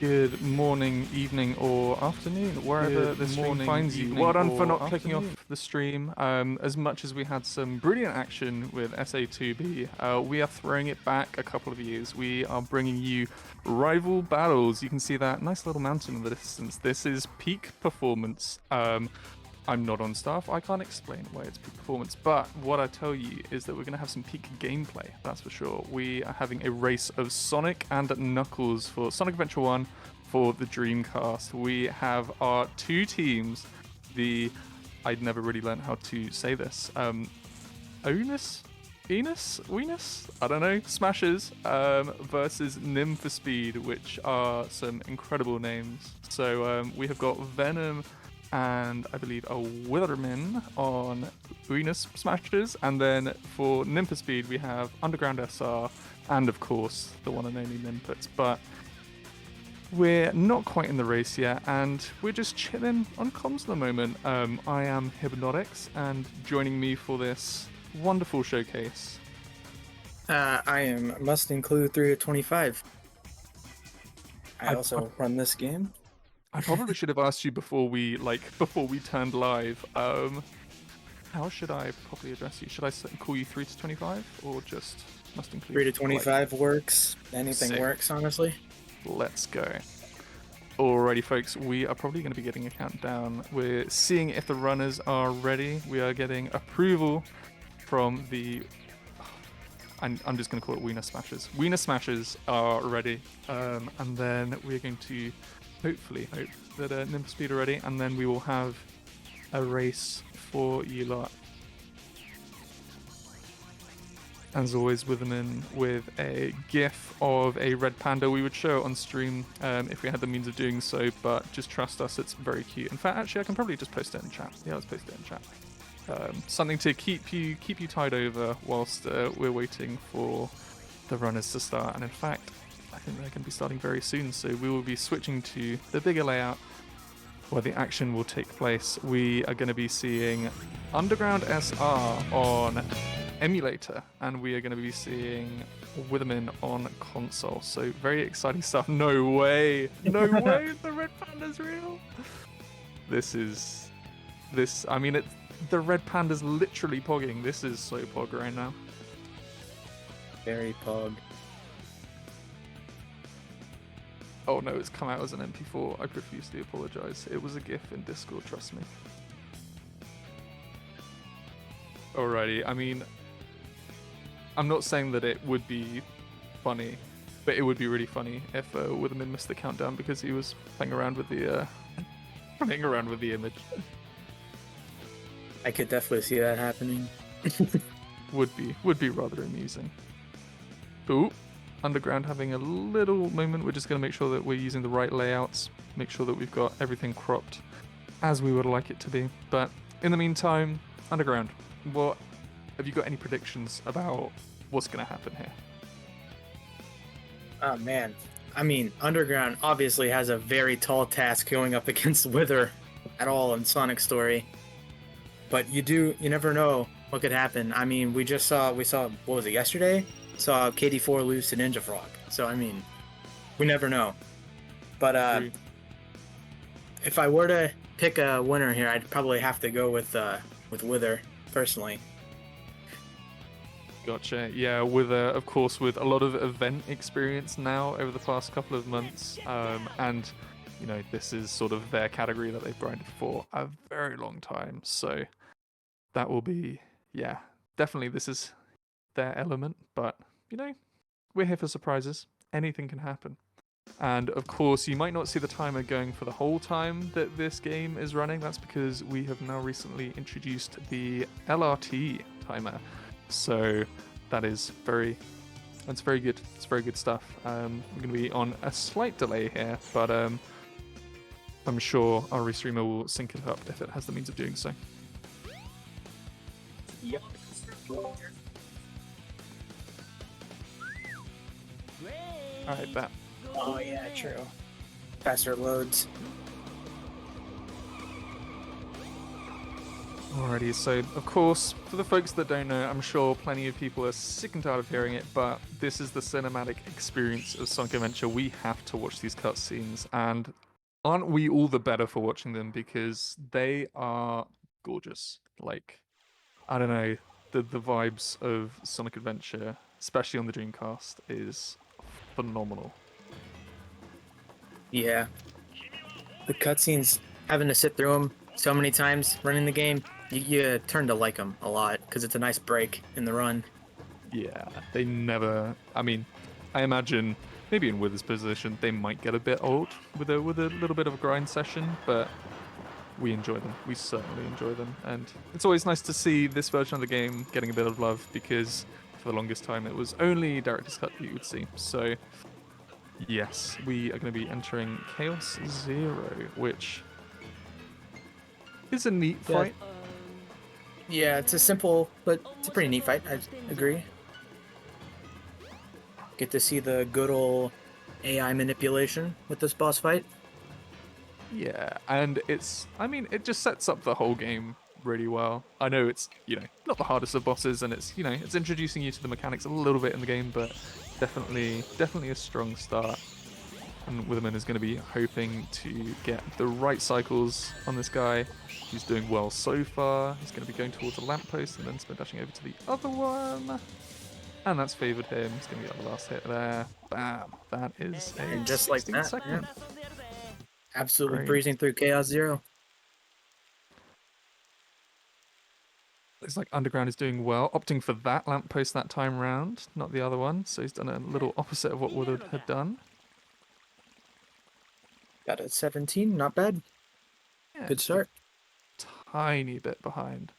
Good morning, evening, or afternoon, wherever the stream finds you. Well done for not clicking off the stream. As much as we had some brilliant action with SA2B, we are throwing it back a couple of years. We are bringing you rival battles. You can see that nice little mountain in the distance. This is peak performance. I'm not on staff. I can't explain why it's peak performance, but what I tell you is that we're going to have some peak gameplay, that's for sure. We are having a race of Sonic and Knuckles for Sonic Adventure 1 for the Dreamcast. We have our two teams, I'd never really learned how to say this, Onus? Venus? I don't know, Smashers versus Nim for Speed, which are some incredible names. So we have got Venom and I believe a Witherman on Venus Smashers, and then for Nympha Speed we have Underground SR and of course the one and only Nymphets. But we're not quite in the race yet and we're just chilling on comms at the moment. I am Hypnotics, and joining me for this wonderful showcase I am Mustang Clue 325. I also run this game. I probably should have asked you before we turned live. How should I properly address you? Should I call you 3 to 25 or just Mustang Clue? 3 to 25 works. Anything Sick. works, honestly. Let's go. Alrighty, folks, we are probably going to be getting a countdown. We're seeing if the runners are ready. We are getting approval from the... I'm just going to call it Wiener Smashers. Wiener Smashers are ready. And then we're going to hopefully hope that Nymph Speed are ready, and then we will have a race for you lot. As always, with them in with a GIF of a red panda. We would show it on stream if we had the means of doing so, but just trust us, it's very cute. In fact, actually, I can probably just post it in chat. Yeah, let's post it in chat. Something to keep you tied over whilst we're waiting for the runners to start. And in fact, I think they're going to be starting very soon, so we will be switching to the bigger layout where the action will take place. We are going to be seeing Underground SR on emulator, and we are going to be seeing Witherman on console. So very exciting stuff. No way, the Red Panda's real. I mean, the Red Panda's literally pogging. This is so pog right now. Very pog. Oh no, it's come out as an MP4. I profusely apologize. It was a GIF in Discord, trust me. Alrighty, I mean, I'm not saying that it would be funny, but it would be really funny if Witherman missed the countdown because he was playing around with the image. I could definitely see that happening. Would be rather amusing. Ooh. Underground having a little moment. We're just going to make sure that we're using the right layouts, make sure that we've got everything cropped as we would like it to be. But in the meantime, Underground, what have you got any predictions about what's going to happen here? Oh man, I mean, Underground obviously has a very tall task going up against Wither at all in Sonic Story, but you never know what could happen. I mean, we saw what was it, yesterday? Saw KD4 lose to Ninja Frog. So I mean, we never know. But if I were to pick a winner here, I'd probably have to go with Wither personally. Gotcha. Yeah, of course, with a lot of event experience now over the past couple of months, and you know, this is sort of their category that they've grinded for a very long time. So that will be, yeah, definitely this is their element, but you know, we're here for surprises. Anything can happen. And of course, you might not see the timer going for the whole time that this game is running. That's because we have now recently introduced the LRT timer. So that's very good. It's very good stuff. We're going to be on a slight delay here, but I'm sure our restreamer will sync it up if it has the means of doing so. Yep. Alright, bet. Oh yeah, true. Faster loads. Alrighty, so of course, for the folks that don't know, I'm sure plenty of people are sick and tired of hearing it, but this is the cinematic experience of Sonic Adventure. We have to watch these cutscenes, and aren't we all the better for watching them because they are gorgeous. Like, I don't know, the vibes of Sonic Adventure, especially on the Dreamcast, is phenomenal. Yeah, the cutscenes, having to sit through them so many times running the game, you turn to like them a lot because it's a nice break in the run. Yeah, they never. I mean, I imagine maybe in Wither's position they might get a bit old with a little bit of a grind session, but we enjoy them. We certainly enjoy them, and it's always nice to see this version of the game getting a bit of love because for the longest time it was only director's cut that you would see. So yes, we are going to be entering Chaos Zero, which is a neat Yeah, fight. yeah, it's a simple, but it's a pretty neat fight. I agree. Get to see the good old AI manipulation with this boss fight. Yeah, and I mean, it just sets up the whole game really well. I know it's, not the hardest of bosses, and it's introducing you to the mechanics a little bit in the game, but definitely a strong start. And Witherman is going to be hoping to get the right cycles on this guy. He's doing well so far. He's going to be going towards a lamppost and then spin dashing over to the other one. And that's favored him. He's going to get the last hit there. Bam. That is a And just like that, second. yeah. Absolutely Great. breezing through Chaos Zero. Looks like Underground is doing well, opting for that lamppost that time round, not the other one. So he's done a little opposite of what Woodard had done. Got a 17, not bad. Yeah, Good just a start. tiny bit behind.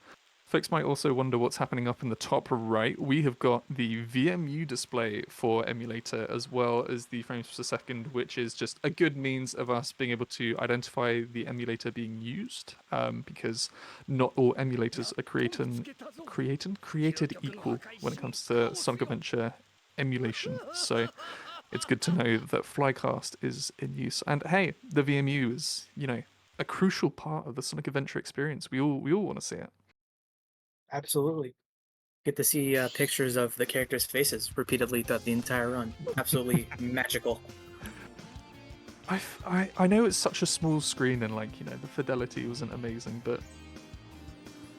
Folks might also wonder what's happening up in the top right. We have got the VMU display for emulator as well as the frames per second, which is just a good means of us being able to identify the emulator being used, because not all emulators are created equal when it comes to Sonic Adventure emulation. So it's good to know that Flycast is in use. And hey, the VMU is, a crucial part of the Sonic Adventure experience. We all want to see it. Absolutely. Get to see pictures of the characters' faces repeatedly throughout the entire run. Absolutely magical. I know it's such a small screen and the fidelity wasn't amazing, but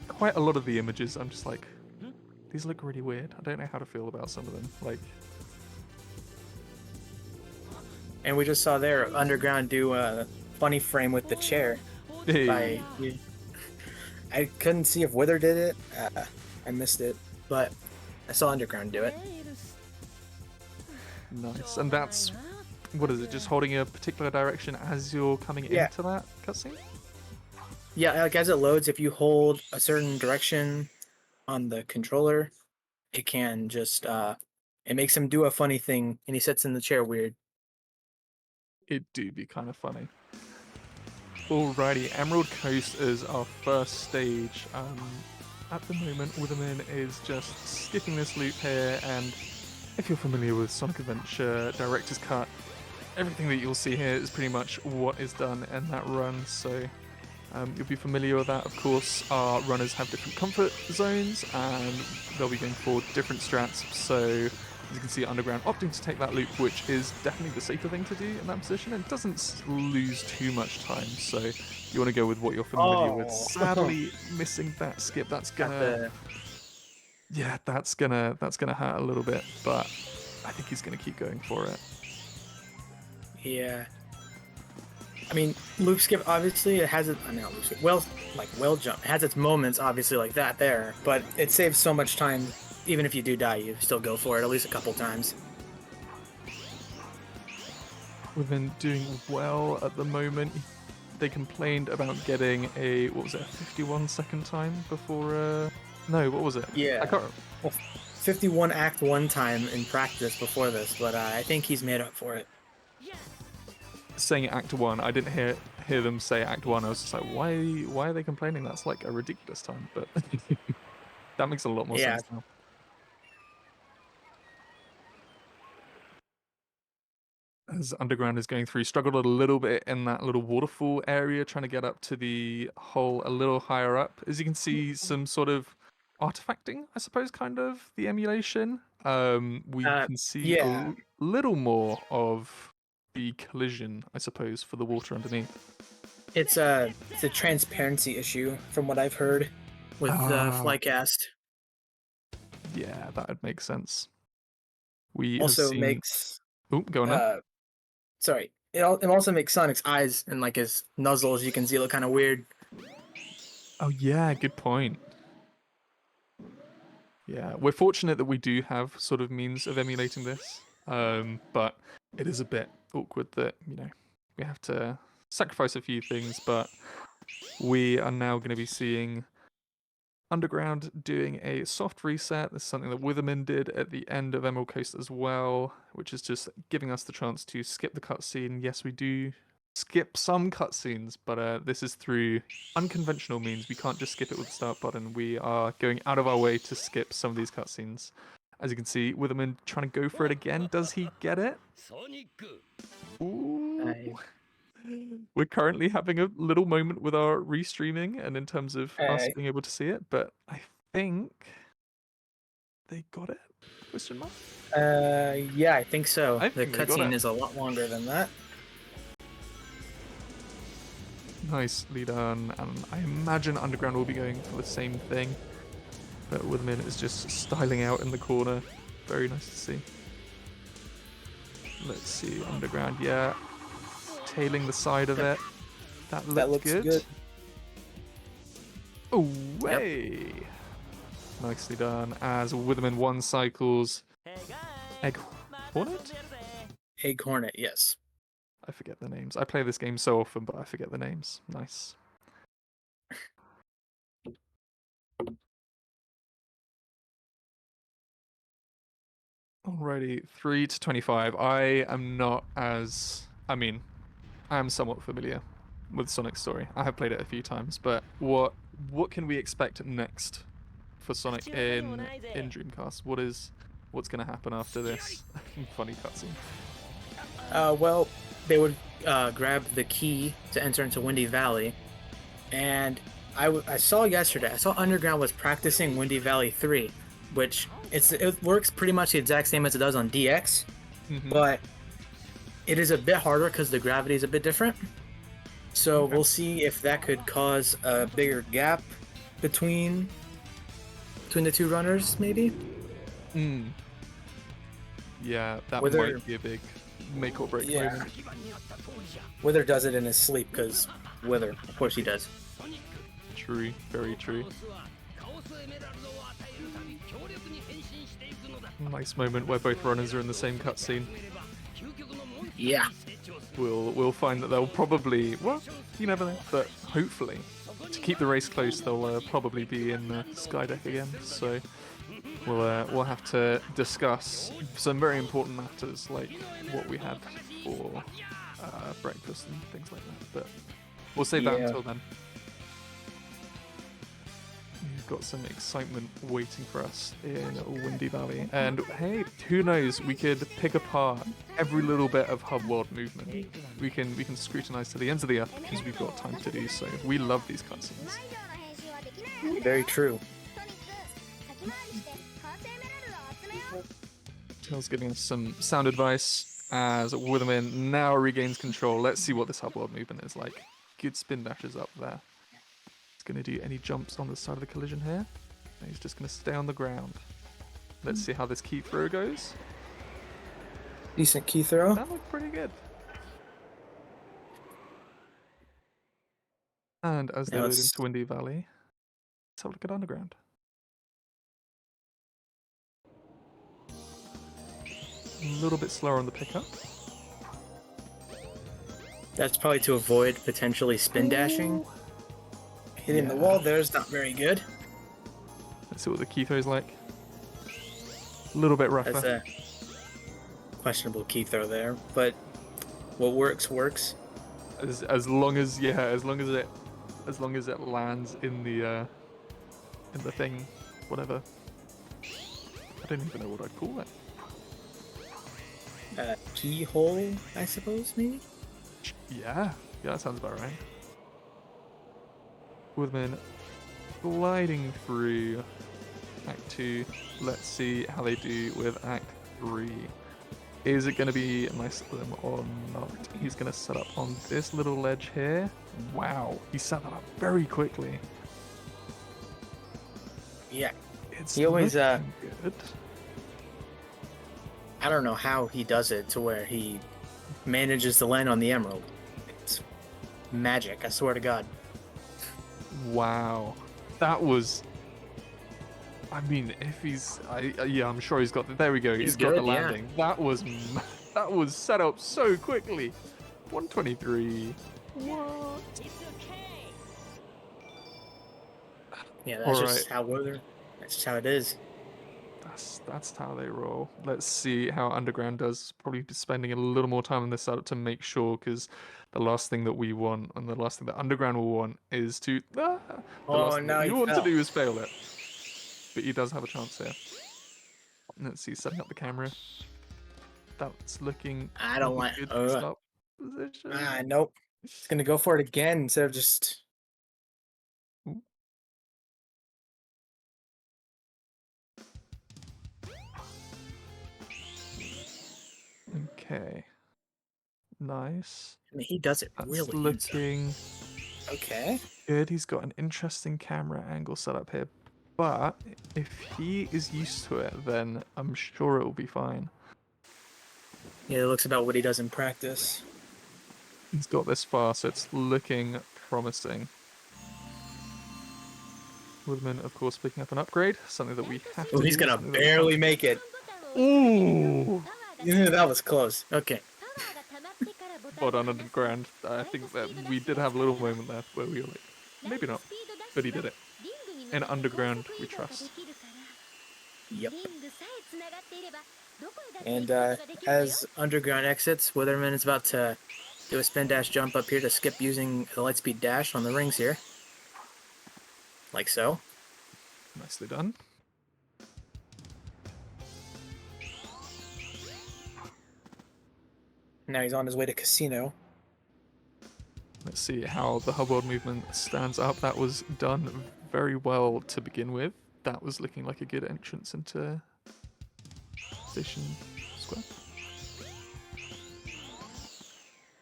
quite a lot of the images I'm just like, these look really weird. I don't know how to feel about some of them. Like, And we just saw there Underground do a funny frame with the chair. hey, I couldn't see if Wither did it. I missed it, but I saw Underground do it. nice. And that's, what is it? Just holding a particular direction as you're coming into that cutscene? Yeah, like as it loads, if you hold a certain direction on the controller, it can just it makes him do a funny thing, and he sits in the chair weird. It do be kind of funny. Alrighty, Emerald Coast is our first stage. At the moment, Witherman is just skipping this loop here, and if you're familiar with Sonic Adventure Director's Cut, everything that you'll see here is pretty much what is done in that run, so you'll be familiar with that. Of course, our runners have different comfort zones, and they'll be going for different strats, so as you can see, Underground opting to take that loop, which is definitely the safer thing to do in that position, and doesn't lose too much time. So you want to go with what you're familiar with. Sadly, missing that skip, that's gonna hurt a little bit, but I think he's gonna keep going for it. Yeah. I mean, loop skip obviously it has it. I mean, not loop skip. Well jump. It has its moments obviously like that there, but it saves so much time. Even if you do die, you still go for it at least a couple times. We've been doing well at the moment. They complained about getting a 51-second time before. No, what was it? Yeah. I can't. Well, 51 Act 1 time in practice before this, but I think he's made up for it. Saying Act 1, I didn't hear them say Act 1. I was just like, why are they complaining? That's like a ridiculous time, but that makes a lot more sense now. as Underground is going through. Struggled a little bit in that little waterfall area, trying to get up to the hole a little higher up. As you can see, some sort of artifacting, I suppose, kind of the emulation. We can see Yeah. a little more of the collision, I suppose, for the water underneath. It's a transparency issue, from what I've heard, with the Flycast. Yeah, that would make sense. We Also have seen... makes. Oh, go on now. Sorry. It also makes Sonic's eyes and like his nozzles, you can see, look kind of weird. Oh yeah, good point. Yeah, we're fortunate that we do have sort of means of emulating this, but it is a bit awkward that, you know, we have to sacrifice a few things, but we are now going to be seeing Underground doing a soft reset. This is something that Witherman did at the end of Emerald Coast as well, which is just giving us the chance to skip the cutscene. Yes, we do skip some cutscenes, but this is through unconventional means. We can't just skip it with the start button. We are going out of our way to skip some of these cutscenes. As you can see, Witherman trying to go for it again. Does he get it? Ooh. We're currently having a little moment with our restreaming and in terms of us being able to see it, but I think they got it? Question mark? Yeah, I think so. I The think they got cutscene it. is a lot longer than that. Nicely done, and I imagine Underground will be going for the same thing, but Witherman is just styling out in the corner. Very nice to see. Let's see, Underground, yeah. Tailing the side of it. That looks good. Oh, way! Yep. Nicely done. As Witherman 1 cycles. Egg Hornet? Egg Hornet, yes. I forget the names. I play this game so often, but I forget the names. Nice. Alrighty, 3 to 25. I am not as... I mean, I am somewhat familiar with Sonic's story. I have played it a few times, but what can we expect next for Sonic in Dreamcast? What's going to happen after this funny cutscene? Well, they would grab the key to enter into Windy Valley, and I saw yesterday, I saw Underground was practicing Windy Valley 3, which it works pretty much the exact same as it does on DX, but it is a bit harder because the gravity is a bit different. So we'll see if that could cause a bigger gap between the two runners, maybe. Yeah, that might be a big make or break moment. Wither does it in his sleep because Wither, of course he does. True, very true. Nice moment where both runners are in the same cutscene. Yeah. We'll find that they'll probably, well, you never know, but hopefully, to keep the race close, they'll probably be in the Skydeck again. So we'll have to discuss some very important matters like what we had for breakfast and things like that. But we'll save that until then. We've got some excitement waiting for us in Windy Valley. And hey, who knows, we could pick apart every little bit of hub world movement. We can scrutinize to the ends of the earth because we've got time to do so. We love these cutscenes. Very true. Tails giving us some sound advice as Witherman now regains control. Let's see what this hub world movement is like. Good spin dashes up there. Going to do any jumps on the side of the collision here. He's just going to stay on the ground. Let's see how this key throw goes. Decent key throw. That looked pretty good. And as they load into Windy Valley, let's have a look at Underground. A little bit slower on the pickup. That's probably to avoid potentially spin dashing. Hitting the wall there is not very good. Let's see what the key throw is like. A little bit rougher. That's a questionable key throw there, but what works works. As long as it lands in the thing, whatever. I don't even know what I'd call it. keyhole, I suppose, maybe? Yeah, that sounds about right. Woodman gliding through Act 2. Let's see how they do with Act 3. Is it going to be nice for them or not? He's going to set up on this little ledge here. Wow, he set that up very quickly. Yeah. It's he always good. I don't know how he does it to where he manages to land on the emerald. It's magic, I swear to God. Wow. That was... I mean, if he's... yeah, I'm sure he's got... There we go. He's got the landing. Yeah. That was set up so quickly. 123. What? Yeah, that's just how that's just how it is. That's how they roll. Let's see how Underground does. Probably spending a little more time on this setup to make sure, because the last thing that we want and the last thing that Underground will want is to... the last thing that you want to do is fail it. But he does have a chance here. Let's see, setting up the camera. That's looking... I don't like... good position. Nope. It's going to go for it again instead of just... Ooh. Okay. Nice. I mean, he does it really looking okay. Good. He's got an interesting camera angle set up here. But if he is used to it, then I'm sure it will be fine. Yeah, it looks about what he does in practice. He's got this far, so it's looking promising. Woodman, of course, picking up an upgrade, something that we have to do. He's going to barely make it. Ooh! Yeah, that was close. Okay. Well done, Underground. I think that we did have a little moment there where we were like, maybe not, but he did it. In Underground, we trust. Yep. And as Underground exits, Witherman is about to do a spin dash jump up here to skip using the lightspeed dash on the rings here. Like so. Nicely done. Now he's on his way to Casino. Let's see how the hub world movement stands up. That was done very well to begin with. That was looking like a good entrance into Station Square.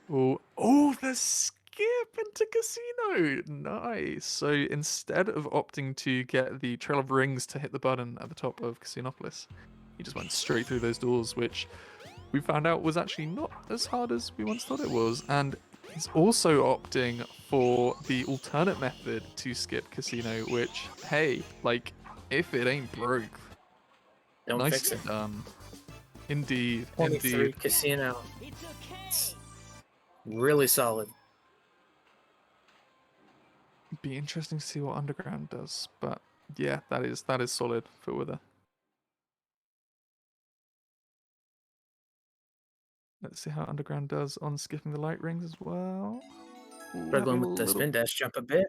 Oh, the skip into Casino! Nice. So instead of opting to get the Trail of Rings to hit the button at the top of Casinopolis, he just went straight through those doors, which we found out was actually not as hard as we once thought it was. And he's also opting for the alternate method to skip Casino, which, hey, like, if it ain't broke, don't nicely fix it. Done. Indeed, 23 indeed. Casino. It's really solid. Be interesting to see what Underground does, but yeah, that is solid for Wither. Let's see how Underground does on skipping the light rings as well. Struggling with the spin dash jump a bit.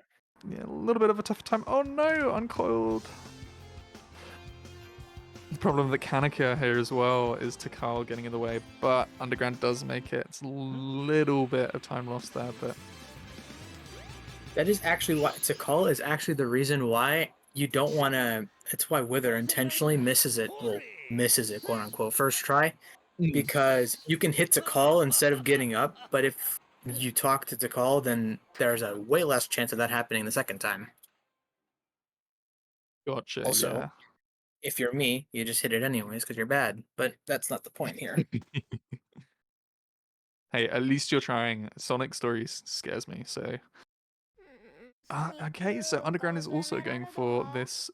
Yeah, a little bit of a tough time. Oh no, uncoiled. The problem with Kanika here as well is Takal getting in the way, but Underground does make it. It's a little bit of time lost there, but... That is actually why Takal is actually the reason why you don't want to... It's why Wither intentionally misses it, well, misses it, quote unquote, first try. Because you can hit Takal instead of getting up, but if you talk to Takal, then there's a way less chance of that happening the second time. Gotcha, also, yeah. If you're me, you just hit it anyways because you're bad, but that's not the point here. Hey, at least you're trying. Sonic Stories scares me, so... okay, so Underground is also going for this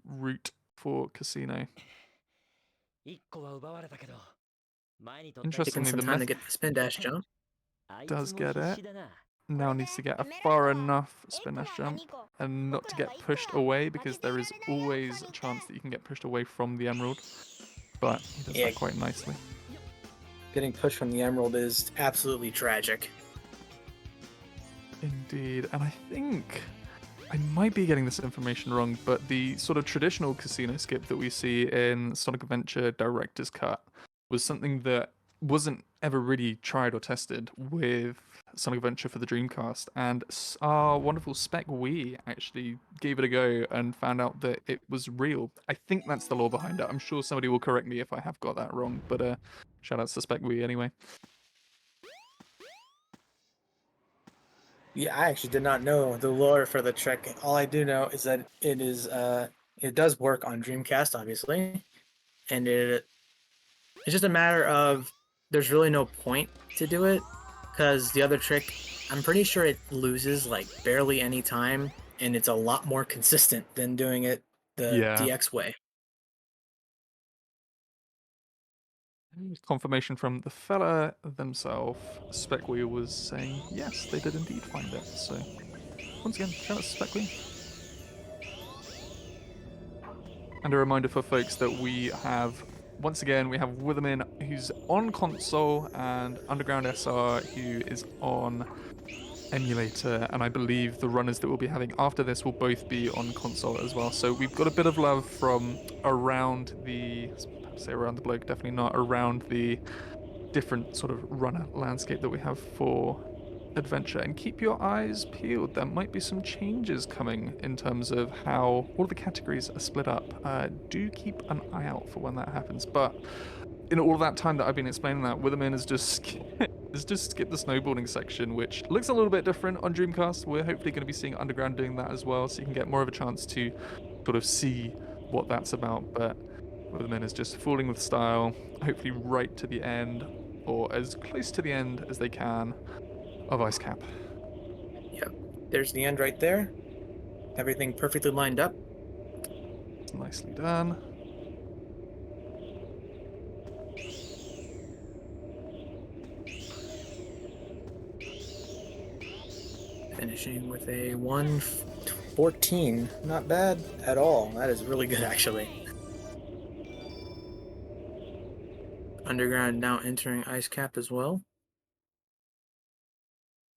route for Casino. Interestingly, the method to get the spin dash jump does get it. Now needs to get a far enough spin dash jump and not to get pushed away, because there is always a chance that you can get pushed away from the emerald. But he does that quite nicely. Getting pushed from the emerald is absolutely tragic. Indeed, and I think I might be getting this information wrong, but the sort of traditional casino skip that we see in Sonic Adventure Director's Cut was something that wasn't ever really tried or tested with Sonic Adventure for the Dreamcast, and our wonderful Spec Wii actually gave it a go and found out that it was real. I think that's the lore behind it. I'm sure somebody will correct me if I have got that wrong, but shout out to Spec Wii anyway. Yeah, I actually did not know the lore for the Trek. All I do know is that it does work on Dreamcast, obviously, and it's just a matter of there's really no point to do it because the other trick, I'm pretty sure it loses like barely any time, and it's a lot more consistent than doing it the Yeah. DX way. Confirmation from the fella themselves. Spec Wii was saying yes, they did indeed find it. So once again, shout out to Spec Wii. And a reminder for folks that we have, once again, we have Witherman who's on console and Underground SR who is on emulator, and I believe the runners that we'll be having after this will both be on console as well. So we've got a bit of love from around the, say around the bloke, definitely not around the different sort of runner landscape that we have for adventure, and keep your eyes peeled. There might be some changes coming in terms of how all of the categories are split up. Do keep an eye out for when that happens. But in all that time that I've been explaining that, Witherman has just skipped the snowboarding section, which looks a little bit different on Dreamcast. We're hopefully going to be seeing Underground doing that as well, so you can get more of a chance to sort of see what that's about. But Witherman is just falling with style, hopefully right to the end, or as close to the end as they can, of Ice Cap. Yep, there's the end right there. Everything perfectly lined up. Nicely done. Finishing with a 1:14. Not bad at all. That is really good, actually. Underground now entering Ice Cap as well.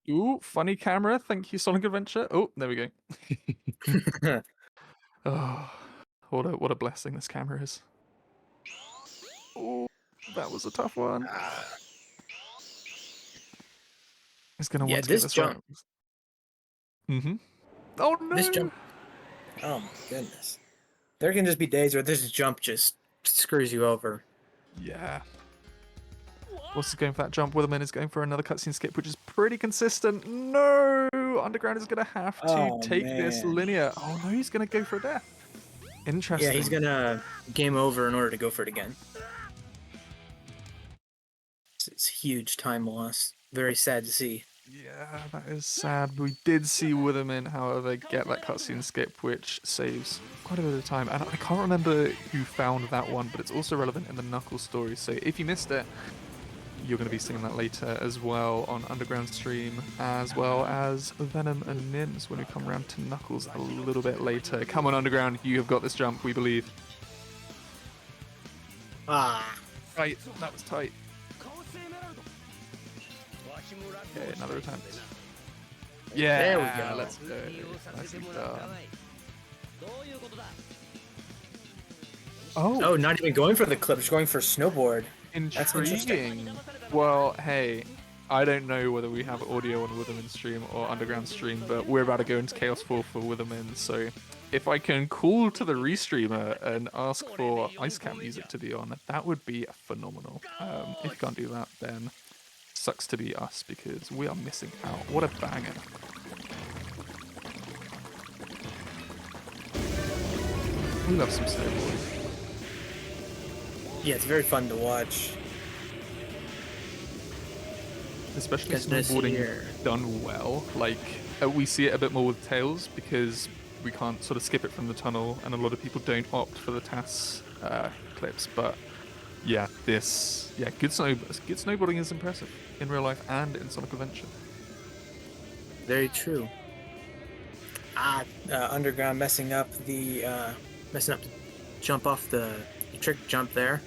Ooh, funny camera. Thank you, Sonic Adventure. Oh, there we go. Oh, what a blessing this camera is. Oh, that was a tough one. He's gonna want to get this right. Mm-hmm. Oh no! This jump. Oh my goodness. There can just be days where this jump just screws you over. Yeah. What's he going for that jump? Witherman is going for another cutscene skip, which is pretty consistent. No! Underground is going to have to take this linear. Oh no, he's going to go for a death. Interesting. Yeah, he's going to game over in order to go for it again. It's huge time loss. Very sad to see. Yeah, that is sad. We did see Witherman, however, get that cutscene skip, which saves quite a bit of time. And I can't remember who found that one, but it's also relevant in the Knuckles story. So if you missed it, you're going to be seeing that later as well on Underground stream, as well as Venom and Nims when we come around to Knuckles a little bit later. Come on, Underground, you have got this jump, we believe. Ah. Right, that was tight. Okay, another attempt. Yeah, there we go. Let's go. Nicely done. Oh, not even going for the clip, just going for snowboard. Intriguing. Well, hey, I don't know whether we have audio on Witherman stream or Underground stream, but we're about to go into Chaos 4 for Witherman, so if I can call to the restreamer and ask for Ice Cap music to be on, that would be phenomenal. If you can't do that, then sucks to be us, because we are missing out. What a banger. We love some snowboarding. Yeah, it's very fun to watch. Especially snowboarding done well. Like, we see it a bit more with Tails because we can't sort of skip it from the tunnel, and a lot of people don't opt for the TAS clips. But yeah, good snowboarding is impressive in real life and in Sonic Adventure. Very true. Underground messing up the jump off the trick jump there.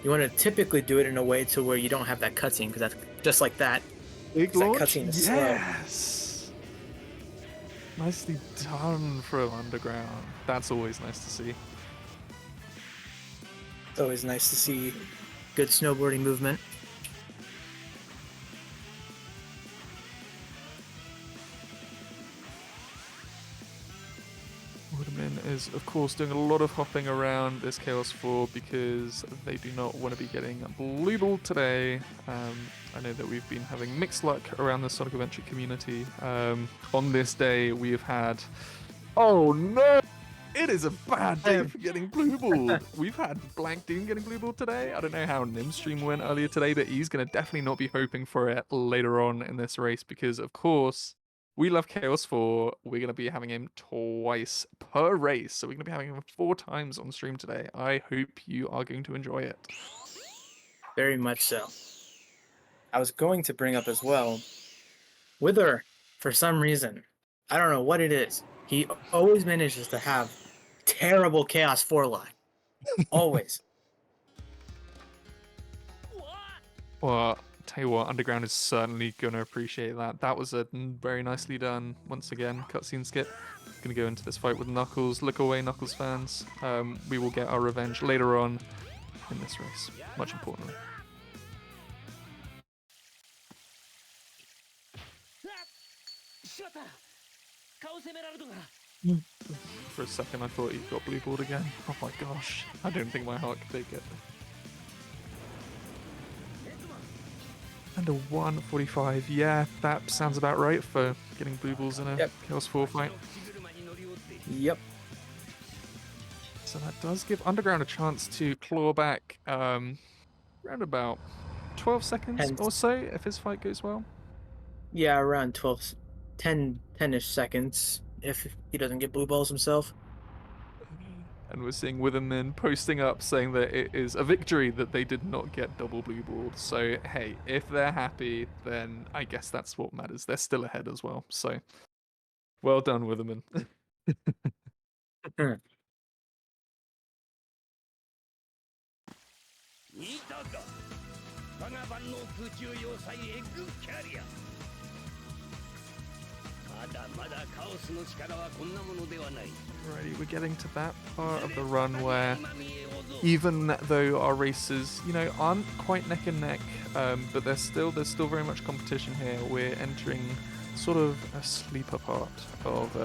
You want to typically do it in a way to where you don't have that cutscene, because that's just like that. Big launch? That cutscene is yes! Slow. Nicely done from Underground. That's always nice to see. It's always nice to see good snowboarding movement. is, of course, doing a lot of hopping around this Chaos 4 because they do not want to be getting blue ball today. I know that we've been having mixed luck around the Sonic Adventure community. On this day, we have had... Oh no! It is a bad day for getting blue balled. We've had Blank Doom getting blue balled today. I don't know how Nim's stream went earlier today, but he's going to definitely not be hoping for it later on in this race because, of course, we love Chaos 4. We're going to be having him twice per race. So we're going to be having him 4 times on stream today. I hope you are going to enjoy it. Very much so. I was going to bring up as well, Wither, for some reason, I don't know what it is, he always manages to have terrible Chaos 4 line. Always. Well, tell you what, Underground is certainly going to appreciate that. That was a very nicely done, once again, cutscene skip. Going to go into this fight with Knuckles. Look away, Knuckles fans. We will get our revenge later on in this race, much importantly. For a second, I thought he got blue balled again. Oh my gosh. I don't think my heart could take it. And a 145. Yeah, that sounds about right for getting blue balls in a Chaos 4 fight. Yep. So that does give Underground a chance to claw back around about 12 seconds or so if his fight goes well. Yeah, around 10-ish seconds if he doesn't get blue balls himself. And we're seeing Witherman posting up saying that it is a victory that they did not get double blue balled. So, hey, if they're happy, then I guess that's what matters. They're still ahead as well. So, well done, Witherman. Alrighty, we're getting to that part of the run where even though our races, aren't quite neck and neck, but there's still very much competition here. We're entering sort of a sleeper part of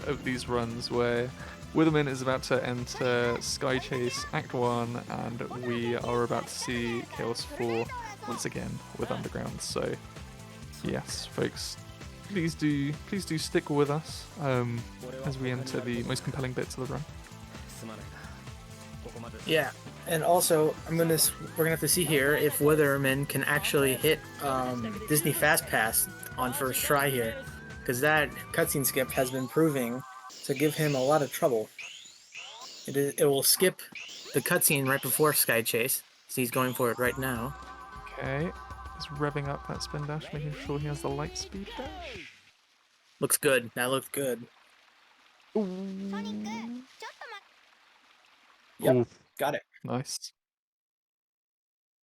of these runs where Witherman is about to enter Sky Chase Act 1 and we are about to see Chaos 4 once again with Underground. So yes, folks, please do stick with us as we enter the most compelling bits of the run. Yeah, and also we're gonna have to see here if Witherman can actually hit Disney Fast Pass on first try here, because that cutscene skip has been proving to give him a lot of trouble. It will skip the cutscene right before Sky Chase, so he's going for it right now. Okay. He's revving up that spin dash, making sure he has the light speed dash. Looks good. That looked good. Yep, got it. Nice.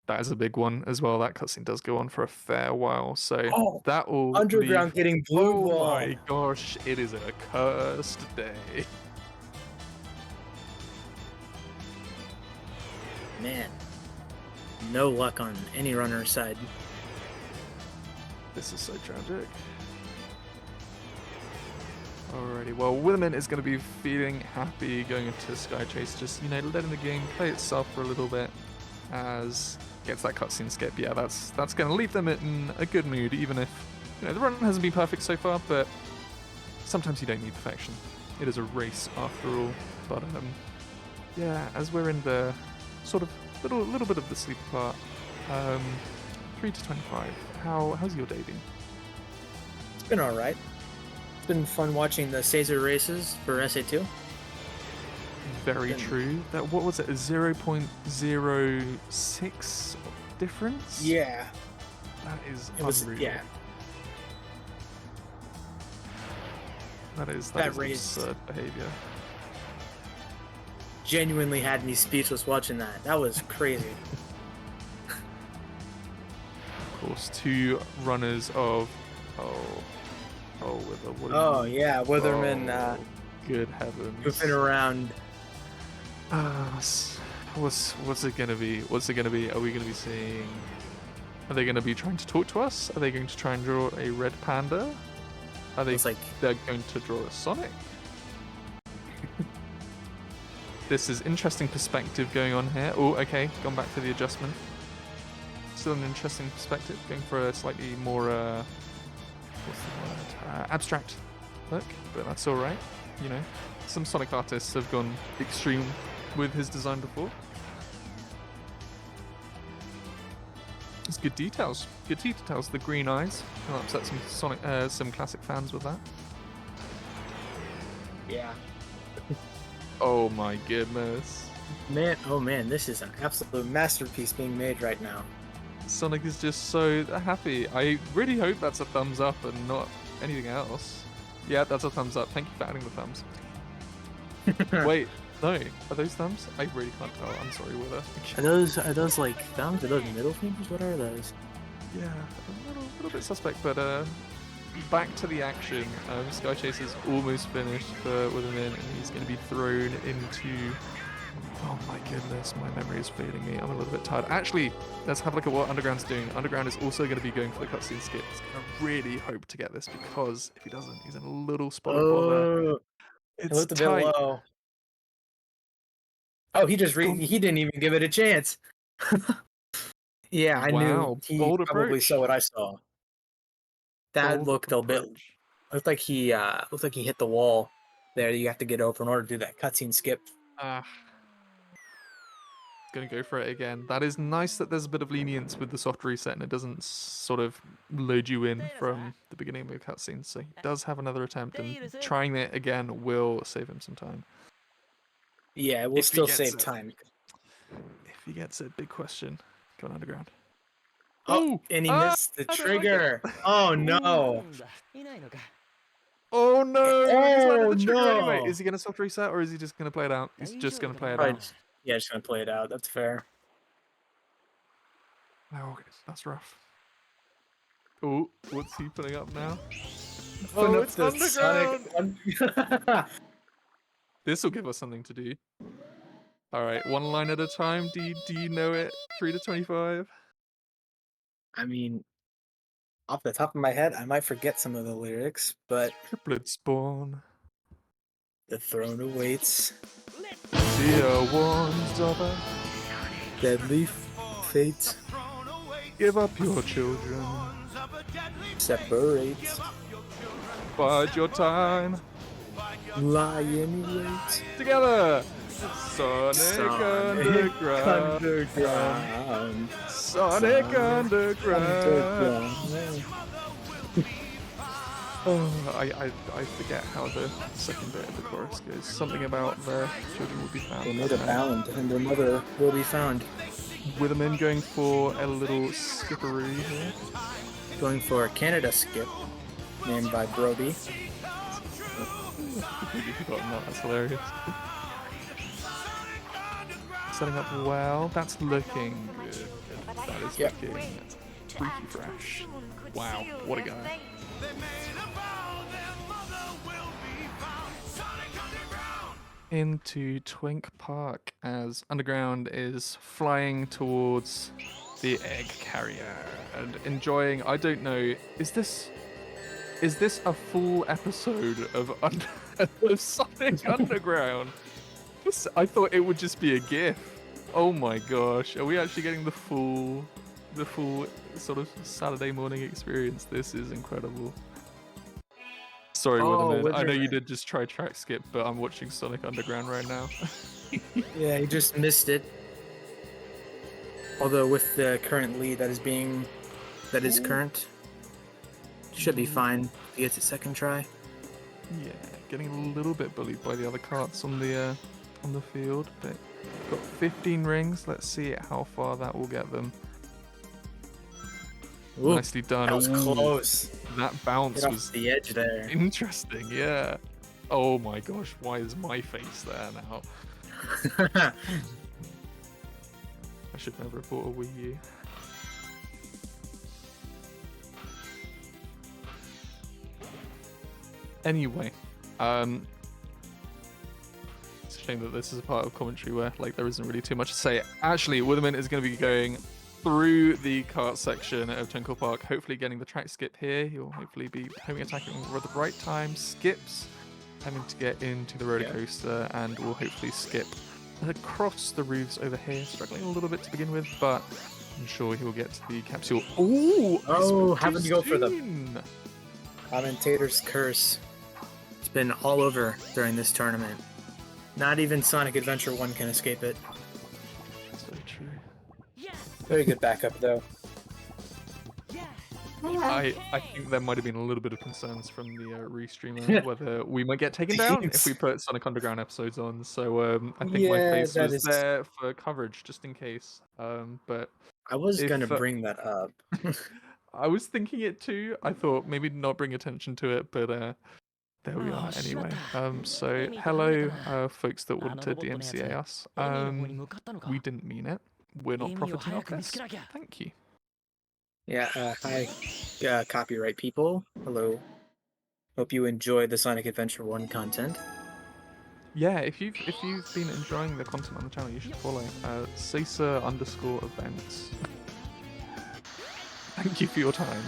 That is a big one as well. That cutscene does go on for a fair while, so that will Underground getting blue ball. Oh my gosh, it is a cursed day. Man, no luck on any runner's side. This is so tragic. Alrighty, well, Witherman is going to be feeling happy going into Sky Chase, just, letting the game play itself for a little bit as gets that cutscene skip. Yeah, that's going to leave them in a good mood, even if, the run hasn't been perfect so far, but sometimes you don't need perfection. It is a race after all. But, yeah, as we're in the sort of little bit of the sleeper part, 3 to 25. How's your day been? It's been alright. It's been fun watching the Caesar races for SA2. Very true. That, what was it, a 0.06 difference? Yeah. That is unreal. Yeah. That is race absurd behavior. Genuinely had me speechless watching that. That was crazy. Of course, 2 runners of Witherman. Good heavens. Goofing around. What's it gonna be? What's it gonna be? Are we gonna be seeing? Are they gonna be trying to talk to us? Are they going to try and draw a red panda? Are they? They're going to draw a Sonic? This is interesting perspective going on here. Oh, okay, gone back to the adjustment. Still an interesting perspective, going for a slightly more, what's the word? Abstract look, but that's all right. You know, some Sonic artists have gone extreme with his design before. It's good details. Good details. The green eyes. I'll upset some classic fans with that. Yeah. Oh my goodness. Man, oh man, this is an absolute masterpiece being made right now. Sonic is just so happy. I really hope that's a thumbs up and not anything else. Yeah, that's a thumbs up. Thank you for adding the thumbs. Wait, no. Are those thumbs? I really can't tell. I'm sorry, Willa. Are those like thumbs? Are those middle fingers? What are those? Yeah, a little bit suspect, but back to the action. Sky Chase is almost finished with him in, and he's going to be thrown into... Oh my goodness, my memory is failing me. I'm a little bit tired. Actually, let's have a look at what Underground's doing. Underground is also going to be going for the cutscene skip. I really hope to get this, because if he doesn't, he's in a little spot of bother. It's looked a bit low. Oh, he didn't even give it a chance. Yeah, I knew he bold probably approach. saw what I saw. That Bold looked a bit. approach. Looked like he hit the wall. There, you have to get over in order to do that cutscene skip. Gonna go for it again. That is nice that there's a bit of lenience with the soft reset and it doesn't sort of load you in from the beginning of the cutscene. So he does have another attempt, and trying it again will save him some time. Yeah, it will still save time. If he gets it, big question. Go on, Underground. Oh, and he missed the trigger. Like oh no. Oh no! Oh the trigger no! Anyway. Is he gonna soft reset, or is he just gonna play it out? He's just gonna play it out. Yeah, just gonna play it out. That's fair. Oh, that's rough. Oh, what's he putting up now? Oh, it's Underground! This will give us something to do. All right, one line at a time. Do you know it? 3 to 25. I mean, off the top of my head, I might forget some of the lyrics, but Triplet spawn. The throne awaits. Dear ones of a deadly fate. Give up your children. Separate. Bide your time. Lie in wait. Together. Sonic Underground. Sonic Underground. Oh, I forget how the second bit of the chorus goes. Something about their children will be found. They made a bound, and their mother will be found. Witherman going for a little skipperoo here. Going for a Canada skip, named by Brody. Completely forgotten that. That's hilarious. Setting up well. That's looking good. That is looking freaky fresh. Wow, what a guy. Into Twink Park as Underground is flying towards the egg carrier and enjoying, I don't know, is this a full episode of Sonic Underground? I thought it would just be a GIF. Oh my gosh, are we actually getting the full sort of Saturday morning experience? This is incredible. Sorry, Witherman. I know you did just try track skip, but I'm watching Sonic Underground right now. Yeah, he just missed it. Although with the current lead that is current, should be fine. He gets his second try. Yeah, getting a little bit bullied by the other carts on the field, but got 15 rings. Let's see how far that will get them. Ooh, nicely done. That was close. That bounce was the edge there. Interesting, yeah. Oh my gosh, why is my face there now? I should never have bought a Wii U. Anyway, it's a shame that this is a part of commentary where there isn't really too much to say. Actually, Witherman is going to be going through the kart section of Twinkle Park, hopefully getting the track skip here. He'll hopefully be homing attacking at the right time. Skips, having to get into the roller coaster, and will hopefully skip across the roofs over here, struggling a little bit to begin with, but I'm sure he'll get to the capsule. Oh, having to go for the soon. commentator's curse. It's been all over during this tournament. Not even Sonic Adventure 1 can escape it. So true. Very good backup, though. I think there might have been a little bit of concerns from the restreamer whether we might get taken down if we put Sonic Underground episodes on. So I think my face was there for coverage just in case. But I was gonna bring that up. I was thinking it too. I thought maybe not bring attention to it, but there we are anyway. So hello, folks that wanted to DMCA us. We didn't mean it. We're not profiting off this. Thank you. Yeah, hi, copyright people. Hello. Hope you enjoy the Sonic Adventure 1 content. Yeah, if you've been enjoying the content on the channel, you should follow Caesar_events. Thank you for your time.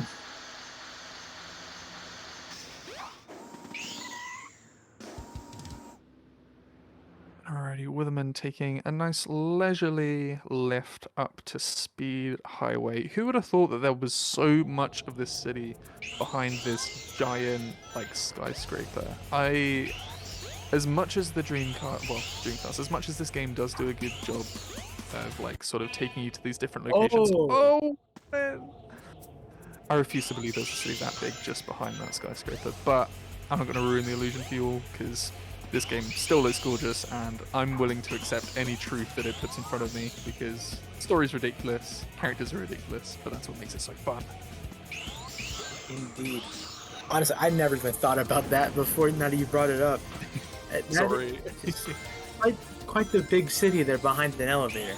Alrighty, Witherman taking a nice leisurely lift up to Speed Highway. Who would have thought that there was so much of this city behind this giant, like, skyscraper? As much as the Dreamcast, as much as this game does do a good job of, like, sort of taking you to these different locations. Oh man! I refuse to believe there's a city that big just behind that skyscraper, but I'm not going to ruin the illusion for you all, because this game still looks gorgeous, and I'm willing to accept any truth that it puts in front of me, because the story's ridiculous, characters are ridiculous, but that's what makes it so fun. Indeed. Honestly, I never even thought about that before, now that you brought it up. Sorry. Quite the big city there behind an elevator.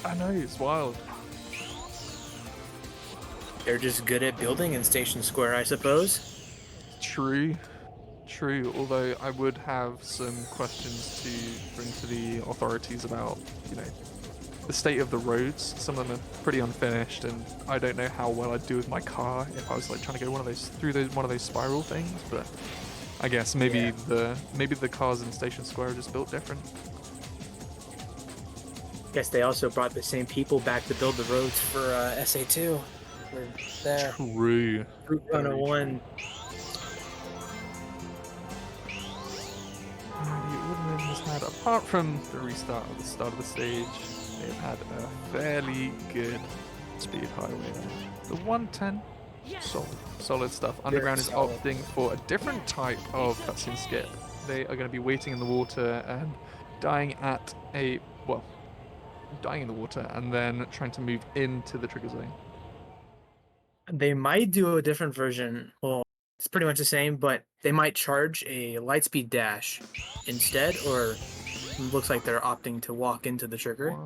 I know, it's wild. They're just good at building in Station Square, I suppose. True, although I would have some questions to bring to the authorities about, you know, the state of the roads. Some of them are pretty unfinished, and I don't know how well I'd do with my car if I was like trying to go one of those spiral things, but I guess maybe the cars in Station Square are just built different. Guess they also brought the same people back to build the roads for SA2. There. True. Route 101. Woodman has had, apart from the restart at the start of the stage, they've had a fairly good speed highway there. The 110, solid stuff. Underground is opting for a different type of cutscene skip. They are going to be waiting in the water and dying in the water and then trying to move into the trigger zone. They might do a different version. Well, it's pretty much the same, but they might charge a lightspeed dash instead, or it looks like they're opting to walk into the trigger.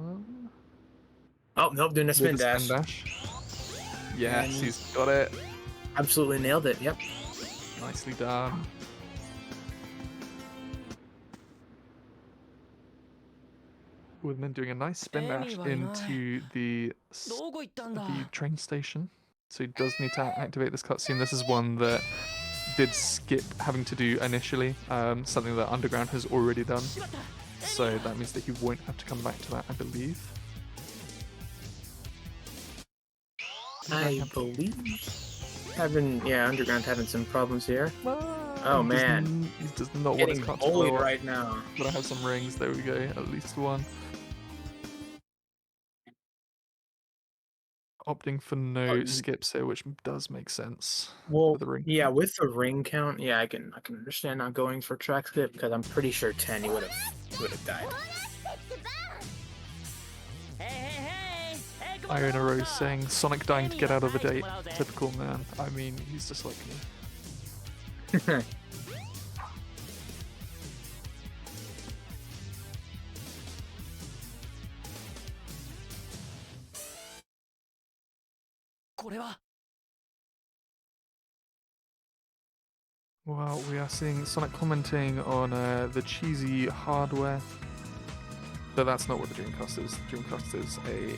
Oh, nope, doing a spin dash. Yes, he's got it. Absolutely nailed it, yep. Nicely done. Woodman doing a nice spin dash into the train station. So he does need to activate this cutscene. This is one that did skip having to do initially, something that Underground has already done. So that means that he won't have to come back to that, I believe. Underground having some problems here. Oh man, he does not want his cut to blow up right now. But I have some rings. There we go. At least one. Opting for no skips here, which does make sense. Well, with the ring with the ring count, I can understand not going for track skip, because I'm pretty sure 10 he would have died. Iona Rose saying Sonic dying to get out of a date. Typical man. I mean, he's just like me. Well, we are seeing Sonic commenting on the cheesy hardware, but that's not what the Dreamcast is. The Dreamcast is a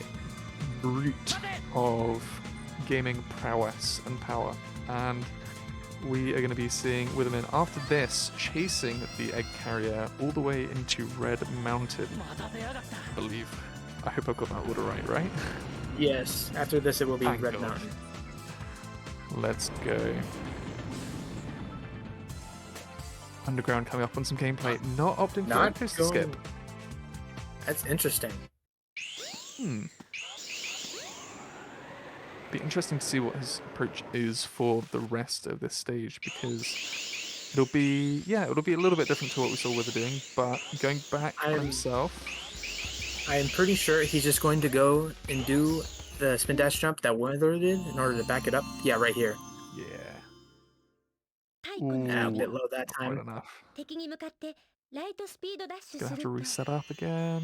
brute of gaming prowess and power, and we are going to be seeing Witherman after this chasing the egg carrier all the way into Red Mountain. I believe. I hope I've got that order right? Yes. After this, it will be Thank Red God. Mountain. Let's go. Underground coming up on some gameplay. Not opting for Not coast going... skip. That's interesting. Be interesting to see what his approach is for the rest of this stage, because it'll be a little bit different to what we saw Wither doing, but going back on himself. I am pretty sure he's just going to go and do the spin dash jump that Wither did in order to back it up. Yeah, right here. Yeah. A bit low that time. Quite enough. Gonna have to reset up again.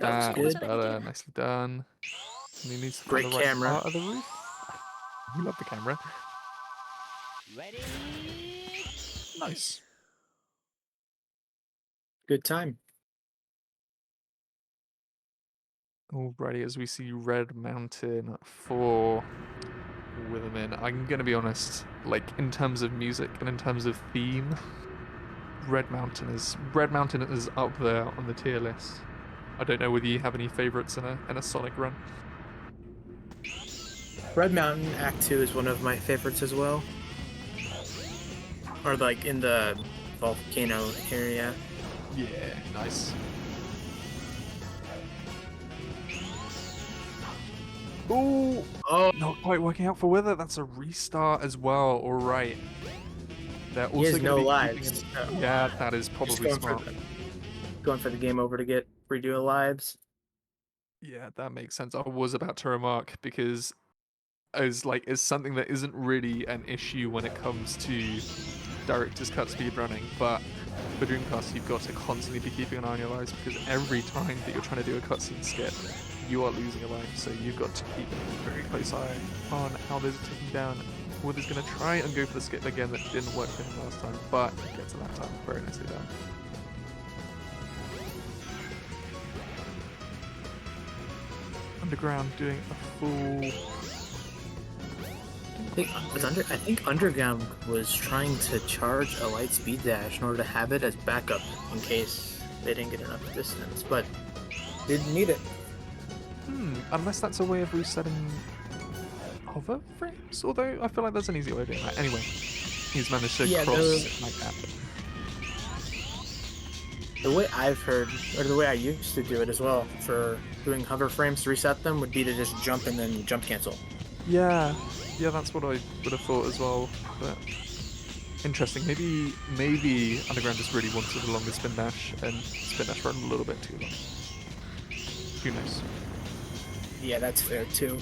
That was better. Nicely done. And he needs to find the right part of the roof. We love the camera. Nice. Good time. Alrighty, as we see Red Mountain for Witherman. I'm gonna be honest, like in terms of music and in terms of theme, Red Mountain is up there on the tier list. I don't know whether you have any favorites in a Sonic run. Red Mountain Act 2 is one of my favorites as well. Or like in the volcano area. Yeah, nice. Ooh! Oh, not quite working out for Wither. That's a restart as well. All right. They're also he has no lives. Yeah, that is probably smart. Going for the game over to get redo lives. Yeah, that makes sense. I was about to remark, because as something that isn't really an issue when it comes to director's cut speed running, but for Dreamcast you've got to constantly be keeping an eye on your lives, because every time that you're trying to do a cutscene skip, you are losing a life, so you've got to keep a very close eye on how those are ticking down. Wither's going to try and go for the skip again that didn't work for him last time, but he gets it that time. Very nicely done. Underground doing a full... I think Underground was trying to charge a light speed dash in order to have it as backup in case they didn't get enough distance, but didn't need it. Unless that's a way of resetting hover frames, although I feel like there's an easy way of doing that. Anyway, he's managed to cross like that. The way I've heard, or the way I used to do it as well, for doing hover frames to reset them, would be to just jump and then jump cancel. Yeah, that's what I would have thought as well, but interesting. Maybe Underground just really wanted a longer spin dash, and spin dash run a little bit too long. Who knows? Yeah, that's fair too.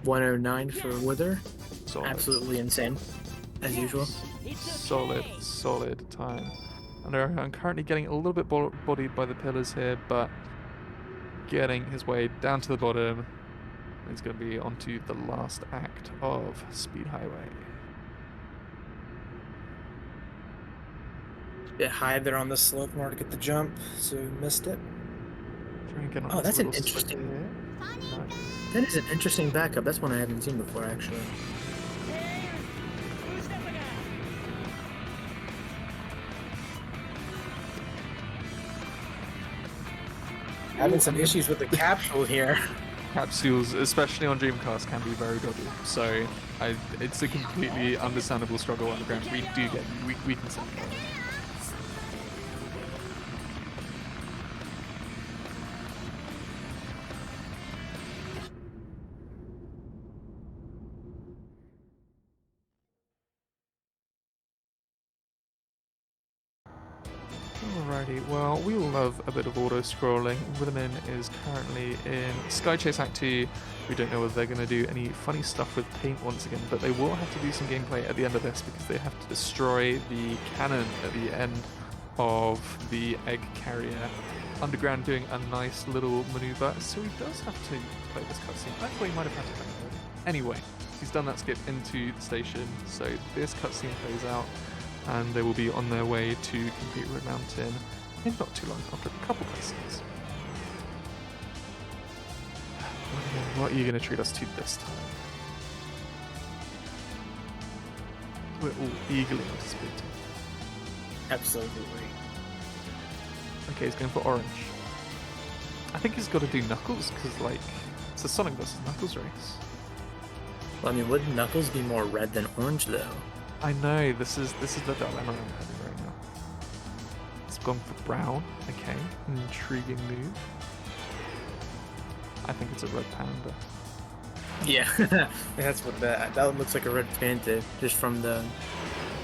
109 for Wither. Solid. Absolutely insane, as usual. Solid time. Underground currently getting a little bit bodied by the pillars here, but getting his way down to the bottom. He's going to be onto the last act of Speed Highway. Bit high there on the slope in order to get the jump, so we missed it. Oh, that's an interesting... Nice. That is an interesting backup. That's one I haven't seen before, actually. Having some issues with the capsule here. Capsules, especially on Dreamcast, can be very dodgy. So it's a completely understandable struggle Underground. We do get we can see it. Alrighty, well, we love a bit of auto-scrolling. Witherman is currently in Sky Chase Act 2. We don't know whether they're going to do any funny stuff with paint once again, but they will have to do some gameplay at the end of this, because they have to destroy the cannon at the end of the egg carrier. Underground doing a nice little maneuver, so he does have to play this cutscene. I thought he might have had to play it. Anyway, he's done that skip into the station, so this cutscene plays out, and they will be on their way to complete Red Mountain in not too long, after a couple places. What are you going to treat us to this time? we're all eagerly anticipating. Absolutely. Okay, he's going for orange. I think he's got to do Knuckles because, like, it's a Sonic versus Knuckles race. Well, I mean, wouldn't Knuckles be more red than orange, though? I know, this is the dilemma I'm having right now. It's gone for brown. Okay, an intriguing move. I think it's a red panda. Yeah, that's what that looks like, a red panda just from the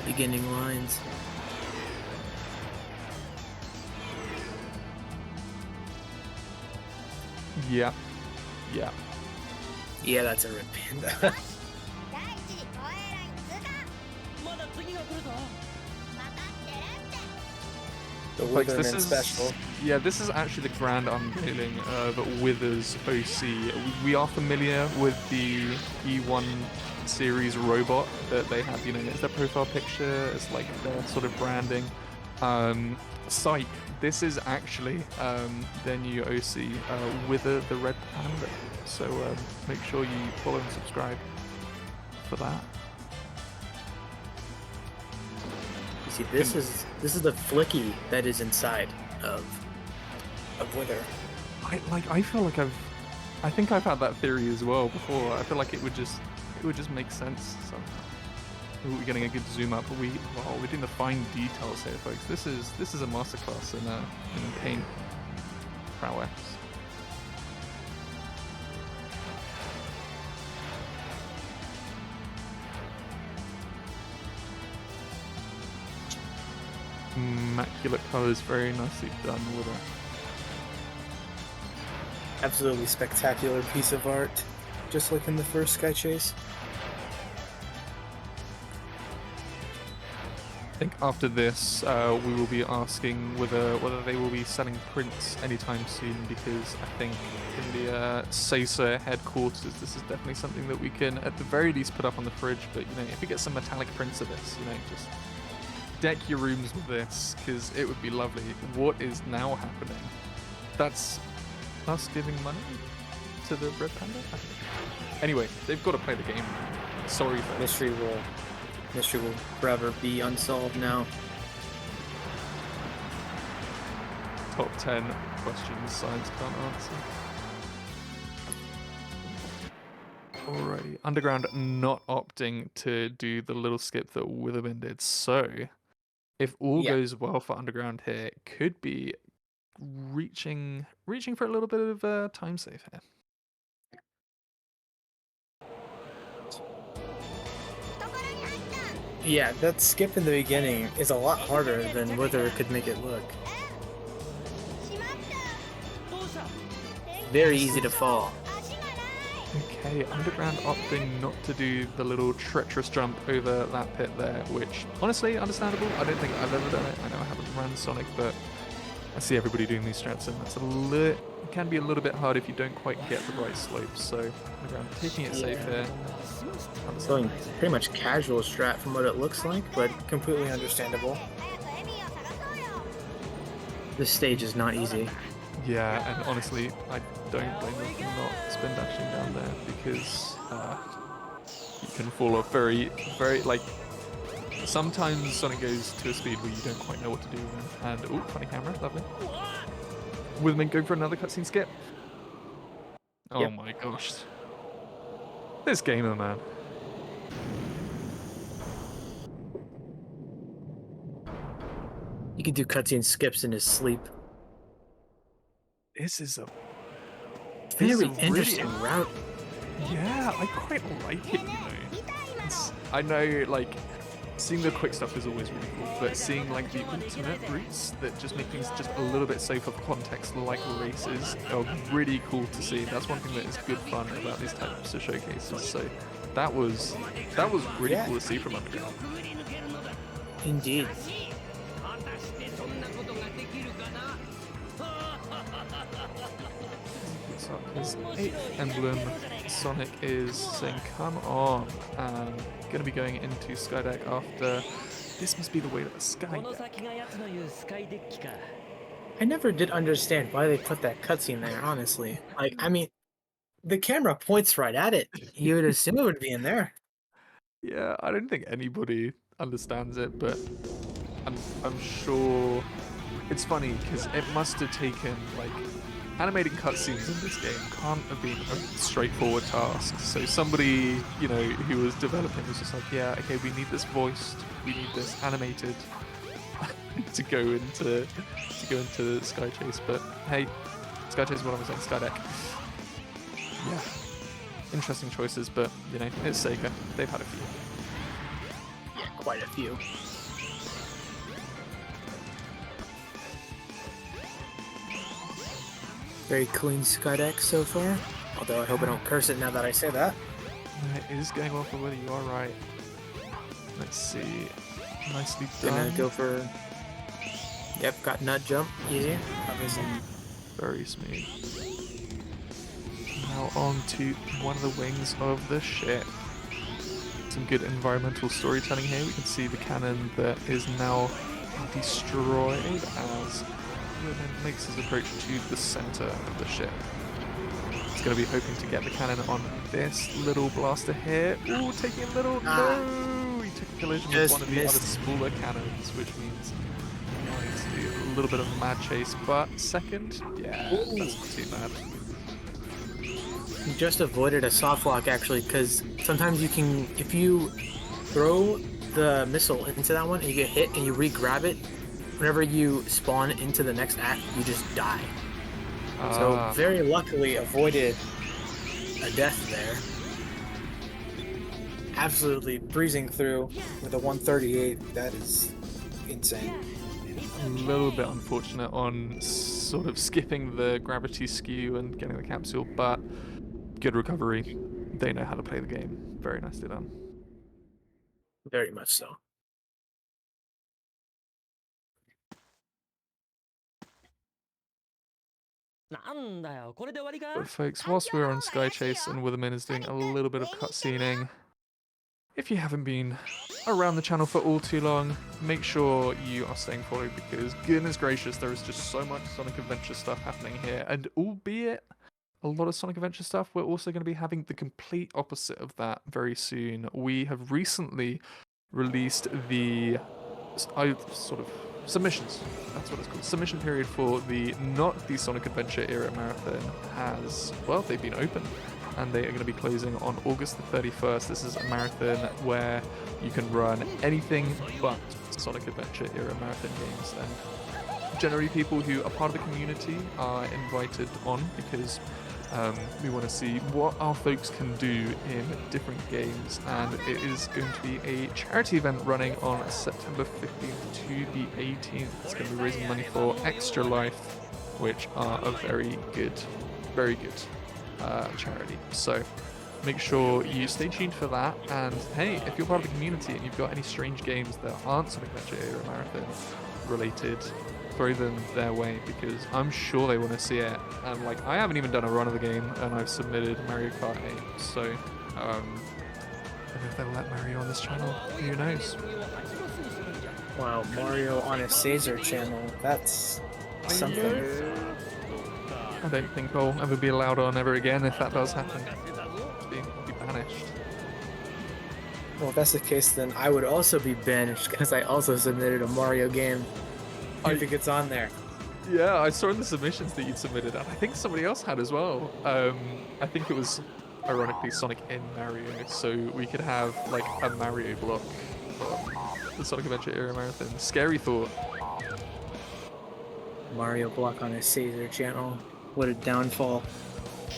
beginning lines. Yeah. Yeah. Yeah, that's a red panda. The Folks, Witherman special. Yeah, this is actually the grand unveiling of Wither's OC. We are familiar with the E1 series robot that they have, you know, as their profile picture, as like their sort of branding. Psych, this is actually their new OC, Wither the Red Panda. So make sure you follow and subscribe for that. See, this is the flicky that is inside of Wither. I feel like I think I've had that theory as well before. I feel like it would just make sense somehow. Ooh, we're getting a good zoom up. We're doing the fine details here, folks. This is a masterclass in paint prowess. Immaculate colors, very nicely done with it. Absolutely spectacular piece of art, just like in the first Sky Chase. I think after this, we will be asking whether they will be selling prints anytime soon, because I think in the Sasa headquarters, this is definitely something that we can, at the very least, put up on the fridge. But you know, if we get some metallic prints of this, you know, just deck your rooms with this, because it would be lovely. What is now happening? That's us giving money to the Red Panda? Anyway, they've got to play the game. Sorry for Mystery will forever be unsolved now. Top 10 questions science can't answer. Alrighty, Underground not opting to do the little skip that Witherman did. So, if all goes well for Underground here, it could be reaching for a little bit of time save here. Yeah, that skip in the beginning is a lot harder than Wither could make it look. Very easy to fall. Okay, Underground opting not to do the little treacherous jump over that pit there, which, honestly, understandable. I don't think I've ever done it. I know I haven't run Sonic, but I see everybody doing these strats, and that's it can be a little bit hard if you don't quite get the right slope. So Underground taking it safe here. Going pretty much casual strat from what it looks like, but completely understandable. This stage is not easy. Yeah, and honestly, I don't blame them for not spin dashing down there, because you can fall off very, like, sometimes Sonic goes to a speed where you don't quite know what to do, and oh, funny camera, lovely. Witherman going for another cutscene skip. Oh my gosh. This gamer, man. He could do cutscene skips in his sleep. This is a very interesting route. Yeah, I quite like it, you know. I know, like, seeing the quick stuff is always really cool, but seeing, like, the alternate routes that just make things just a little bit safer for context, like races, are really cool to see. That's one thing that is good fun about these types of showcases. So that was really cool to see from Underground. Indeed. His 8th emblem, Sonic, is saying, come on, and going to be going into Skydeck after. This must be the way to the Skydeck. I never did understand why they put that cutscene there, honestly. Like, I mean, the camera points right at it. You would assume it would be in there. Yeah, I don't think anybody understands it, but I'm sure it's funny because it must have taken like animating cutscenes in this game can't have been a straightforward task. So somebody, you know, who was developing was just like, yeah, okay, we need this voiced, we need this animated to go into Sky Chase. But hey, Sky Chase is what I'm saying, Skydeck. Yeah, interesting choices, but you know, it's Sega. They've had a few. Yeah, quite a few. Very clean Skydeck so far. Although I hope I don't curse it now that I say that. It is going off of whether you are right. Let's see. Nicely done. Gonna go for... Yep, got nut jump. Easy. Obviously. Very smooth. Now on to one of the wings of the ship. Some good environmental storytelling here. We can see the cannon that is now destroyed as Woodman makes his approach to the center of the ship. He's going to be hoping to get the cannon on this little blaster here. Ooh, taking a little... No! He took a collision with one of the other smaller cannons, which means he needs to do a little bit of a mad chase. But second, yeah, that's not too bad. You just avoided a soft lock actually, because sometimes you can, if you throw the missile into that one and you get hit and you re-grab it, whenever you spawn into the next act, you just die. So very luckily avoided a death there. Absolutely breezing through with a 138. That is insane. A little bit unfortunate on sort of skipping the gravity skew and getting the capsule, but good recovery. They know how to play the game. Very nicely done. Very much so. But folks, whilst we're on Sky Chase and Witherman is doing a little bit of cutscening, if you haven't been around the channel for all too long, make sure you are staying followed because goodness gracious, there is just so much Sonic Adventure stuff happening here. And albeit a lot of Sonic Adventure stuff, we're also going to be having the complete opposite of that very soon. We have recently released the sort of submissions. That's what it's called. Submission period for not the Sonic Adventure era marathon has, well, they've been open and they are going to be closing on August the 31st. This is a marathon where you can run anything but Sonic Adventure era marathon games. And generally people who are part of the community are invited on because we want to see what our folks can do in different games, and it is going to be a charity event running on September 15th to the 18th. It's going to be raising money for Extra Life, which are a very good charity. So make sure you stay tuned for that, and hey, if you're part of the community and you've got any strange games that aren't Sonic Adventure era marathon related, throw them their way because I'm sure they want to see it. And like, I haven't even done a run of the game and I've submitted Mario Kart 8, so and if they'll let Mario on this channel, who knows? Wow, Mario on a Caesar channel, that's something. I don't think I'll ever be allowed on ever again if that does happen. Be banished. Well, if that's the case, then I would also be banished because I also submitted a Mario game. I think it's on there. Yeah, I saw in the submissions that you'd submitted, and I think somebody else had as well. I think it was, ironically, Sonic in Mario, so we could have, like, a Mario block for the Sonic Adventure era marathon. Scary thought. Mario block on a Caesar channel. What a downfall.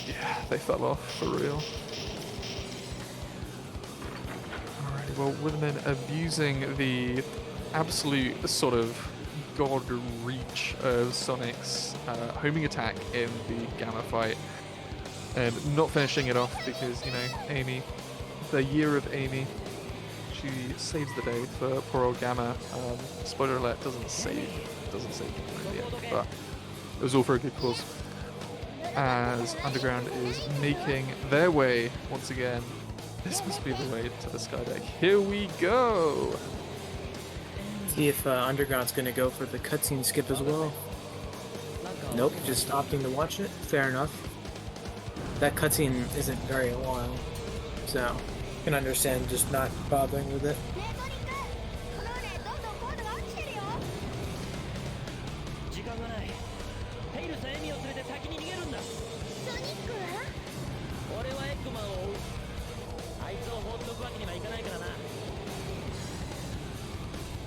Yeah, they fell off, for real. Alright, well, Witherman abusing the absolute sort of god reach of Sonic's homing attack in the Gamma fight, and not finishing it off because, you know, Amy, the year of Amy, she saves the day for poor old Gamma. Spoiler alert, doesn't save him in the end, but it was all for a good cause. As Underground is making their way once again, this must be the way to the Skydeck. Here we go. See if Underground's gonna go for the cutscene skip as well. Nope, just opting to watch it. Fair enough. That cutscene isn't very long, so I can understand just not bothering with it.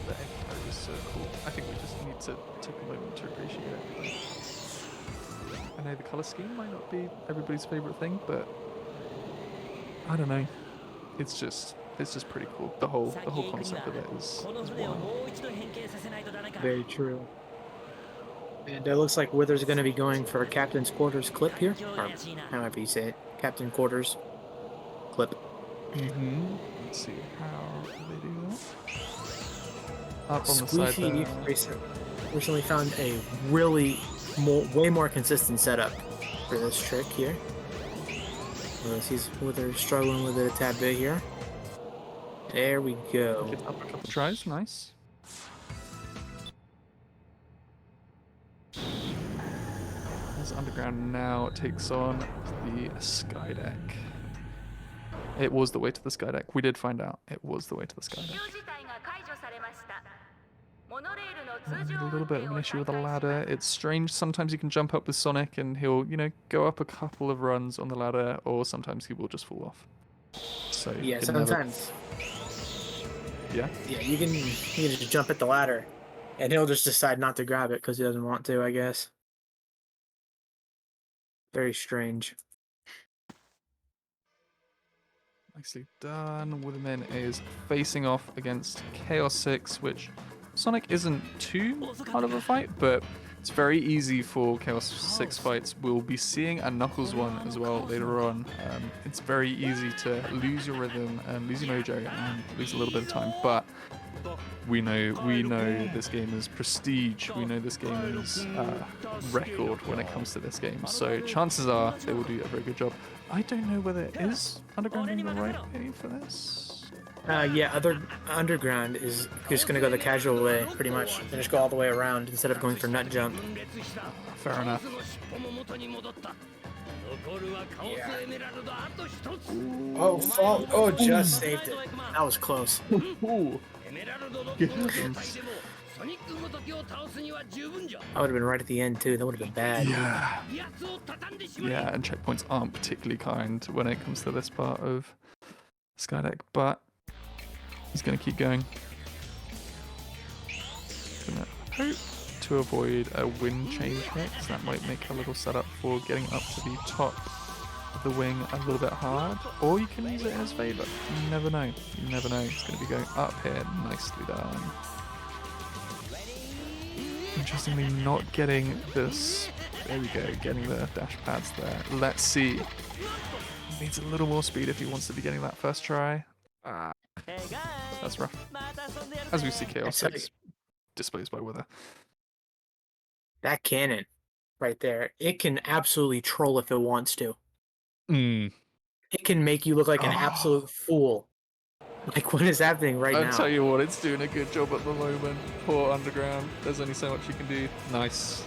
The egg code is so cool. I think we just need to take a moment to appreciate it. I know the color scheme might not be everybody's favorite thing, but I don't know. It's just pretty cool. The whole concept of it is wild. Very true. And it looks like Wither's going to be going for a Captain's Quarters clip here. Or however you say it. Captain Quarters clip. Let's see how they do that. Up on the side Squeaky there. recently found a really way more consistent setup for this trick here. He's Wither struggling with it a tad bit here. There we go. Get up a couple tries, nice. As Underground now takes on the Sky Deck. It was the way to the Sky Deck. We did find out it was the way to the Sky Deck. A little bit of an issue with the ladder. It's strange. Sometimes you can jump up with Sonic and he'll, go up a couple of runs on the ladder, or sometimes he will just fall off. So yeah, sometimes. Yeah. Yeah, you can just jump at the ladder, and he'll just decide not to grab it because he doesn't want to, I guess. Very strange. Nicely done. Witherman is facing off against Chaos 6, which Sonic isn't too hard of a fight, but it's very easy for Chaos 6 fights. We'll be seeing a Knuckles one as well later on. It's very easy to lose your rhythm and lose your mojo and lose a little bit of time, but we know this game is prestige. We know this game is record when it comes to this game. So chances are they will do a very good job. I don't know whether it is Underground being the right way for this. Yeah, Underground is just going to go the casual way, pretty much. And just go all the way around instead of going for nut jump. Fair enough. Yeah. Oh, fall. Oh, just saved it. That was close. Ooh. I would have been right at the end, too. That would have been bad. Yeah. Yeah, and checkpoints aren't particularly kind when it comes to this part of Skydeck, but he's going to keep going. Gonna hope to avoid a wind change mix. That might make a little setup for getting up to the top of the wing a little bit hard, or you can use it in his favor. You never know. You never know. It's going to be going up here. Nicely done. Interestingly, not getting this. There we go. Getting the dash pads there. Let's see. Needs a little more speed if he wants to be getting that first try. That's rough. As we see Chaos 6 displaced by Wither. That cannon right there, it can absolutely troll if it wants to. It can make you look like an absolute fool. Like what is happening right now? I'll tell you what, it's doing a good job at the moment. Poor Underground. There's only so much you can do. Nice.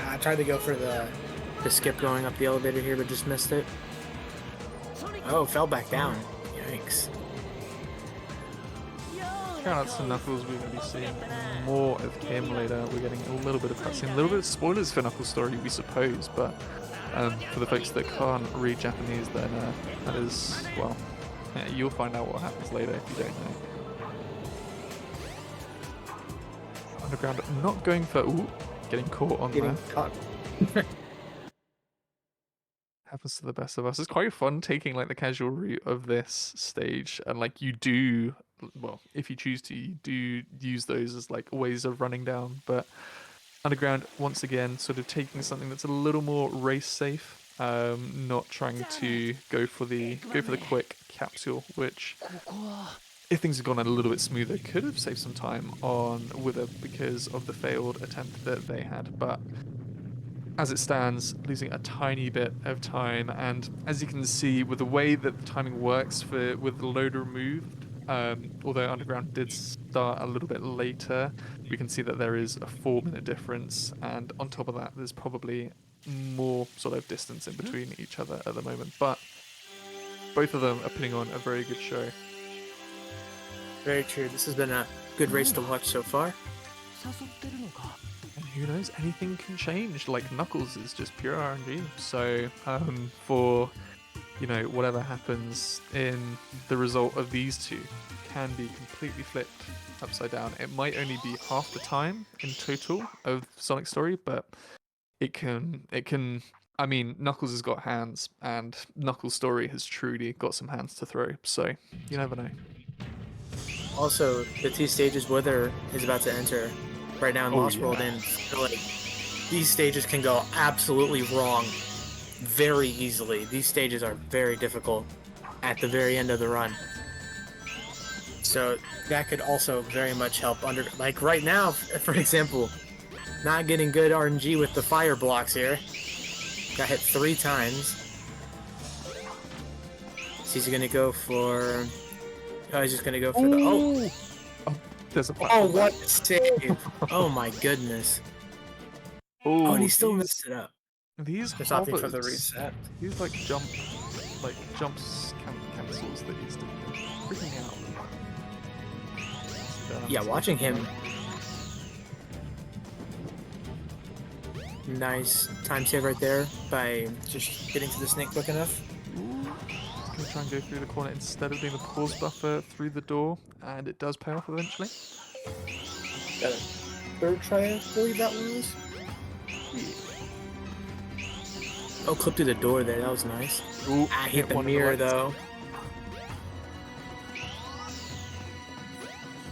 I tried to go for the skip going up the elevator here, but just missed it. Oh, fell back down. Yikes. Shout out to Knuckles. We're going to be seeing more of him later. We're getting a little bit of cutscene, a little bit of spoilers for Knuckles' story, we suppose, but for the folks that can't read Japanese, then that is, well, yeah, you'll find out what happens later if you don't know. Underground not going for, getting caught on there. Caught. Happens to the best of us. It's quite fun taking like the casual route of this stage, and like you do, well, if you choose to, you do use those as like ways of running down. But Underground once again sort of taking something that's a little more race safe, not trying to go for the quick capsule, which if things had gone a little bit smoother could have saved some time on Wither because of the failed attempt that they had. But as it stands, losing a tiny bit of time, and as you can see with the way that the timing works with the load removed, although Underground did start a little bit later, we can see that there is a 4-minute difference, and on top of that there's probably more sort of distance in between each other at the moment, but both of them are putting on a very good show. Very true. This has been a good race to watch so far. And who knows? Anything can change. Like Knuckles is just pure RNG. So for whatever happens in the result of these two can be completely flipped upside down. It might only be half the time in total of Sonic Story, but it can. I mean, Knuckles has got hands, and Knuckles' story has truly got some hands to throw. So you never know. Also, the two stages Wither is about to enter right now in Lost World, and like these stages can go absolutely wrong very easily. These stages are very difficult at the very end of the run. So that could also very much help like right now, for example, not getting good RNG with the fire blocks here. Got hit 3 times. So he's gonna go for... Oh, he's just gonna go for the... Oh! There's a what a save! Oh my goodness. Oh, and he still messed it up. These Just opting for the reset. These jumps cancels that he's doing. Freaking out. Yeah, watching him. Nice time save right there by just getting to the snake quick enough. Just gonna try and go through the corner instead of doing the pause buffer through the door, and it does pay off eventually. Got a third try, I believe that was. Oh, clip through the door there. That was nice. Ooh, I hit the mirror though.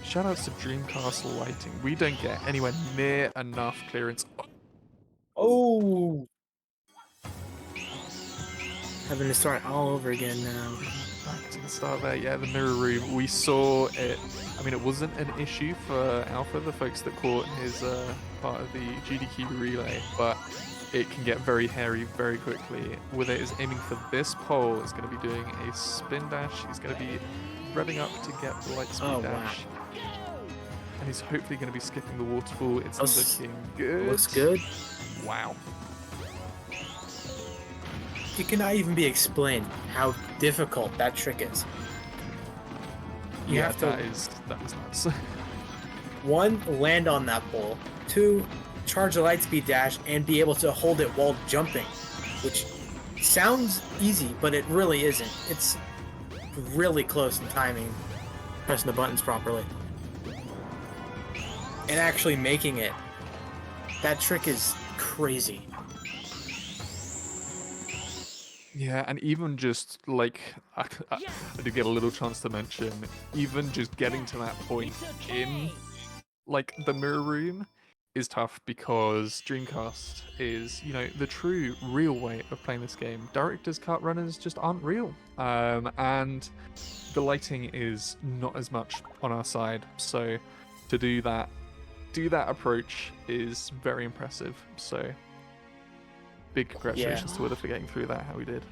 Shoutouts to Dreamcast lighting. We don't get anywhere near enough clearance. Oh! Having to start all over again now. Back to the start there. Yeah, the mirror room. We saw it. I mean, it wasn't an issue for Alpha, the folks that caught his part of the GDQ relay, but it can get very hairy very quickly. Wither is aiming for this pole. Is going to be doing a spin dash. He's going to be revving up to get the light speed dash. Wow. And he's hopefully going to be skipping the waterfall. It's looking good. Looks good. Wow. It cannot even be explained how difficult that trick is. You have to... That is nuts. 1, land on that pole. 2, charge the lightspeed dash and be able to hold it while jumping, which sounds easy, but it really isn't. It's really close in timing, pressing the buttons properly. And actually making it. That trick is crazy. Yeah, and even just like I did get a little chance to mention, even just getting to that point in like the mirror room is tough because Dreamcast is, the true real way of playing this game. Director's cut runners just aren't real. And the lighting is not as much on our side. So to do that approach is very impressive. So big congratulations to Wither for getting through that how he did.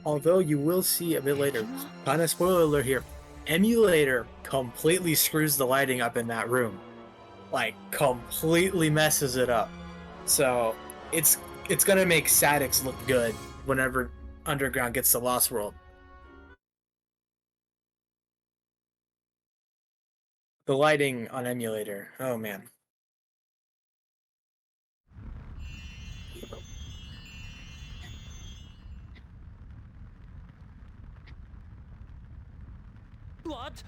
Although you will see a bit later, kind of spoiler alert here, emulator completely screws the lighting up in that room. Like, completely messes it up. So it's gonna make Sadix look good whenever Underground gets to Lost World. The lighting on emulator, oh man. What?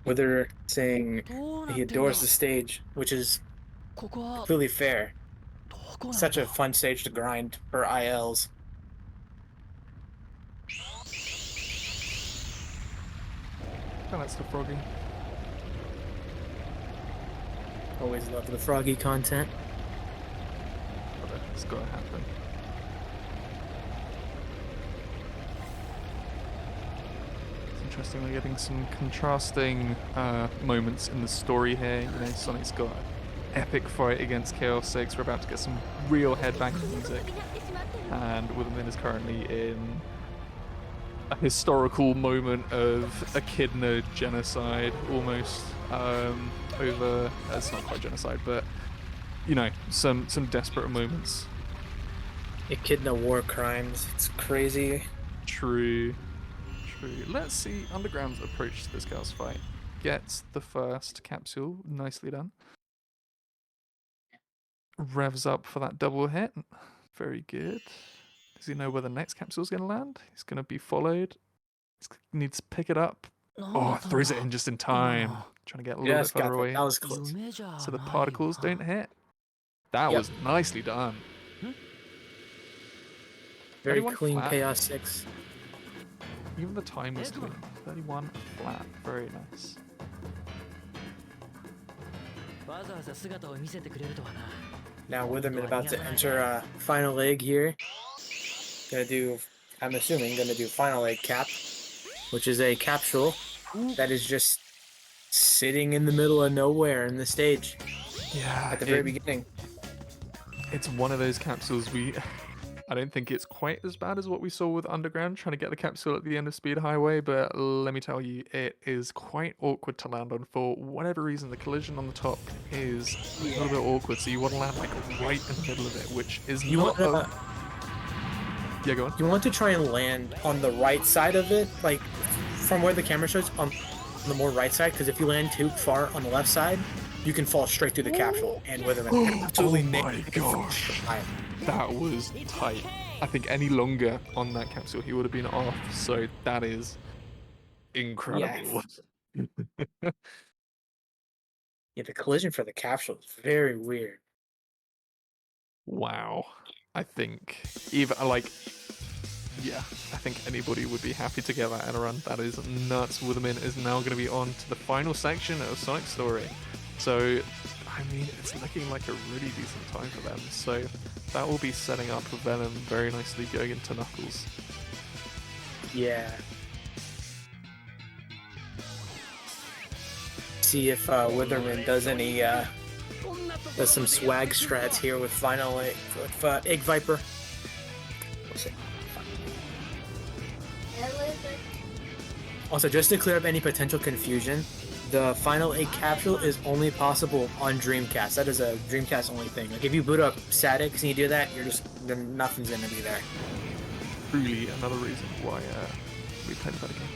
Whether saying he adores the stage, which is completely fair. Such a fun stage to grind for ILs. Oh, that's the Froggy. Always love the Froggy content. It's gotta happen. Interesting, we're getting some contrasting moments in the story here. Sonic's got an epic fight against Chaos 6. We're about to get some real headbanging music. And Witherman is currently in a historical moment of echidna genocide, almost, over... It's not quite genocide, but, some desperate moments. Echidna war crimes. It's crazy. True. Let's see Underground's approach to this Chaos fight. Gets the first capsule, nicely done. revs up for that double hit. Very good. Does he know where the next capsule is going to land? He's going to be followed. He needs to pick it up. Oh, throws it in just in time. Trying to get a little bit further away. That was close. So the particles don't hit. That was nicely done. Very clean flat. Chaos 6. Even the time was clean. 31 flat. Very nice. Now Witherman about to enter final leg here. I'm assuming gonna do final leg cap, which is a capsule that is just sitting in the middle of nowhere in the stage. Yeah. At the very beginning. It's one of those capsules I don't think it's quite as bad as what we saw with Underground trying to get the capsule at the end of Speed Highway, but let me tell you, it is quite awkward to land on for whatever reason. The collision on the top is a little bit awkward, so you want to land like right in the middle of it, which is not... Yeah, go on. You want to try and land on the right side of it, like from where the camera shows, on the more right side, because if you land too far on the left side, you can fall straight through the capsule and Witherman absolutely my gosh. That was tight. I think any longer on that capsule, he would have been off. So that is incredible. Yeah, the collision for the capsule is very weird. Wow. I think I think anybody would be happy to get that in a run. That is nuts. Witherman is now going to be on to the final section of Sonic Story. So, I mean, it's looking like a really decent time for them. So that will be setting up Venom very nicely going into Knuckles. Yeah. See if Witherman does any does some swag strats here with final with Egg Viper. We'll see. Also, just to clear up any potential confusion, the final egg capsule is only possible on Dreamcast. That is a Dreamcast only thing. Like if you boot up Static and you do that, then nothing's gonna be there. Truly another reason why we played that game.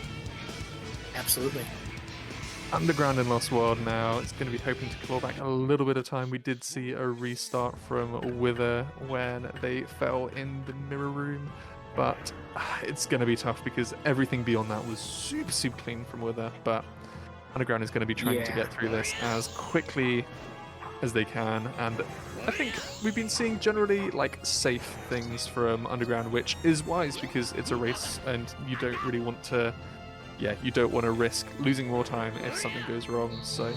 Absolutely. Underground in Lost World now. It's going to be hoping to claw back a little bit of time. We did see a restart from Wither when they fell in the mirror room, but it's going to be tough because everything beyond that was super, super clean from Wither, but Underground is going to be trying to get through this as quickly as they can, and I think we've been seeing generally like safe things from Underground, which is wise because it's a race and you don't really want to risk losing more time if something goes wrong. So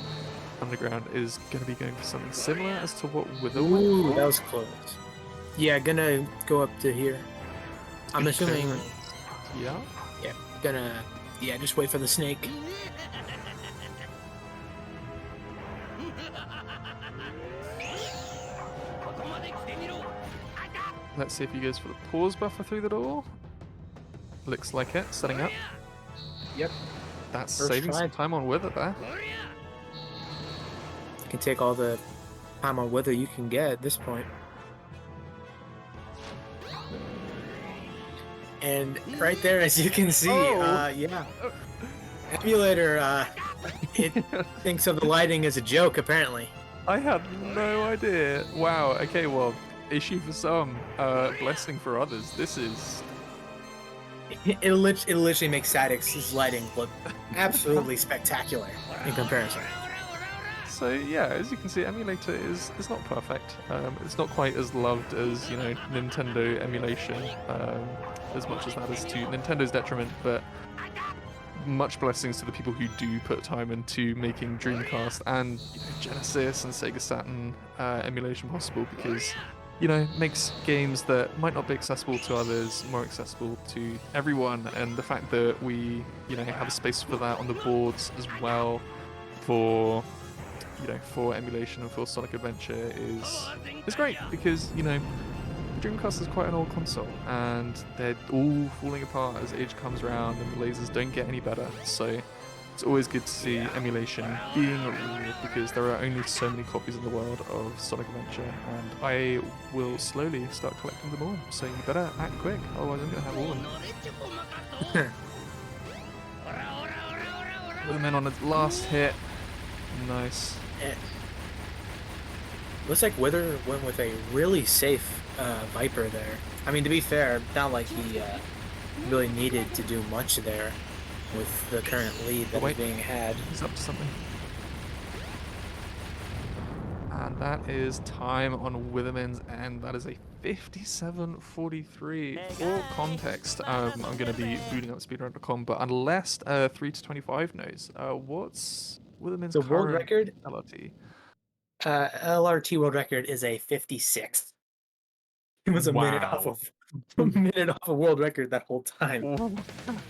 Underground is going to be going for something similar as to what Wither went. Ooh, that was close. Yeah, gonna go up to here. I'm assuming. Yeah. Yeah, just wait for the snake. Let's see if he goes for the pause buffer through the door. Looks like it. Setting up. Yep. That's saving some time on Wither there. You can take all the time on Wither you can get at this point. And right there, as you can see, Emulator, it thinks of the lighting as a joke, apparently. I had no idea. Wow, okay, well, issue for some, blessing for others. This is... It literally makes Static's lighting look absolutely spectacular in comparison. So yeah, as you can see, Emulator is not perfect. It's not quite as loved as, you know, Nintendo emulation, as much as that is to Nintendo's detriment, but much blessings to the people who do put time into making Dreamcast and Genesis and Sega Saturn emulation possible, because makes games that might not be accessible to others more accessible to everyone. And the fact that we have a space for that on the boards as well for emulation and for Sonic Adventure is great, because Dreamcast is quite an old console and they're all falling apart as age comes around and the lasers don't get any better. So it's always good to see emulation being real, because there are only so many copies in the world of Sonic Adventure, and I will slowly start collecting them all. So you better act quick, otherwise I'm going to have all of them. And then on the last hit, nice. Looks like Wither went with a really safe Viper there. I mean, to be fair, not like he really needed to do much there with the current lead that is being had. He's up to something. And that is time on Witherman's end. That is a 57:43. For context, I'm going to be booting up speedrun.com, but unless 3 to 25 knows, what's Witherman's World current record? LRT? LRT world record is a 56. It was a minute off of world record that whole time.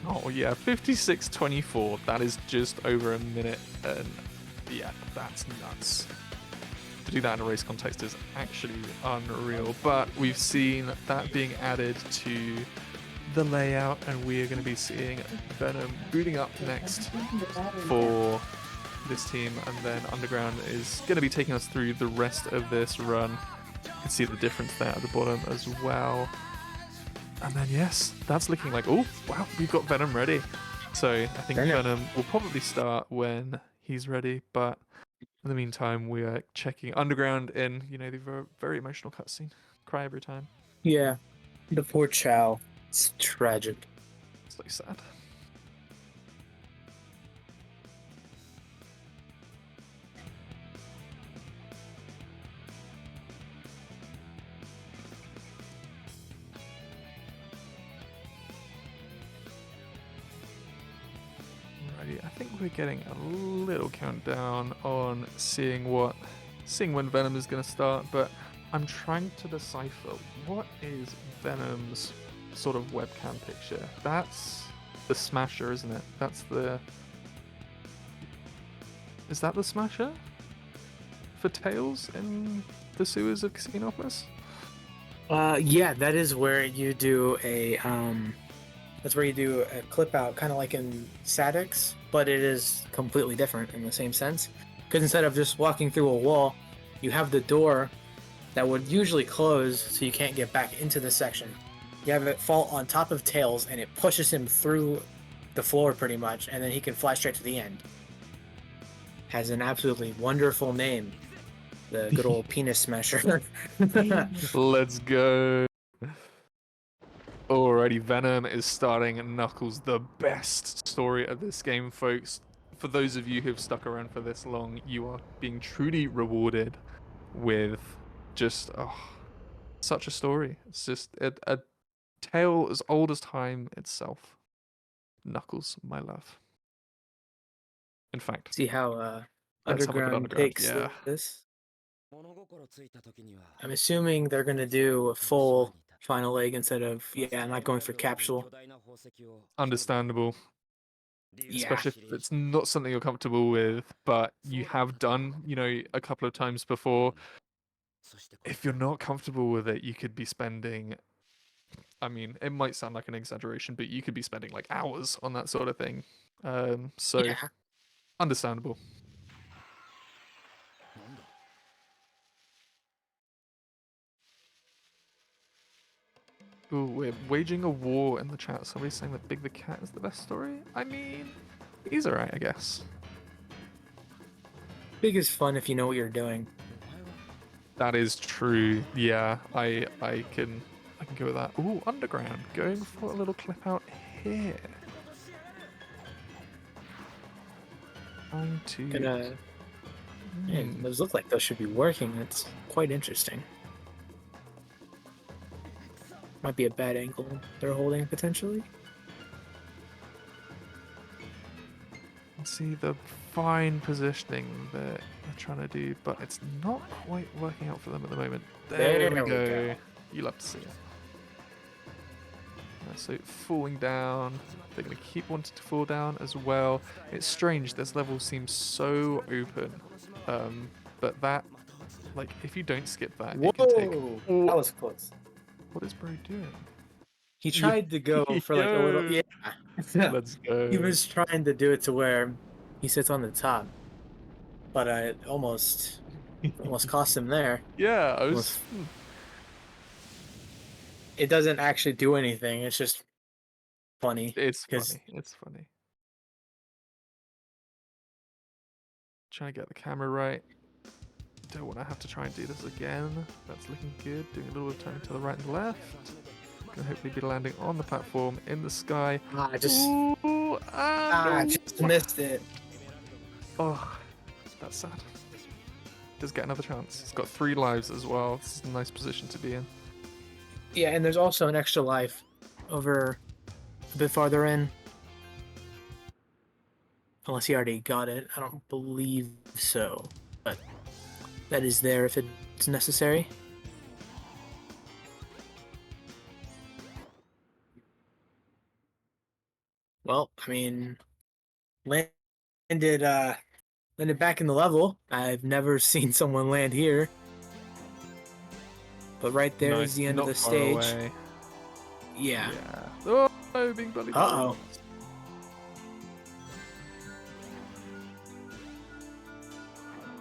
Oh yeah, 56:24. That is just over a minute, and yeah, that's nuts. To do that in a race context is actually unreal, but we've seen that being added to the layout, and we are going to be seeing Venom booting up next for this team, and then Underground is going to be taking us through the rest of this run. You can see the difference there at the bottom as well. And then yes, that's looking like, oh wow, we've got Venom ready. So I think Venom will probably start when he's ready, but in the meantime, we are checking Underground in, you know, the very emotional cutscene. Cry every time. Yeah, the poor Chow. It's tragic. It's so sad. I think we're getting a little countdown on seeing when Venom is going to start, but I'm trying to decipher what is Venom's sort of webcam picture. That's the Smasher, isn't it? Is that the Smasher for Tails in the sewers of Casinopolis? Yeah, that is where you do a that's where you do a clip out, kind of like in Sadix, but it is completely different in the same sense. Because instead of just walking through a wall, you have the door that would usually close so you can't get back into the section. You have it fall on top of Tails, and it pushes him through the floor pretty much, and then he can fly straight to the end. Has an absolutely wonderful name. The good old penis smasher. Let's go. Alrighty, Venom is starting Knuckles, the best story of this game, folks. For those of you who've stuck around for this long, you are being truly rewarded with just such a story. It's just a tale as old as time itself. Knuckles, my love. In fact, see how let's have a look at Underground takes this. I'm assuming they're gonna do a full final leg instead of I'm not going for capsule. Understandable. Yeah. Especially if it's not something you're comfortable with, but you have done, you know, a couple of times before. If you're not comfortable with it, you could be spending, I mean, it might sound like an exaggeration, but you could be spending like hours on that sort of thing. So understandable. Ooh, we're waging a war in the chat. Somebody's saying that Big the Cat is the best story. I mean, he's alright, I guess. Big is fun if you know what you're doing. That is true. Yeah, I can go with that. Ooh, Underground, going for a little clip out here. Those look like those should be working. It's quite interesting. Might be a bad angle they're holding potentially. See the fine positioning that they're trying to do, but it's not quite working out for them at the moment. There we go. You love to see it. So falling down, they're going to keep wanting to fall down as well. It's strange, this level seems so open, but that, like, if you don't skip that, it can take... Oh, that was close. What is bro doing? He tried to go for like a little... Yeah. Let's go. He was trying to do it to where he sits on the top, but it almost cost him there. Yeah, I was... It doesn't actually do anything. It's just funny. It's funny. Trying to get the camera right. don't want to have to try and do this again. That's looking good. Doing a little bit of turning to the right and the left. Gonna hopefully be landing on the platform in the sky. I just missed it. Oh, that's sad. Does get another chance. He's got 3 lives as well. This is a nice position to be in. Yeah, and there's also an extra life over a bit farther in. Unless he already got it. I don't believe so. But that is there if it's necessary. Well, I mean, landed back in the level. I've never seen someone land here. But right there is the end of the stage. Away. Yeah. Oh, being bullied. Uh-oh.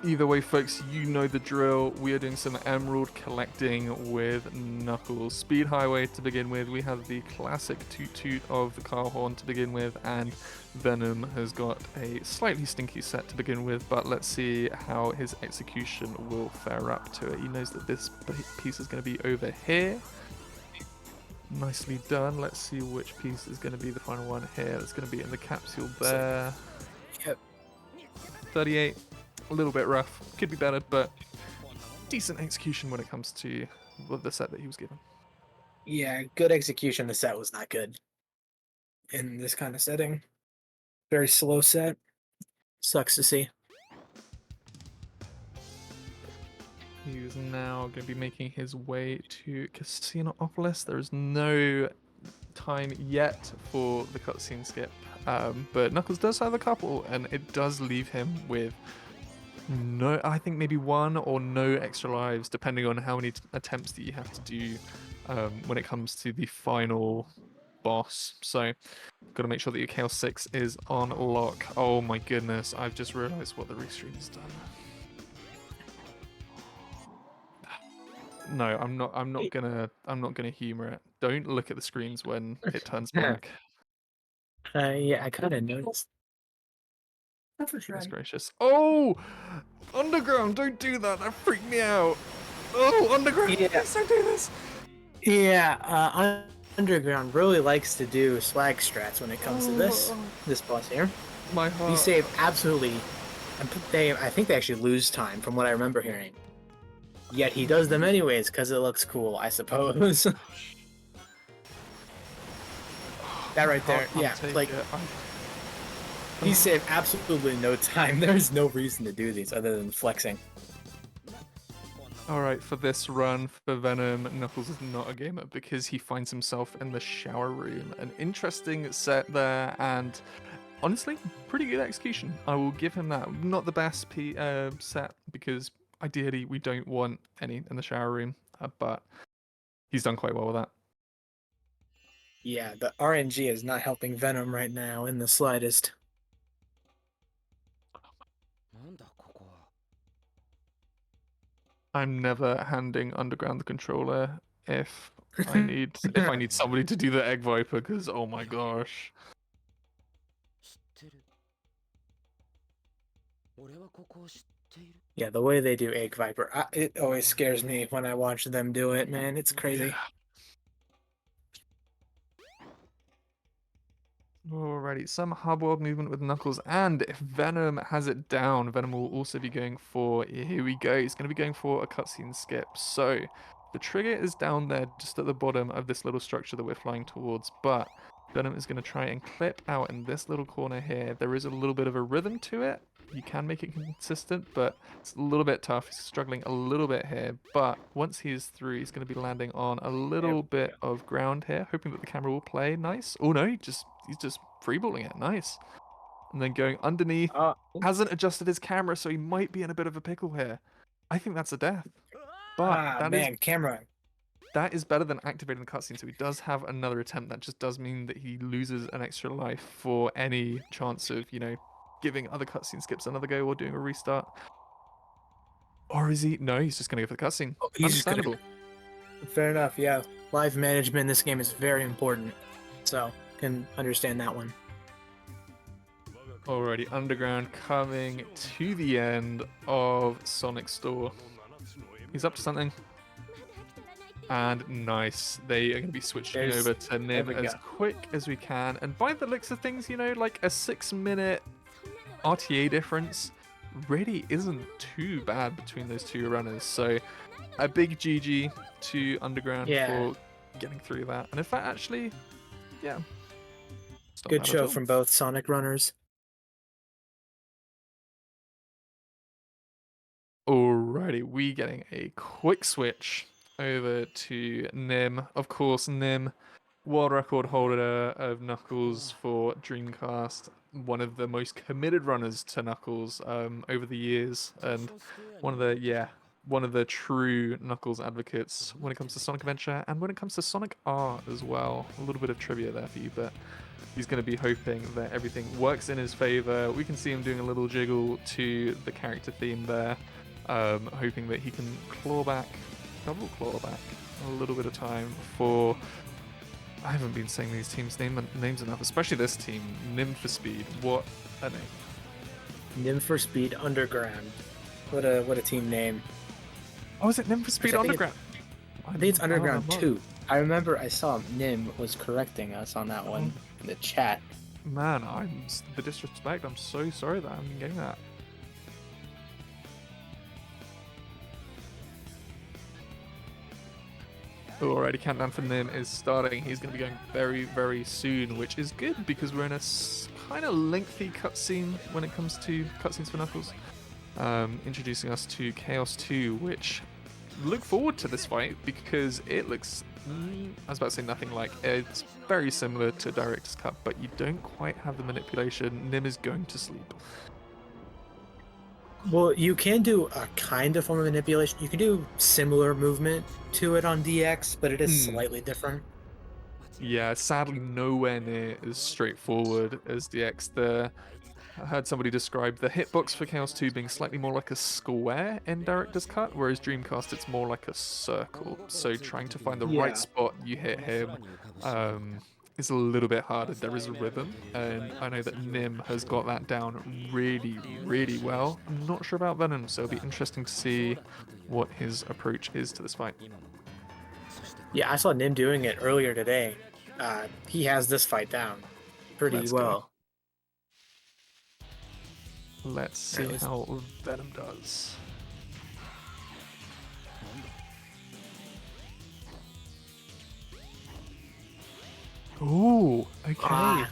Either way, folks, you know the drill. We are doing some emerald collecting with Knuckles. Speed Highway to begin with. We have the classic toot-toot of the car horn to begin with, and Venom has got a slightly stinky set to begin with, but let's see how his execution will fare up to it. He knows that this piece is going to be over here. Nicely done. Let's see which piece is going to be the final one here. It's going to be in the capsule there. Yep. 38. A little bit rough, could be better, but decent execution when it comes to the set that he was given. Yeah, good execution. The set was not good in this kind of setting. Very slow set. Sucks to see. He's now going to be making his way to Casinopolis. There is no time yet for the cutscene skip, but Knuckles does have a couple, and it does leave him with I think maybe 1 or no extra lives, depending on how many attempts that you have to do when it comes to the final boss. So, got to make sure that your Chaos 6 is on lock. Oh my goodness, I've just realized what the restream has done. No, I'm not gonna humor it. Don't look at the screens when it turns blank. Yeah, I kind of noticed. That's gracious. Oh! Underground, don't do that. That freaked me out. Oh, Underground, please don't do this. Yeah, Underground really likes to do swag strats when it comes to this boss here. My heart. He saved absolutely. I think they actually lose time from what I remember hearing. Yet he does them anyways because it looks cool, I suppose. That right there, yeah, like. He saved absolutely no time. There's no reason to do these other than flexing. Alright, for this run for Venom, Knuckles is not a gamer because he finds himself in the shower room. An interesting set there, and honestly, pretty good execution. I will give him that. Not the best set because ideally we don't want any in the shower room, but he's done quite well with that. Yeah, the RNG is not helping Venom right now in the slightest. I'm never handing Underground the controller if I need somebody to do the Egg Viper, because oh my gosh. Yeah, the way they do Egg Viper, it always scares me when I watch them do it, man. It's crazy. Yeah. Alrighty, some hub world movement with Knuckles, and if Venom has it down, Venom will also be going for, here we go, he's going to be going for a cutscene skip. So, the trigger is down there just at the bottom of this little structure that we're flying towards, but Venom is going to try and clip out in this little corner here. There is a little bit of a rhythm to it. You can make it consistent, but it's a little bit tough. He's struggling a little bit here, but once he is through, he's going to be landing on a little bit of ground here, hoping that the camera will play. Nice. Oh no, he's just freeballing it. Nice. And then going underneath. Hasn't adjusted his camera, so he might be in a bit of a pickle here. I think that's a death. But camera. That is better than activating the cutscene, so he does have another attempt. That just does mean that he loses an extra life for any chance of, giving other cutscene skips another go or doing a restart. Or is he? No, he's just going to go for the cutscene. Understandable. Fair enough, yeah. Live management in this game is very important, so can understand that one. Alrighty, Underground coming to the end of Sonic Store. He's up to something. And nice. They are going to be switching over to Nim as quick as we can. And by the looks of things, you know, like a 6-minute RTA difference really isn't too bad between those two runners. So a big GG to Underground for getting through that. And in fact, actually, yeah. Good show from both Sonic runners. Alrighty, we getting a quick switch over to Nim. Of course, Nim, world record holder of Knuckles for Dreamcast, one of the most committed runners to Knuckles over the years, and one of the true Knuckles advocates when it comes to Sonic Adventure and when it comes to Sonic R as well. A little bit of trivia there for you, but he's going to be hoping that everything works in his favor. We can see him doing a little jiggle to the character theme there. Hoping that he can double claw back a little bit of time for... I haven't been saying these teams' names enough, especially this team, Nim for Speed. What a name. Nim for Speed Underground. What a team name. Oh, is it Nim for Speed Underground? I think it's Underground 2. I remember I saw Nim was correcting us on that one in the chat. Man, the disrespect. I'm so sorry that I haven't been getting that. Alrighty, countdown for Nim is starting. He's going to be going very, very soon, which is good because we're in a kind of lengthy cutscene when it comes to cutscenes for Knuckles. Introducing us to Chaos 2, which look forward to this fight because it looks, I was about to say nothing like, it's very similar to Director's Cut, but you don't quite have the manipulation. Nim is going to sleep. Well, you can do a kind of form of manipulation. You can do similar movement to it on DX, but it is slightly different. Yeah, sadly nowhere near as straightforward as DX. I heard somebody describe the hitbox for Chaos 2 being slightly more like a square in Director's Cut, whereas Dreamcast it's more like a circle. So trying to find the right spot you hit him is a little bit harder. There is a rhythm, and I know that Nim has got that down really, really well. I'm not sure about Venom, so it'll be interesting to see what his approach is to this fight. Yeah, I saw Nim doing it earlier today. He has this fight down pretty well. Let's see how Venom does. Ooh, okay.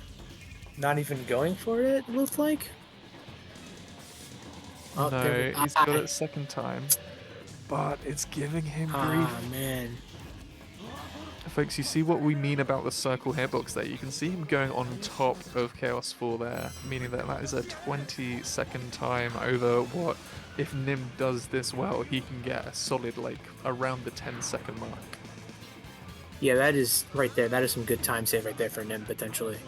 Not even going for it, looks like? Oh, no, he's got it second time. But it's giving him grief. Ah, man. Folks, you see what we mean about the circle hitbox there? You can see him going on top of Chaos 4 there, meaning that is a 20-second time over what, if Nim does this well, he can get a solid, like, around the 10-second mark. Yeah, that is right there. That is some good time save right there for Nim, potentially.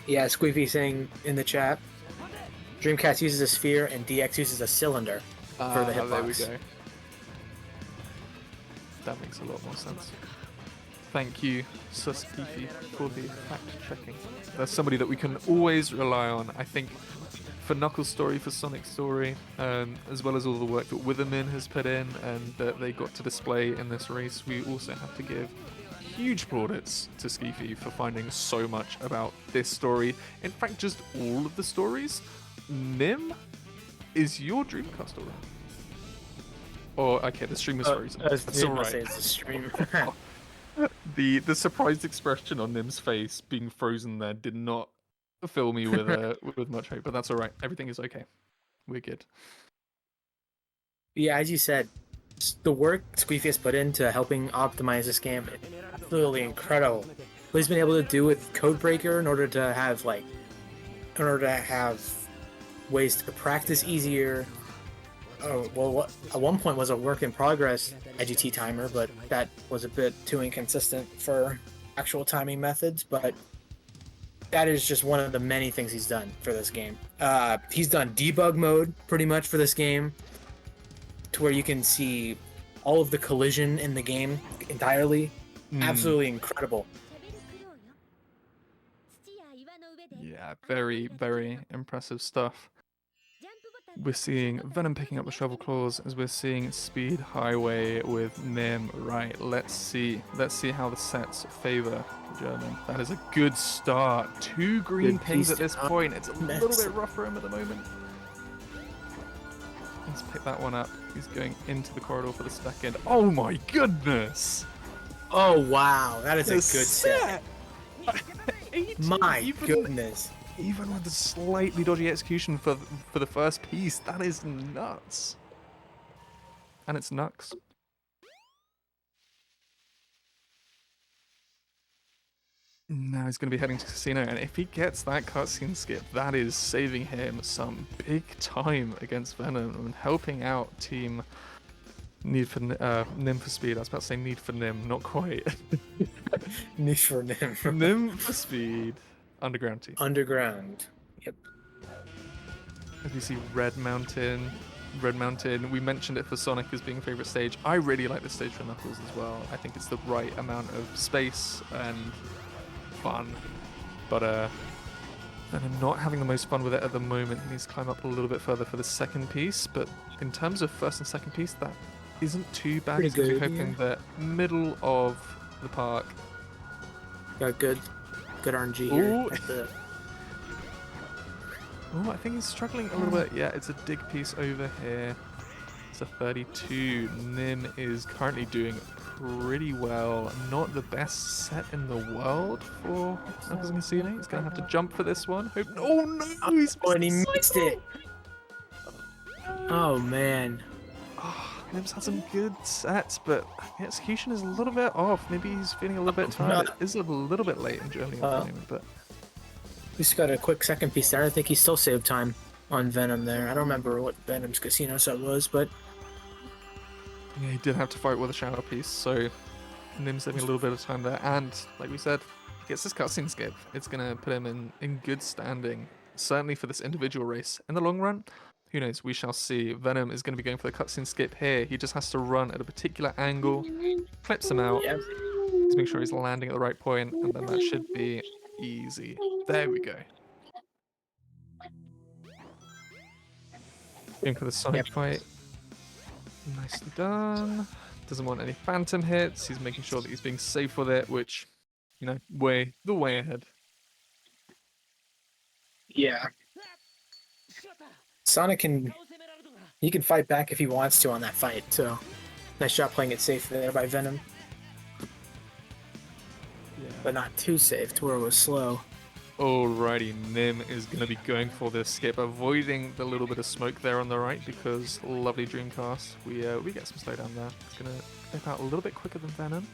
Yeah, Squeefy saying in the chat, Dreamcast uses a sphere and DX uses a cylinder for the hitbox. There we go. That makes a lot more sense. Thank you, Squeefy, for the fact-checking. That's somebody that we can always rely on. I think for Knuckles' story, for Sonic's story, as well as all the work that Witherman has put in and that they got to display in this race, we also have to give huge plaudits to Skeefy for finding so much about this story. In fact, just all of the stories. Nim is your Dreamcast story. Or, okay, the stream was frozen. That's alright. It's a stream. The surprised expression on Nim's face being frozen there did not fill me with much hope, but that's all right. Everything is okay. We're good. Yeah, as you said, the work Squeefy has put into helping optimize this game is absolutely incredible. What he's been able to do with Codebreaker in order to have ways to practice easier. What at one point was a work in progress IGT timer, but that was a bit too inconsistent for actual timing methods. But that is just one of the many things he's done for this game. He's done debug mode pretty much for this game, to where you can see all of the collision in the game entirely. Absolutely incredible. Yeah, very, very impressive stuff. We're seeing Venom picking up the shovel claws as we're seeing Speed Highway with Nim. Right, let's see how the sets favor the German. That is a good start. 2 green pings at this point. It's a little bit rough for him at the moment. He's picked that one up. He's going into the corridor for the second. Oh my goodness! Oh wow, that is a good set. My goodness. Even with the slightly dodgy execution for the first piece, that is nuts. And it's Nux. Now he's going to be heading to Casino, and if he gets that cutscene skip, that is saving him some big time against Venom and helping out Team Need for Nim for Speed. I was about to say Need for Nim, not quite. Need for Nim. Nim for Speed. Underground team. Underground. Yep. As we see Red Mountain. We mentioned it for Sonic as being favorite stage. I really like this stage for Knuckles as well. I think it's the right amount of space and fun. But I'm not having the most fun with it at the moment. He needs to climb up a little bit further for the second piece. But in terms of first and second piece, that isn't too bad. Pretty good, hoping that middle of the park. Got good RNG here at the... Oh, I think he's struggling a little bit. Yeah, it's a dig piece over here. It's a 32. Nim is currently doing pretty well. Not the best set in the world for Knuckles and Casino. He's going to have to jump for this one. Oh no! He's missed it! Oh man. Nim's had some good sets, but the execution is a little bit off. Maybe he's feeling a little bit tired. It is a little bit late in Germany at the moment, but... He's got a quick second piece there. I think he still saved time on Venom there. I don't remember what Venom's Casino set was, but... Yeah, he did have to fight with a shower piece, so Nim's saving a little bit of time there. And, like we said, he gets this cutscene skip. It's going to put him in good standing, certainly for this individual race. In the long run, who knows? We shall see. Venom is going to be going for the cutscene skip here. He just has to run at a particular angle, clips him out. Yep. Just make sure he's landing at the right point, and then that should be easy. There we go. Going for the Sonic fight. Nicely done. Doesn't want any phantom hits. He's making sure that he's being safe with it, which, you know, the way ahead. Yeah. Sonic can fight back if he wants to on that fight, so nice job playing it safe there by Venom. Yeah. But not too safe to where it was slow. Alrighty, Nim is going to be going for this skip, avoiding the little bit of smoke there on the right because lovely Dreamcast. We get some slowdown there. It's going to clip out a little bit quicker than Venom.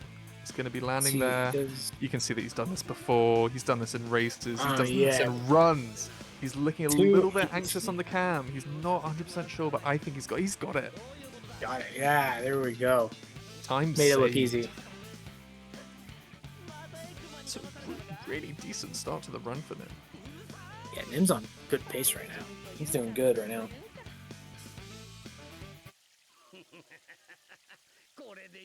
It's going to be landing there. You can see that he's done this before. He's done this in races. He's done this in runs. He's looking a little bit anxious on the cam. He's not 100% sure, but I think he's got it. Got it. Yeah, there we go. Time made it look easy. It's a really decent start to the run for Nim. Yeah, Nim's on good pace right now. He's doing good right now.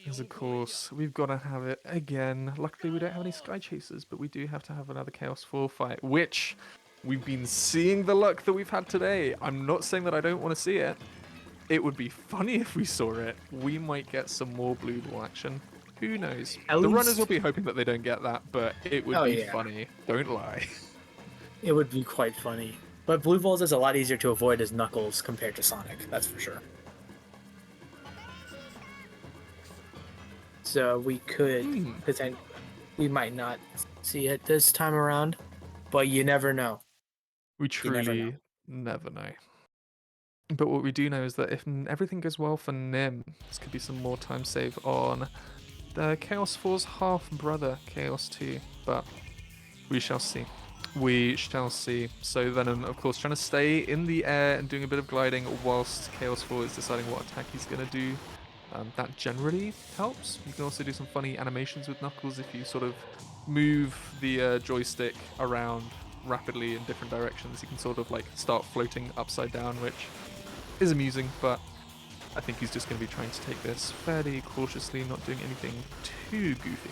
As of course, we've got to have it again. Luckily, we don't have any Sky Chasers, but we do have to have another Chaos 4 fight, which we've been seeing the luck that we've had today. I'm not saying that I don't want to see it. It would be funny if we saw it. We might get some more blue ball action. Who knows? The runners will be hoping that they don't get that, but it would be funny. Don't lie. It would be quite funny. But blue balls is a lot easier to avoid as Knuckles compared to Sonic, that's for sure. So we could, we might not see it this time around, but you never know. We truly never know. But what we do know is that if everything goes well for Nim, this could be some more time save on the Chaos 4's half-brother, Chaos 2. But we shall see. We shall see. So Venom, of course, trying to stay in the air and doing a bit of gliding whilst Chaos 4 is deciding what attack he's going to do. That generally helps. You can also do some funny animations with Knuckles if you sort of move the joystick around rapidly in different directions. You can sort of like start floating upside down, which is amusing, but I think he's just going to be trying to take this fairly cautiously, not doing anything too goofy.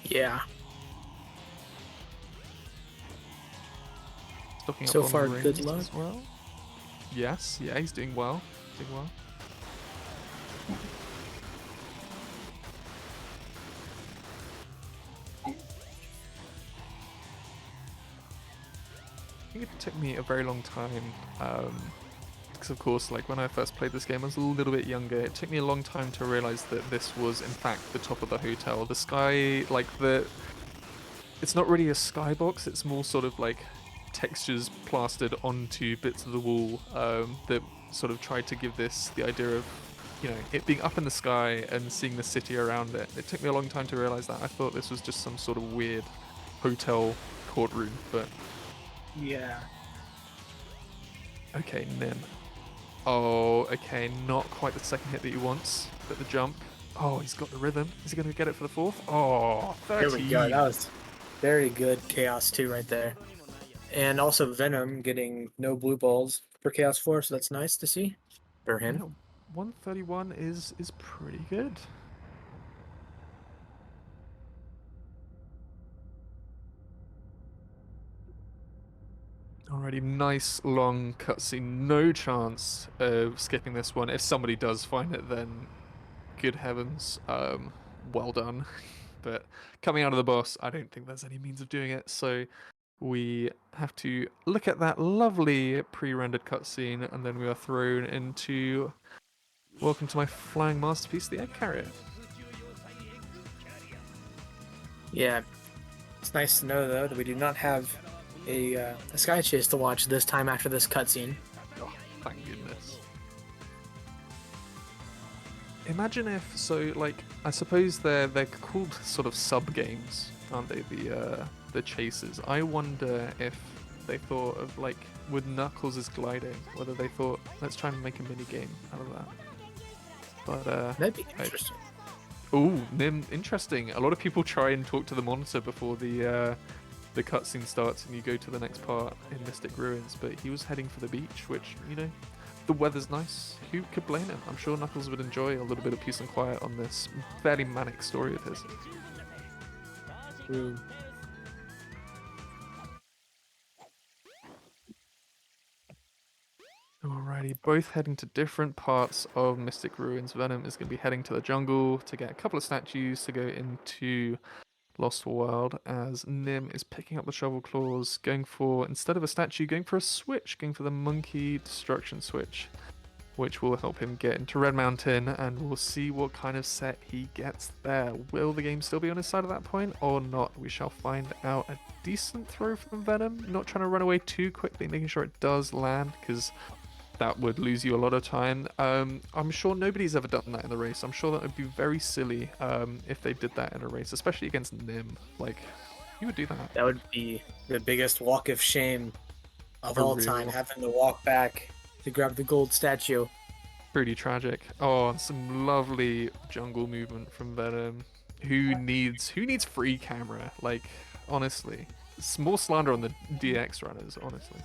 Yeah. Stocking So up on far, rings good luck. as well. Yes, yeah, he's doing well. Doing well. I think it took me a very long time, because of course, like when I first played this game, I was a little bit younger. It took me a long time to realize that this was in fact the top of the hotel. The sky, like it's not really a skybox. It's more sort of like textures plastered onto bits of the wall that sort of tried to give this the idea of, you know, it being up in the sky and seeing the city around it. It took me a long time to realize that. I thought this was just some sort of weird hotel courtroom, but Yeah. okay, Nim. Oh, okay, not quite the second hit that he wants, but the jump. Oh, he's got the rhythm. Is he going to get it for the fourth? Oh, 13. There we go. That was very good Chaos 2 right there. And also Venom getting no blue balls for Chaos 4, so that's nice to see for him. Yeah, 131 is pretty good. Alrighty, nice long cutscene. No chance of skipping this one. If somebody does find it, then good heavens, well done. But coming out of the boss, I don't think there's any means of doing it. So we have to look at that lovely pre-rendered cutscene, and then we are thrown into welcome to my flying masterpiece, the egg carrier. Yeah, it's nice to know though that we do not have a sky chase to watch this time after this cutscene. Oh, thank goodness. Imagine if, so like, I suppose they're called sort of sub games, aren't they? The chases. I wonder if they thought of like with Knuckles' gliding, whether they thought let's try and make a mini game out of that. But That'd be interesting. oh, Nim, interesting. A lot of people try and talk to the monitor before the cutscene starts and you go to the next part in Mystic Ruins, but he was heading for the beach, which, you know, the weather's nice. Who could blame him? I'm sure Knuckles would enjoy a little bit of peace and quiet on this fairly manic story of his. Alrighty, both heading to different parts of Mystic Ruins. Venom is going to be heading to the jungle to get a couple of statues to go into Lost World, as Nim is picking up the shovel claws, going for, instead of a statue, going for a switch, going for the monkey destruction switch, which will help him get into Red Mountain, and we'll see what kind of set he gets there. Will the game still be on his side at that point or not? We shall find out. A decent throw from Venom, not trying to run away too quickly, making sure it does land, because that would lose you a lot of time. I'm sure nobody's ever done that in the race. I'm sure that would be very silly if they did that in a race, especially against Nim. Like, who would do that? That would be the biggest walk of shame of For all real. time, having to walk back to grab the gold statue. Pretty tragic. Oh, and some lovely jungle movement from Venom. Who needs free camera? Like, honestly, it's more slander on the DX runners, honestly.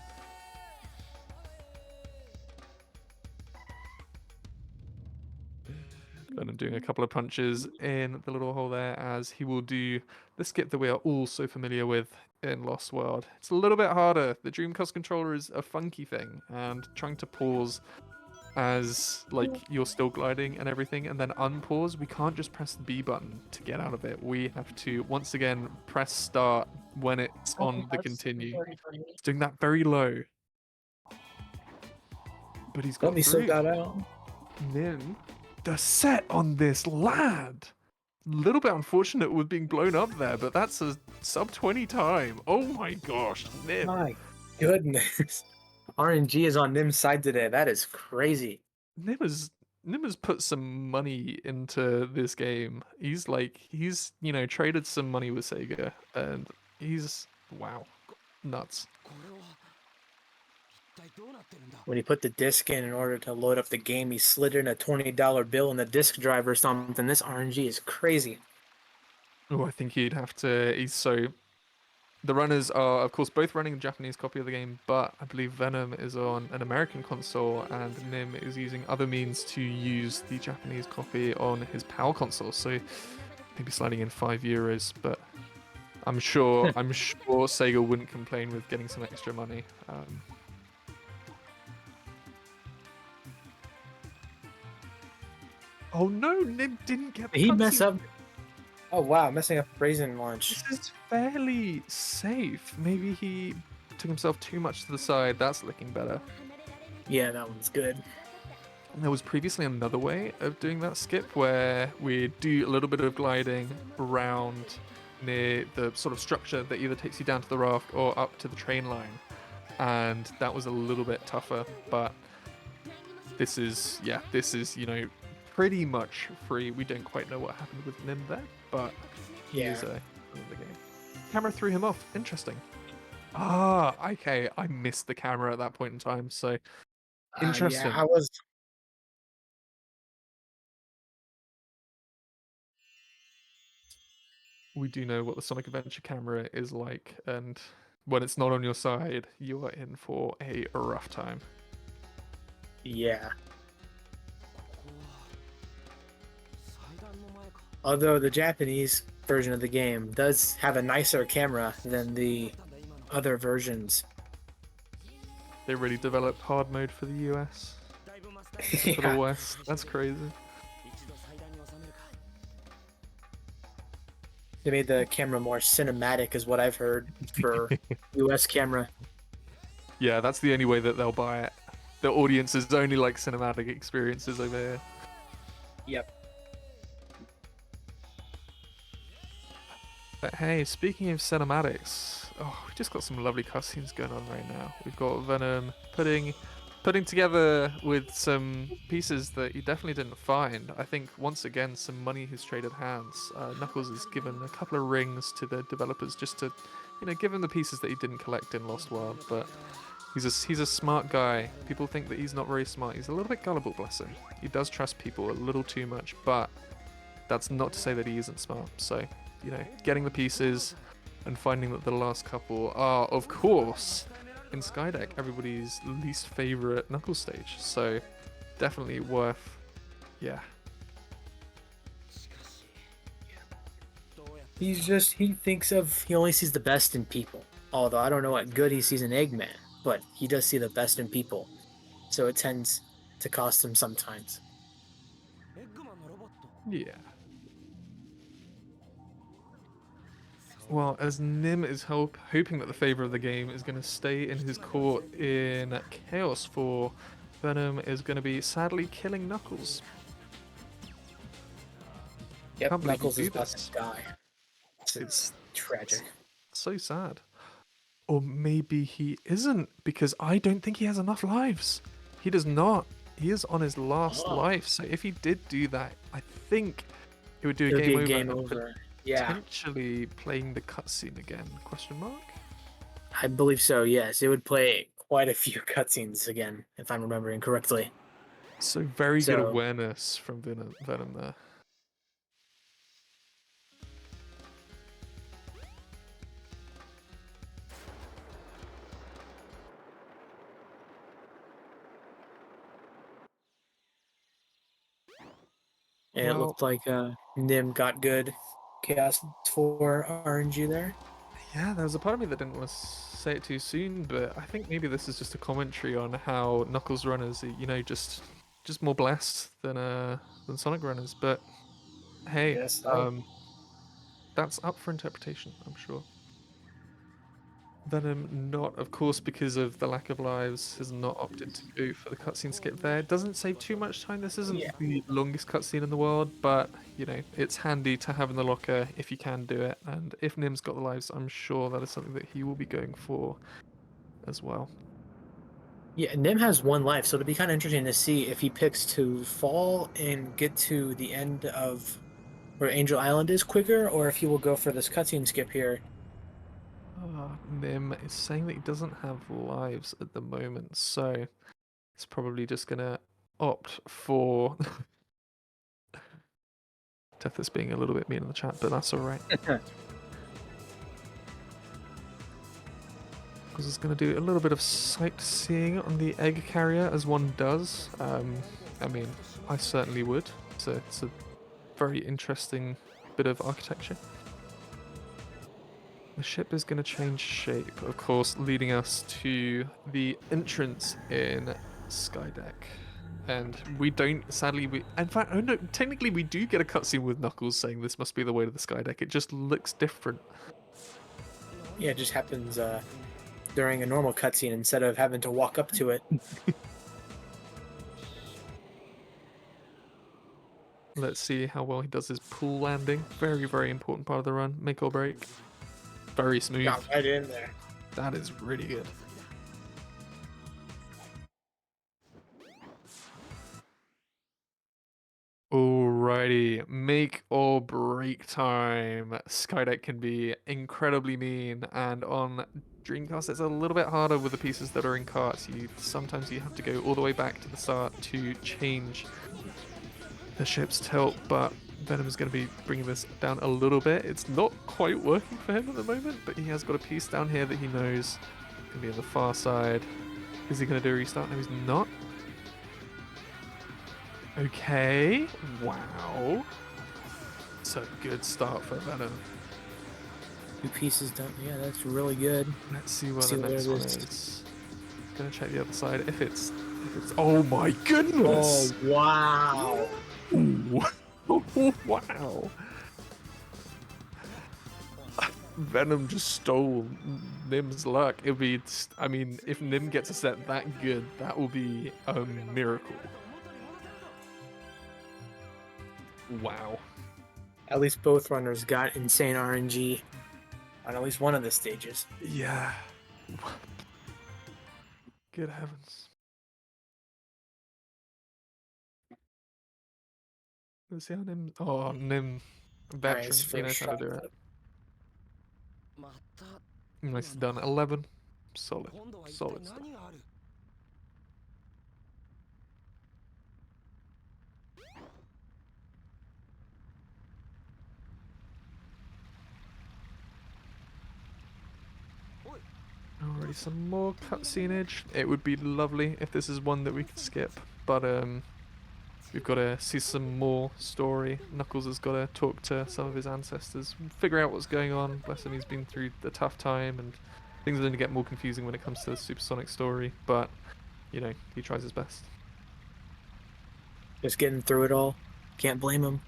Venom doing a couple of punches in the little hole there, as he will do the skip that we are all so familiar with in Lost World. It's a little bit harder. The Dreamcast controller is a funky thing, and trying to pause as like you're still gliding and everything, and then unpause, we can't just press the B button to get out of it. We have to once again press start when it's on the continue. It's doing that very low, but he's got Let me through. still got out. Nim, the set on this lad. Little bit unfortunate with being blown up there, but that's a sub 20 time. Oh my gosh, Nim. My goodness. RNG is on Nim's side today. That is crazy. Nim has put some money into this game. He's you know, traded some money with Sega, and he's, wow, nuts. When he put the disc in order to load up the game, he slid in a $20 bill in the disc drive or something. This RNG is crazy. Oh, I think he'd have to. The runners are, of course, both running a Japanese copy of the game, but I believe Venom is on an American console, and Nim is using other means to use the Japanese copy on his PAL console. So maybe sliding in €5, but I'm sure Sega wouldn't complain with getting some extra money. Oh no, Nim didn't get the He mess cutscene. up. Oh wow, messing up Raisin launch. This is fairly safe. Maybe he took himself too much to the side. That's looking better. Yeah, that one's good. There was previously another way of doing that skip where we do a little bit of gliding around near the sort of structure that either takes you down to the raft or up to the train line. And that was a little bit tougher, but this is, pretty much free. We don't quite know what happened with Nim there, but he is in the game. Camera threw him off. Interesting. Ah, okay. I missed the camera at that point in time, so interesting. Yeah, I was. We do know what the Sonic Adventure camera is like, and when it's not on your side, you are in for a rough time. Yeah. Although the Japanese version of the game does have a nicer camera than the other versions. They really developed hard mode for the US. For the West. That's crazy. They made the camera more cinematic, is what I've heard, for US camera. Yeah, that's the only way that they'll buy it. The audience is only like cinematic experiences over here. Yep. But hey, speaking of cinematics, we just got some lovely cutscenes going on right now. We've got Venom putting together with some pieces that he definitely didn't find. I think once again some money has traded hands. Knuckles has given a couple of rings to the developers just to, give him the pieces that he didn't collect in Lost World. But he's a smart guy. People think that he's not very smart. He's a little bit gullible, bless him. He does trust people a little too much, but that's not to say that he isn't smart. So, getting the pieces and finding that the last couple are, of course, in Skydeck, everybody's least favorite Knuckles stage. So, definitely worth, He only sees the best in people. Although I don't know what good he sees in Eggman, but he does see the best in people. So it tends to cost him sometimes. Yeah. Well, as Nim is hoping that the favor of the game is going to stay in his court in Chaos 4, Venom is going to be sadly killing Knuckles. Yep, Knuckles is about to die. It's tragic. So sad. Or maybe he isn't, because I don't think he has enough lives. He does not. He is on his last life, so if he did do that, I think it would do a game over. Yeah. Potentially playing the cutscene again? Question mark? I believe so. Yes, it would play quite a few cutscenes again, if I'm remembering correctly. So very good awareness from Venom there. And it looked like Nim got good Chaos 4 RNG there. Yeah, there was a part of me that didn't want to say it too soon, but I think maybe this is just a commentary on how Knuckles runners are, just more blessed than Sonic runners. But hey, that's up for interpretation, I'm sure. Venom not, of course, because of the lack of lives, has not opted to go for the cutscene skip there. It doesn't save too much time. This isn't the longest cutscene in the world, but, it's handy to have in the locker if you can do it. And if Nim's got the lives, I'm sure that is something that he will be going for as well. Yeah, Nim has one life, so it'll be kind of interesting to see if he picks to fall and get to the end of where Angel Island is quicker, or if he will go for this cutscene skip here. Nim is saying that he doesn't have lives at the moment, so he's probably just gonna opt for Tethys being a little bit mean in the chat, but that's alright. Because it's going to do a little bit of sightseeing on the egg carrier, as one does. I mean, I certainly would. It's a very interesting bit of architecture. The ship is going to change shape, of course, leading us to the entrance in Skydeck. And we don't, sadly, in fact, oh no, technically we do get a cutscene with Knuckles saying this must be the way to the Skydeck. It just looks different. Yeah, it just happens during a normal cutscene instead of having to walk up to it. Let's see how well he does his pool landing. Very, very important part of the run. Make or break. Very smooth. Got right in there. That is really good. Alrighty, make or break time. Skydeck can be incredibly mean, and on Dreamcast it's a little bit harder with the pieces that are in carts. Sometimes you have to go all the way back to the start to change the ship's tilt, but Venom is going to be bringing this down a little bit. It's not quite working for him at the moment, but he has got a piece down here that he knows can be on the far side. Is he going to do a restart? No, he's not. Okay. Wow. It's a good start for Venom. 2 pieces done. Yeah, that's really good. Let's see what the next one is. Gonna check the other side. If it's oh my goodness! Oh wow! Ooh. Wow! Venom just stole Nim's luck. It'd be, I mean, if Nim gets a set that good, that will be a miracle. Wow. At least both runners got insane RNG on at least one of the stages. Yeah. Good heavens. Let's see how Nim. Oh, Nim. Veteran. Nice, He knows how to do it. Nicely done. 11. Solid. Solid stuff. Alrighty, some more cutscenage. It would be lovely if this is one that we could skip, but we've got to see some more story. Knuckles has got to talk to some of his ancestors, figure out what's going on. Bless him, he's been through the tough time, and things are going to get more confusing when it comes to the Supersonic story, but, you know, he tries his best. Just getting through it all. Can't blame him.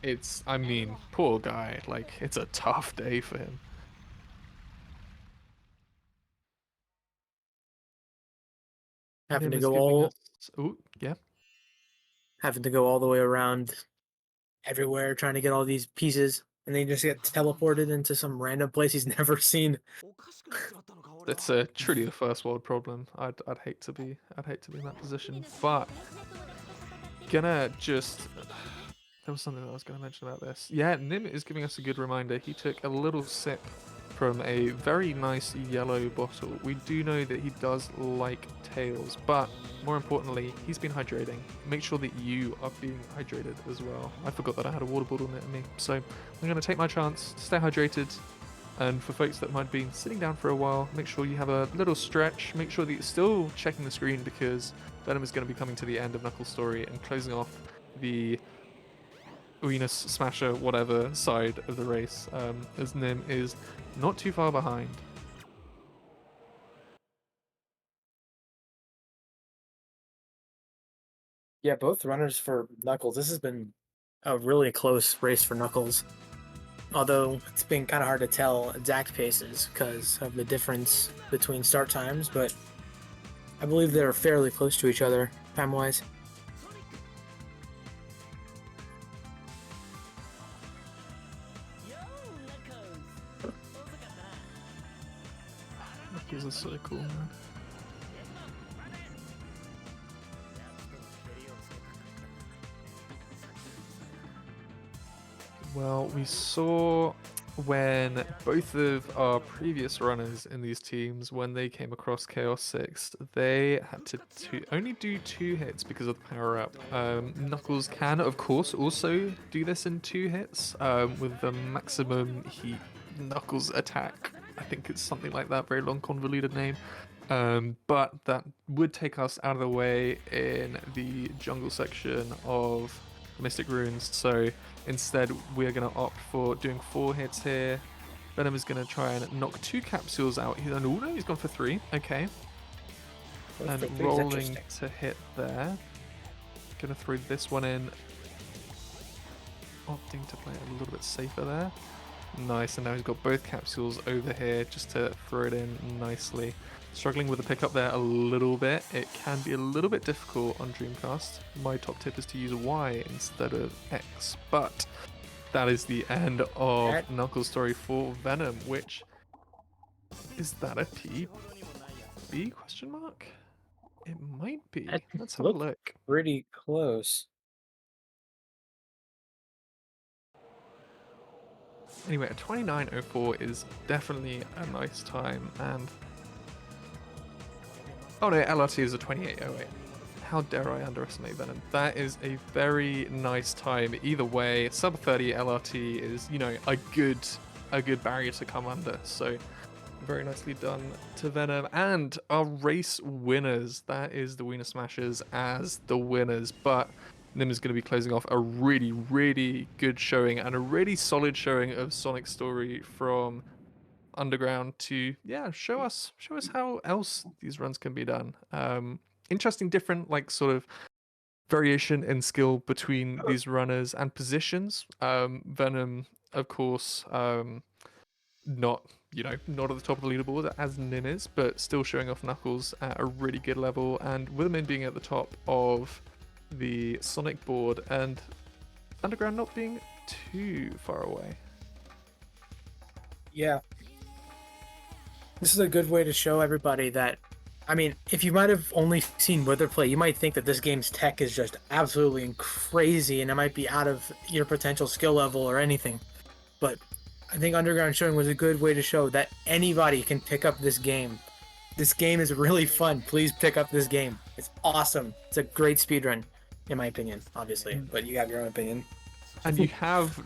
It's, I mean, poor guy. Like, it's a tough day for him. Having to Nim is go giving all us... Ooh, yeah. having to go all the way around everywhere trying to get all these pieces, and then you just get teleported into some random place he's never seen. It's truly a first world problem. I'd hate to be in that position, but gonna just there was something that I was gonna mention about this. Yeah, Nim is giving us a good reminder. He took a little sip from a very nice yellow bottle. We do know that he does like tails, but more importantly, he's been hydrating. Make sure that you are being hydrated as well. I forgot that I had a water bottle near me, so I'm going to take my chance, stay hydrated, and for folks that might have been sitting down for a while, make sure you have a little stretch, make sure that you're still checking the screen because Venom is going to be coming to the end of Knuckles' story and closing off the Venus Smasher whatever side of the race, as Nim is not too far behind. Yeah, both runners for Knuckles. This has been a really close race for Knuckles. Although it's been kind of hard to tell exact paces because of the difference between start times, but I believe they're fairly close to each other time-wise. Knuckles is so cool, man. Well, we saw when both of our previous runners in these teams, when they came across Chaos 6, they had to only do 2 hits because of the power-up. Knuckles can, of course, also do this in 2 hits with the maximum heat Knuckles attack. I think it's something like that, very long convoluted name. But that would take us out of the way in the jungle section of Mystic Ruins, so instead we're going to opt for doing 4 hits here Venom is going to try and knock 2 capsules out. Oh no, he's gone for 3. Okay. And rolling to hit there. Gonna throw this one in. Opting to play it a little bit safer there. Nice, and now he's got both capsules over here just to throw it in nicely. Struggling with the pickup there a little bit. It can be a little bit difficult on Dreamcast. My top tip is to use Y instead of X, but that is the end of Knuckles' story for Venom, which... Is that a PB question mark? It might be. Let's have a look. Pretty close. Anyway, a 29.04 is definitely a nice time, and... Oh no, LRT is a 28.08. How dare I underestimate Venom? That is a very nice time. Either way, sub 30 LRT is, you know, a good barrier to come under. So very nicely done to Venom. And our race winners, that is the Wiener Smashers as the winners. But Nim is going to be closing off a really, really good showing and a really solid showing of Sonic's story from Underground to, yeah, show us how else these runs can be done. Interesting, different, like, sort of variation in skill between these runners and positions. Venom, of course, not at the top of the leaderboard as Nin is, but still showing off Knuckles at a really good level, and Witherman being at the top of the Sonic board, and Underground not being too far away. Yeah. This is a good way to show everybody that, I mean, if you might have only seen Wither play, you might think that this game's tech is just absolutely crazy and it might be out of your potential skill level or anything. But I think Underground showing was a good way to show that anybody can pick up this game. This game is really fun. Please pick up this game. It's awesome. It's a great speedrun, in my opinion, obviously. But you have your own opinion. And you have...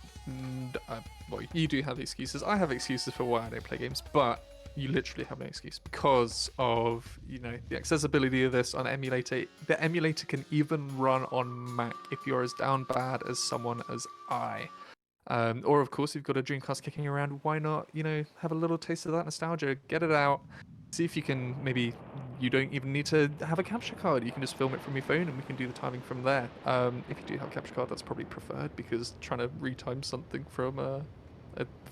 well, you do have excuses. I have excuses for why I don't play games, but you literally have no excuse because of, the accessibility of this on emulator. The emulator can even run on Mac if you're as down bad as someone as I. Or of course, you've got a Dreamcast kicking around. Why not, have a little taste of that nostalgia? Get it out. See if you can, maybe you don't even need to have a capture card. You can just film it from your phone and we can do the timing from there. If you do have a capture card, that's probably preferred because trying to retime something from a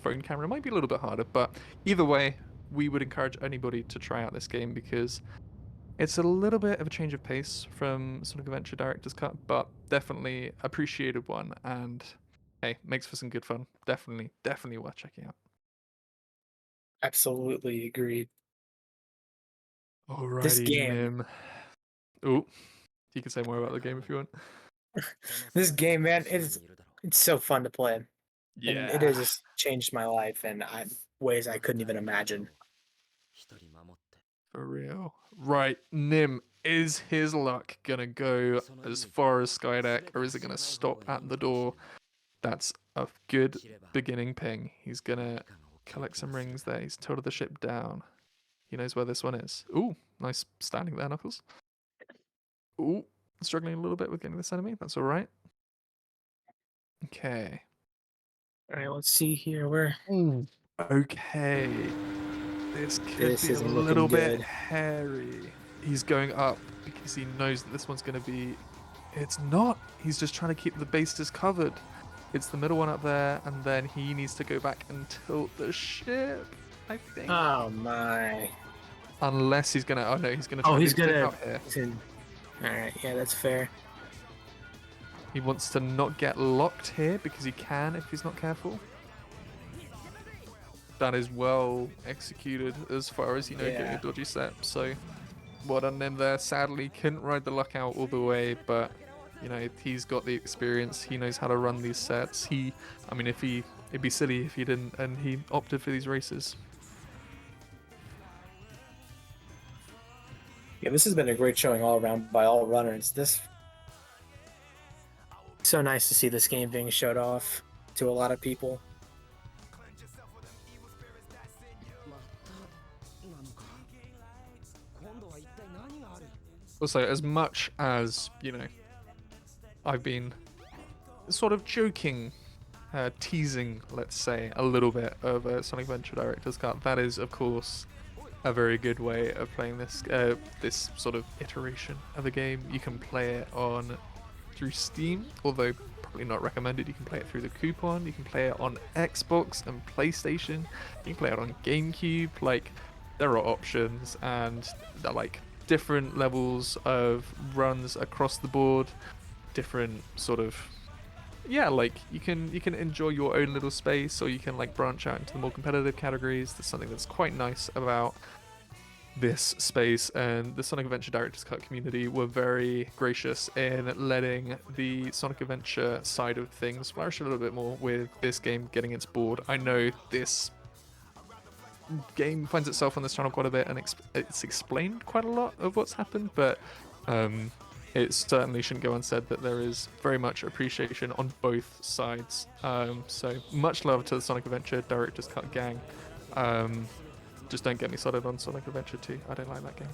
phone camera might be a little bit harder. But either way, we would encourage anybody to try out this game because it's a little bit of a change of pace from Sonic Adventure Director's Cut, but definitely appreciated one, and hey, makes for some good fun. Definitely worth checking out. Absolutely agreed. Alrighty, this game. Nim. Oh, you can say more about the game if you want. This game, man, it's so fun to play. Yeah. And it has just changed my life in ways I couldn't even imagine. For real. Right, Nim, is his luck gonna go as far as Skydeck, or is it gonna stop at the door? That's a good beginning ping. He's gonna collect some rings there. He's tilted the ship down. He knows where this one is. Ooh, nice standing there, Knuckles. Ooh, struggling a little bit with getting this enemy. That's all right. Okay. All right, let's see here. Where? Okay. This could be a little bit hairy. He's going up because he knows that this one's going to be... It's not. He's just trying to keep the bases covered. It's the middle one up there, and then he needs to go back and tilt the ship, I think. Oh, my. Unless he's going to... Oh, no, he's going to try to out here. All right, yeah, that's fair. He wants to not get locked here because he can if he's not careful. That is well executed as far as, getting a dodgy set. So, well done him there. Sadly, couldn't ride the luck out all the way, but, he's got the experience. He knows how to run these sets. It'd be silly if he didn't, and he opted for these races. Yeah, this has been a great showing all around by all runners. So nice to see this game being showed off to a lot of people. Also, as much as, I've been sort of joking teasing, let's say, a little bit of Sonic Adventure Director's Cut, that is, of course, a very good way of playing this sort of iteration of a game. You can play it on through Steam, although probably not recommended. You can play it through the coupon. You can play it on Xbox and PlayStation. You can play it on GameCube. Like, there are options, and they're like different levels of runs across the board, different sort of, yeah, like you can enjoy your own little space, or you can like branch out into the more competitive categories. That's something that's quite nice about this space, and the Sonic Adventure Director's Cut community were very gracious in letting the Sonic Adventure side of things flourish a little bit more with this game getting its board. I know this game finds itself on this channel quite a bit, and it's explained quite a lot of what's happened, but it certainly shouldn't go unsaid that there is very much appreciation on both sides. So much love to the Sonic Adventure Director's Cut gang. Just don't get me started on Sonic Adventure 2. I don't like that game.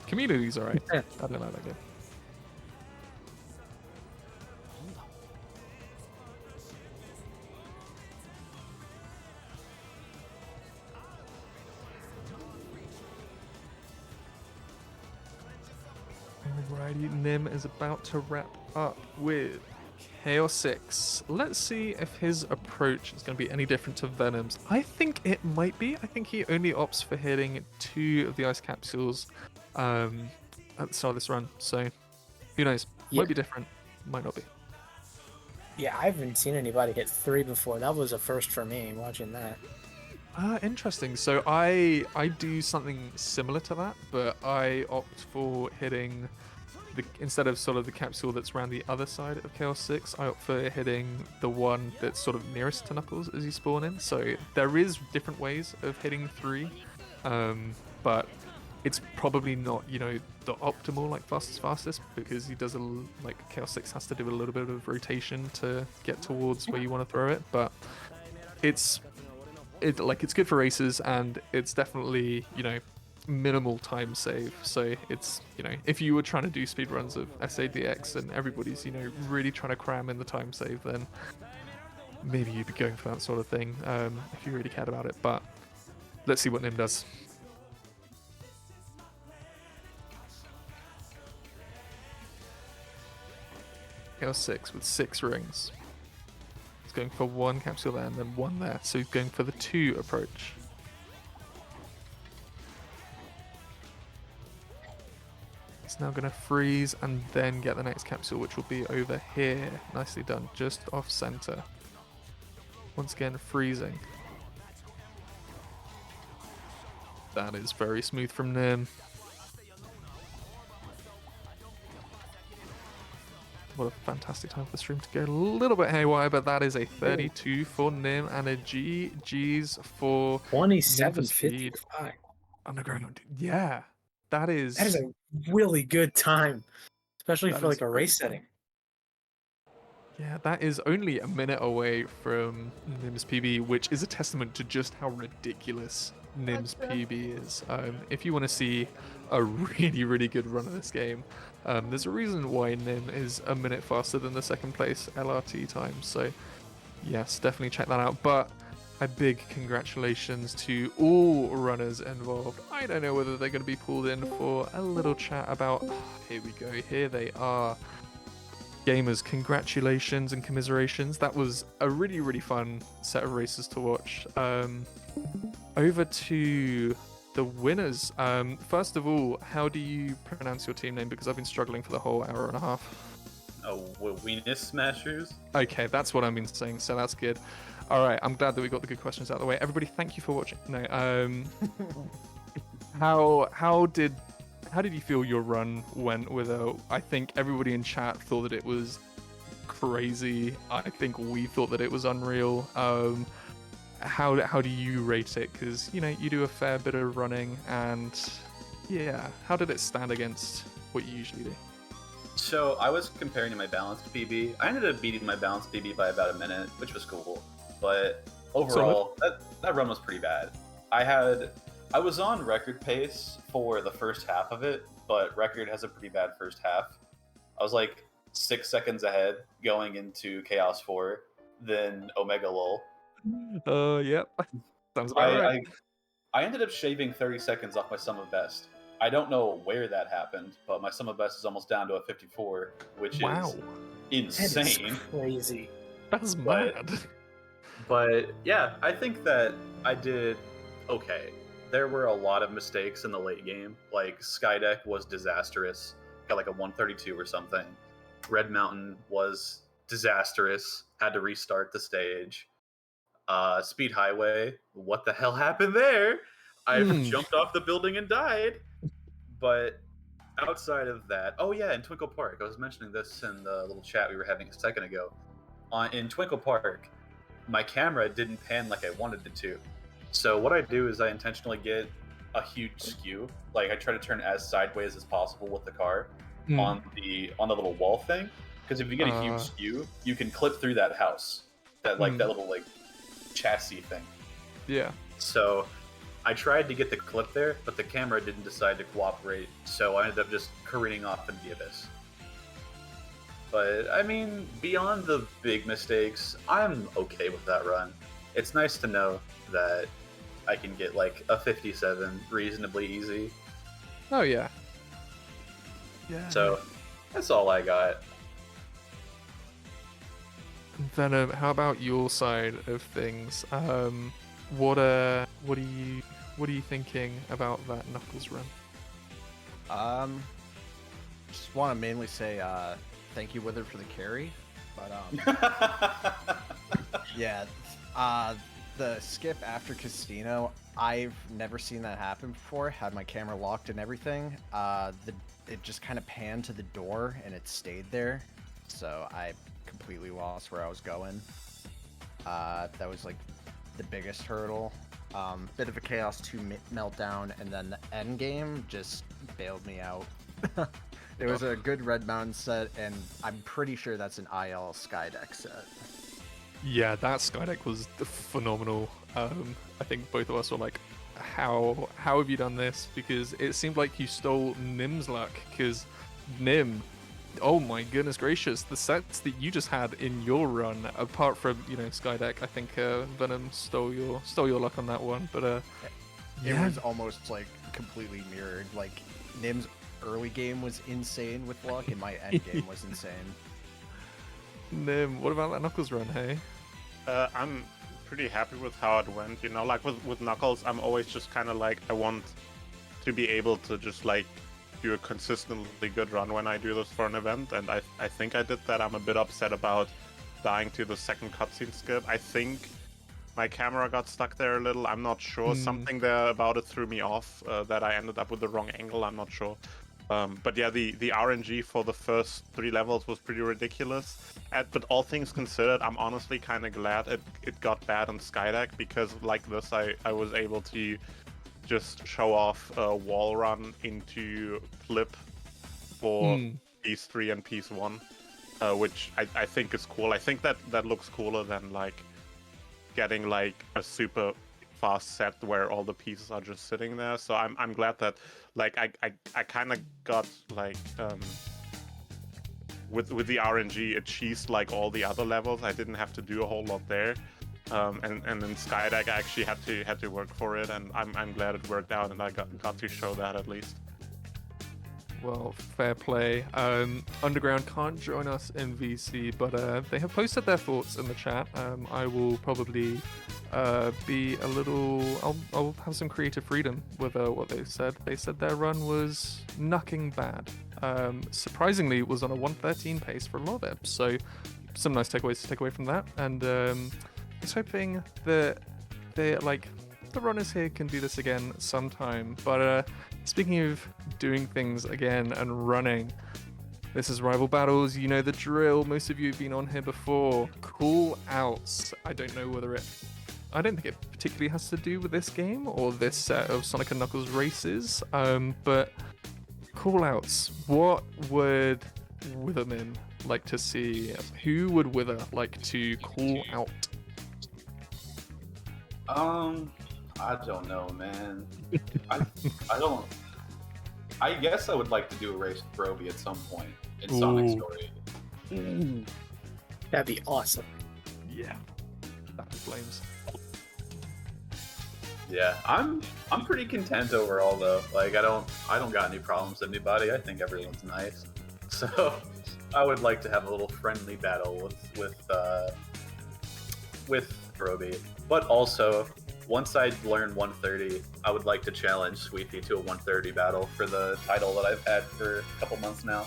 Community's alright. I don't like that game. Alrighty, Nim is about to wrap up with Chaos 6. Let's see if his approach is going to be any different to Venom's. I think it might be. I think he only opts for hitting 2 of the ice capsules at the start of this run. So, who knows? Yeah. Might be different. Might not be. Yeah, I haven't seen anybody hit 3 before. That was a first for me watching that. Interesting. So I do something similar to that, but I opt for hitting instead of sort of the capsule that's around the other side of Chaos 6, I opt for hitting the one that's sort of nearest to Knuckles as you spawn in. So there is different ways of hitting 3, but it's probably not, you know, the optimal like fastest, because he does like Chaos 6 has to do a little bit of rotation to get towards where you want to throw it, but it's good for races, and it's definitely, you know, minimal time save. So it's, you know, if you were trying to do speed runs of SADX and everybody's, you know, really trying to cram in the time save, then maybe you'd be going for that sort of thing if you really cared about it. But let's see what Nim does. Chaos 6 with 6 rings. He's going for 1 capsule there and then 1 there, so he's going for the 2 approach. He's now going to freeze and then get the next capsule, which will be over here. Nicely done, just off center. Once again, freezing. That is very smooth from Nim. What a fantastic time for the stream to go a little bit haywire, but that is a 32 for Nim and a GG's for 27.55. Underground. Yeah, that is a really good time, especially for like a race setting. Yeah, that is only a minute away from Nim's PB, which is a testament to just how ridiculous Nim's PB is. If you want to see a really, really good run of this game, there's a reason why Nim is a minute faster than the second place LRT time. So yes, definitely check that out. But a big congratulations to all runners involved. I don't know whether they're going to be pulled in for a little chat about... here we go, here they are. Gamers, congratulations and commiserations. That was a really, really fun set of races to watch. Over to the winners. First of all, how do you pronounce your team name? Because I've been struggling for the whole hour and a half. Oh, Weenus Smashers? Okay, that's what I've been saying, so that's good. All right, I'm glad that we got the good questions out of the way. Everybody, thank you for watching. No, how did you feel your run went with I think everybody in chat thought that it was crazy. I think we thought that it was unreal. How do you rate it? Because, you know, you do a fair bit of running, and yeah, how did it stand against what you usually do? So I was comparing to my balanced PB. I ended up beating my balanced PB by about a minute, which was cool. But overall, that run was pretty bad. I was on record pace for the first half of it, but record has a pretty bad first half. I was like 6 seconds ahead going into Chaos 4, than Omega Lol. Yep. Sounds about right. I ended up shaving 30 seconds off my sum of best. I don't know where that happened, but my sum of best is almost down to a 54, which is insane. That is crazy. That's mad. But yeah, I think that I did okay. There were a lot of mistakes in the late game. Like Skydeck was disastrous, got like a 132 or something. Red Mountain was disastrous, had to restart the stage. Speed Highway, what the hell happened there? I jumped off the building and died. But outside of that, oh yeah, in Twinkle Park, I was mentioning this in the little chat we were having a second ago. In Twinkle Park, my camera didn't pan like I wanted it to. So what I do is I intentionally get a huge skew. Like I try to turn as sideways as possible with the car on the little wall thing. Because if you get a huge skew, you can clip through that house. That little like chassis thing. Yeah. So I tried to get the clip there, but the camera didn't decide to cooperate, so I ended up just careening off into the abyss. But, I mean, beyond the big mistakes, I'm okay with that run. It's nice to know that I can get, like, a 57 reasonably easy. Oh, yeah. Yeah. So, that's all I got. Venom, how about your side of things? What are you thinking about that Knuckles run? Just want to mainly say thank you, Wither, for the carry. But yeah, the skip after Casino, I've never seen that happen before. Had my camera locked and everything. It just kind of panned to the door and it stayed there, so I completely lost where I was going. That was like the biggest hurdle. Bit of a Chaos 2 meltdown, and then the end game just bailed me out. It was a good Red Mountain set, and I'm pretty sure that's an IL Skydeck set. Yeah, that Skydeck was phenomenal. I think both of us were like, how have you done this? Because it seemed like you stole Nim's luck, because Nim, oh my goodness gracious, the sets that you just had in your run, apart from, Skydeck, I think Venom stole your luck on that one, but it was almost like completely mirrored. Like Nim's early game was insane with luck, and my end game was insane. Nim, what about that Knuckles run, hey? I'm pretty happy with how it went, like with Knuckles, I'm always just kind of like, I want to be able to just like do a consistently good run when I do this for an event, and I think I did that. I'm a bit upset about dying to the second cutscene skip. I think my camera got stuck there a little. I'm not sure. Something there about it threw me off, that I ended up with the wrong angle. I'm not sure. But yeah, the RNG for the first 3 levels was pretty ridiculous. But all things considered, I'm honestly kind of glad it got bad on Skydeck, because like this, I was able to just show off a wall run into Flip for Piece 3 and Piece 1, which I think is cool. I think that looks cooler than like getting like a super fast set where all the pieces are just sitting there. So I'm glad that like I kind of got like with the RNG it cheesed like all the other levels. I didn't have to do a whole lot there. And in Skydeck I actually had to work for it, and I'm glad it worked out, and I got to show that at least. Well, fair play. Underground can't join us in VC, but they have posted their thoughts in the chat. I will probably be a little... I'll have some creative freedom with what they've said. They said their run was knucking bad. Surprisingly, it was on a 113 pace for a lot of it, so some nice takeaways to take away from that. And just hoping that the runners here can do this again sometime. But speaking of doing things again and running, this is Rival Battles. You know the drill. Most of you have been on here before. Call outs. I don't think it particularly has to do with this game or this set of Sonic and Knuckles races. But call outs. What would Witherman like to see? Who would Wither like to call out? I don't know, man. I don't. I guess I would like to do a race with Broby at some point in Sonic Story. That'd be awesome. Yeah. That is flames. Yeah, I'm pretty content overall though. Like I don't got any problems with anybody. I think everyone's nice. So I would like to have a little friendly battle with Roby. But also, once I learn 130, I would like to challenge Sweethy to a 130 battle for the title that I've had for a couple months now.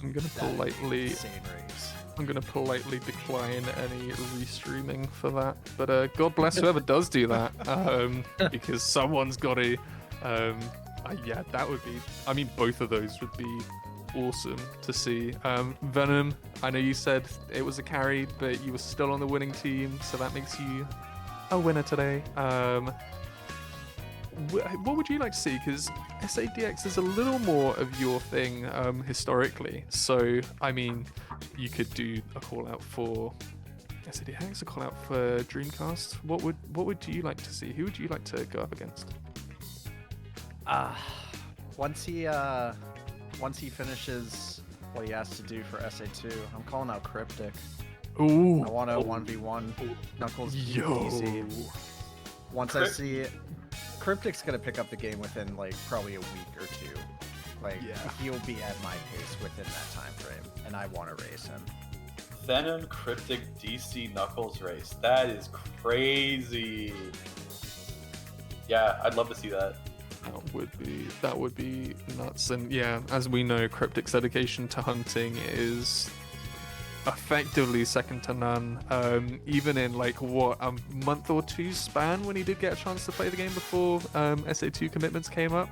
I'm gonna politely decline any restreaming for that. But God bless whoever does do that, because someone's got to. Yeah, that would be. I mean, both of those would be awesome to see. Venom, I know you said it was a carry, but you were still on the winning team, so that makes you a winner today. What would you like to see? Because SADX is a little more of your thing historically. So, I mean, you could do a call out for SADX, a call out for Dreamcast. What would you like to see? Who would you like to go up against? Once he finishes what he has to do for SA2, I'm calling out Cryptic. Ooh. I want a 1v1 Knuckles DC. Once I see it, Cryptic's gonna pick up the game within like probably a week or two. Like he'll be at my pace within that time frame, and I want to race him. Venom Cryptic DC Knuckles race. That is crazy. Yeah, I'd love to see that. That would be nuts. And yeah, as we know, Cryptic's dedication to hunting is effectively second to none. Even in like what, a month or two span when he did get a chance to play the game before SA2 commitments came up,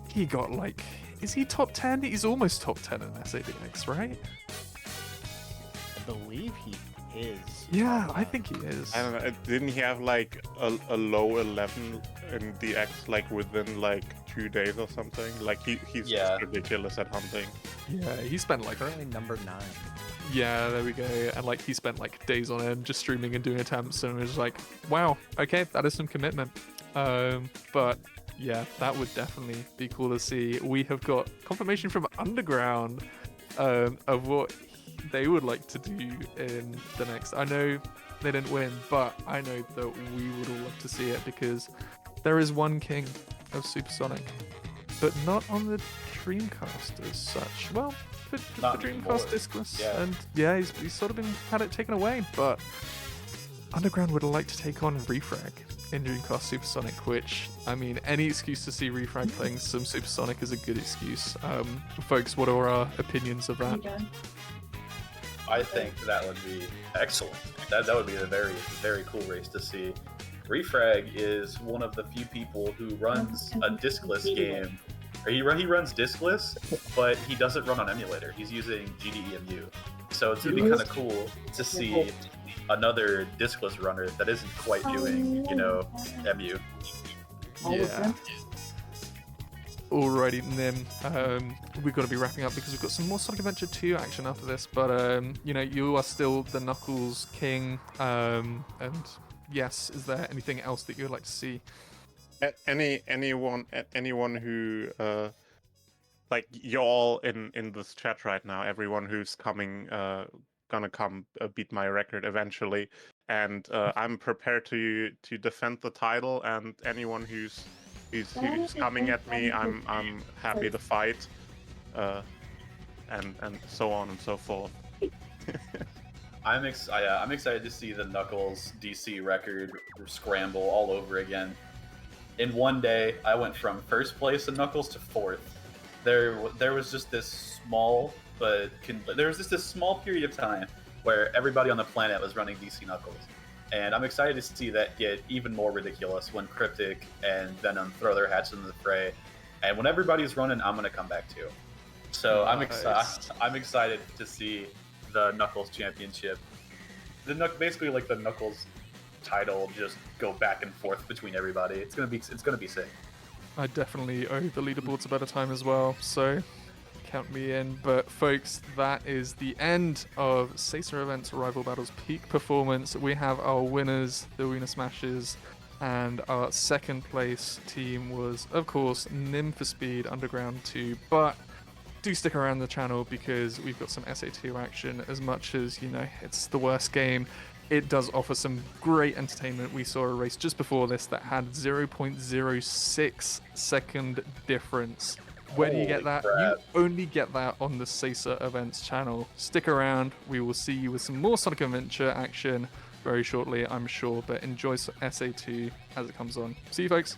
he got like, is he top 10? He's almost top 10 in SADX, right? I believe he is. Yeah, I think he is. I don't know. Didn't he have like a low 11 in the X like within like 2 days or something? Like he's just ridiculous at hunting. Yeah, he spent like currently number 9. Yeah, there we go. And like he spent like days on end just streaming and doing attempts, and it was like, wow, okay, that is some commitment. But yeah, that would definitely be cool to see. We have got confirmation from Underground of what they would like to do in the next. I know they didn't win, but I know that we would all love to see it because there is one king of Supersonic, but not on the Dreamcast as such. Well, the Dreamcast discless, and yeah, he's sort of had it taken away. But Underground would like to take on Refrag in Dreamcast Supersonic, which, I mean, any excuse to see Refrag playing some Supersonic is a good excuse. Folks, what are our opinions of that? I think that would be excellent. That would be a very, very cool race to see. Refrag is one of the few people who runs a discless game. He runs discless, but he doesn't run on emulator. He's using GDEMU. So it's gonna be kind of cool to see another discless runner that isn't quite doing, MU. Yeah. Alrighty, Nim. We've got to be wrapping up because we've got some more Sonic Adventure 2 action after this. But you are still the Knuckles King. And yes, is there anything else that you would like to see? Anyone who like you're all in this chat right now. Everyone who's coming, gonna come beat my record eventually, and I'm prepared to defend the title. And anyone who's coming at me, I'm happy to fight, and so on and so forth. I'm excited to see the Knuckles DC record scramble all over again. In one day, I went from first place in Knuckles to 4th. There was just this small period of time where everybody on the planet was running DC Knuckles. And I'm excited to see that get even more ridiculous when Cryptic and Venom throw their hats into the fray. And when everybody's running, I'm going to come back too. So nice. I'm excited to see the Knuckles Championship. Basically like the Knuckles title just go back and forth between everybody. It's gonna be sick. I definitely owe the leaderboards a better time as well, so count me in. But folks, that is the end of Sacer Events Rival Battles Peak Performance. We have our winners, the Arena Smashers, and our second place team was, of course, Nim for Speed, Underground 2. But do stick around the channel because we've got some SA2 action. As much as, you know, it's the worst game, it does offer some great entertainment. We saw a race just before this that had 0.06 second difference. Where do you get that? Crap. You only get that on the Sacer Events channel. Stick around. We will see you with some more Sonic Adventure action very shortly, I'm sure. But enjoy SA2 as it comes on. See you, folks.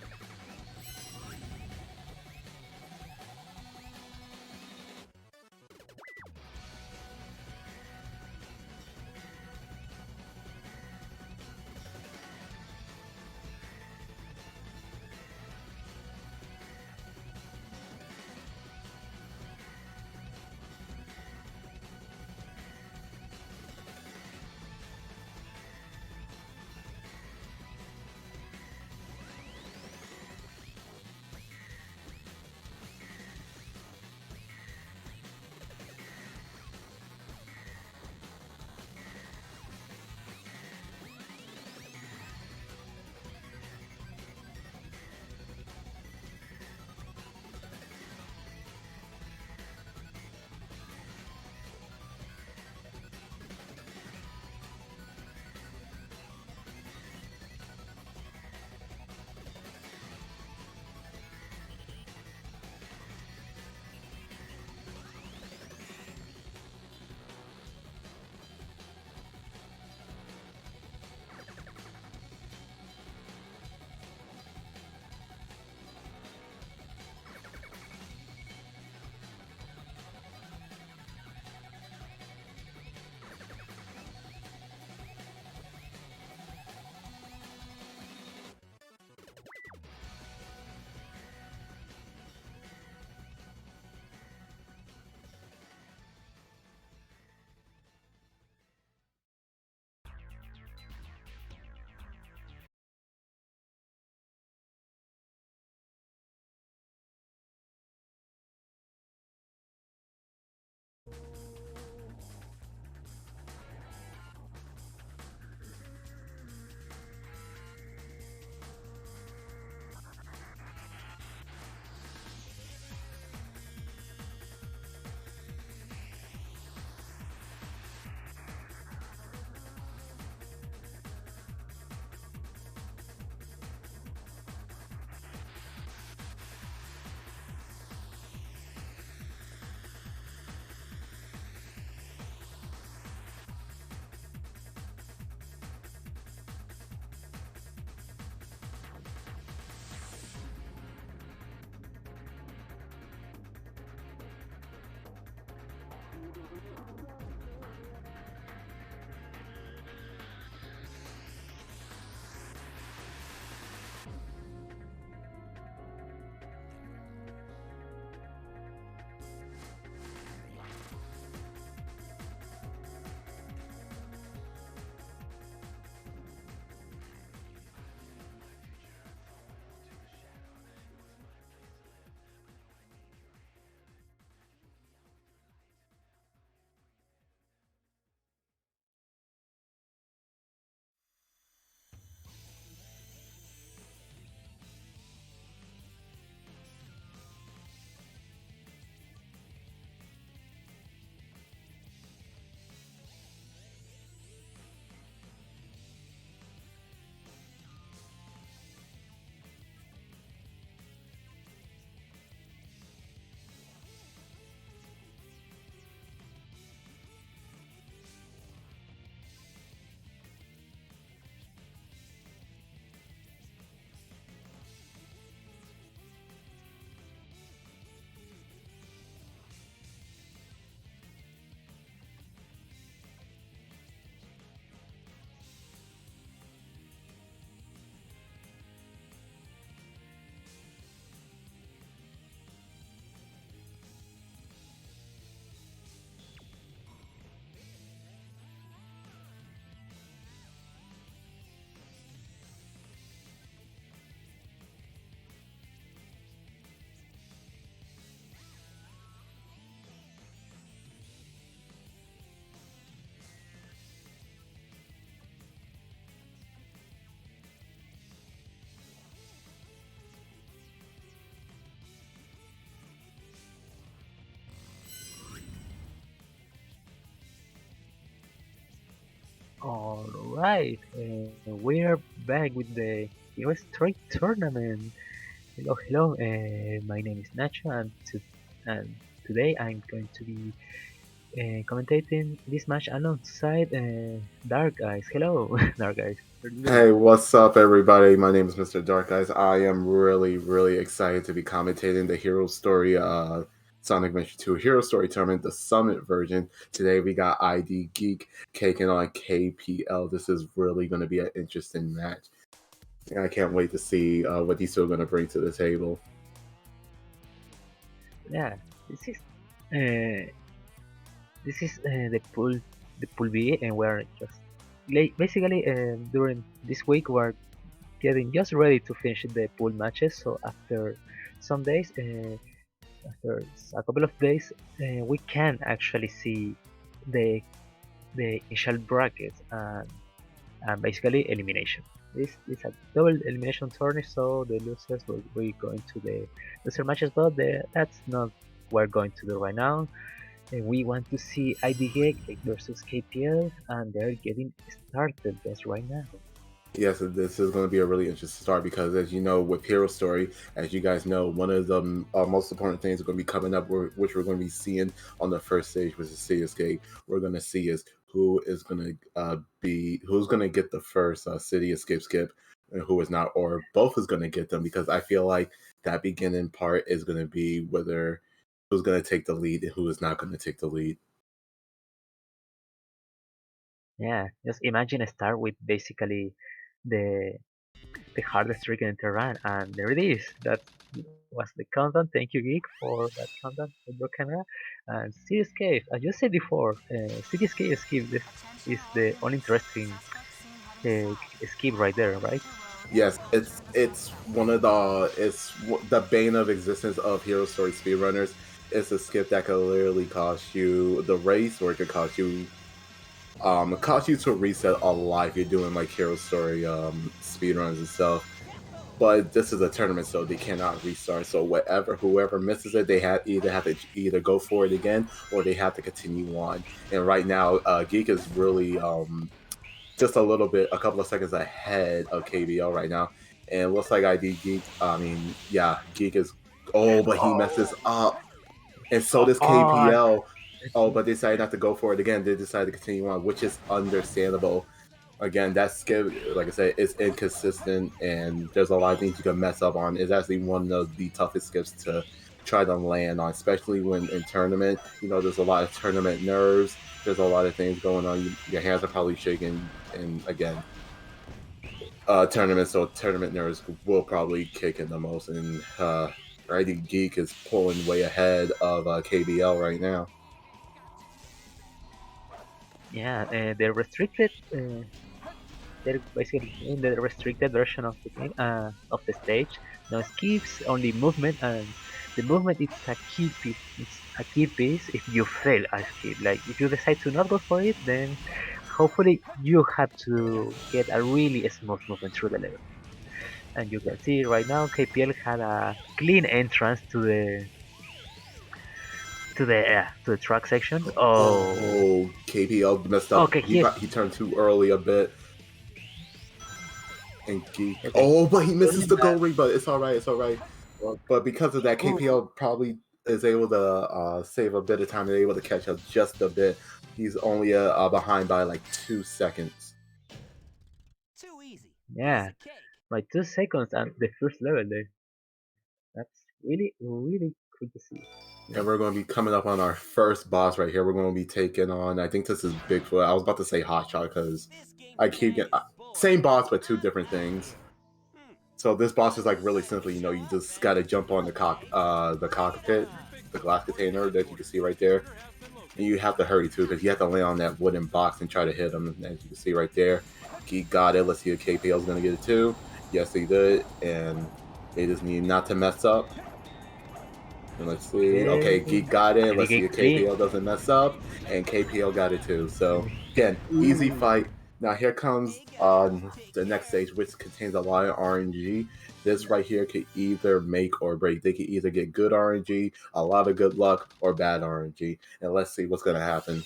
All right, we're back with the US tournament. Hello, hello. My name is Nacho, and today I'm going to be commentating this match alongside Dark Eyes. Hello, Dark Eyes. How are you doing? Hey, what's up, everybody? My name is Mr. Dark Eyes. I am really, really excited to be commentating the Hero Story Sonic Adventure 2 Hero Story Tournament, the Summit version. Today we got ID Geek taking on KPL. This is really going to be an interesting match. And I can't wait to see what these two are going to bring to the table. Yeah, uh, this is the pool B, and we're just basically during this week we're getting just ready to finish the pool matches. So after some days, after a couple of days, we can actually see the the initial brackets and basically elimination. This is a double elimination tournament, so the losers will be going to the loser matches, but that's not what we're going to do right now. We want to see IDG versus KPL, and they're getting started just right now. Yes, this is going to be a really interesting start because, as you know, with Hero Story, as you guys know, one of the most important things are going to be coming up, which we're going to be seeing on the first stage, which is City Escape. We're going to see is who is going to who's going to get the first City Escape skip, and who is not, or both is going to get them. Because I feel like that beginning part is going to be whether who's going to take the lead and who is not going to take the lead. Yeah, just imagine a start with basically the the hardest trick in the run, and there it is. That was the countdown. Thank you, Geek, for that countdown with your camera. And Cityscape, as you said before, Cityscape skip this is the uninteresting uh, skip right there, right? Yes, it's one of the bane of existence of Hero Story speedrunners. It's a skip that could literally cost you the race, or it could cost you to reset a lot if you're doing like Hero Story speedruns and stuff. But this is a tournament, so they cannot restart. So whoever misses it, they have to either go for it again or they have to continue on. And right now, Geek is really just a couple of seconds ahead of KBL right now. And it looks like ID Geek. I mean, yeah, Geek is. Oh, but he messes up, and so does Oh, KPL. Oh, but they decided not to go for it again. They decided to continue on, which is understandable. Again, that skip, like I said, is inconsistent, and there's a lot of things you can mess up on. It's actually one of the toughest skips to try to land on, especially when in tournament. You know, there's a lot of tournament nerves. There's a lot of things going on. Your hands are probably shaking, and again, tournament. So tournament nerves will probably kick in the most, and ID Geek is pulling way ahead of KBL right now. yeah, the restricted. They're basically in the restricted version of the game, of the stage. No skips, only movement, and the movement is a key piece. It's a key piece if you fail a skip. Like if you decide to not go for it, then hopefully you have to get a really smooth movement through the level. And you can see right now KPL had a clean entrance to the track section. Oh, Oh, KPL messed up. okay, He turned too early a bit. And Geek. okay. Oh, but he misses the goal ring, but it's all right. It's all right. But because of that, Ooh. KPL probably is able to save a bit of time and able to catch up just a bit. He's only behind by like 2 seconds. Too easy. Yeah, Piece of cake. by 2 seconds and the first level there. That's really, really cool to see. And we're going to be coming up on our first boss right here. We're going to be taking on, I think this is Bigfoot. I was about to say Hotshot because I keep getting same boss but two different things. So this boss is like really simple. You know, you just got to jump on the cockpit, the glass container that you can see right there. And you have to hurry too because you have to land on that wooden box and try to hit him. As you can see right there, Geek got it. Let's see if KPL is going to get it too. Yes, he did. And they just need not to mess up. And let's see. Okay, Geek got it. Let's see if KPL doesn't mess up. And KPL got it too. So, again, easy fight. Now, here comes the next stage, which contains a lot of RNG. This right here could either make or break. They could either get good RNG, a lot of good luck, or bad RNG. And let's see what's going to happen.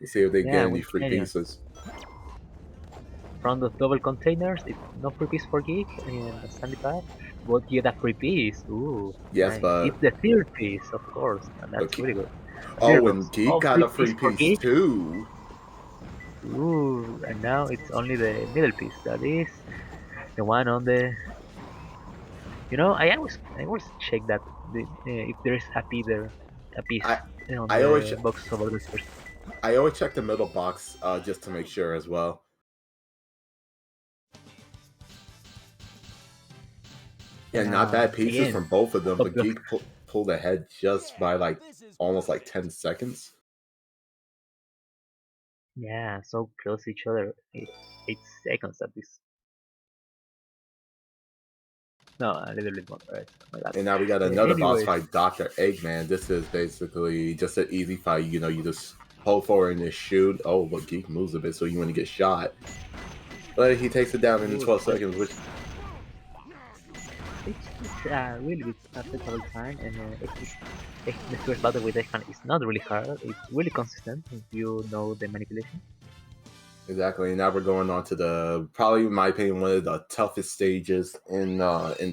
Let's see if they Yeah, get any with free Canyon. pieces. From the double containers, it's no free piece for Geek in the Sandy Path, but you get a free piece. Ooh, Yes, nice. It's the third piece, of course, and but that's really good. oh, Miracles. and Geek Oh, got free a piece free for piece Geek. too. Ooh, and now it's only the middle piece. That is the one on the. I always check that if there is a piece I on I always the box of adventures. I always check the middle box just to make sure as well. Yeah, not bad pieces Again, from both of them, of but the Geek pulled ahead just by like almost like 10 seconds. yeah, so close to each other. 8 seconds at least. No, a little bit more, right? My bad. And now we got another boss Anyways, fight, Dr. Eggman. This is basically just an easy fight. You know, you just hold forward and just shoot. Oh, but Geek moves a bit, so you want to get shot. But he takes it down in 12 seconds, which it's a really good acceptable time, and the first battle with Eggman is not really hard. It's really consistent if you know the manipulation. exactly. Now we're going on to the probably, in my opinion, one of the toughest stages in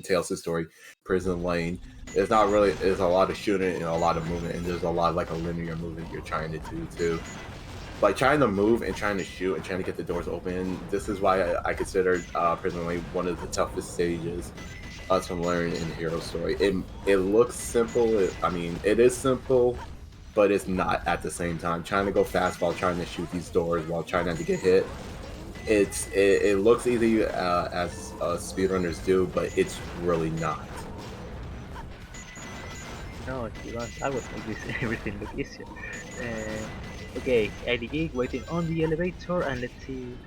Tales' story, Prison Lane. It's not really. There's a lot of shooting and a lot of movement, and there's a lot of like a linear movement you're trying to do too. Like trying to move and trying to shoot and trying to get the doors open. This is why I consider Prison Lane one of the toughest stages to learn in Hero Story. It looks simple. I mean, it is simple, but it's not at the same time. Trying to go fast while trying to shoot these doors while trying not to get hit. It looks easy as speedrunners do, but it's really not. No, to be honest, I was make this everything look easier. Okay, IDG waiting on the elevator, and let's see.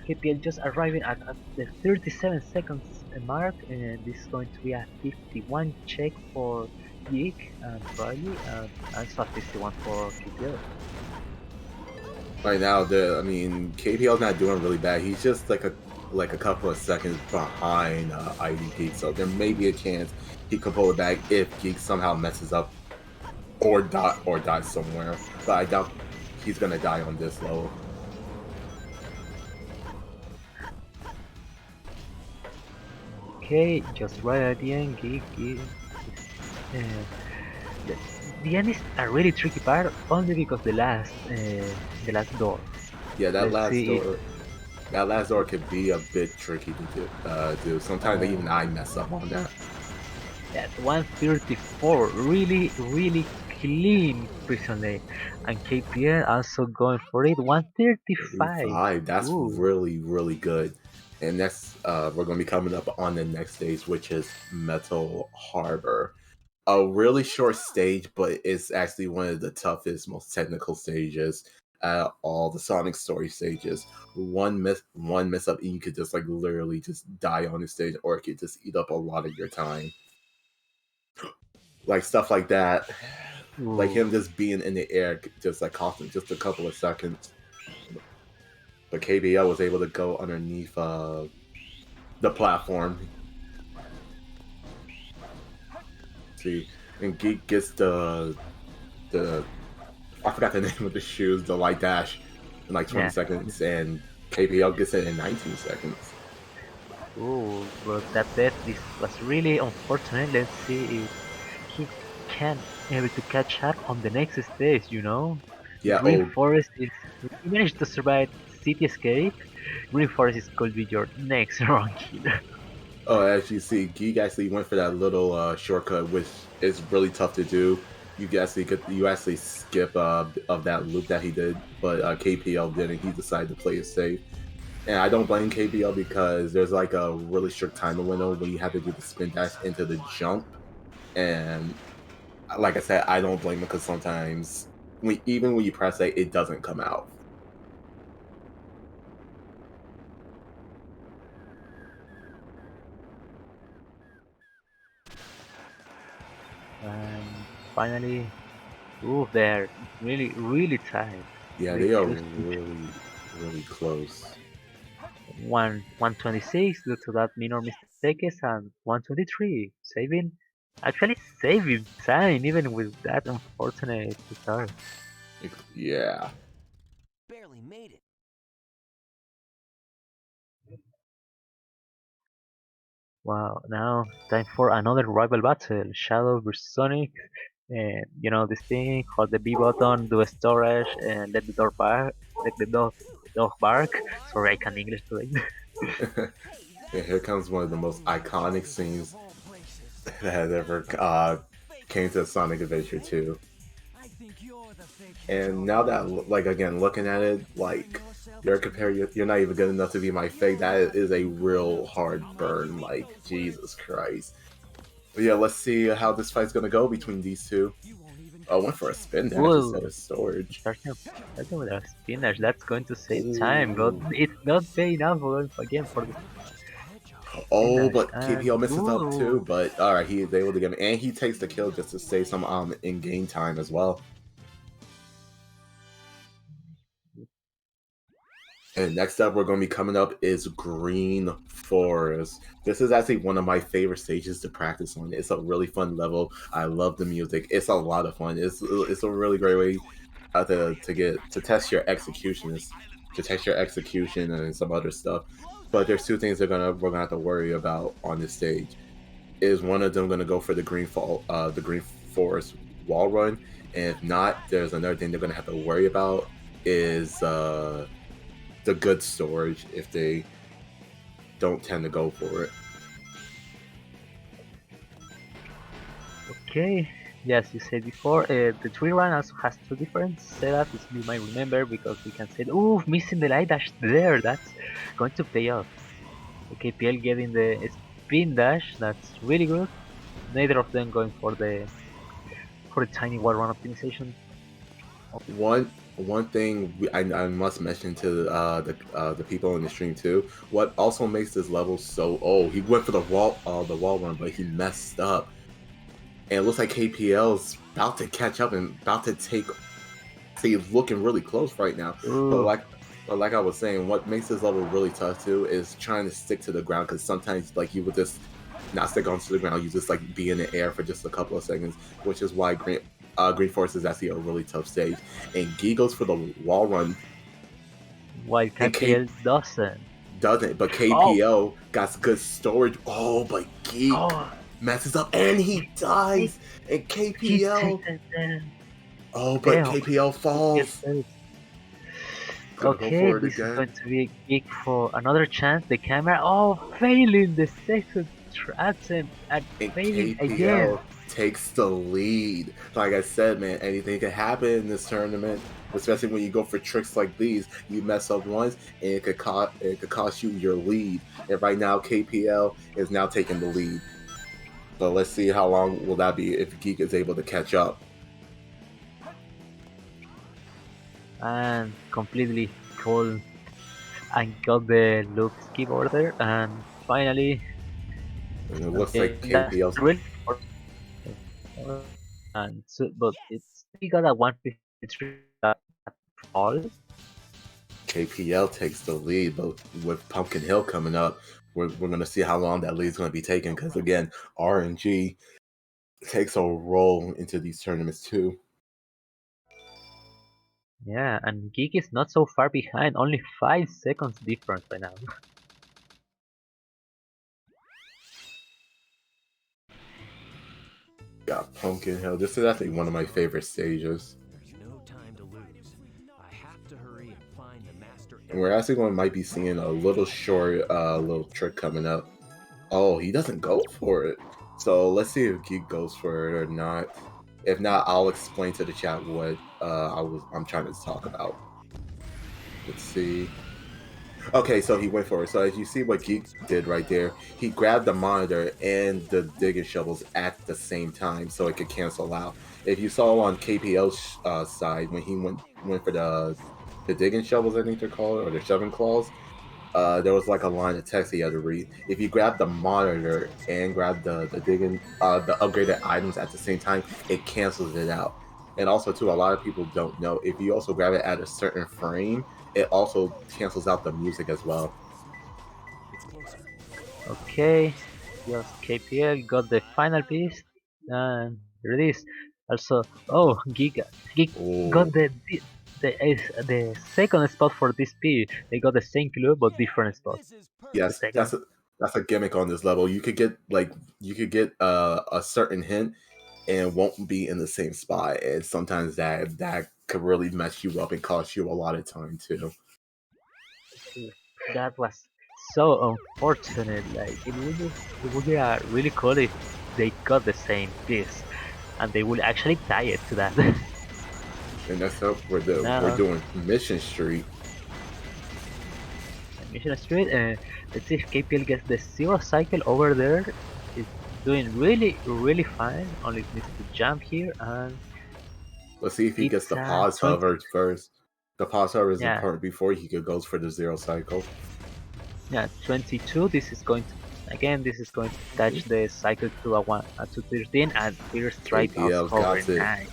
KPL just arriving at the 37 seconds mark, and this is going to be a 51 check for Geek, and probably also a 51 for KPL. Right now, I mean, KPL's not doing really bad. He's just like a couple of seconds behind ID Geek, so there may be a chance he could pull it back if Geek somehow messes up or dies somewhere. But I doubt he's gonna die on this level. Okay, just right at the end, Geek. Uh, the, the end is a really tricky part, only because the last door. Yeah, that Let's last see if door. That last door could be a bit tricky to do. Sometimes even I mess up on that. at 134, really clean prison lane, and KPN also going for it 135. 35. That's Ooh, really good. And that's we're gonna be coming up on the next stage, which is Metal Harbor. A really short stage, but it's actually one of the toughest, most technical stages at all the Sonic story stages. One miss up, and you could just like literally just die on the stage, or it could just eat up a lot of your time. Like stuff like that, like him just being in the air, just like costing just a couple of seconds. But KBL was able to go underneath the platform. See, and Geek gets the I forgot the name of the shoes, the light dash, in like 20 yeah. seconds, and KPL gets it in 19 seconds. Ooh, but that death was really unfortunate. Let's see if he can able to catch up on the next stage. Yeah, Green Forest is. You managed to survive City Escape. Green Forest is could be your next run killer. as you see, Geek actually went for that little shortcut, which is really tough to do. You actually skip of that loop that he did, but KPL didn't. He decided to play it safe. And I don't blame KBL because there's like a really strict time window when you have to do the spin dash into the jump. And like I said, I don't blame him because sometimes even when you press A, it doesn't come out. And finally, ooh, they're really tight. Yeah, They they are choose really close. 126 due to that minor mistakes, and 123 actually saving time even with that unfortunate start. Yeah. finally made it. Wow, now time for another rival battle, Shadow vs Sonic. And you know this thing, hold the B button, do a storage, and let the dog bark. Let the dog bark. Sorry, I can't English today. And here comes one of the most iconic scenes that has ever came to Sonic Adventure 2. And now that, like, again, looking at it, like, you're not even good enough to be my fake. That is a real hard burn. Like, Jesus Christ. But yeah, let's see how this fight's gonna go between these two. Oh, went for a spin dash instead Whoa, of storage. starting with a spinach, that's going to save time, but Ooh. it's not paying off again for the Oh, spinach. but And KPL misses up ooh, too. But all right, he is able to get him, and he takes the kill just to save some in-game time as well. And next up, we're going to be coming up is Green Forest. This is actually one of my favorite stages to practice on. It's a really fun level. I love the music. It's a lot of fun. It's a really great way to test your executionist, to test your execution and some other stuff. But there's two things we're gonna have to worry about on this stage. Is one of them gonna go for the the Green Forest wall run? And if not, there's another thing they're gonna have to worry about is the good storage if they don't tend to go for it. okay. Yes, you said before, the tree run also has two different setups, as you might remember, because we can say, ooh, missing the light dash there, that's going to pay off. Okay, PL getting the spin dash, that's really good. Neither of them going for the tiny wall run optimization. One thing I must mention to the people in the stream too. What also makes this level so he went for the wall run, but he messed up, and it looks like KPL's about to catch up and about to take. See, he's looking really close right now, Ooh, but like I was saying, what makes this level really tough too is trying to stick to the ground, because sometimes like you would just not stick onto the ground, you just like be in the air for just a couple of seconds, which is why Green Forest is actually a really tough stage. And Gee goes for the wall run, while and KPL doesn't, but Oh, KPO got good storage. Oh, but Geek oh, messes up and he he, dies. And he KPL, takes it. oh, but Damn, KPL KPL falls. saves. Gonna go Okay, for it this is again. going to be a gig for another chance. The camera, failing the second attempt and And failing again. KPL takes the lead. Like I said, man, anything can happen in this tournament. Especially when you go for tricks like these, you mess up once, and it could cost you your lead. And right now, KPL is now taking the lead. So let's see how long will that be if Geek is able to catch up. And completely cold and got the loop skip order. And finally, And it looks okay, like that's KPL's really and so, but it's still got a 153 that fall. KPL takes the lead, but with Pumpkin Hill coming up, we're going to see how long that lead's going to be taken, because again, RNG takes a role into these tournaments too. Yeah, and Geek is not so far behind, only 5 seconds difference right now. Yeah, Pumpkin Hill. This is actually one of my favorite stages. There's no time to lose. I have to hurry and find the master. And we're actually going to might be seeing a little short little trick coming up. Oh, he doesn't go for it. So let's see if Geek goes for it or not. If not, I'll explain to the chat what I'm trying to talk about. Let's see. Okay, so he went for it. So as you see what Geek did right there, he grabbed the monitor and the digging shovels at the same time so it could cancel out. If you saw on KPL's side, when he went for the digging shovels, I think they're called, or the shoving claws, there was like a line of text he had to read. If you grab the monitor and grab the digging the upgraded items at the same time, it cancels it out. And also too, a lot of people don't know, if you also grab it at a certain frame, it also cancels out the music as well. It's closer. Okay, just KPL got the final piece, and here it is. Also, Geek Oh, got the the second spot for this P. They got the same clue but different spot. Yes, second. that's a gimmick on this level. You could get a certain hint and it won't be in the same spot, and sometimes that could really mess you up and cost you a lot of time too. That was so unfortunate. Like it would be really cool if they got the same piece, and they will actually tie it to that. And that's up we're Now, doing Mission Street. Mission Street, let's see if KPL gets the zero cycle over there. It's doing really fine. Only needs to jump here, and Let's see if he gets the pause hover first. The pause hover is important before he goes for the zero cycle. Yeah, 22. This is going to touch the cycle to 13, and here's strike off cover. Nice.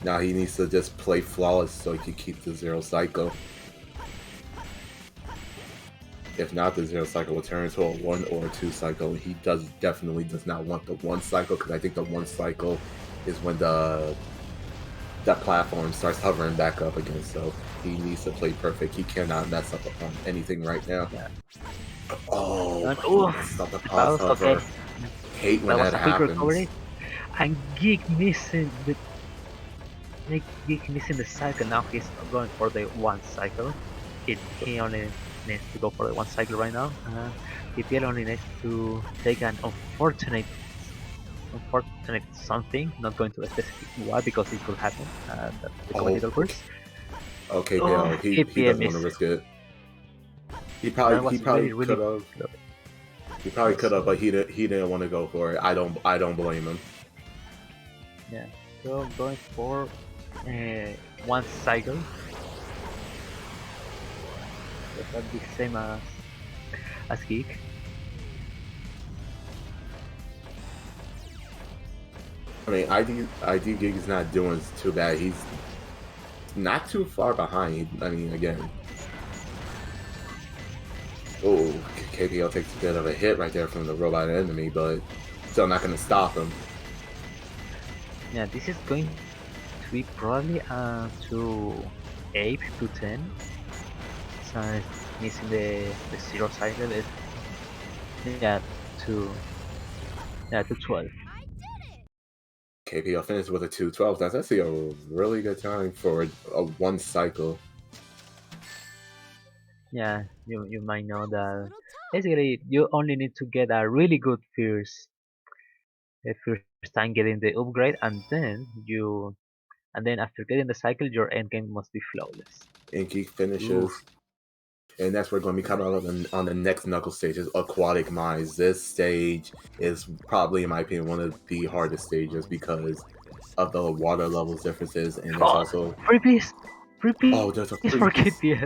Now he needs to just play flawless so he can keep the zero cycle. If not, the zero cycle will turn into a 1 or a 2 cycle. He definitely does not want the 1 cycle, because I think the 1 cycle is when that platform starts hovering back up again. So he needs to play perfect. He cannot mess up on anything right now. Yeah. Oh, stop the pause hover. Okay. Hate when that happens. Recovery. And Geek missing the cycle. Now he's going for the 1 cycle. He only needs to go for the 1 cycle right now. KPL only needs to take an unfortunate something. Not going to specify why, because it could happen. That's the commentator first. Okay, Bill. He doesn't want to risk it. He probably could have. He probably could have, but he didn't want to go for it. I don't blame him. Yeah. So going for 1 cycle. That's the same as Geek. I mean, ID Geek is not doing too bad. He's not too far behind. I mean, again. Oh, KPL takes a bit of a hit right there from the robot enemy, but still not going to stop him. Yeah, this is going to be probably to 8 to 10. So it's missing the 0 cycle. To 12. KPL finished with a 2-12. That's actually a really good time for a 1 cycle. Yeah, you might know that basically you only need to get a really good first time getting the upgrade, and then after getting the cycle, your endgame must be flawless. And Geek finishes. And that's where we're going to be coming on the next Knuckles stage, is Aquatic Mines. This stage is probably, in my opinion, one of the hardest stages because of the water levels differences, and there's also free piece. Oh, there's a free piece.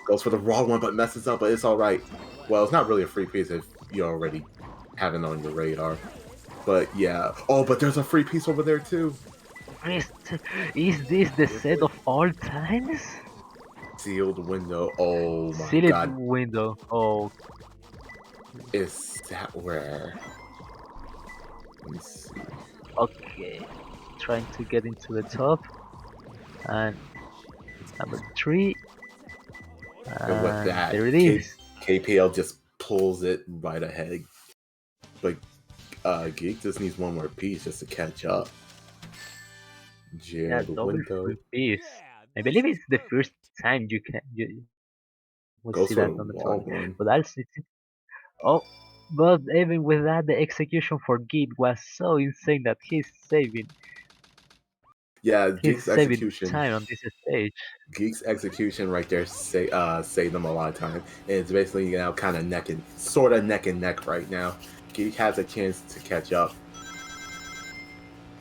Goes for the wrong one, but messes up. But it's all right. Well, it's not really a free piece if you already have it on your radar. But yeah. Oh, but there's a free piece over there too. Is this the set of all times? Sealed window. Oh my Sealed god. window. Oh. Is that where? Let me see. Okay. Trying to get into the top. And it's number 3. And with that, there it is. KPL just pulls it right ahead. But Geek just needs one more piece just to catch up. Yeah, the window. Piece. I believe it's the first time you will see that on the top. But but even with that, the execution for Geek was so insane that he's saving. Yeah, Geek's execution time on this stage. Geek's execution right there saved them a lot of time. And it's basically kind of neck and neck right now. Geek has a chance to catch up.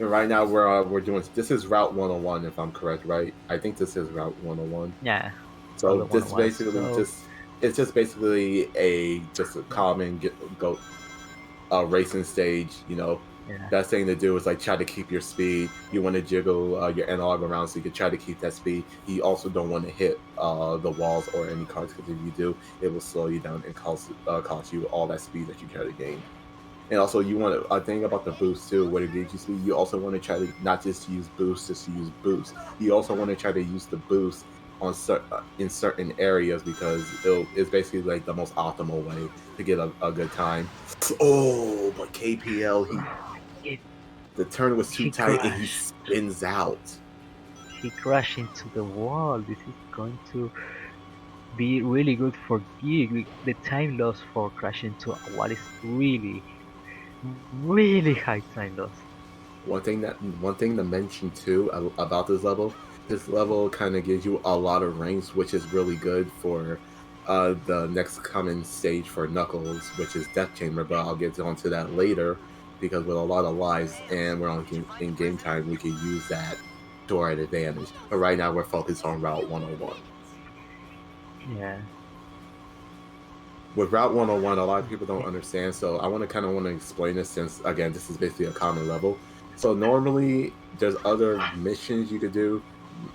And right now we're doing this is Route 101 if I'm correct, right? I think this is Route 101. Yeah. So this basically it's just basically a common racing stage, Yeah. Best thing to do is try to keep your speed. You want to jiggle your analog around so you can try to keep that speed. You also don't want to hit the walls or any cars, because if you do, it will slow you down and cost you all that speed that you try to gain. And also, you want to, a thing about the boost too, what it gives you speed, you also want to try to not just use boost, just to use boost. You also want to try to use the boost on in certain areas because it's basically like the most optimal way to get a good time. Oh, but KPL, the turn was too He tight and he crashed. spins out. He crashed into the wall. This is going to be really good for Geek. The time loss for crashing into a wall is really, really high time loss. One thing to mention too about this level kind of gives you a lot of ranks, which is really good for the next coming stage for Knuckles, which is Death Chamber. But I'll get onto that later because with a lot of lives and we're in game time, we can use that to our advantage. But right now we're focused on Route 101. Yeah. With Route 101, a lot of people don't understand, so I want to explain this since, again, this is basically a common level. So normally, there's other missions you could do,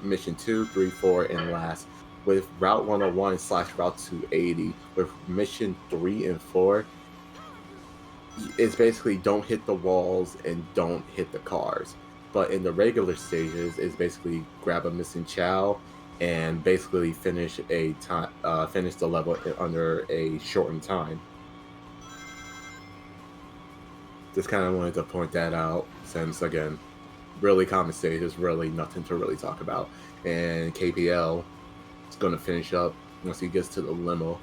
mission 2, 3, 4, and last. With Route 101 / Route 280, with mission 3 and 4, it's basically don't hit the walls and don't hit the cars. But in the regular stages, it's basically grab a missing chow and basically finish the level under a shortened time. Just kind of wanted to point that out since, again, really common stage is really nothing to really talk about. And KPL is going to finish up once he gets to the limo.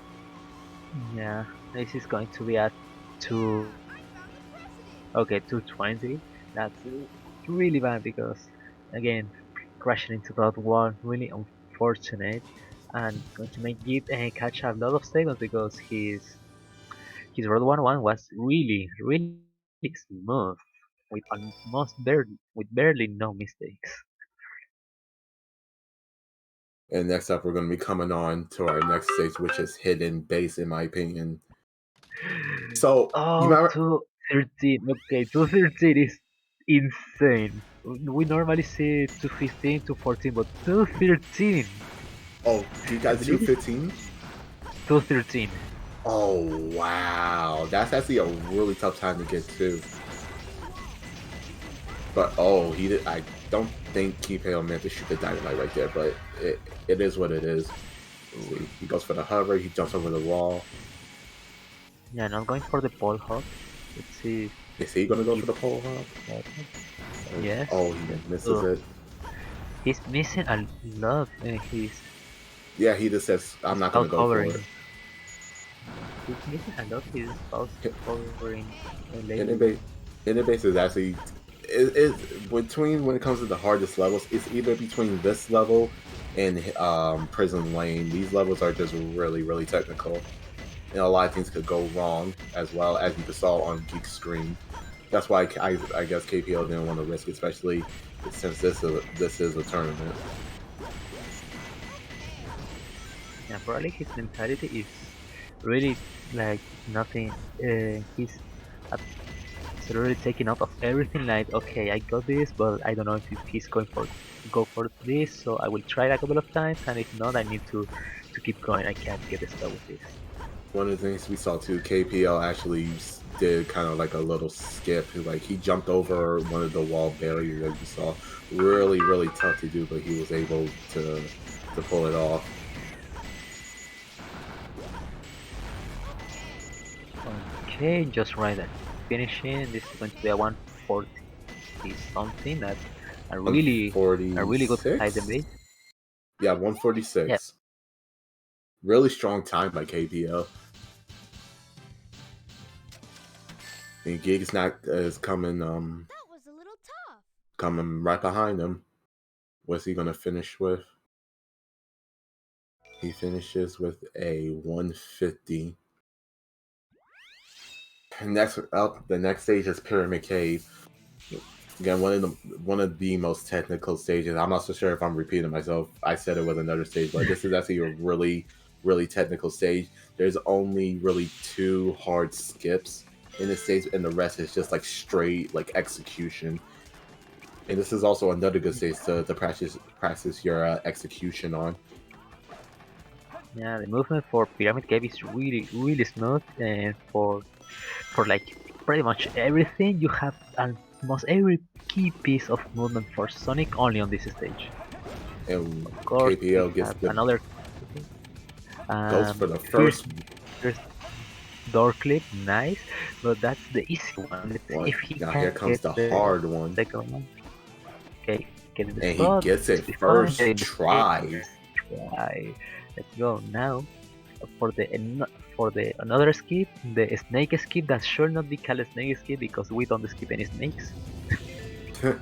Yeah, this is going to be at 2. Okay, 220. That's really bad because, again, crashing into that wall, really unfortunate, and going to make it catch a lot of seconds because his Road 1-1 was really, really smooth with barely no mistakes. And next up, we're going to be coming on to our next stage, which is Hidden Base, in my opinion. So, you Oh, remember? 213. Okay, 213 is insane. We normally see 215, 214, but 213. Oh, you I got believe it's 215? 213. Oh, wow. That's actually a really tough time to get to. But, oh, he did. I don't think Keepale meant to shoot the dynamite right there, but it is what it is. See, he goes for the hover, he jumps over the wall. Yeah, not going for the pole hop. Let's see Is he if gonna go he for the pole hop? yes. Oh, he Yes. misses it. He's missing a lot. Yeah, he just says, I'm He's not gonna out go for hovering. it. He's missing a lot. He's out hovering Hidden lately. base, Hidden base is actually between when it comes to the hardest levels. It's either between this level and Prison Lane. These levels are just really, really technical, and a lot of things could go wrong as well as you saw on Geek's screen. That's why I guess KPL didn't want to risk, especially since this is a tournament. Yeah, probably his mentality is really like nothing. He's absolutely taking out of everything. Like, okay, I got this, but I don't know if he's going for go for this. So I will try it a couple of times, and if not, I need to keep going. I can't get stuck with this. One of the things we saw too, KPL actually did kind of like a little skip. Like he jumped over one of the wall barriers that you saw. Really, really tough to do, but he was able to pull it off. Okay, just right at finishing. This is going to be a 140 something. That's a really good high 146? base. Yeah, Yeah. 146. Really strong time by KPL. And Gig's not is coming That was a little tough. coming right behind him. What's he gonna finish with? He finishes with a 150. Next up, the next stage is Pyramid Cave. Again, one of the most technical stages. I'm not so sure if I'm repeating myself. I said it was another stage, but this is actually a really, really technical stage. There's only really 2 hard skips in this stage, and the rest is just like straight like execution. And this is also another good stage to practice your execution on. Yeah, the movement for Pyramid Cave is really smooth, and for like pretty much everything. You have almost every key piece of movement for Sonic only on this stage. And Of course, we KPL gets have the another goes for the first, first first door clip, nice, but that's the easy one. Let's see one. if he Now can here comes get the the hard one. second one. Okay, get in the And he spot. gets it Should be fine. first Get in the try. first try. Let's go now for the another skip, the snake skip that should not be called a snake skip because we don't skip any snakes. Okay,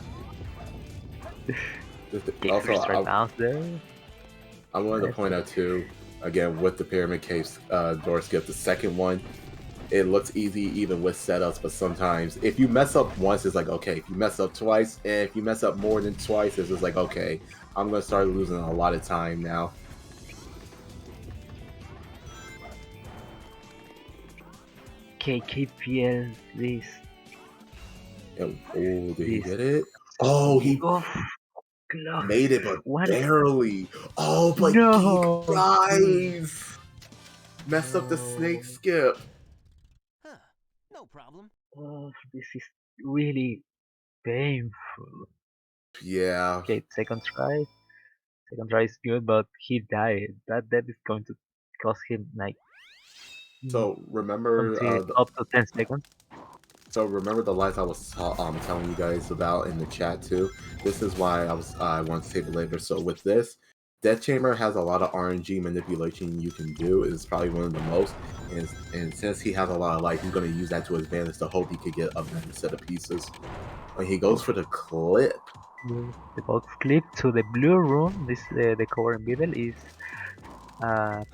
Also, first try bounce there. I wanted to point out too, again with the Pyramid Caves door skip, the second one, it looks easy even with setups, but sometimes if you mess up once, it's like okay. If you mess up twice, and if you mess up more than twice, it's just like okay, I'm gonna start losing a lot of time now. Okay, KPL, this. And, oh, did he get it? Oh, he Close. made it, but What? barely. Oh, but No. Geek Rise messed up the snake skip. Huh. No problem. Oh, this is really painful. Yeah. Okay, second try. Second try is good, but he died. That is going to cost him like So remember up to 10 seconds. So remember the lies I was telling you guys about in the chat too. This is why I want to save it later. So with this, Death Chamber has a lot of RNG manipulation you can do. It's probably one of the most. And since he has a lot of life, he's going to use that to his advantage to hope he could get a better set of pieces. When he goes for the clip. The box clip to the blue room. This the cover in middle is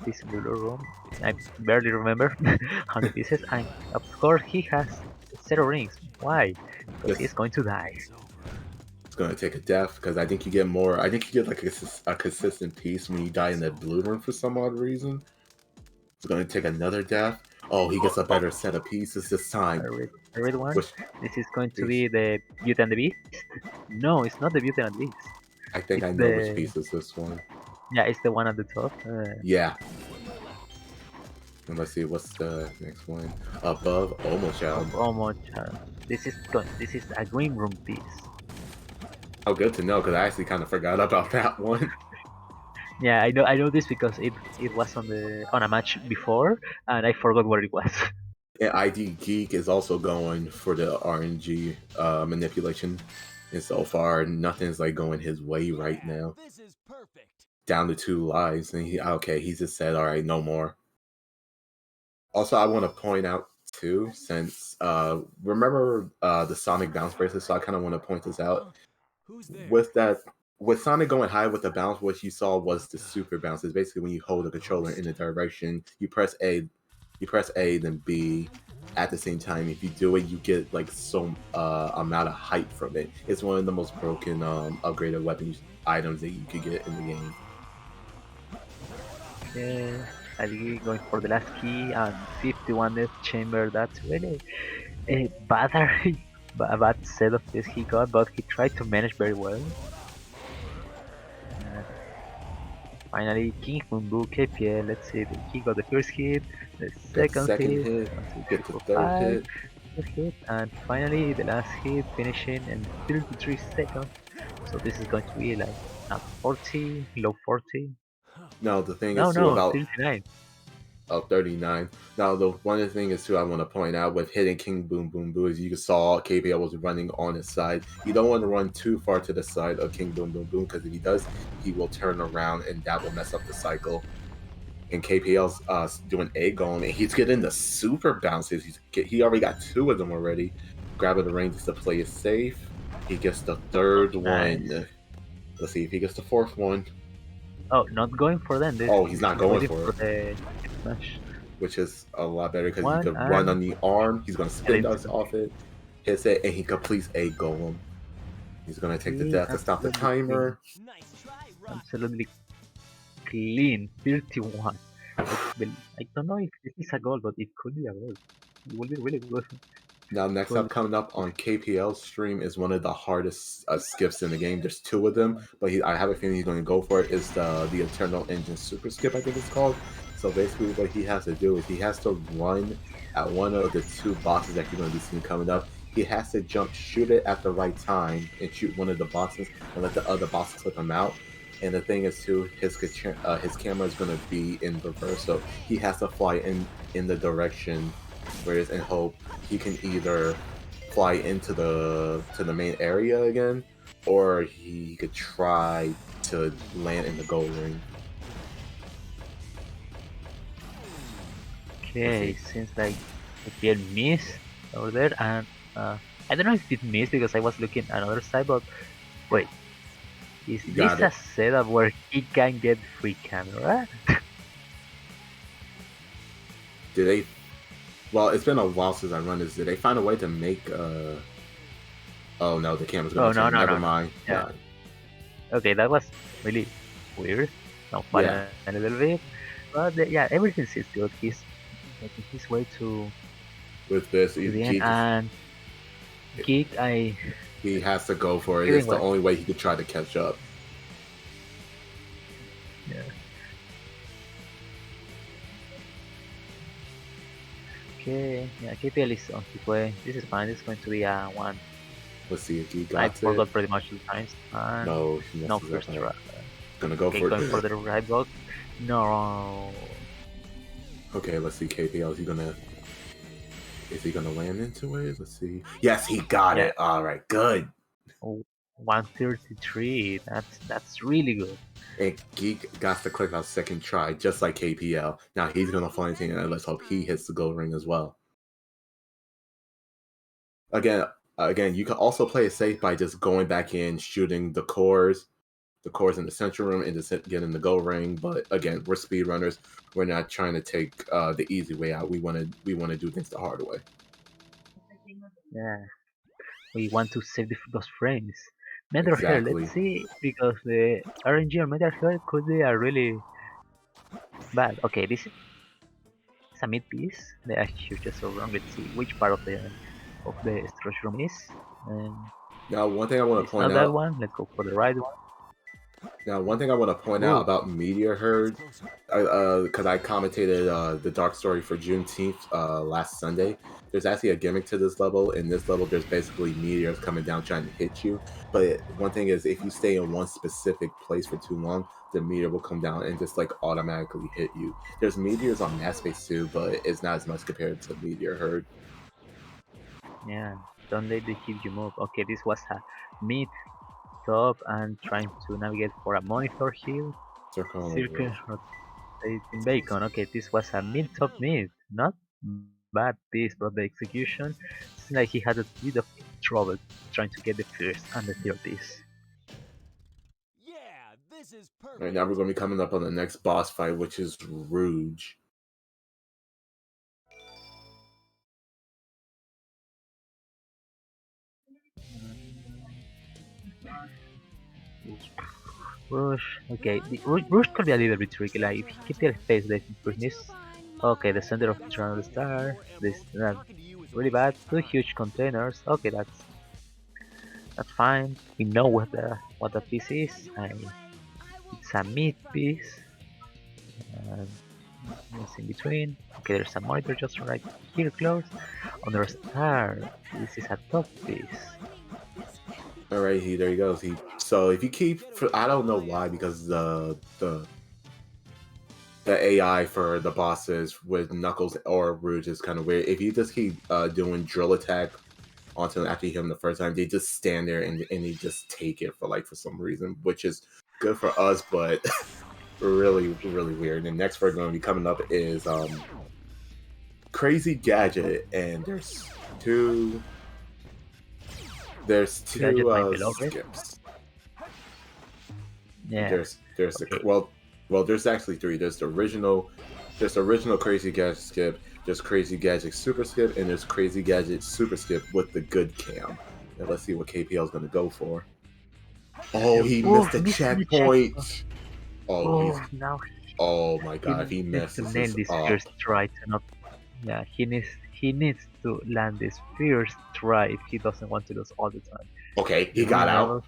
this blue room. I barely remember how many pieces. And of course he has 0 rings. Why? Because he's going to die. It's going to take a death because I think you get more. I think you get like a consistent piece when you die in that blue room for some odd reason. It's going to take another death. Oh, he gets a better set of pieces this time. I read one. This is going to be the Beauty and the Beast. No, it's not the Beauty and the Beast. I think I know which piece is this one. Yeah, it's the one at the top. Yeah. And let's see, what's the next one? Above Omo-chan. Omo-chan. This is a green room piece. Oh, good to know, because I actually kind of forgot about that one. Yeah, I know this because it was on a match before, and I forgot where it was. And ID Geek is also going for the RNG manipulation, and so far nothing's like going his way right now. This is perfect. Down to 2 lives, and he's just said, all right, no more. Also, I want to point out too, since remember the Sonic bounce bracelet, so I kind of want to point this out. With Sonic going high with the bounce, what you saw was the super bounce. It's basically when you hold the controller in a direction, you press A, then B at the same time. If you do it, you get like some amount of height from it. It's one of the most broken upgraded weapons items that you could get in the game. Yeah, Ali going for the last key and 51 death chamber. That's really a bad set of this he got, but he tried to manage very well. Finally, King Bumbu KPL. Let's see, he got the first hit, the second hit, get the third hit, and finally the last hit, finishing in 33 seconds. So this is going to be like 40, low 40. No, the thing is too about 39. Oh, 39. Now, the one of the things too I want to point out with hitting King Boom Boom Boo is you saw KPL was running on his side. You don't want to run too far to the side of King Boom Boom Boom because if he does, he will turn around and that will mess up the cycle. And KPL's doing A golem and he's getting the super bounces. He already got 2 of them already. Grabbing the range to play it safe. He gets the third one. Let's see if he gets the 4th one. Oh, not going for them. He's not going for it. Which is a lot better because he could run on the arm. He's going to spin dust off it, hits it, and he completes a golem. He's going to take the death to stop the timer. Absolutely clean. 31. I don't know if this is a goal, but it could be a goal. It will be really good. Now, next up, coming up on KPL's stream is one of the hardest skips in the game. There's 2 of them, but I have a feeling he's going to go for it. Is the Eternal Engine Super Skip, I think it's called. So basically, what he has to do is he has to run at one of the two bosses that you're going to be seeing coming up. He has to jump, shoot it at the right time, and shoot one of the bosses, and let the other boss clip him out. And the thing is, too, his camera is going to be in reverse, so he has to fly in the direction where it is, and hope he can either fly into the main area again, or he could try to land in the gold ring. Okay, seems like it missed over there, and I don't know if it missed because I was looking at another side, but wait, is this a setup where he can get free camera? Did they? Well, it's been a while since I run this. Did they find a way to make? Oh no, the camera's gonna change. Never mind. Yeah. Okay, that was really weird. Not funny a little bit, but yeah, everything seems good. He's making his way to with this to the end, and Geek, he has to go for it. It's the only way he could try to catch up. Yeah. Okay, yeah, KPL is on his way. This is fine. This is going to be a one. Let's see if he got I forgot pretty much the times. No, no first try. Gonna go for going for the right block. No. Okay, let's see. KPL, is he gonna land into it? Let's see. Yes, he got it. All right, good. 133. That's really good. And Geek got to click out second try, just like KPL. Now he's gonna fly into it, and let's hope he hits the gold ring as well. Again, you can also play it safe by just going back in, shooting the cores in the central room, and just getting the gold ring. But again, we're speedrunners. We're not trying to take the easy way out. We want to do things the hard way. Yeah, we want to save those frames. Metal Hair, let's see, because the RNG on Metal Hair could be a really bad. Okay, this is a mid piece. The actually just so wrong. Let's see which part of the storage room is. Now, one thing I want to point out. Not that one. Let's go for the right one. Now, one thing I want to point out about Meteor Herd, because I commentated the Dark Story for Juneteenth last Sunday. There's actually a gimmick to this level. In this level, there's basically meteors coming down trying to hit you. But one thing is, if you stay in one specific place for too long, the meteor will come down and just like automatically hit you. There's meteors on Mass Space too, but it's not as much compared to Meteor Herd. Yeah, don't let the hit you move. Okay, this was a mid top and trying to navigate for a monitor here. Circle rotating bacon. Okay, this was a mid top mid. Not bad piece, but the execution seems like he had a bit of trouble trying to get the first and the third piece. Yeah, this is perfect. Alright, now we're going to be coming up on the next boss fight, which is Rouge. Rouge, okay, Rouge could be a little bit tricky, like if he keeps the space left in first. Okay, the center of the Triangle Star, this really bad, two huge containers, okay, that's fine, we know what the piece is, it's a mid piece, it's in between, okay, there's a monitor just right here close, on the star, this is a top piece. Alright, there he goes. So if you keep, I don't know why, because the AI for the bosses with Knuckles or Rouge is kind of weird. If you just keep doing drill attack onto them after you hit them the first time, they just stand there and they just take it for some reason, which is good for us, but really, really weird. And next we're going to be coming up is Crazy Gadget, and there's two skips. Yeah. There's there's actually three. There's the original Crazy Gadget skip, there's Crazy Gadget Super Skip, and there's Crazy Gadget Super Skip with the good cam. Now let's see what KPL is gonna go for. Oh, he missed the checkpoint. Oh my god, if he messes this up. First try to not. Yeah, he needs to land this first try if he doesn't want to lose all the time. Okay, he got out.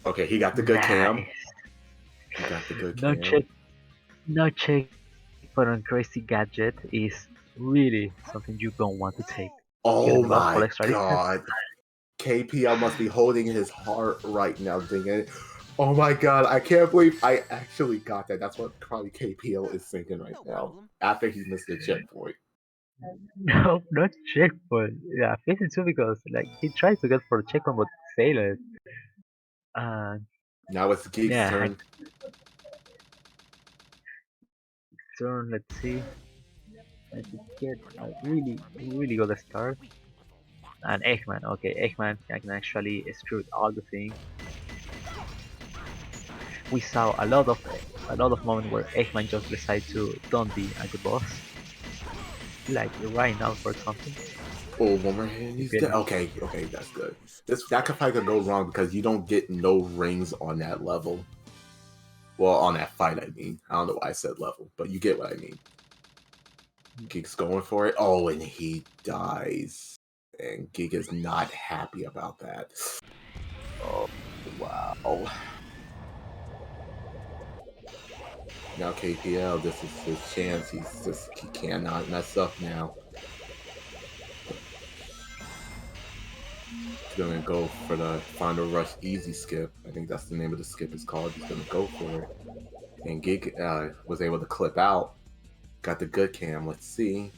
Okay, he got the good cam. He got the good cam. No but on Crazy Gadget is really something you don't want to take. Oh Getting buff for my extra defense. god. KPL must be holding his heart right now, thinking, oh my god, I can't believe I actually got that. That's what probably KPL is thinking right now. After he missed the checkpoint. No, not checkpoint. Yeah, 52 because like he tried to get for a checkpoint but failed. Now it's Geek's Yeah, turn. turn. Let's see. I should get a really good start. And Eggman, okay, Eggman can actually screw all the thing. We saw a lot of moments where Eggman just decided to don't be a good boss, like right now, for example. Oh, one more hit. He's dead. Okay, that's good. That could probably go wrong because you don't get no rings on that level. Well, on that fight, I mean. I don't know why I said level, but you get what I mean. Geek's going for it. Oh, and he dies. And Geek is not happy about that. Oh, wow. Now KPL, this is his chance. He cannot mess up now. He's gonna go for the Final Rush Easy Skip. I think that's the name of the skip is called. He's gonna go for it. And Geek was able to clip out. Got the good cam. Let's see.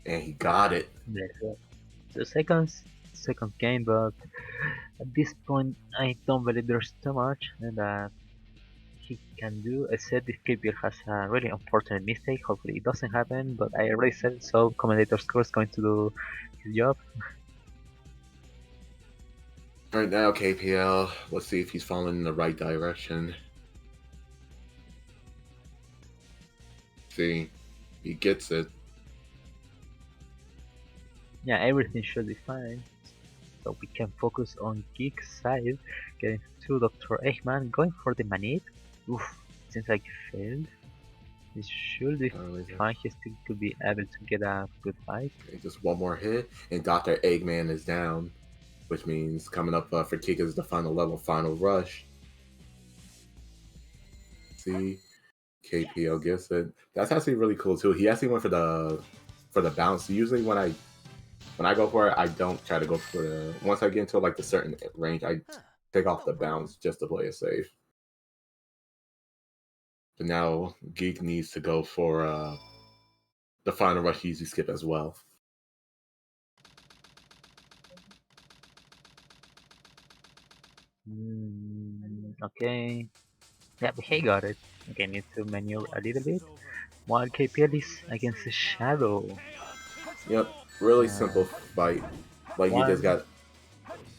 And he got it. The second game, but at this point I don't believe there's too much that he can do, except if KPL has a really unfortunate mistake. Hopefully it doesn't happen, but I already said it, so Commentator Score is going to do his job. Right now, KPL, let's see if he's falling in the right direction. See, he gets it. Yeah, everything should be fine. So we can focus on Geek's side, getting to Dr. Eggman, going for the Manip. Oof, seems like he failed. This should be fine, he still could be able to get a good fight. Okay, just one more hit, and Dr. Eggman is down, which means coming up for Geek is the final level, Final Rush. See, KPL gets it. That's actually really cool too. He actually went for the bounce. Usually when I go for it, I don't try to go for the. Once I get into like the certain range, I take off the bounce just to play it safe. But now Geek needs to go for the Final Rush Easy Skip as well. Okay. Yeah, but he got it. Okay, need to maneuver a little bit. While KPL is against the Shadow. Yep, really simple fight. Like you just got.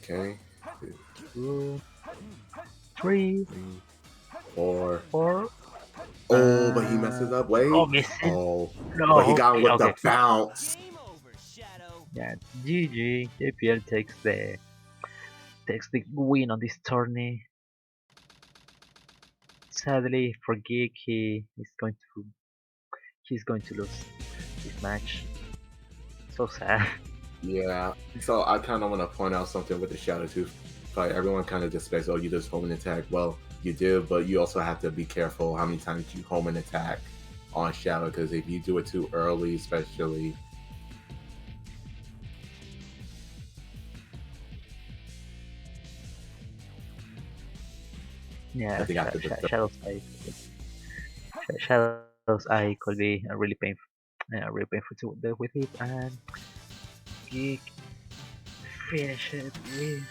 Okay. 2, 3, 4. Oh, but he messes up. Wait. Oh, missing. Oh. No. But he got him with Okay. the bounce. Yeah, GG. KPL takes the win on this tourney. Sadly for Geek, he's going to lose this match. So sad. Yeah. So I kind of want to point out something with the Shadow Tooth fight. Everyone kind of just expects, oh, you just home and attack. Well, you do, but you also have to be careful how many times you home and attack on Shadow, because if you do it too early, especially. Yeah, Shadow's Eye could be really painful to deal with it, and Geek finish it with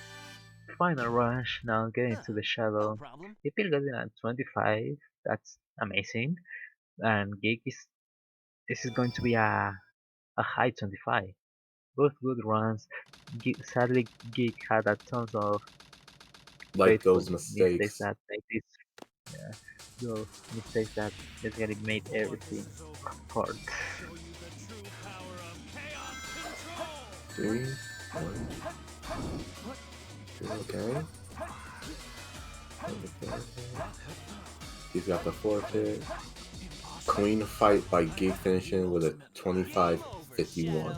Final Rush. Now getting to the Shadow. KPL got it at 25. That's amazing, and Geek this is going to be a high 25. Both good runs. Sadly, Geek had a tons of Like those mistakes that make this. Yeah, those mistakes that basically made everything hard. 3, 1, 2, okay. He's got the forfeit. Clean fight by Geek finishing with a 25-51.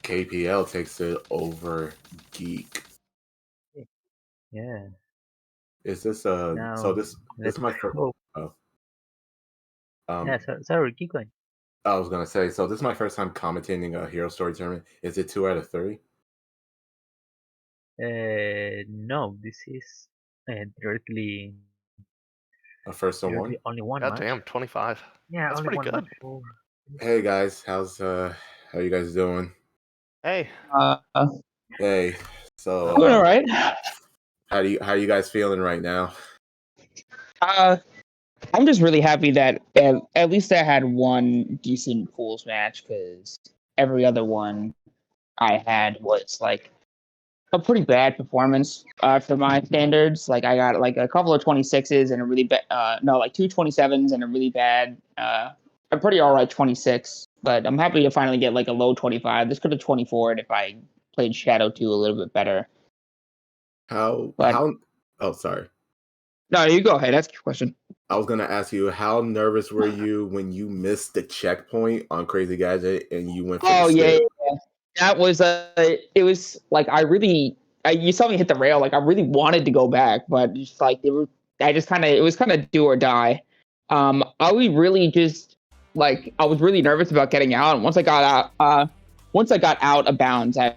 KPL takes it over Geek. Yeah. Is this Now so this let's is my first hope. oh, Yeah. um Sorry. Keep going. I was gonna say, so this is my first time commentating a Hero Story tournament. Is it 2 out of 3? No. This is directly A first and one? only one God match. damn, 25. Yeah, That's only pretty one match good. for. Hey guys, how you guys doing? Hey, Hey, so Doing all right. how you guys feeling right now? Uh, I'm just really happy that at least I had one decent pools match because every other one I had was like a pretty bad performance for my standards. Like I got like a couple of 26s and a really bad, no, like two 27s and a really bad, a pretty all right 26. But I'm happy to finally get like a low 25. This could have 24 if I played Shadow 2 a little bit better. But How oh sorry. no, you go ahead. Ask your question. I was gonna ask you, how nervous were you when you missed the checkpoint on Crazy Gadget and you went for the Oh yeah, skip? that was it was like you saw me hit the rail. Like I really wanted to go back, but just like it was kind of do or die. I was really just like I was really nervous about getting out. And once I got out of bounds, I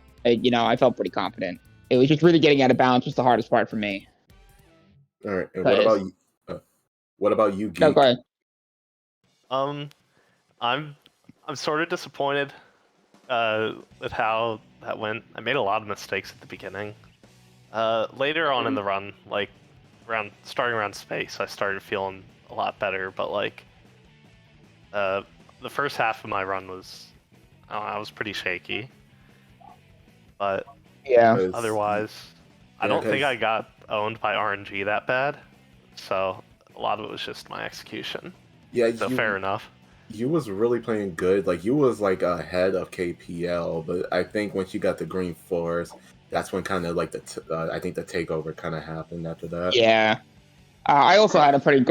felt pretty confident. It was just really getting out of bounds was the hardest part for me. All right, and what about you, No, Geek? go ahead. I'm sort of disappointed with how that went. I made a lot of mistakes at the beginning. Later on in the run, like starting around space, I started feeling a lot better. But like the first half of my run was, I was pretty shaky. But Yeah. otherwise, I don't think I got owned by RNG that bad. So a lot of it was just my execution. Yeah, so fair enough. You was really playing good. Like you was like ahead of KPL, but I think once you got the Green Forest, that's when kind of like I think the takeover kind of happened after that. Yeah. I also had a pretty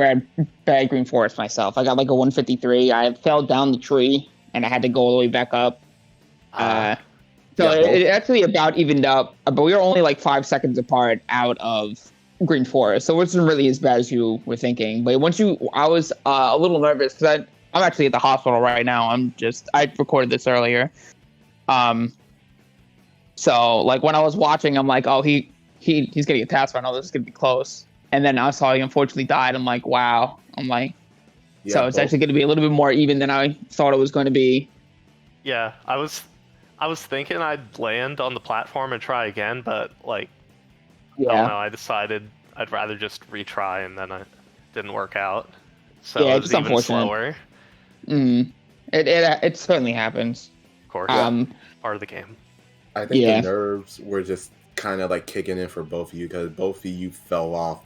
bad Green Forest myself. I got like a 153. I fell down the tree and I had to go all the way back up. It actually about evened up, but we were only like 5 seconds apart out of Green Forest, so it wasn't really as bad as you were thinking. But I was a little nervous because I'm actually at the hospital right now. I recorded this earlier. So like when I was watching, I'm like, oh, he's getting a task run. Oh, this is gonna be close. And then I saw he unfortunately died. I'm like, wow. So it's actually going to be a little bit more even than I thought it was going to be. Yeah, I was thinking I'd land on the platform and try again, but like, I don't know. I decided I'd rather just retry, and then it didn't work out. So yeah, it was even slower. It certainly happens. Of course, part of the game. I think the nerves were just kind of like kicking in for both of you because both of you fell off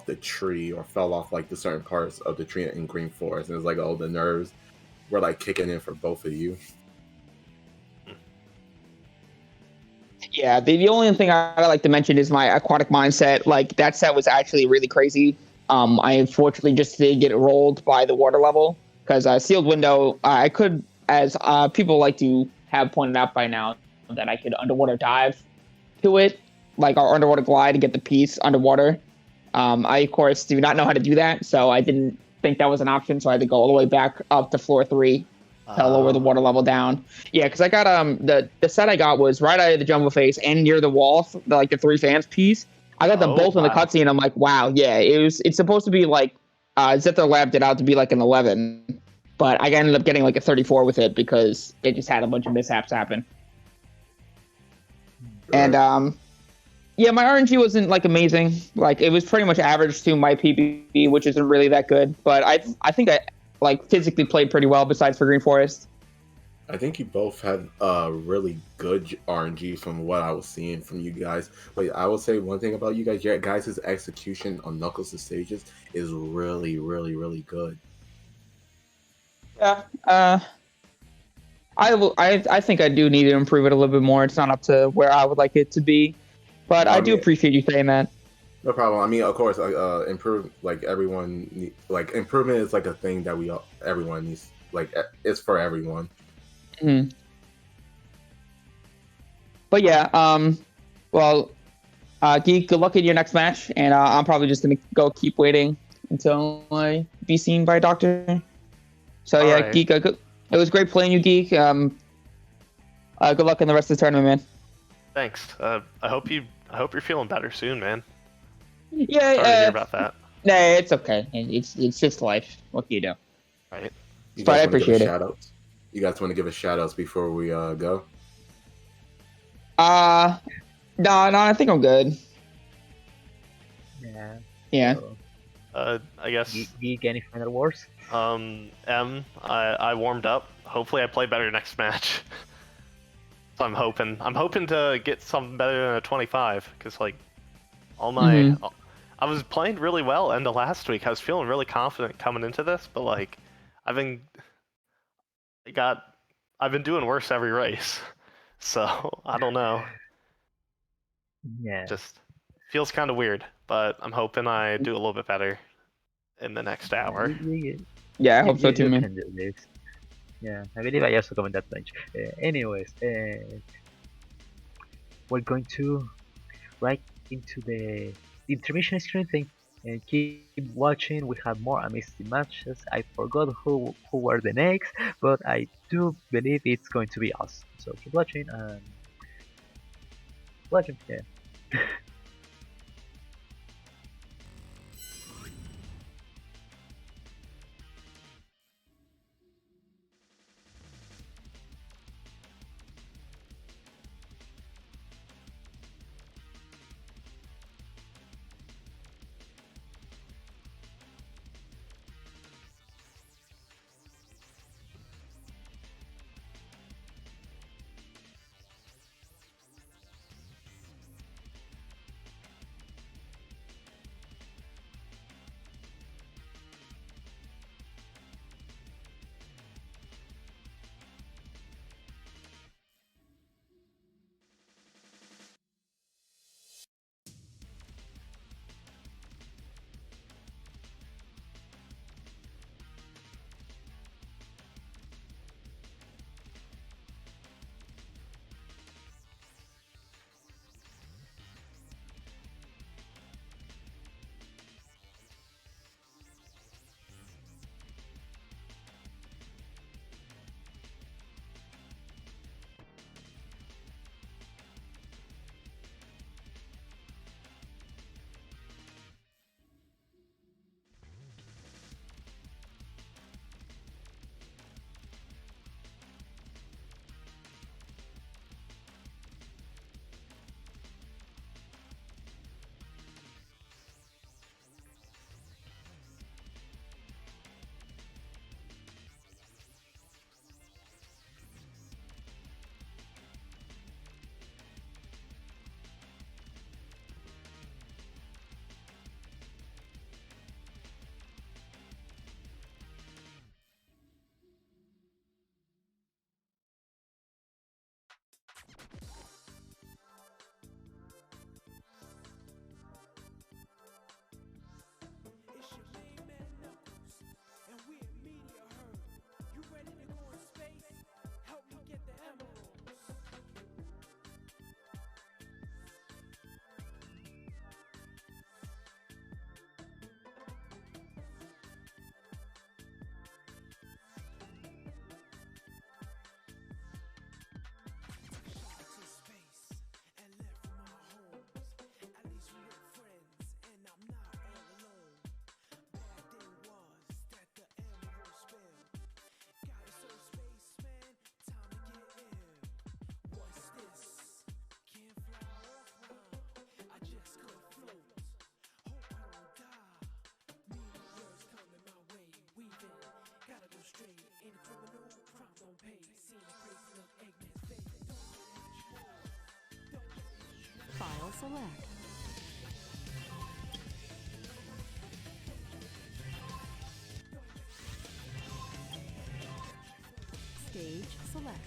the tree or fell off like the certain parts of the tree in Green Forest, and it was like, oh, the nerves were like kicking in for both of you. Yeah, the only thing I like to mention is my aquatic mindset. Like that set was actually really crazy. I unfortunately just did get rolled by the water level because sealed window. I could, as people like to have pointed out by now, that I could underwater dive to it, like our underwater glide to get the piece underwater. I of course do not know how to do that, so I didn't think that was an option. So I had to go all the way back up to floor 3 to lower the water level down. Yeah, because I got the set I got was right out of the jungle face and near the wall, like the 3 fans piece. I got them both in the cutscene. I'm like, wow, yeah, it's supposed to be like Zither Lab did out to be like an 11, but I ended up getting like a 34 with it because it just had a bunch of mishaps happen. And yeah, my RNG wasn't like amazing. Like it was pretty much average to my PB, which isn't really that good. But I think I like physically played pretty well besides for Green Forest. I think you both had really good RNG from what I was seeing from you guys. But I will say one thing about you guys: your guys' execution on Knuckles' stages is really, really, really good. Yeah. I think I do need to improve it a little bit more. It's not up to where I would like it to be. But I do appreciate you saying that. No problem. I mean, of course, improve. Like everyone, like improvement is like a thing that everyone needs. Like it's for everyone. But yeah, well, Geek, good luck in your next match, and I'm probably just gonna go keep waiting until I be seen by a doctor. So yeah, Alright. Geek, it was great playing you, Geek. Good luck in the rest of the tournament, man. Thanks. I hope you're feeling better soon, man. Yeah, Sorry to hear about that. Nah, it's okay. It's just life. What can you do? Right. You But guys I want to give appreciate a it. shout out? You guys want to give a shout outs before we go? No, I think I'm good. Yeah. Yeah. So, I guess. Geek, any final words? I warmed up. Hopefully, I play better next match. So I'm hoping to get something better than a 25, because like all my, I was playing really well end of last week. I was feeling really confident coming into this, but like I've been doing worse every race, so I don't know. Yeah. Just feels kind of weird, but I'm hoping I do a little bit better in the next hour. Yeah, I hope so too, you man. can do this. Yeah, I believe I also comment that bunch. Anyways, we're going to right into the intermission screen thing and keep watching. We have more amazing matches. I forgot who were the next, but I do believe it's going to be us. So keep watching and watching. Yeah. File select. Stage select.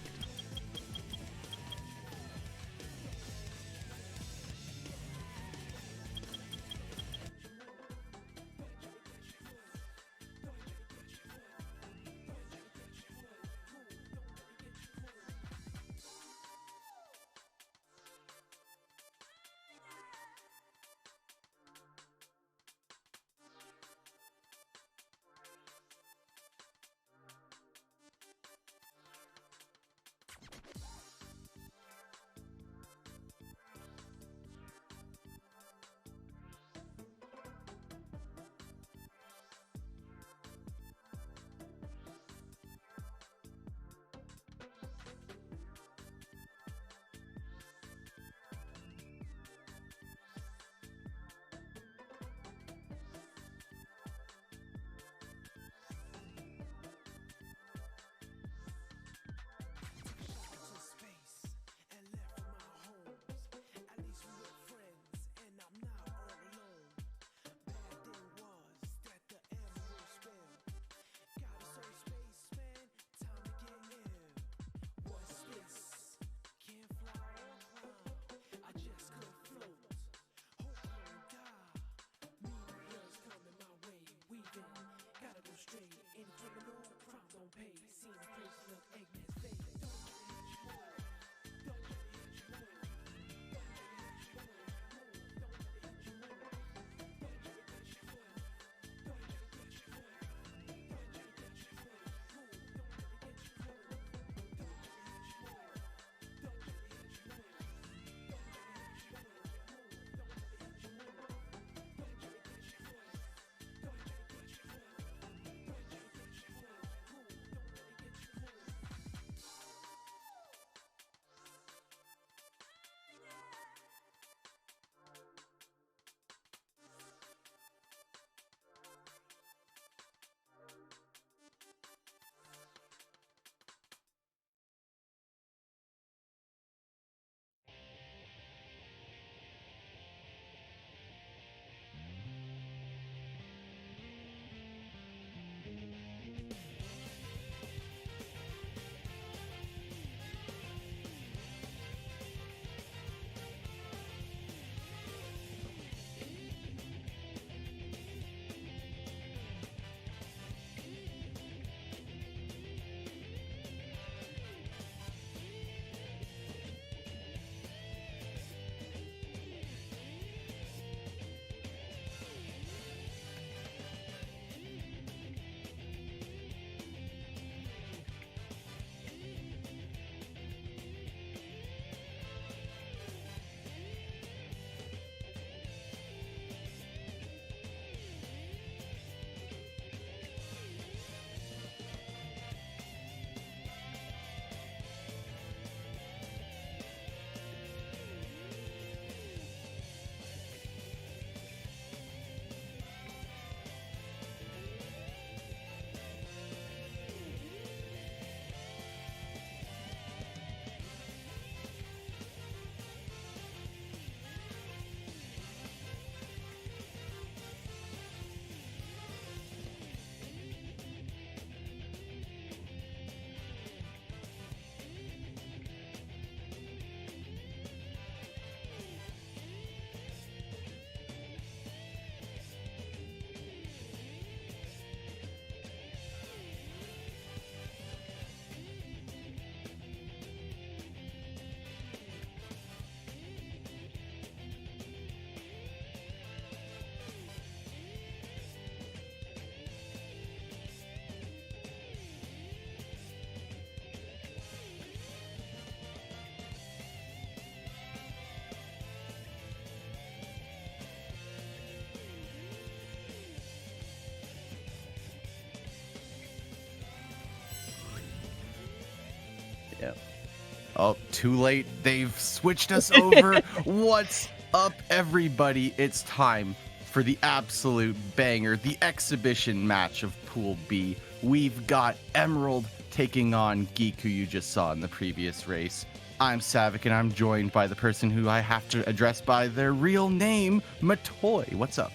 Oh, too late. They've switched us over. What's up, everybody? It's time for the absolute banger, the exhibition match of Pool B. We've got Emerald taking on Geek, who you just saw in the previous race. I'm Savik, and I'm joined by the person who I have to address by their real name, Matoy. What's up?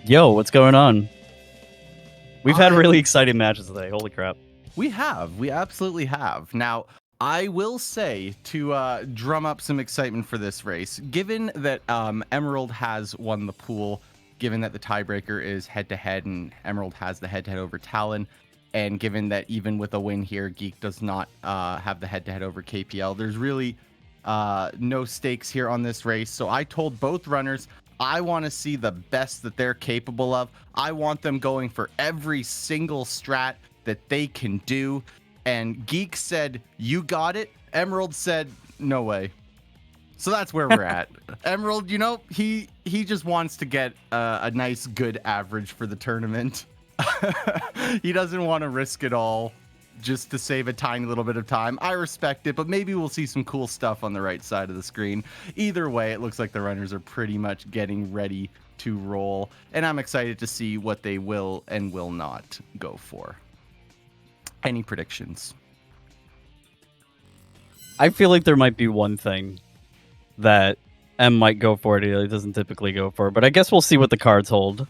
Yo, what's going on? We've had really exciting matches today. Holy crap. We have. We absolutely have. Now, I will say, to drum up some excitement for this race, given that Emerald has won the pool, given that the tiebreaker is head-to-head and Emerald has the head-to-head over Talon, and given that even with a win here, Geek does not have the head-to-head over KPL, there's really no stakes here on this race. So I told both runners, I want to see the best that they're capable of. I want them going for every single strat that they can do. And Geek said, you got it. Emerald said, no way. So that's where we're at. Emerald, you know, he just wants to get a nice, good average for the tournament. He doesn't want to risk it all just to save a tiny little bit of time. I respect it, but maybe we'll see some cool stuff on the right side of the screen. Either way, it looks like the runners are pretty much getting ready to roll, and I'm excited to see what they will and will not go for. Any predictions? I feel like there might be one thing that M might go for it. He doesn't typically go for it, but I guess we'll see what the cards hold.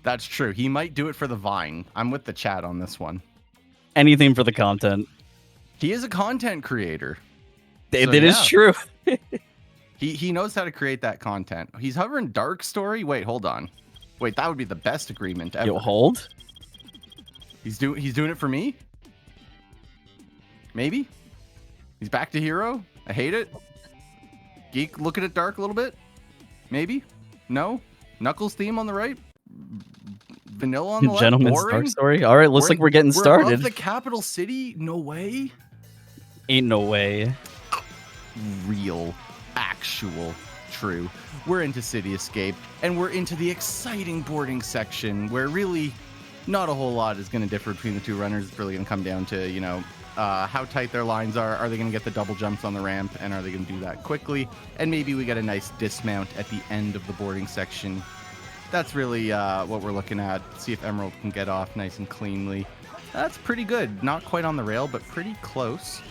That's true. He might do it for the Vine. I'm with the chat on this one. Anything for the content. He is a content creator. That is true. He knows how to create that content. He's hovering Dark Story. Wait, hold on. Wait, that would be the best agreement ever. Yo, hold. He's doing it for me? Maybe? He's back to hero? I hate it. Geek looking at Dark a little bit? Maybe? No? Knuckles theme on the right? Vanilla on the left? Gentleman's Boring? Dark Story. All right, looks like we're getting started. We're above the capital city? No way? Ain't no way. Real, actual, true. We're into City Escape, and we're into the exciting boarding section where really not a whole lot is going to differ between the two runners. It's really going to come down to, you know, how tight their lines are. Are they going to get the double jumps on the ramp, and are they going to do that quickly? And maybe we get a nice dismount at the end of the boarding section. That's really what we're looking at. See if Emerald can get off nice and cleanly. That's pretty good. Not quite on the rail, but pretty close.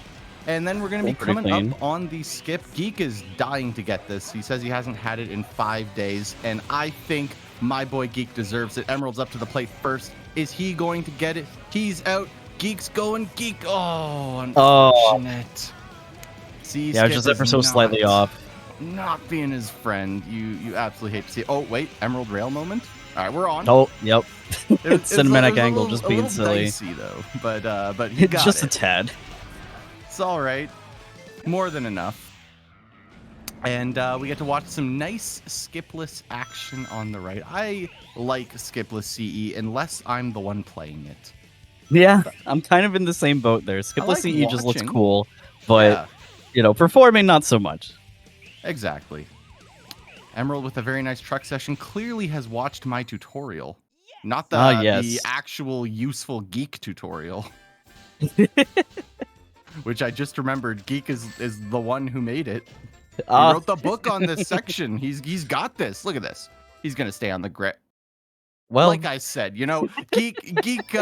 And then we're going to be coming up on the skip. Geek is dying to get this. He says he hasn't had it in 5 days, and I think my boy Geek deserves it. Emerald's up to the plate first. Is he going to get it? He's out. Geek's going. Geek. Oh, unfortunate. See, yeah, just ever so slightly off. Not being his friend. You absolutely hate to see. Oh, wait. Emerald rail moment. All right, we're on. Oh, yep. Cinematic angle just being silly. Dicey, though, but he got just it. a tad. It's all right. More than enough. And we get to watch some nice skipless action on the right. I like skipless CE unless I'm the one playing it. Yeah, I'm kind of in the same boat there. Skipless like CE just looks watching. cool, but, you know, performing not so much. Exactly. Emerald with a very nice truck session clearly has watched my tutorial. Not the, the actual useful Geek tutorial. Which I just remembered, Geek is the one who made it. He wrote the book on this section. He's got this. Look at this. He's gonna stay on the grid. Well, like I said, you know, Geek.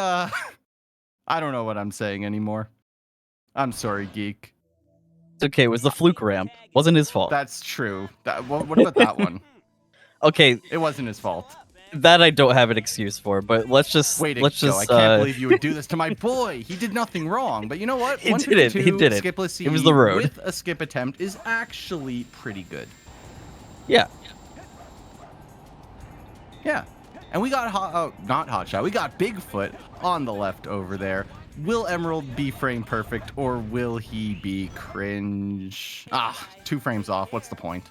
I don't know what I'm saying anymore. I'm sorry, Geek. It's okay. It was the fluke ramp. Wasn't his fault. That's true. What about that one? Okay, it wasn't his fault. That I don't have an excuse for, but let's just I can't believe you would do this to my boy. He did nothing wrong, but you know what? He did it. Skipless CE it was the road with a skip attempt is actually pretty good. Yeah. Yeah. And we got not Hotshot. We got Bigfoot on the left over there. Will Emerald be frame perfect or will he be cringe? 2 frames off. What's the point?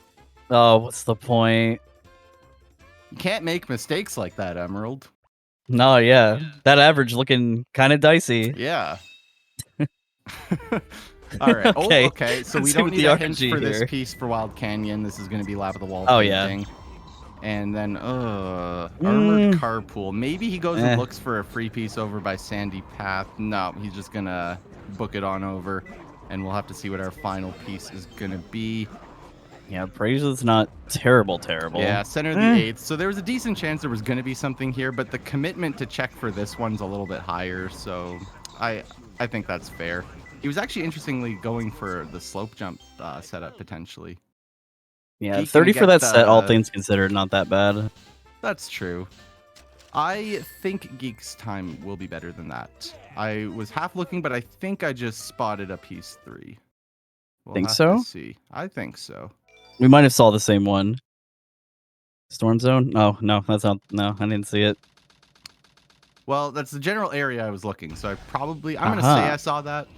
Oh, what's the point? You can't make mistakes like that, Emerald. No, yeah. That average looking kind of dicey. Yeah. All right. Okay. Oh, okay. So we don't need a hint for this piece for Wild Canyon. This is going to be lap of the wall. Oh, yeah. Thing. And then, Armored Carpool. Maybe he goes and looks for a free piece over by Sandy Path. No, he's just going to book it on over. and we'll have to see what our final piece is going to be. Yeah, Praise is not terrible. Yeah, center of the 8th. So there was a decent chance there was going to be something here, but the commitment to check for this one's a little bit higher, so I think that's fair. He was actually interestingly going for the slope jump setup potentially. Yeah, 30 for that set, all things considered, not that bad. That's true. I think Geek's time will be better than that. I was half looking, but I think I just spotted a piece 3. We'll Think have so? to see. I think so. We might have saw the same one. Storm Zone? Oh, no, that's not... No, I didn't see it. Well, that's the general area I was looking, so I'm going to say I saw that.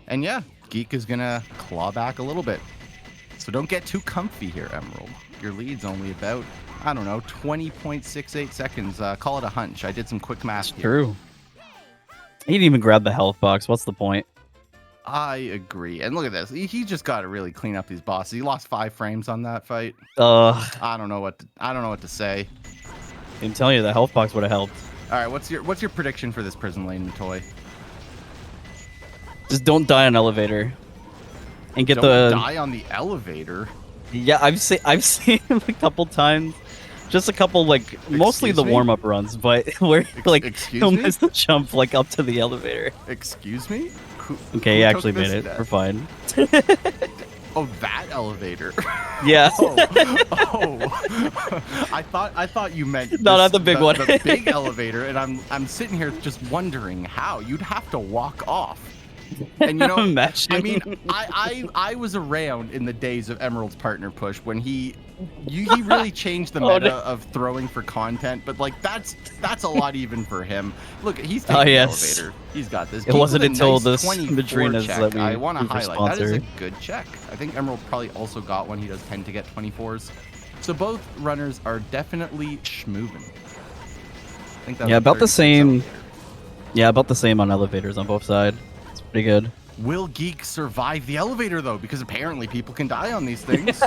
And yeah, Geek is going to claw back a little bit. So don't get too comfy here, Emerald. Your lead's only about, I don't know, 20.68 seconds. Call it a hunch. I did some quick math here. True. He didn't even grab the health box. What's the point? I agree. And look at this. He just got to really clean up these bosses. He lost 5 frames on that fight. I don't know what to say. I'm telling you, the health box would have helped. All right, what's your prediction for this prison lane, Toy? Just don't die on elevator. And get don't die on the elevator. Yeah, I've seen him a couple times. Just a couple, like, mostly the warm-up runs, but where, like, he'll miss the jump, like, up to the elevator. Excuse me? Okay, he actually made it. We're fine. Oh, that elevator. Yeah. I thought you meant not the big one. The big elevator, and I'm sitting here just wondering how you'd have to walk off. And you know, I mean, I was around in the days of Emerald's partner push when he really changed the meta of throwing for content, but like that's a lot even for him. Look, he's taking the elevator. He's got this. It wasn't until nice this Madrinas that we I want to highlight that is a sponsor. good check. I think Emerald probably also got one. He does tend to get 24s. So both runners are definitely schmoving. I think yeah, about the same. Yeah, about the same on elevators on both sides. It's pretty good. Will Geek survive the elevator though? Because apparently people can die on these things.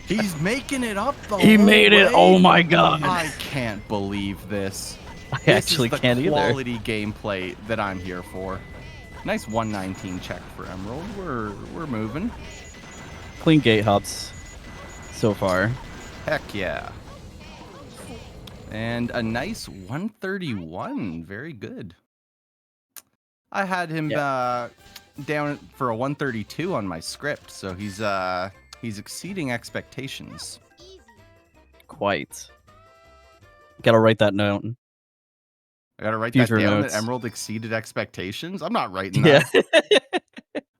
He's making it up though. He made it. Oh my god. I can't believe this. I actually can't either. This is the quality gameplay that I'm here for. Nice 119 check for Emerald. We're moving. Clean gate hops so far. Heck yeah. And a nice 131. Very good. I had him down for a 132 on my script, so he's exceeding expectations. Quite. Gotta write that note. I gotta write that down. That Emerald exceeded expectations. I'm not writing that. Yeah.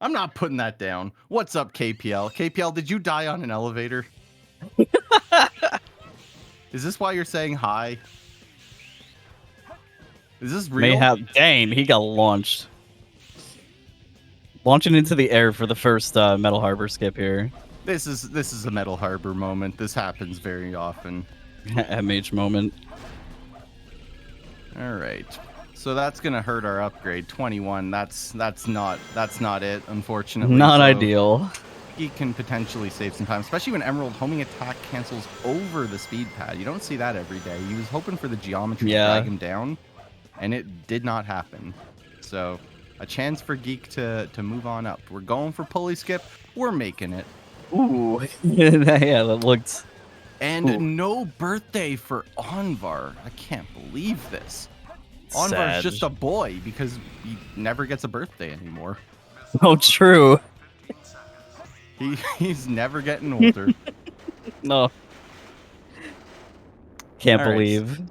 I'm not putting that down. What's up, KPL? KPL, did you die on an elevator? Is this why you're saying hi? Is this real? Mayhap. Dang, he got launched. Launching into the air for the first Metal Harbor skip here. This is a Metal Harbor moment. This happens very often. MH moment. All right. So that's gonna hurt our upgrade. 21. That's not it. Unfortunately. Not so ideal. He can potentially save some time, especially when Emerald homing attack cancels over the speed pad. You don't see that every day. He was hoping for the geometry to drag him down, and it did not happen. So a chance for Geek to move on up. We're going for pulley skip. We're making it. Ooh. Yeah, that looked... And no birthday for Anvar. I can't believe this. Anvar's just a boy because he never gets a birthday anymore. Oh, true. He's never getting older. No. Can't All believe. Right.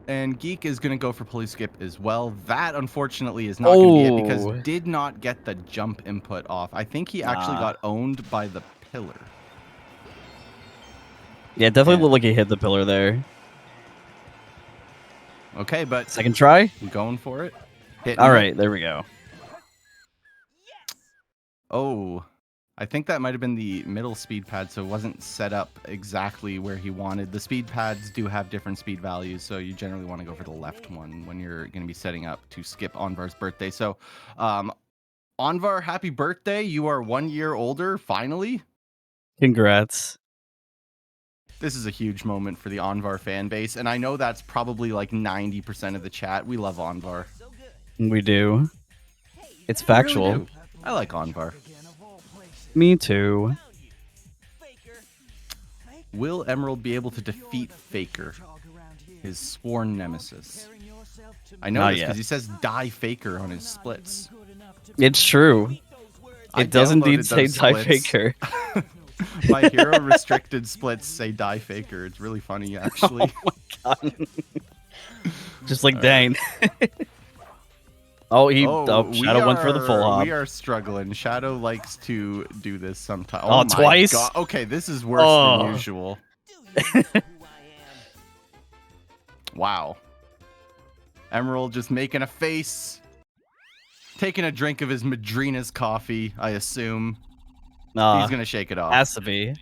And Geek is going to go for pulley skip as well. That, unfortunately, is not going to be it because did not get the jump input off. I think he actually got owned by the pillar. Yeah, definitely looked like he hit the pillar there. Okay, but... Second try? I'm going for it. All right, there we go. Oh... I think that might have been the middle speed pad, so it wasn't set up exactly where he wanted. The speed pads do have different speed values, so you generally want to go for the left one when you're going to be setting up to skip Anvar's birthday. So, Anvar, happy birthday. You are 1 year older, finally. Congrats. This is a huge moment for the Anvar fan base, and I know that's probably like 90% of the chat. We love Anvar. We do. It's factual. Really do. I like Onvar. Me too. Will Emerald be able to defeat Faker, his sworn nemesis? I know this because he says die Faker on his splits. It's true. It does indeed downloaded say those die splits. Faker. My hero restricted splits say die Faker. It's really funny, actually. Oh my god. Just like dang. Shadow went for the full hop. We are struggling. Shadow likes to do this sometimes. Oh, my twice? God. Okay, this is worse than usual. Wow. Emerald just making a face. Taking a drink of his Madrina's coffee, I assume. He's going to shake it off. Has to be.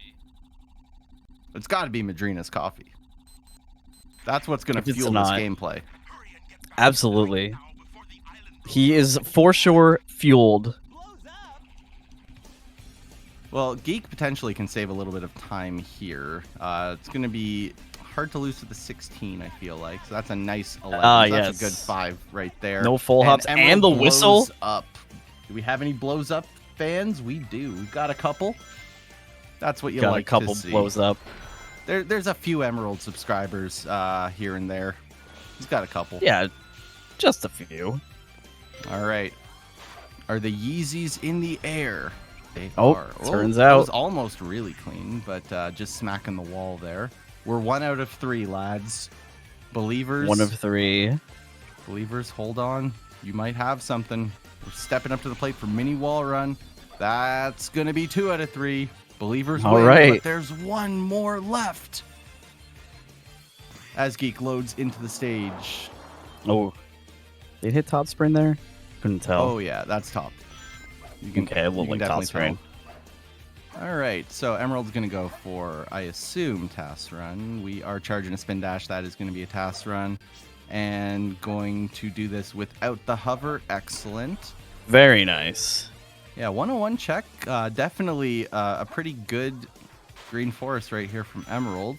It's got to be Madrina's coffee. That's what's going to If it's fuel this not- gameplay. Absolutely. He is for sure fueled. Well, Geek potentially can save a little bit of time here. It's going to be hard to lose to the 16, I feel like. So that's a nice 11. That's yes. a good 5 right there. No full hops Emerald and the blows whistle. Up. Do we have any blows up fans? We do. We've got a couple. That's what you Got like a couple to see. blows up. There's a few Emerald subscribers here and there. He's got a couple. Yeah, just a few. All right. Are the Yeezys in the air? They Oh, are. turns That out. was almost really clean, but just smacking the wall there. We're 1 out of 3, lads. Believers. 1 of 3. Believers, hold on. You might have something. We're stepping up to the plate for mini wall run. That's going to be 2 out of 3. Believers All win, right. but there's 1 more left. As Geek loads into the stage. Oh, did it hit top spring there? Couldn't tell. Oh, yeah, that's top. You can, Okay, well, you can like top definitely spring. tell. All right, so Emerald's going to go for, I assume, task run. We are charging a spin dash. That is going to be a task run. And going to do this without the hover. Excellent. Very nice. Yeah, 101 check. Definitely a pretty good green forest right here from Emerald.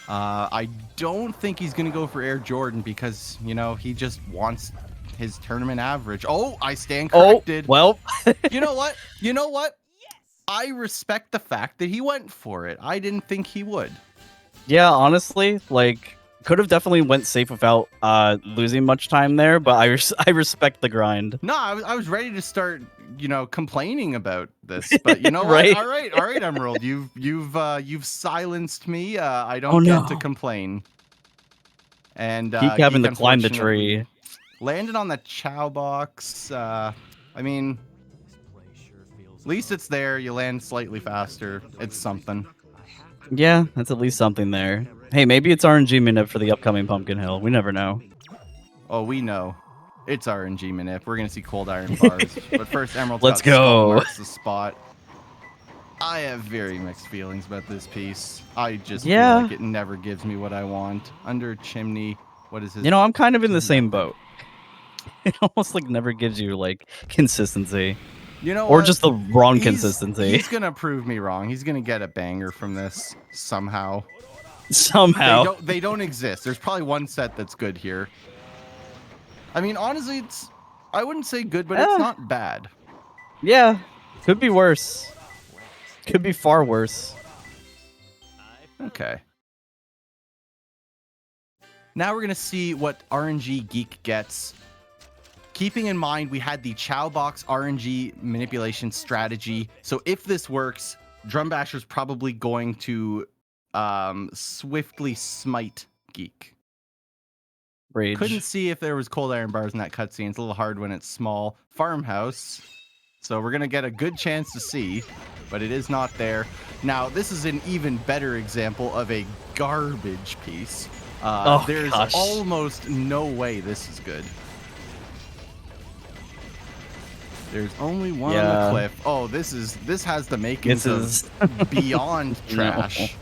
I don't think he's going to go for Air Jordan because, you know, he just wants his tournament average. Oh, I stand corrected. Oh, well. You know what? You know what? I respect the fact that he went for it. I didn't think he would. Yeah, honestly, like, could have definitely went safe without losing much time there, but I respect the grind. No, I was ready to start, you know, complaining about this, but you know Right? what? All right, Emerald, you've silenced me. I don't Oh, get no. to complain. And Keep having Geek, to climb the unfortunately, tree. landed on the Chow box. I mean, at least it's there. You land slightly faster. It's something. Yeah, that's at least something there. Hey, maybe it's RNG minute for the upcoming Pumpkin Hill. We never know. Oh, we know. It's RNG Manip. We're going to see Cold Iron bars. But first, Emerald's Let's got Skull go. marks the spot. I have very mixed feelings about this piece. I just Yeah. feel like it never gives me what I want. Under Chimney, what is his... You know, I'm kind of in the same boat. It almost like never gives you like consistency. You know or what? just the wrong consistency. He's going to prove me wrong. He's going to get a banger from this somehow. Somehow. They don't exist. There's probably one set that's good here. I mean, honestly, I wouldn't say good, but it's not bad. Yeah, could be worse. Could be far worse. Okay. Now we're going to see what RNG Geek gets. Keeping in mind, we had the Chow Box RNG manipulation strategy. So if this works, Drumbasher's probably going to swiftly smite Geek. Rage. Couldn't see if there was cold iron bars in that cutscene. It's a little hard when it's small. Farmhouse. So we're going to get a good chance to see, but it is not there. Now, this is an even better example of a garbage piece. There's gosh. almost no way this is good. There's only one on the cliff. Oh, this has the makings of beyond trash.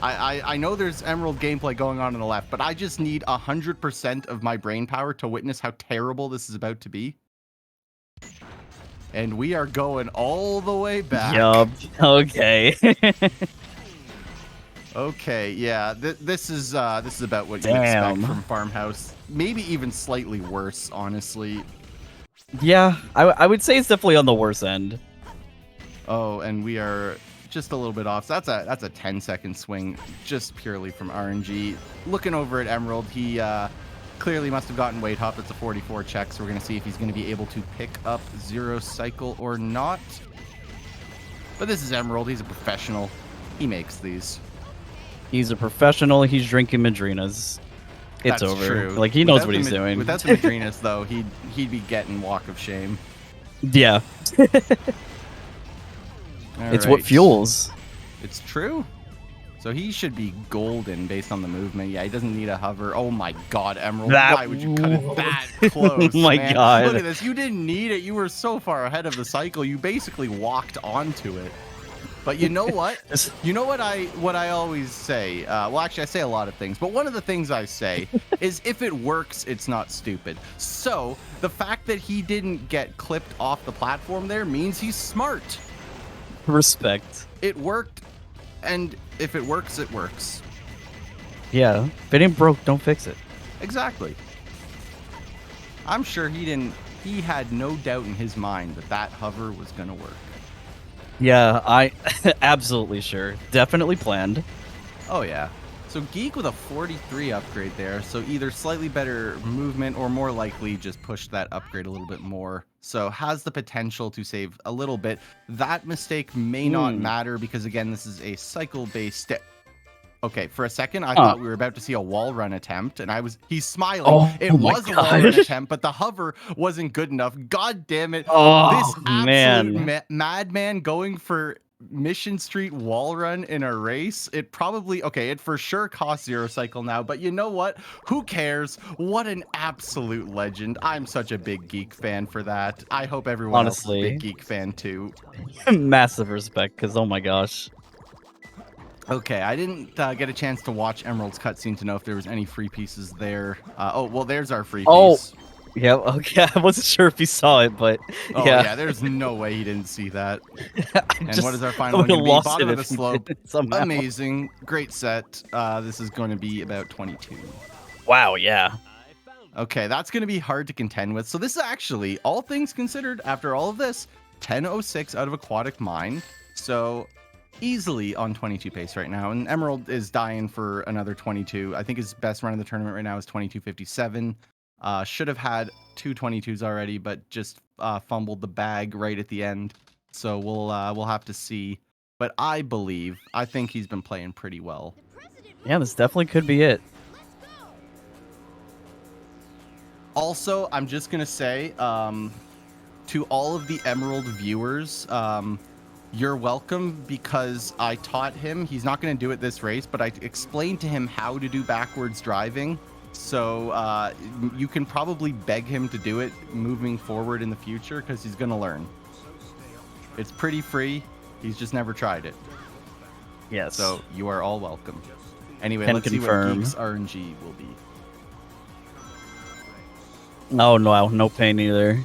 I know there's Emerald gameplay going on the left, but I just need 100% of my brain power to witness how terrible this is about to be. And we are going all the way back. Yup. Okay. Okay, yeah. This is about what you expect from Farmhouse. Maybe even slightly worse, honestly. Yeah, I would say it's definitely on the worse end. Oh, and we are just a little bit off. So that's a 10-second swing just purely from RNG. Looking over at Emerald, he clearly must have gotten weight hop. It's a 44 check, so we're going to see if he's going to be able to pick up Zero Cycle or not. But this is Emerald. He's a professional. He makes these. He's a professional. He's drinking Madrinas. It's That's over. true. Like, he knows Without what he's doing. Without the Madrinas, though, he'd be getting Walk of Shame. Yeah. It's what fuels. It's true. So he should be golden based on the movement. Yeah, he doesn't need a hover. Oh my god, Emerald. Why would you cut it that close? My man? god. Look at this. You didn't need it. You were so far ahead of the cycle. You basically walked onto it. But you know what? You know what I always say? Well, actually, I say a lot of things. But one of the things I say is if it works, it's not stupid. So the fact that he didn't get clipped off the platform there means he's smart. Respect. It worked, and if it works, it works. Yeah. If it ain't broke, don't fix it. Exactly. I'm sure he had no doubt in his mind that that hover was going to work. Yeah, I absolutely sure. Definitely planned. Oh, yeah. So Geek with a 43 upgrade there. So either slightly better movement or more likely just push that upgrade a little bit more. So has the potential to save a little bit. That mistake may not matter because, again, this is a cycle-based... Okay, for a second, I thought we were about to see a wall run attempt, and he's smiling. It was a wall run attempt, but the hover wasn't good enough. God damn it. This absolute madman going for Mission Street wall run in a race. It probably, it for sure costs Zero Cycle now, but you know what? Who cares? What an absolute legend. I'm such a big Geek fan for that. I hope everyone else is a big Geek fan too. Massive respect, because oh my gosh. Okay, I didn't get a chance to watch Emerald's cutscene to know if there was any free pieces there. Oh, well, there's our free piece. Yeah, okay. I wasn't sure if he saw it, but yeah, there's no way he didn't see that. And what is our final one going to be? Bottom of the slope. Amazing. Great set. This is going to be about 22. Wow, yeah. Okay, that's going to be hard to contend with. So this is actually, all things considered, after all of this, 10.06 out of Aquatic Mine. So easily on 22 pace right now, and Emerald is dying for another 22. I think his best run of the tournament right now is 22.57. Should have had 2.22s already, but just fumbled the bag right at the end. So we'll have to see. But I think he's been playing pretty well. Yeah, this definitely could be it. Also, I'm just gonna say to all of the Emerald viewers, you're welcome, because I taught him. He's not going to do it this race, but I explained to him how to do backwards driving. So you can probably beg him to do it moving forward in the future, because he's going to learn. It's pretty free. He's just never tried it. Yes. So you are all welcome. Anyway, Can let's confirm. see what Geek's RNG will be. Oh, no, no pain either.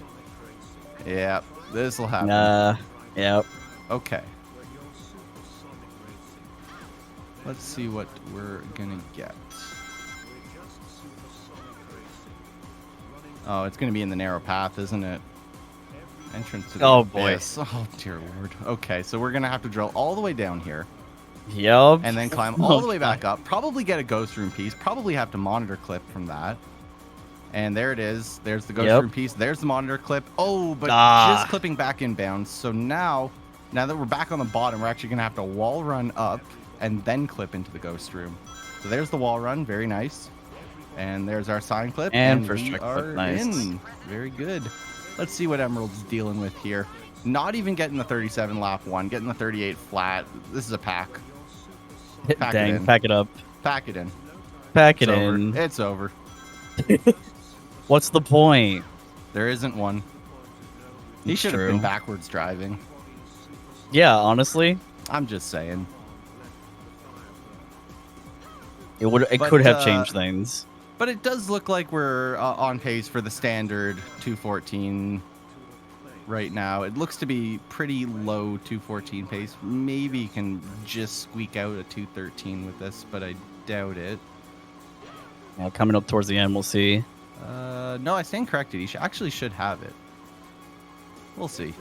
Yeah, this will happen. Yep. Okay. Let's see what we're gonna get. Oh, it's gonna be in the narrow path, isn't it? Entrance to the abyss. Oh dear lord. Okay, so we're gonna have to drill all the way down here. Yep. And then climb all the way back up. Probably get a ghost room piece. Probably have to monitor clip from that. And there it is. There's the ghost room piece. There's the monitor clip. Oh, but just clipping back inbounds. So now that we're back on the bottom, we're actually going to have to wall run up and then clip into the ghost room. So there's the wall run. Very nice. And there's our sign clip. And we are in. Very good. Let's see what Emerald's dealing with here. Not even getting the 37 lap one. Getting the 38 flat. This is a pack. Pack it up. Pack it in. Pack it in. It's over. What's the point? There isn't one. He should have been backwards driving. Yeah, honestly. I'm just saying. It could have changed things. But it does look like we're on pace for the standard 214 right now. It looks to be pretty low 214 pace. Maybe you can just squeak out a 213 with this, but I doubt it. Yeah, coming up towards the end, we'll see. No, I stand corrected. He actually should have it. We'll see.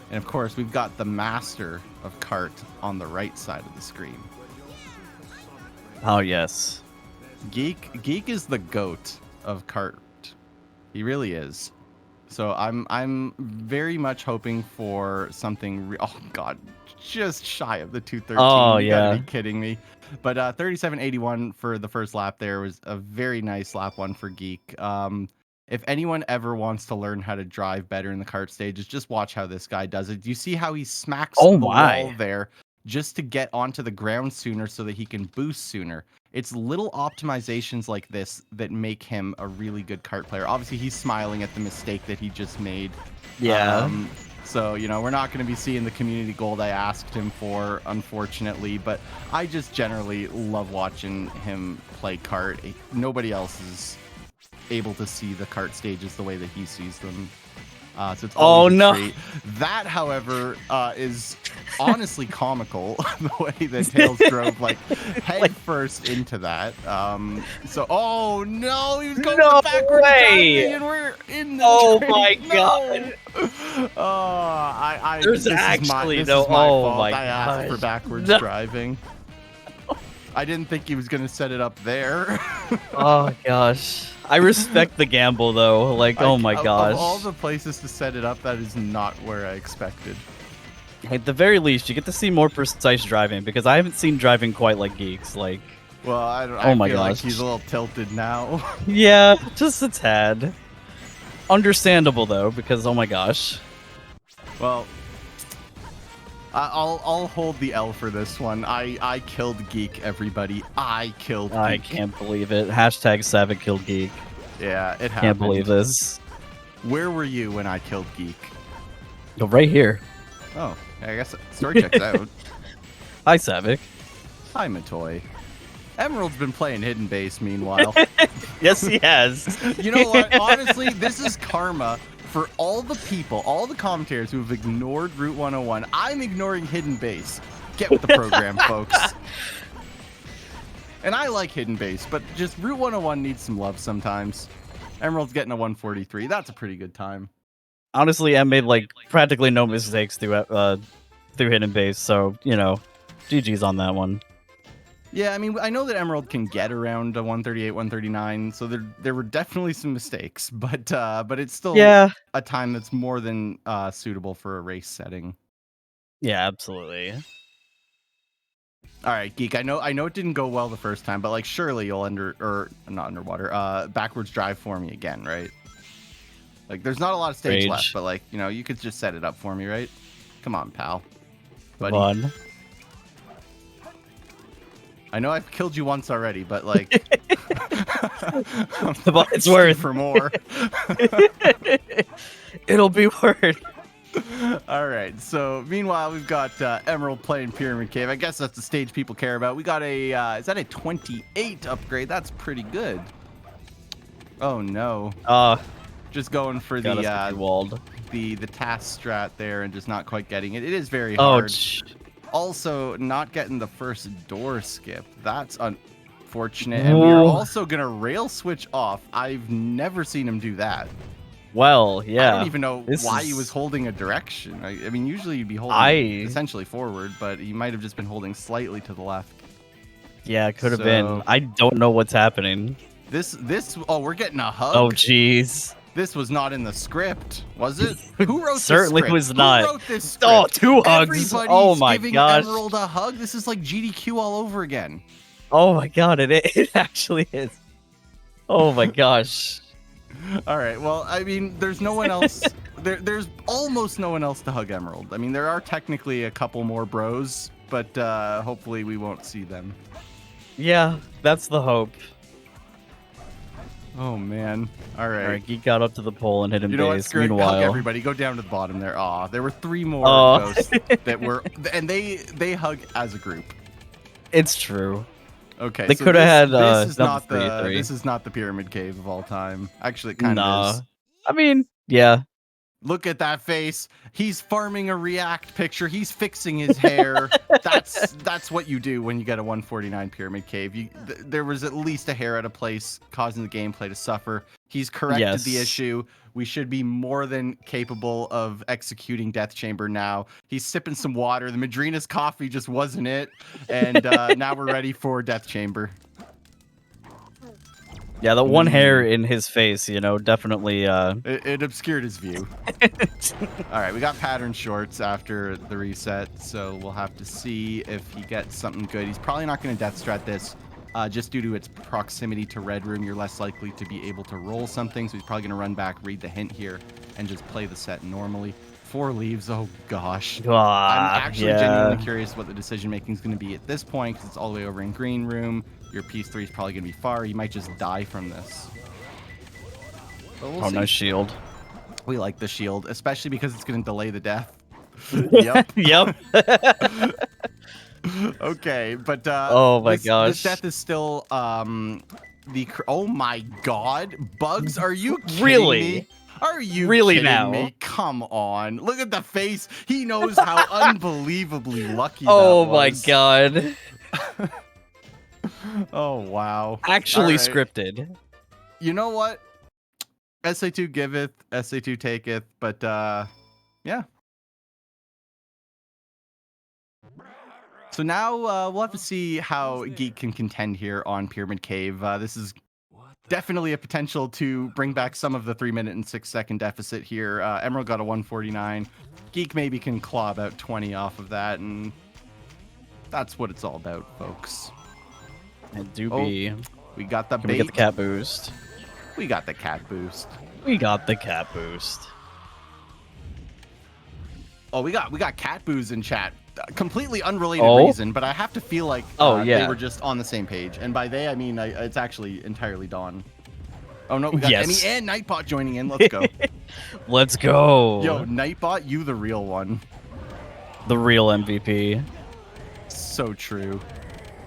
And of course, we've got the master of kart on the right side of the screen. Oh yes. Geek is the goat of kart. He really is. So I'm very much hoping for something. Oh God, just shy of the 213. Oh You yeah. gotta be kidding me. But 37.81 for the first lap there was a very nice lap one for Geek. If anyone ever wants to learn how to drive better in the kart stages, just watch how this guy does it. Do you see how he smacks the wall there just to get onto the ground sooner so that he can boost sooner? It's little optimizations like this that make him a really good kart player. Obviously, he's smiling at the mistake that he just made. Yeah. So, you know, we're not going to be seeing the community gold I asked him for, unfortunately. But I just generally love watching him play kart. Nobody else is able to see the kart stages the way that he sees them. So it's always a treat. That, however, is honestly comical, the way that Tails drove like head first into that. So, oh no, he was going backwards driving, and we're in the train. My God! There's this actually is my fault. my I asked for backwards driving. I didn't think he was going to set it up there. Oh gosh. I respect the gamble though. Like, oh my gosh. Of all the places to set it up, that is not where I expected. At the very least, you get to see more precise driving because I haven't seen driving quite like Geeks. Like, well, I feel like he's a little tilted now. Yeah, just a tad. Understandable though, because oh my gosh. Well, I'll hold the L for this one. I killed Geek, everybody. I killed Geek. I can't believe it. Hashtag Savage killed Geek. Yeah, it happened. Can't believe this. Where were you when I killed Geek? Oh, right here. Oh, I guess story checks out. Hi, Savik. Hi, Matoy. Emerald's been playing Hidden Base, meanwhile. Yes, he has. You know what? Honestly, this is karma for all the people, all the commentators who have ignored Route 101. I'm ignoring Hidden Base. Get with the program, folks. And I like Hidden Base, but just Route 101 needs some love sometimes. Emerald's getting a 143. That's a pretty good time. Honestly, I made like practically no mistakes through Hidden Base, so you know, GG's on that one. Yeah, I mean, I know that Emerald can get around a 138, 139, so there were definitely some mistakes, but it's still a time that's more than suitable for a race setting. Yeah, absolutely. All right, Geek. I know it didn't go well the first time, but like surely you'll backwards drive for me again, right? Like there's not a lot of stage left, but like, you know, you could just set it up for me, right? Come on, pal. Buddy. Come on. I know I've killed you once already, but like but it's worth for more. It'll be worth. All right. So meanwhile, we've got Emerald playing Pyramid Cave. I guess that's the stage people care about. We got a is that a 28 upgrade? That's pretty good. Oh no. Just going for the task strat there and just not quite getting it. It is very hard. Also, not getting the first door skip. That's unfortunate. And we're also going to rail switch off. I've never seen him do that. Well, yeah. I don't even know why he was holding a direction. I mean, usually you'd be holding essentially forward, but he might have just been holding slightly to the left. Yeah, it could have been. I don't know what's happening. Oh, we're getting a hug. Oh, jeez. This was not in the script, was it? Who wrote this Certainly script? was not. Who wrote this script? Oh, 2 hugs. Everybody's oh my giving gosh. Emerald a hug. This is like GDQ all over again. Oh my god, it actually is. Oh my gosh. All right. Well, I mean, there's no one else. There's almost no one else to hug Emerald. I mean, there are technically a couple more bros, but hopefully we won't see them. Yeah, that's the hope. Oh man! All right. All right, Geek got up to the pole and hit him. You know what? Screw it. Meanwhile, hug everybody. Go down to the bottom there. Aw, there were 3 more ghosts that were, and they hug as a group. It's true. Okay, they could have had. This is not the Pyramid Cave of all time. Actually, it kind of is. I mean, yeah. Look at that face. He's farming a React picture. He's fixing his hair. That's what you do when you get a 149 Pyramid Cave. There was at least a hair out of place, causing the gameplay to suffer. He's corrected the issue. we should be more than capable of executing Death Chamber now. He's sipping some water. The Madrina's coffee just wasn't it. And now we're ready for Death Chamber. Yeah, the one hair in his face, you know, definitely... It obscured his view. All right, we got pattern shorts after the reset, so we'll have to see if he gets something good. He's probably not going to death strat this, just due to its proximity to Red Room. You're less likely to be able to roll something, so he's probably going to run back, read the hint here, and just play the set normally. 4 leaves, oh gosh. I'm actually genuinely curious what the decision-making is going to be at this point, because it's all the way over in Green Room. Your piece 3 is probably going to be far. You might just die from this. We'll nice shield. We like the shield, especially because it's going to delay the death. Yep. Yep. Okay, but oh my gosh, this death is still oh my god, Bugs, are you kidding me? Are you really kidding now? me? Come on, look at the face. He knows how unbelievably lucky. Oh that my was. god. Oh wow. Actually right. scripted. You know what? SA2 giveth, SA2 taketh, but yeah. So now we'll have to see how Geek can contend here on Pyramid Cave. This is definitely a potential to bring back some of the 3-minute and 6-second deficit here. Emerald got a 149. Geek maybe can claw about 20 off of that, and that's what it's all about, folks. It do be. We got the Can bait. we get the cat boost? We got the cat boost. We got the cat boost. Oh, we got cat boos in chat. Completely unrelated reason, but I have to feel like they were just on the same page. And by they, I mean it's actually entirely Dawn. Oh no, we got Emmy and Nightbot joining in. Let's go. Let's go. Yo, Nightbot, you the real one. The real MVP. So true.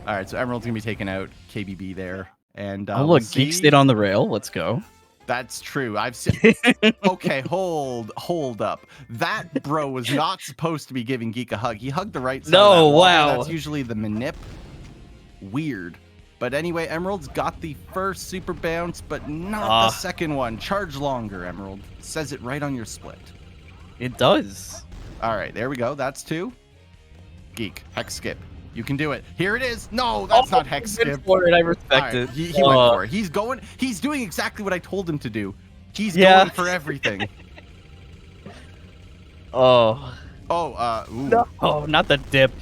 All right, so Emerald's gonna be taking out KBB there, and oh look, Geek stayed on the rail. Let's go. That's true. I've seen. Okay, hold up. That bro was not supposed to be giving Geek a hug. He hugged the right side. No, of that wow. wall. That's usually the manip. Weird. But anyway, Emerald's got the first super bounce, but not the second one. Charge longer, Emerald. Says it right on your split. It does. All right, there we go. That's 2. Geek, hex skip. You can do it. Here it is. No, that's not hex skip. For it. I respect it. He went for it. He's doing exactly what I told him to do. He's going for everything. Oh. Ooh. No. Oh, not the dip.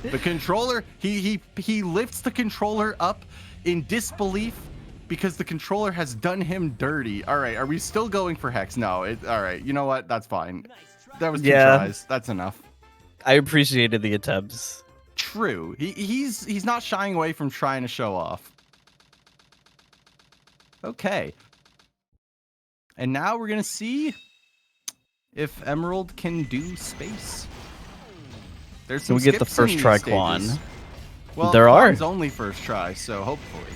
The controller, he lifts the controller up in disbelief because the controller has done him dirty. All right, are we still going for hex? No. All right, you know what? That's fine. That was 2 tries. That's enough. I appreciated the attempts. True. He's not shying away from trying to show off. Okay. And now we're going to see if Emerald can do space. There's some we get the skips in first these try stages. Quan. Well, there Quan's are. only first try, so hopefully.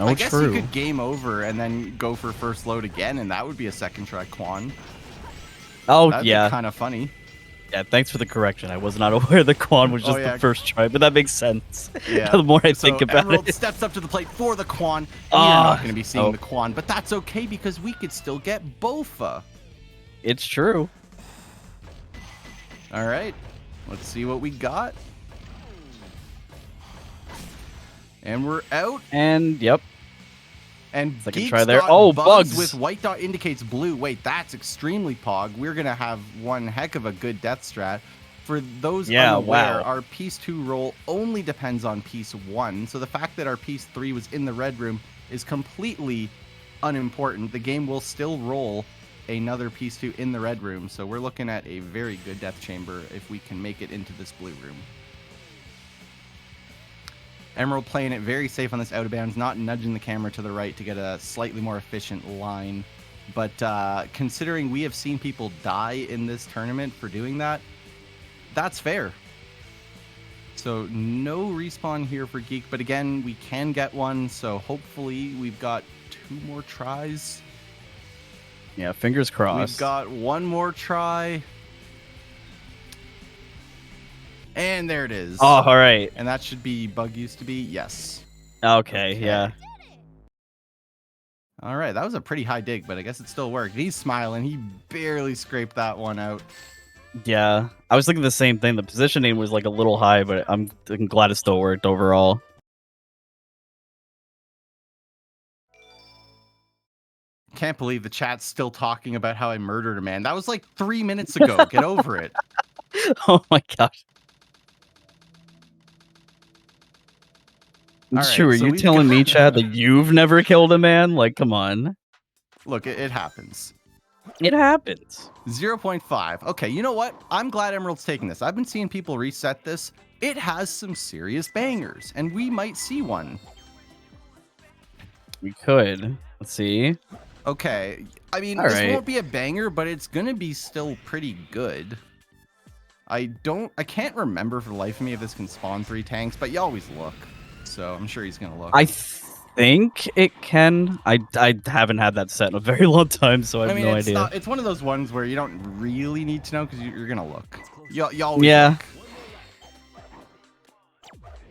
Oh, I guess true. you could game over and then go for first load again, and that would be a second try Quan. Oh, That'd yeah. be kind of funny. Yeah, thanks for the correction. I was not aware the Quan was just the first try, but that makes sense. Yeah. The more I think about Emerald it. steps up to the plate for the Quan. And you're not going to be seeing the Quan, but that's okay because we could still get Bofa. It's true. All right. Let's see what we got. And we're out. And, yep. And second Geek's try there. got Oh, bugs. With white dot indicates blue. Wait, that's extremely pog. We're going to have one heck of a good death strat. For those unaware, our piece 2 roll only depends on piece 1. So the fact that our piece 3 was in the red room is completely unimportant. The game will still roll another piece 2 in the red room. So we're looking at a very good death chamber if we can make it into this blue room. Emerald playing it very safe on this out of bounds, not nudging the camera to the right to get a slightly more efficient line. But considering we have seen people die in this tournament for doing that, that's fair. So no respawn here for Geek, but again, we can get one, so hopefully we've got 2 more tries. Yeah, fingers crossed. We've got 1 more try. And there it is. Oh, all right. And that should be Bug used to be? Yes. Okay, yeah. All right, that was a pretty high dig, but I guess it still worked. He's smiling. He barely scraped that one out. Yeah, I was thinking the same thing. The positioning was like a little high, but I'm glad it still worked overall. Can't believe the chat's still talking about how I murdered a man. That was like 3 minutes ago. Get over it. Oh my gosh. All True, right, are so you we've telling me, got- Chad, that you've never killed a man? Like, come on. Look, it happens. It happens. 0.5. Okay, you know what? I'm glad Emerald's taking this. I've been seeing people reset this. It has some serious bangers, and we might see one. We could. Let's see. Okay, I mean, All this right. won't be a banger, but it's gonna be still pretty good. I can't remember for the life of me if this can spawn 3 tanks, but you always look. So I'm sure he's gonna look. I think it can. I haven't had that set in a very long time, so I have no idea. It's one of those ones where you don't really need to know because you're gonna look. You always Yeah. look.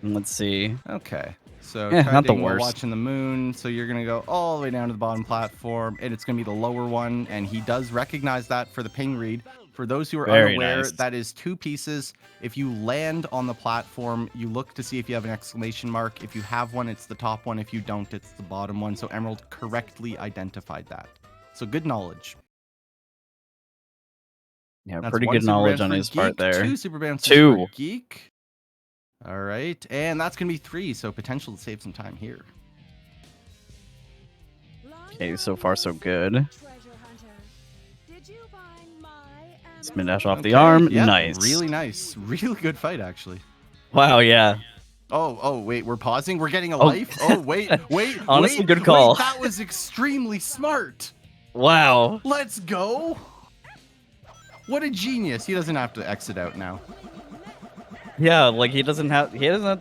Let's see. Okay. So Yeah, try not the digging while worst. watching the moon. So you're gonna go all the way down to the bottom platform, and it's gonna be the lower one. And he does recognize that for the ping read. For those who are Very unaware, nice. that is 2 pieces. If you land on the platform, you look to see if you have an exclamation mark. If you have one, it's the top one. If you don't, it's the bottom one. So Emerald correctly identified that. So good knowledge. Yeah, That's pretty 1 good super knowledge bounce on for his part Geek, there. 2 super bounces 2. for Geek. All right, and that's gonna be 3. So potential to save some time here. Okay, so far so good. Spin dash off the arm. Yep, Nice. Really nice. Really good fight, actually. Wow, yeah. Oh, wait, we're pausing? We're getting a Oh. life? Oh, wait. Honestly, wait, good call. Wait, that was extremely smart. Wow. Let's go. What a genius. He doesn't have to exit out now. Yeah, like he doesn't have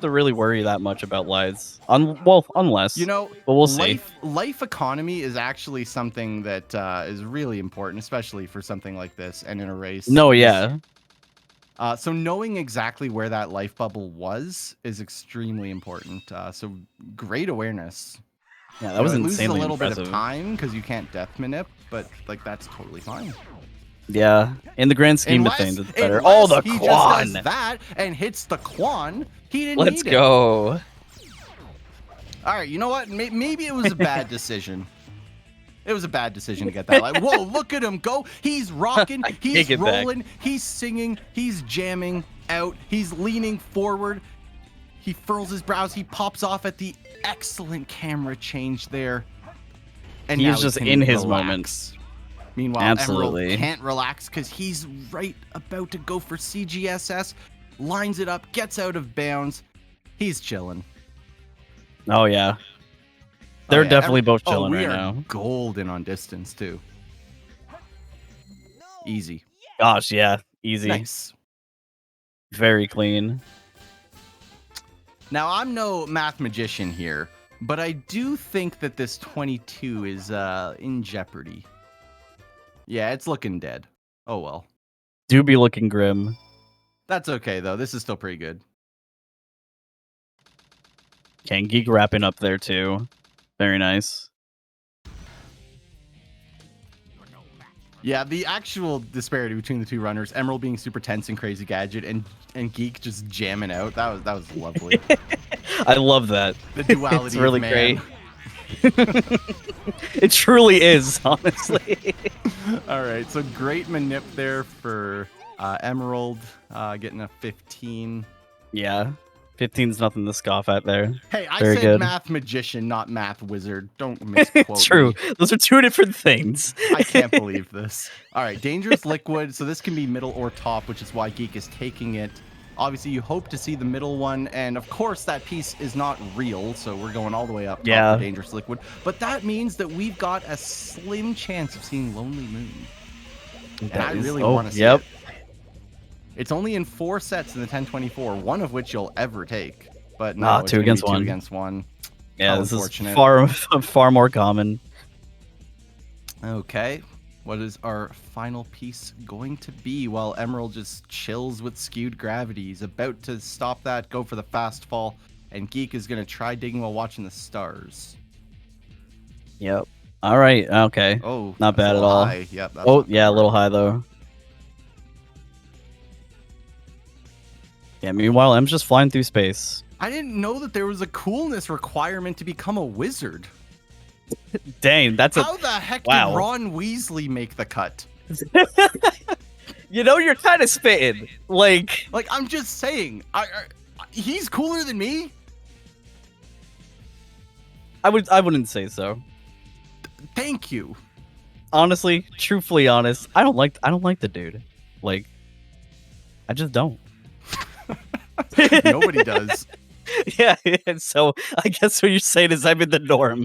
to really worry that much about lives. Unless You know, but we'll see. life economy is actually something that is really important, especially for something like this and in a race. No, yeah. So knowing exactly where that life bubble was is extremely important. So great awareness. Yeah, that was it loses a insanely little bit impressive. of time because you can't death manip, but like that's totally fine. Yeah, in the grand scheme of things, it's better. Unless Oh, the he Quan! just does that and hits the Quan. He didn't Let's need it. go. All right, you know what? Maybe it was a bad decision. It was a bad decision to get that. Like, whoa, look at him go. He's rocking. He's take it back. rolling. He's singing. He's jamming out. He's leaning forward. He furls his brows. He pops off at the excellent camera change there. And He's now he just can in his relax. moment. Meanwhile, Absolutely. Emerald can't relax because he's right about to go for CGSS. Lines it up. Gets out of bounds. He's chilling. Oh yeah. They're yeah, definitely both chilling we right are now. golden on distance too. Easy. Gosh, yeah, easy. Nice. Very clean. Now I'm no math magician here, but I do think that this 22 is in jeopardy. Yeah, it's looking dead. Oh well. Do be looking grim. That's okay though. This is still pretty good. Okay, Geek wrapping up there too. Very nice. Yeah, the actual disparity between the 2 runners, Emerald being super tense and crazy gadget, and Geek just jamming out. That was lovely. I love that. The duality It's really of man. great. It truly is, honestly. All right, so great manip there for Emerald, getting a 15. Yeah. 15's nothing to scoff at there. Hey, I Very said good. math magician, not math wizard. Don't misquote True. me. Those are 2 different things. I can't believe this. All right, dangerous liquid. So this can be middle or top, which is why Geek is taking it. Obviously, you hope to see the middle one, and of course, that piece is not real, so we're going all the way up top Yeah. for dangerous liquid. But that means that we've got a slim chance of seeing Lonely Moon. And I really want to see it. It's only in 4 sets in the 1024, one of which you'll ever take. But no, it's 2 gonna be against 2 1. against 1. Yeah, How this unfortunate. is far more common. Okay, what is our final piece going to be? While Emerald just chills with skewed gravity. He's about to stop that, go for the fast fall, and Geek is going to try digging while watching the stars. Yep. All right. Okay. Oh, not that's a bad at little all. high. Yep, that's Oh not gonna yeah, a work. little high though. Yeah. Meanwhile, M's just flying through space. I didn't know that there was a coolness requirement to become a wizard. Dang, that's How the heck wow. did Ron Weasley make the cut? You know, you're kind of spitting. Like I'm just saying, he's cooler than me. I wouldn't say so. Thank you. Honestly, truthfully honest, I don't like the dude. Like, I just don't. Nobody does. Yeah, and so I guess what you're saying is I'm in the norm.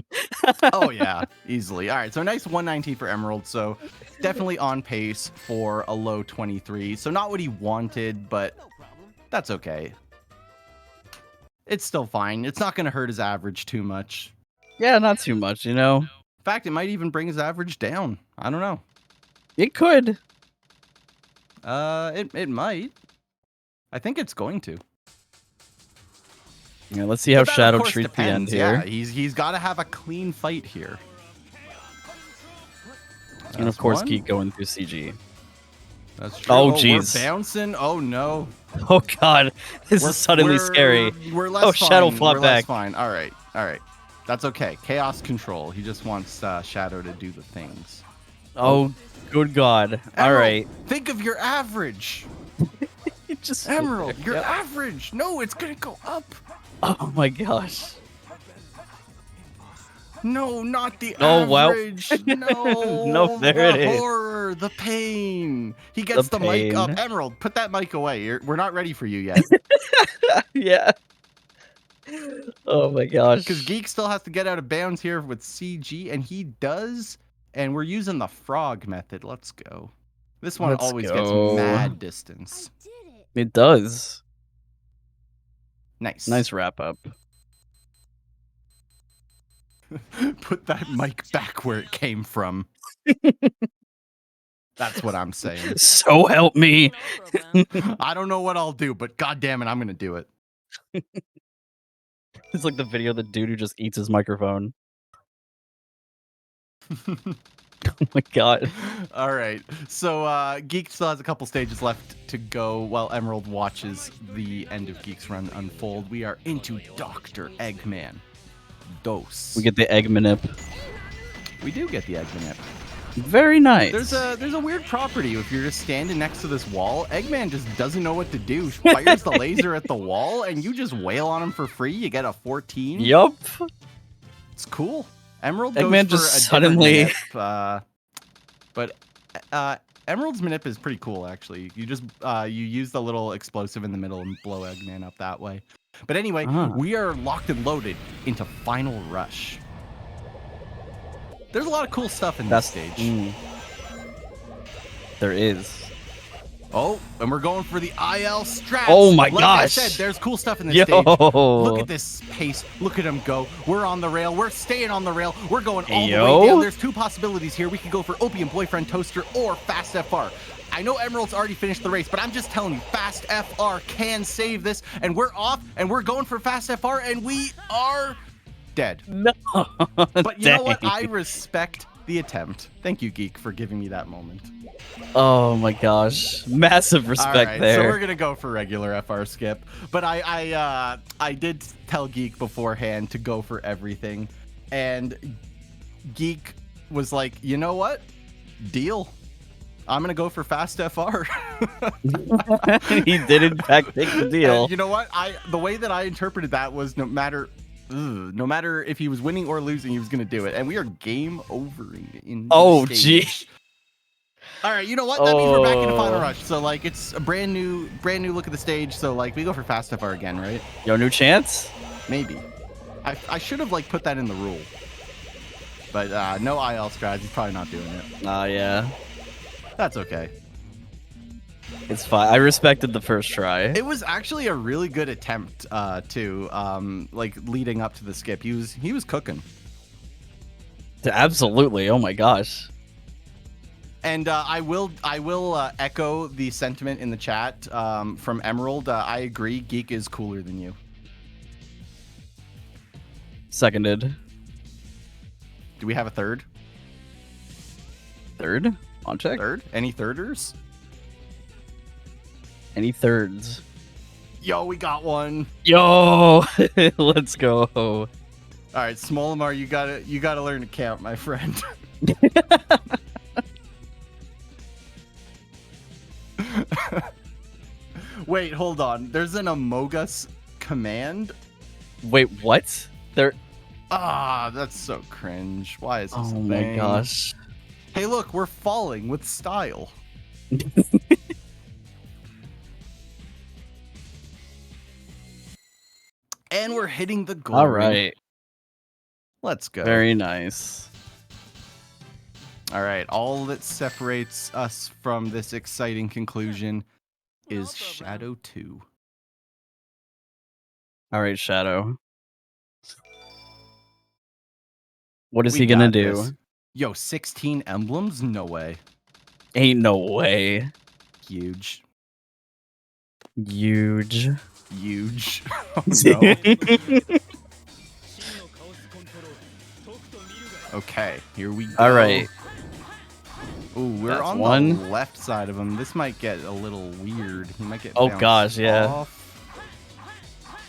Oh yeah, easily. All right, so nice 119 for Emerald. So definitely on pace for a low 23. So not what he wanted, but that's okay. It's still fine. It's not going to hurt his average too much. Yeah, not too much, you know. In fact, it might even bring his average down. I don't know. It could. It might. I think it's going to. Yeah, let's see how But that, of Shadow course, treats the end depends. here. Yeah, he's got to have a clean fight here. And of course, keep going through CG. That's true. Oh, we're jeez. bouncing. Oh no. Oh god, this is suddenly scary. We're less oh, Shadow fine. flop We're back. Less fine. All right. That's okay. Chaos control. He just wants Shadow to do the things. Oh, good god. All Emerald, right. Think of your average. Just Emerald, your average. No, it's gonna go up. Oh my gosh. No, not the Oh, well. average. No. Nope, there the it is. horror, the pain. He gets the mic up. pain. Emerald, put that mic away. We're not ready for you yet. Yeah. Oh my gosh. Because Geek still has to get out of bounds here with CG, and he does. And we're using the frog method. Let's go. This one Let's always go. gets mad distance. It does. Nice. Nice wrap up. Put that mic back where it came from. That's what I'm saying. So help me. I don't know what I'll do, but god damn it, I'm gonna do it. It's like the video of the dude who just eats his microphone. Oh my god. All right. So Geek still has a couple stages left to go while Emerald watches the end of Geek's run unfold. We are into Dr. Eggman. Dose. We get the egg manip. We do get the egg manip. Very nice. There's a weird property. If you're just standing next to this wall, Eggman just doesn't know what to do. Fires the laser at the wall, and you just wail on him for free. You get a 14. Yup. It's cool. Emerald Eggman goes just for a different suddenly- manip, but Emerald's manip is pretty cool actually. You just you use the little explosive in the middle and blow Eggman up that way. But anyway, we are locked and loaded into Final Rush. There's a lot of cool stuff in this stage. There is. Oh, and we're going for the IL strats. Oh my like gosh. I said, there's cool stuff in this Yo. stage. Look at this pace. Look at him go. We're on the rail. We're staying on the rail. We're going all the way down. There's two possibilities here. We could go for Opium Boyfriend Toaster or Fast FR. I know Emerald's already finished the race, but I'm just telling you, Fast FR can save this. And we're off, and we're going for Fast FR, and we are dead. No. But you know what? I respect the attempt. Thank you, Geek, for giving me that moment. Oh my gosh. Massive respect All right, there. So we're gonna go for regular FR skip. But I did tell Geek beforehand to go for everything. And Geek was like, you know what? Deal. I'm gonna go for Fast FR. He did in fact take the deal. And you know what? The way that I interpreted that was no matter if he was winning or losing, he was gonna do it. And we are game overing in Oh this gee. stage. All right, you know what? That means we're back into Final Rush. So like, it's a brand new look at the stage. So like, we go for Fast FR again, right? Yo, new chance? Maybe. I should have like put that in the rule. But no IL strats. He's probably not doing it. Oh yeah. That's okay. It's fine. I respected the first try. It was actually a really good attempt too. Like leading up to the skip, he was cooking. Absolutely. Oh my gosh. And I will echo the sentiment in the chat from Emerald. I agree. Geek is cooler than you. Seconded. Do we have a third? Third? On check. Third? Any thirders? Any thirds? Yo, we got one. Yo, let's go. All right, Smolimar, you gotta learn to count, my friend. Wait, hold on. There's an Amogus command. Wait, what? There. Ah, that's so cringe. Why is this a thing? Oh my gosh. Hey, look, we're falling with style. And we're hitting the goal. All right. Let's go. Very nice. All right. All that separates us from this exciting conclusion is Shadow 2. All right, Shadow. What is We he gonna got do? this. Yo, 16 emblems? No way. Ain't no way. Huge. Huge. Huge. Oh, no. Okay, here we go. All right. Ooh, we're That's on one. the left side of him. This might get a little weird. He might get Oh bounced gosh, yeah. off.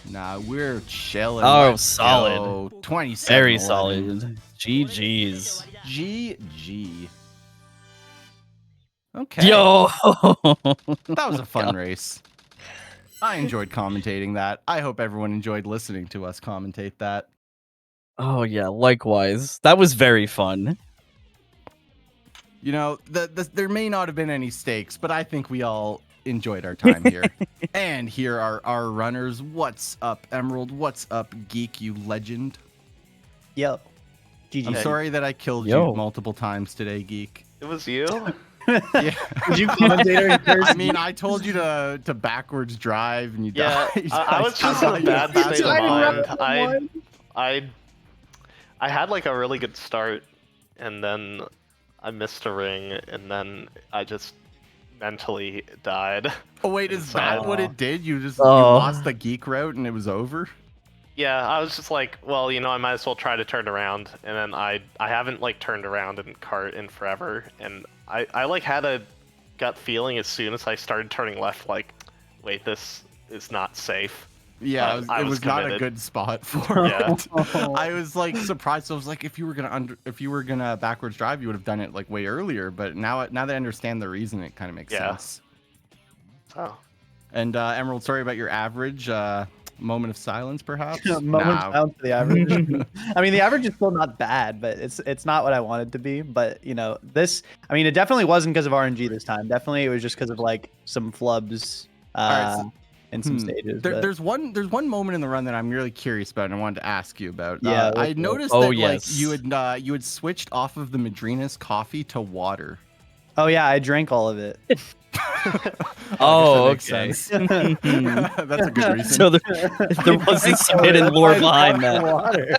Nah, we're chilling. Oh, Let's solid. go. 27. Very solid. GG's. GG. Okay. Yo. That was a fun race. I enjoyed commentating that. I hope everyone enjoyed listening to us commentate that. Oh yeah, likewise. That was very fun. You know, there may not have been any stakes, but I think we all enjoyed our time here. And here are our runners. What's up, Emerald? What's up, Geek, you legend? Yo. GG. I'm sorry that I killed Yo. you multiple times today, Geek. It was you? Yeah. Did you commentator in person? I mean, I told you to backwards drive and you Yeah, died. I was just in a bad state of mind. I had like a really good start, and then I missed a ring, and then I just mentally died. Oh wait, is So- that what it did? You just Oh. you lost the geek route and it was over? Yeah, I was just like, well, you know, I might as well try to turn around, and then I haven't like turned around in cart in forever, and I like had a gut feeling as soon as I started turning left, like, wait, this is not safe. Yeah, I it was was not a committed. good spot for Yeah. it. I was like surprised. I was like, if you were gonna backwards drive, you would have done it like way earlier. But now that I understand the reason, it kind of makes Yeah. sense. Oh. And Emerald, sorry about your average. Moment of silence, perhaps. Moment Nah. down for the average. I mean, the average is still not bad, but it's not what I wanted to be. But you know, this. I mean, it definitely wasn't because of RNG this time. Definitely, it was just because of like some flubs right, so- in some stages. but- There's one moment in the run that I'm really curious about, and I wanted to ask you about. Yeah, I let's go. noticed Oh, that yes. like you had switched off of the Madrina's coffee to water. Oh yeah, I drank all of it. Oh, that makes okay. sense. That's a good reason. So there wasn't some hidden lore behind that. Water.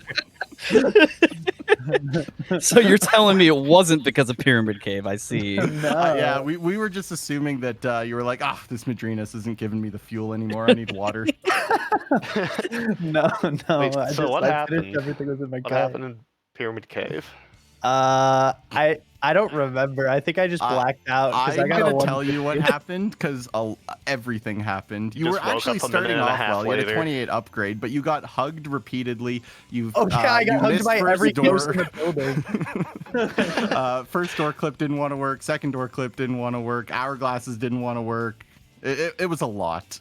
So you're telling me it wasn't because of Pyramid Cave? I see. No. Yeah, we were just assuming that you were like, this Madrinas isn't giving me the fuel anymore. I need water. No. Wait, so what I happened? finished everything was in my What car. happened in Pyramid Cave? I don't remember. I think I just blacked out. 'cause I'm I got gonna a tell you what happened because everything happened. You just were woke actually up a minute starting and a off half well. You had a later. 28 upgrade, but you got hugged repeatedly. You Oh yeah, I you got hugged missed by first every ghost door. in the building. First door clip didn't want to work. Second door clip didn't want to work. Hourglasses didn't want to work. It was a lot.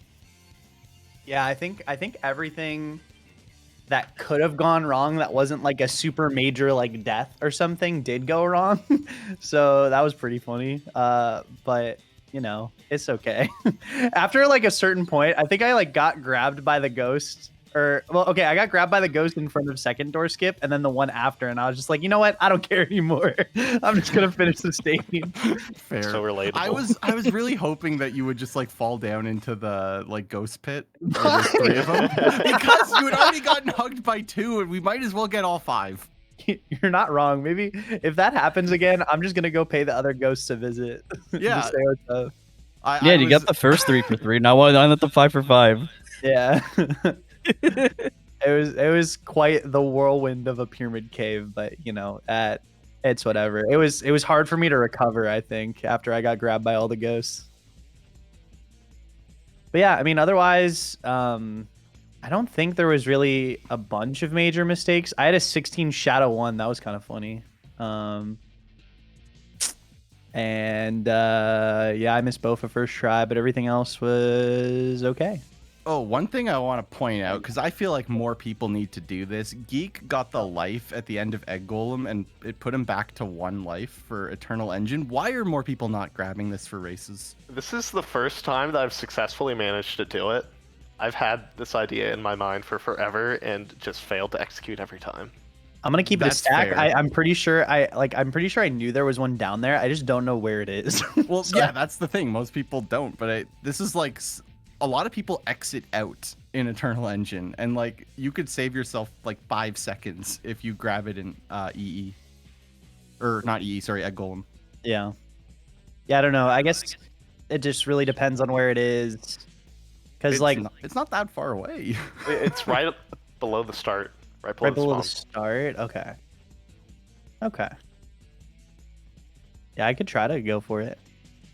Yeah, I think everything that could have gone wrong that wasn't like a super major like death or something did go wrong. So that was pretty funny. But you know, it's okay. After like a certain point, I think I like got grabbed by the ghost. I got grabbed by the ghost in front of second door skip and then the one after, and I was just like, you know what? I don't care anymore. I'm just gonna finish the stage. Fair. So relatable. I was really hoping that you would just like fall down into the like ghost pit. Where there's 3 of them because you had already gotten hugged by 2, and we might as well get all 5. You're not wrong. Maybe if that happens again, I'm just gonna go pay the other ghosts to visit. Yeah. Just say what's up. Yeah, you got the first 3 for 3. Now why not the 5 for 5? Yeah. It was quite the whirlwind of a pyramid cave, but you know, It's whatever. It was hard for me to recover, I think, after I got grabbed by all the ghosts. But yeah, I mean, otherwise, I don't think there was really a bunch of major mistakes. I had a 16 Shadow 1. That was kind of funny. Yeah, I missed both a first try, but everything else was okay. Oh, one thing I want to point out, because I feel like more people need to do this. Geek got the life at the end of Egg Golem, and it put him back to 1 life for Eternal Engine. Why are more people not grabbing this for races? This is the first time that I've successfully managed to do it. I've had this idea in my mind for forever and just failed to execute every time. I'm gonna keep it a stack. I'm pretty sure I knew there was one down there. I just don't know where it is. Well, so, yeah, that's the thing. Most people don't, but this is like a lot of people exit out in Eternal Engine, and like you could save yourself like 5 seconds if you grab it in EE, or not EE, sorry, Egg Golem. Yeah, I don't know. I guess it just really depends on where it is, because like it's not that far away. It's right below the start. Right below the start? Okay. Yeah, I could try to go for it.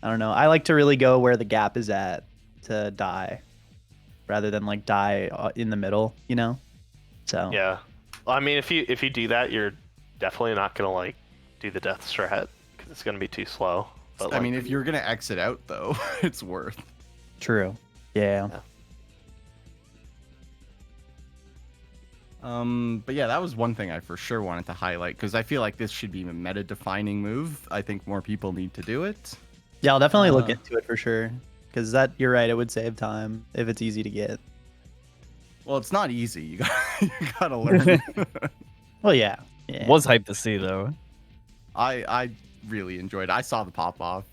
I don't know. I like to really go where the gap is at to die, rather than like die in the middle, you know? So yeah. Well, I mean, if you do that, you're definitely not gonna like do the death strat because it's gonna be too slow. But I mean, if you're gonna exit out though, it's worth. True. Yeah. But yeah, that was one thing I for sure wanted to highlight, because I feel like this should be a meta-defining move. I think more people need to do it. Yeah, I'll definitely look into it for sure, because you're right, it would save time if it's easy to get. Well, it's not easy. You gotta learn. Well, yeah. Was hyped to see though. I really enjoyed it. I saw the pop off.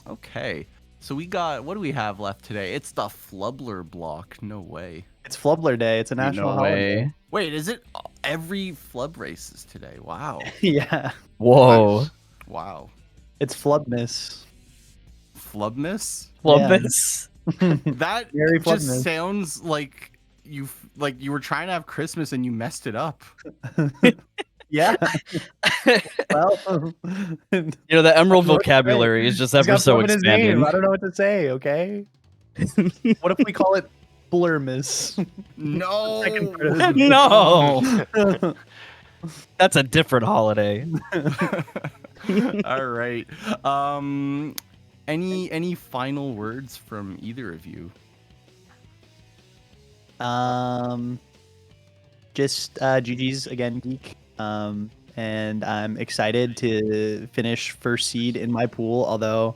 Okay. So we got, what do we have left today? It's the Flubler block. No way. It's Flubler Day. It's a national holiday. Wait, is it every Flub race is today? Wow. Yeah. Whoa. Nice. Wow. It's Flubmas. Flubmas? Flubmas. That Merry just Flubmas. sounds like you were trying to have Christmas and you messed it up. Yeah. Well, the Emerald vocabulary is just ever so expanded. I don't know what to say. Okay. What if we call it Blurmas? No. No. That's a different holiday. All right. Any final words from either of you? Just GG's again, Geek. And I'm excited to finish first seed in my pool, although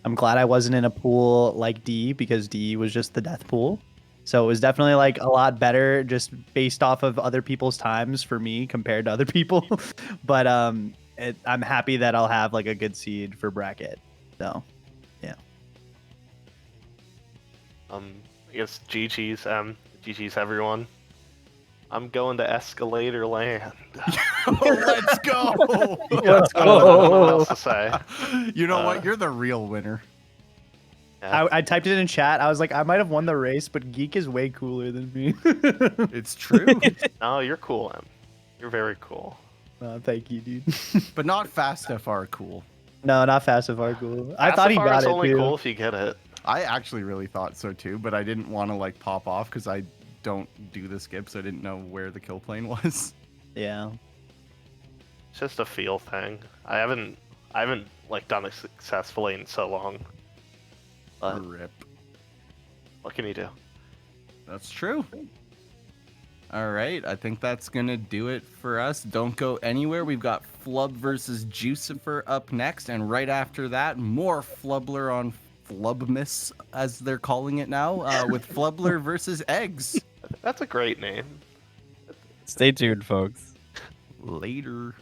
I'm glad I wasn't in a pool like D, because D was just the death pool. So it was definitely like a lot better just based off of other people's times for me compared to other people. But I'm happy that I'll have like a good seed for bracket. So yeah. I guess GG's everyone. I'm going to Escalator Land. Let's go. Let's I don't know what else to say. You know what? You're the real winner. Yeah. I typed it in chat. I was like, I might have won the race, but Geek is way cooler than me. It's true. No, you're cool, Em. You're very cool. Thank you, dude. But not Fast FR cool. No, not Fast FR cool. I thought he SFR got is it only too. cool if you get it. I actually really thought so too, but I didn't want to like pop off because I don't do the skip, so I didn't know where the kill plane was. Yeah. It's just a feel thing. I haven't like done it successfully in so long. But Rip. what can you do? That's true. All right, I think that's gonna do it for us. Don't go anywhere. We've got Flub versus Jucifer up next, and right after that, more Flubler on Flubmas, as they're calling it now, with Flubler versus Eggs. That's a great name. Stay tuned, folks. Later.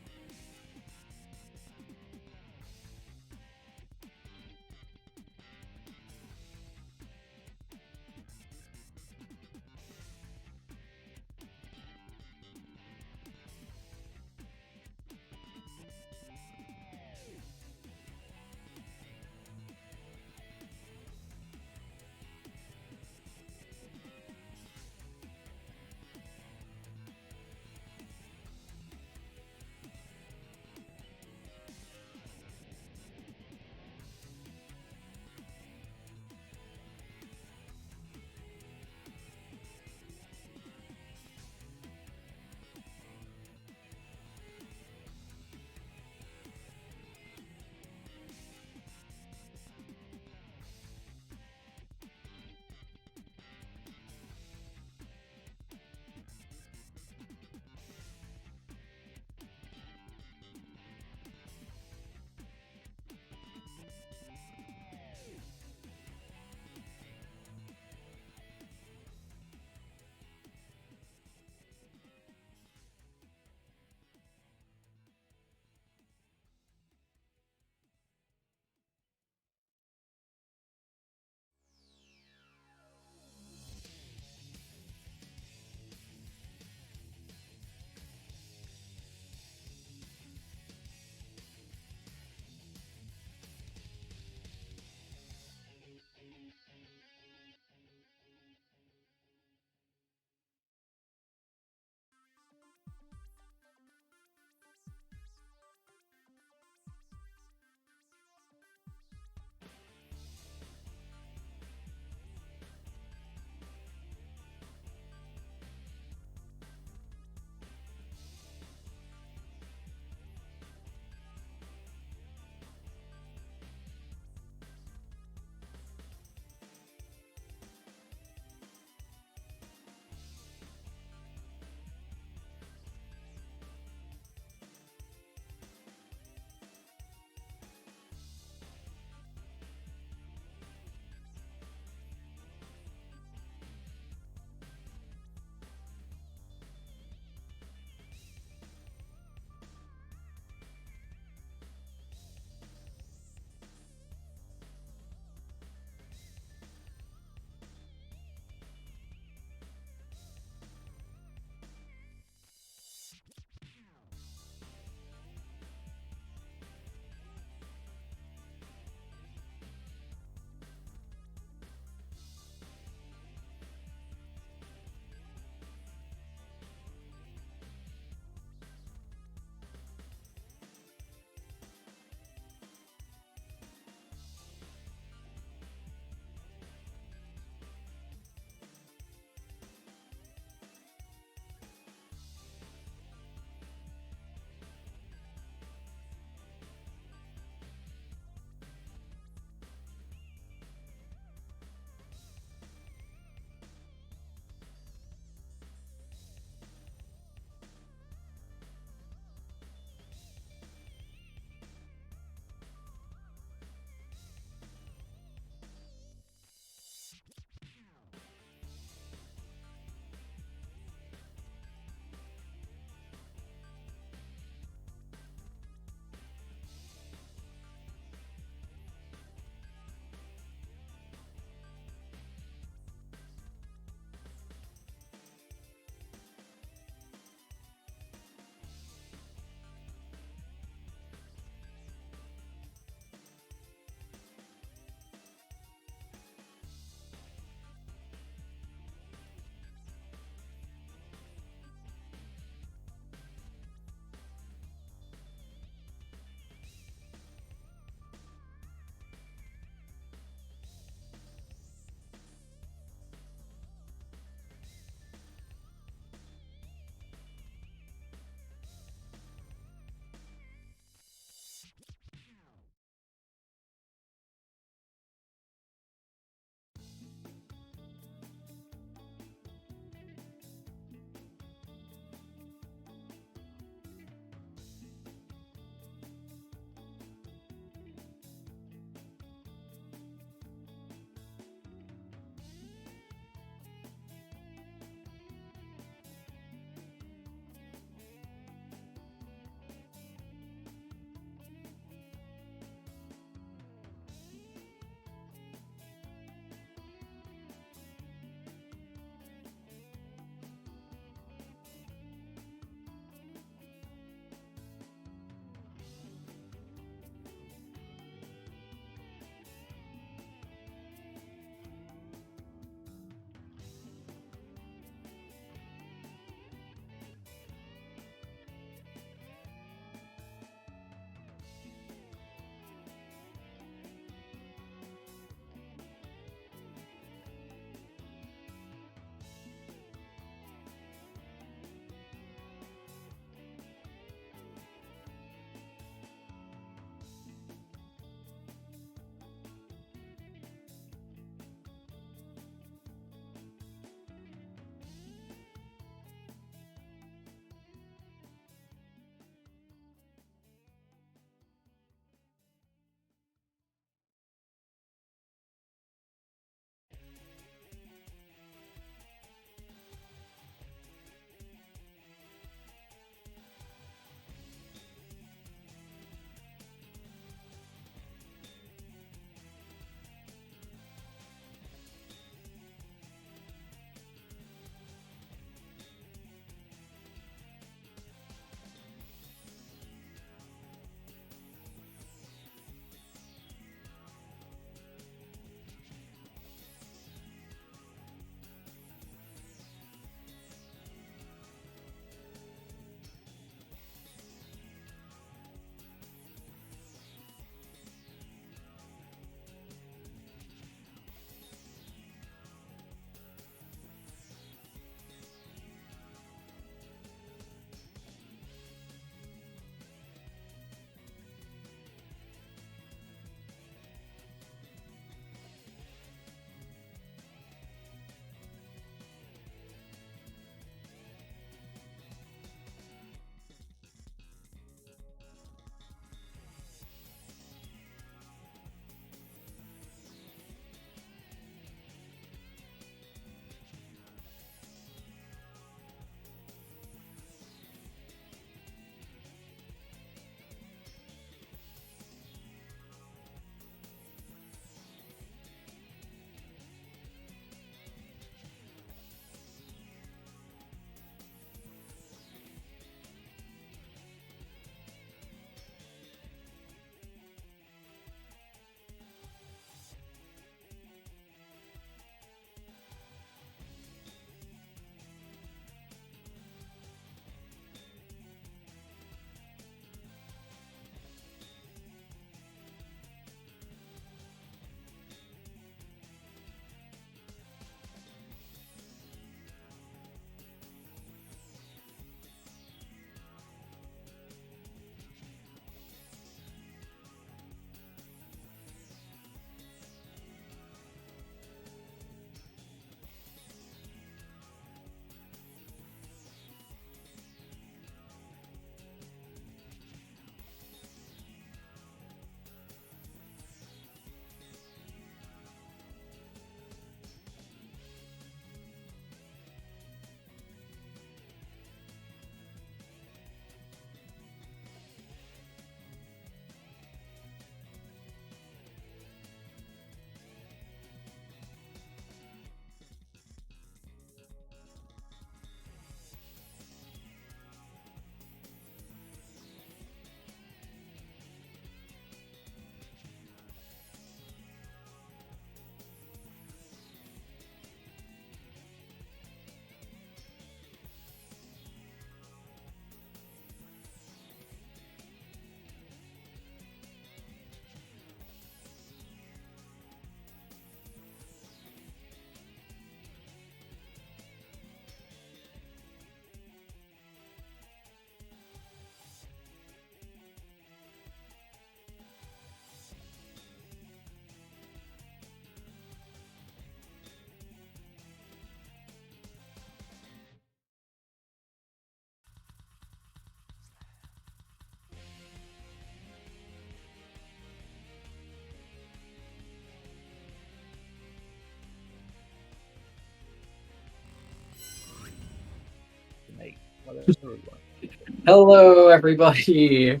Hello, everybody.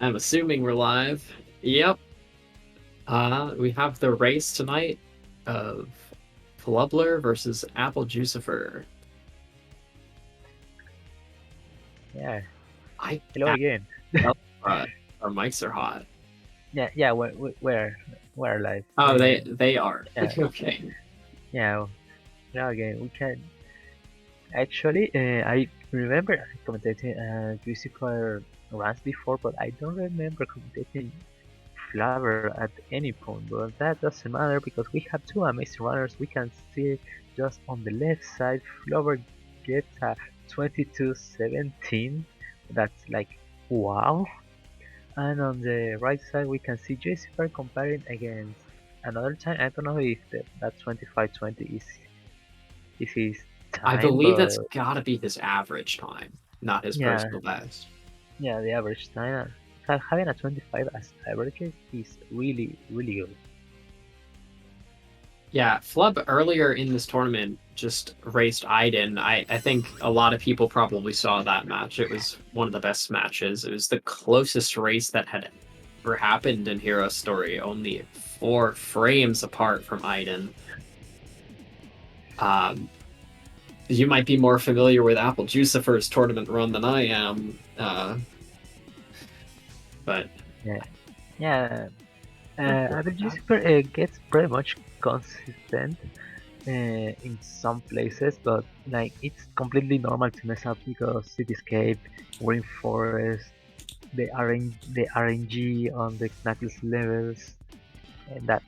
I'm assuming we're live. Yep. We have the race tonight of Flubler versus Apple Juicifer. Yeah. Hello again. Our mics are hot. Yeah. We're live. Oh, they are. Yeah. Okay. Yeah. Now again, we can. Actually, I remember commentating Lucifer runs before, but I don't remember commentating Flower at any point. But that doesn't matter because we have two amazing runners. We can see just on the left side, Flower gets a 22:17. That's like wow. And on the right side, we can see Lucifer comparing against another time. I don't know if that 25:20 is his I time, believe but that's gotta be his average time, not his yeah, personal best. yeah, the average time. Having a 25 as average is really, really good. Yeah, Flub earlier in this tournament just raced Aiden. I think a lot of people probably saw that match. It was one of the best matches. It was the closest race that had ever happened in Hero Story, only 4 frames apart from Aiden. You might be more familiar with Apple Juicifer's tournament run than I am, but yeah. Apple Juicifer gets pretty much consistent in some places, but like it's completely normal to mess up because Cityscape, Rainforest, the RNG on the Knuckles levels, and that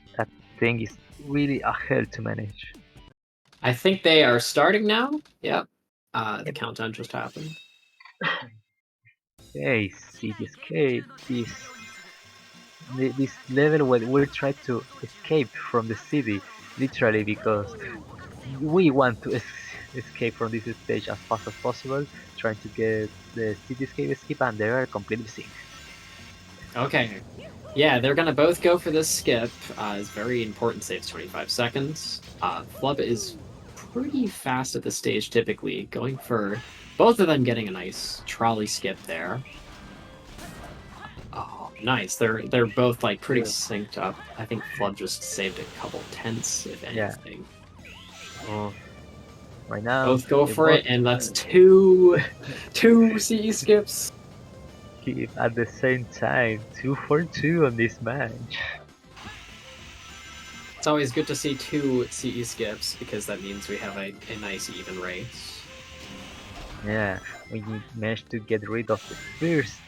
thing is really a hell to manage. I think they are starting now. Yep. The countdown just happened. Hey, Cityscape, this level where we try to escape from the city, literally because we want to escape from this stage as fast as possible, trying to get the Cityscape skip, and they are completely synced. Okay. Yeah, they're gonna both go for this skip. It's very important, saves 25 seconds. Flub is pretty fast at this stage typically, going for both of them getting a nice trolley skip there. Oh, nice. They're both like pretty synced up. I think Flub just saved a couple tenths, if anything. Oh, right now both go for it, and that's two CE skips. Keep at the same time, 2 for 2 on this match. It's always good to see 2 CE skips because that means we have a nice even race. Yeah, we managed to get rid of the first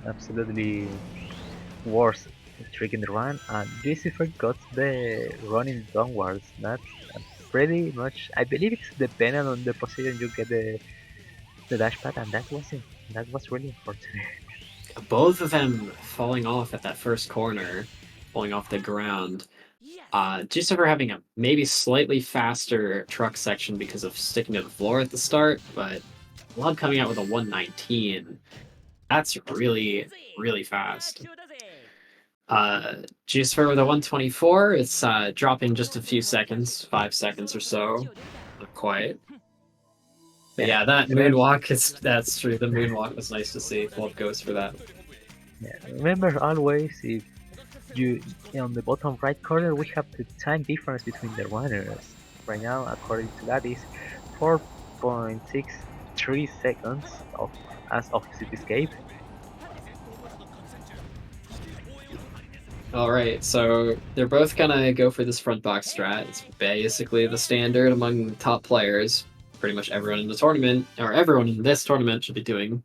absolutely worst trick in the run, and Lucifer got the running downwards. That's pretty much, I believe it's dependent on the position you get the dash pad, and that was really unfortunate. Both of them falling off at that first corner, falling off the ground. Lucifer having a maybe slightly faster truck section because of sticking to the floor at the start, but Blood coming out with a 119. That's really, really fast. Lucifer with a 124. It's dropping just a few seconds, 5 seconds or so. Not quite. But yeah, that moonwalk that's true. The moonwalk was nice to see. Blood goes for that. Yeah, remember always, if you on the bottom right corner we have the time difference between the runners. Right now, according to that, is 4.63 seconds as of Cityscape. Alright, so they're both gonna go for this front box strat. It's basically the standard among top players. Pretty much everyone in the tournament, or everyone in this tournament should be doing.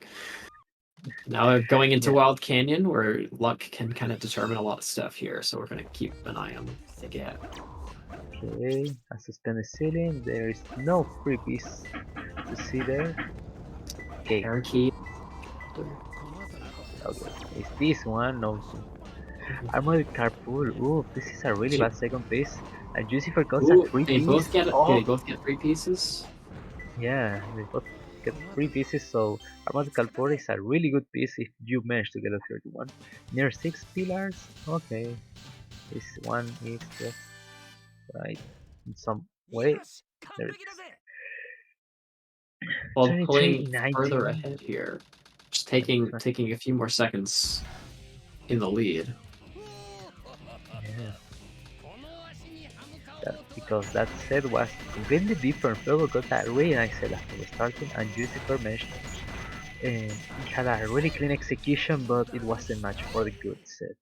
Now we're going into Wild Canyon, where luck can kind of determine a lot of stuff here, so we're gonna keep an eye on the gap. Okay, a suspended ceiling, there is no free piece to see there. Okay. Parakeet. Okay, it's this one, no. Armored carpool, ooh, this is a really bad second piece. And Lucifer got a 3 They piece. both get Oh! they both get 3 pieces? Yeah, they both get 3 pieces, so Armored carpool is a really good piece if you manage to get a 31. Near 6 pillars, okay. This one is just right in some way. There it is. Well, 23, pulling 19. further ahead here. Just taking a few more seconds in the lead. Yeah. Because that set was completely different. Flogo got a really nice set after starting, and Lucifer managed it had a really clean execution, but it wasn't much for the good set.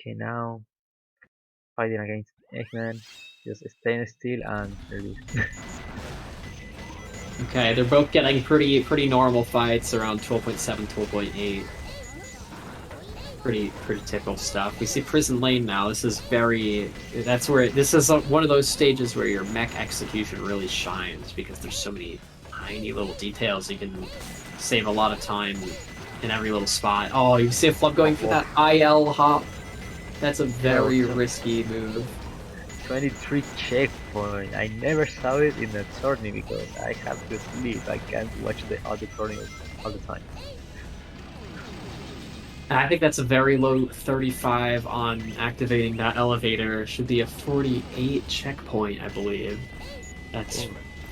Okay, now fighting against Eggman, just staying still and release. Okay, they're both getting pretty normal fights around 12.7, 12.8. Pretty typical stuff. We see Prison Lane now. This is this is one of those stages where your mech execution really shines because there's so many tiny little details. You can save a lot of time in every little spot. Oh, you see a flub going for that IL hop. That's a very risky move. 23 checkpoint. I never saw it in the tourney because I have to sleep. I can't watch the other tourneys all the time. I think that's a very low 35 on activating that elevator. Should be a 48 checkpoint, I believe. That's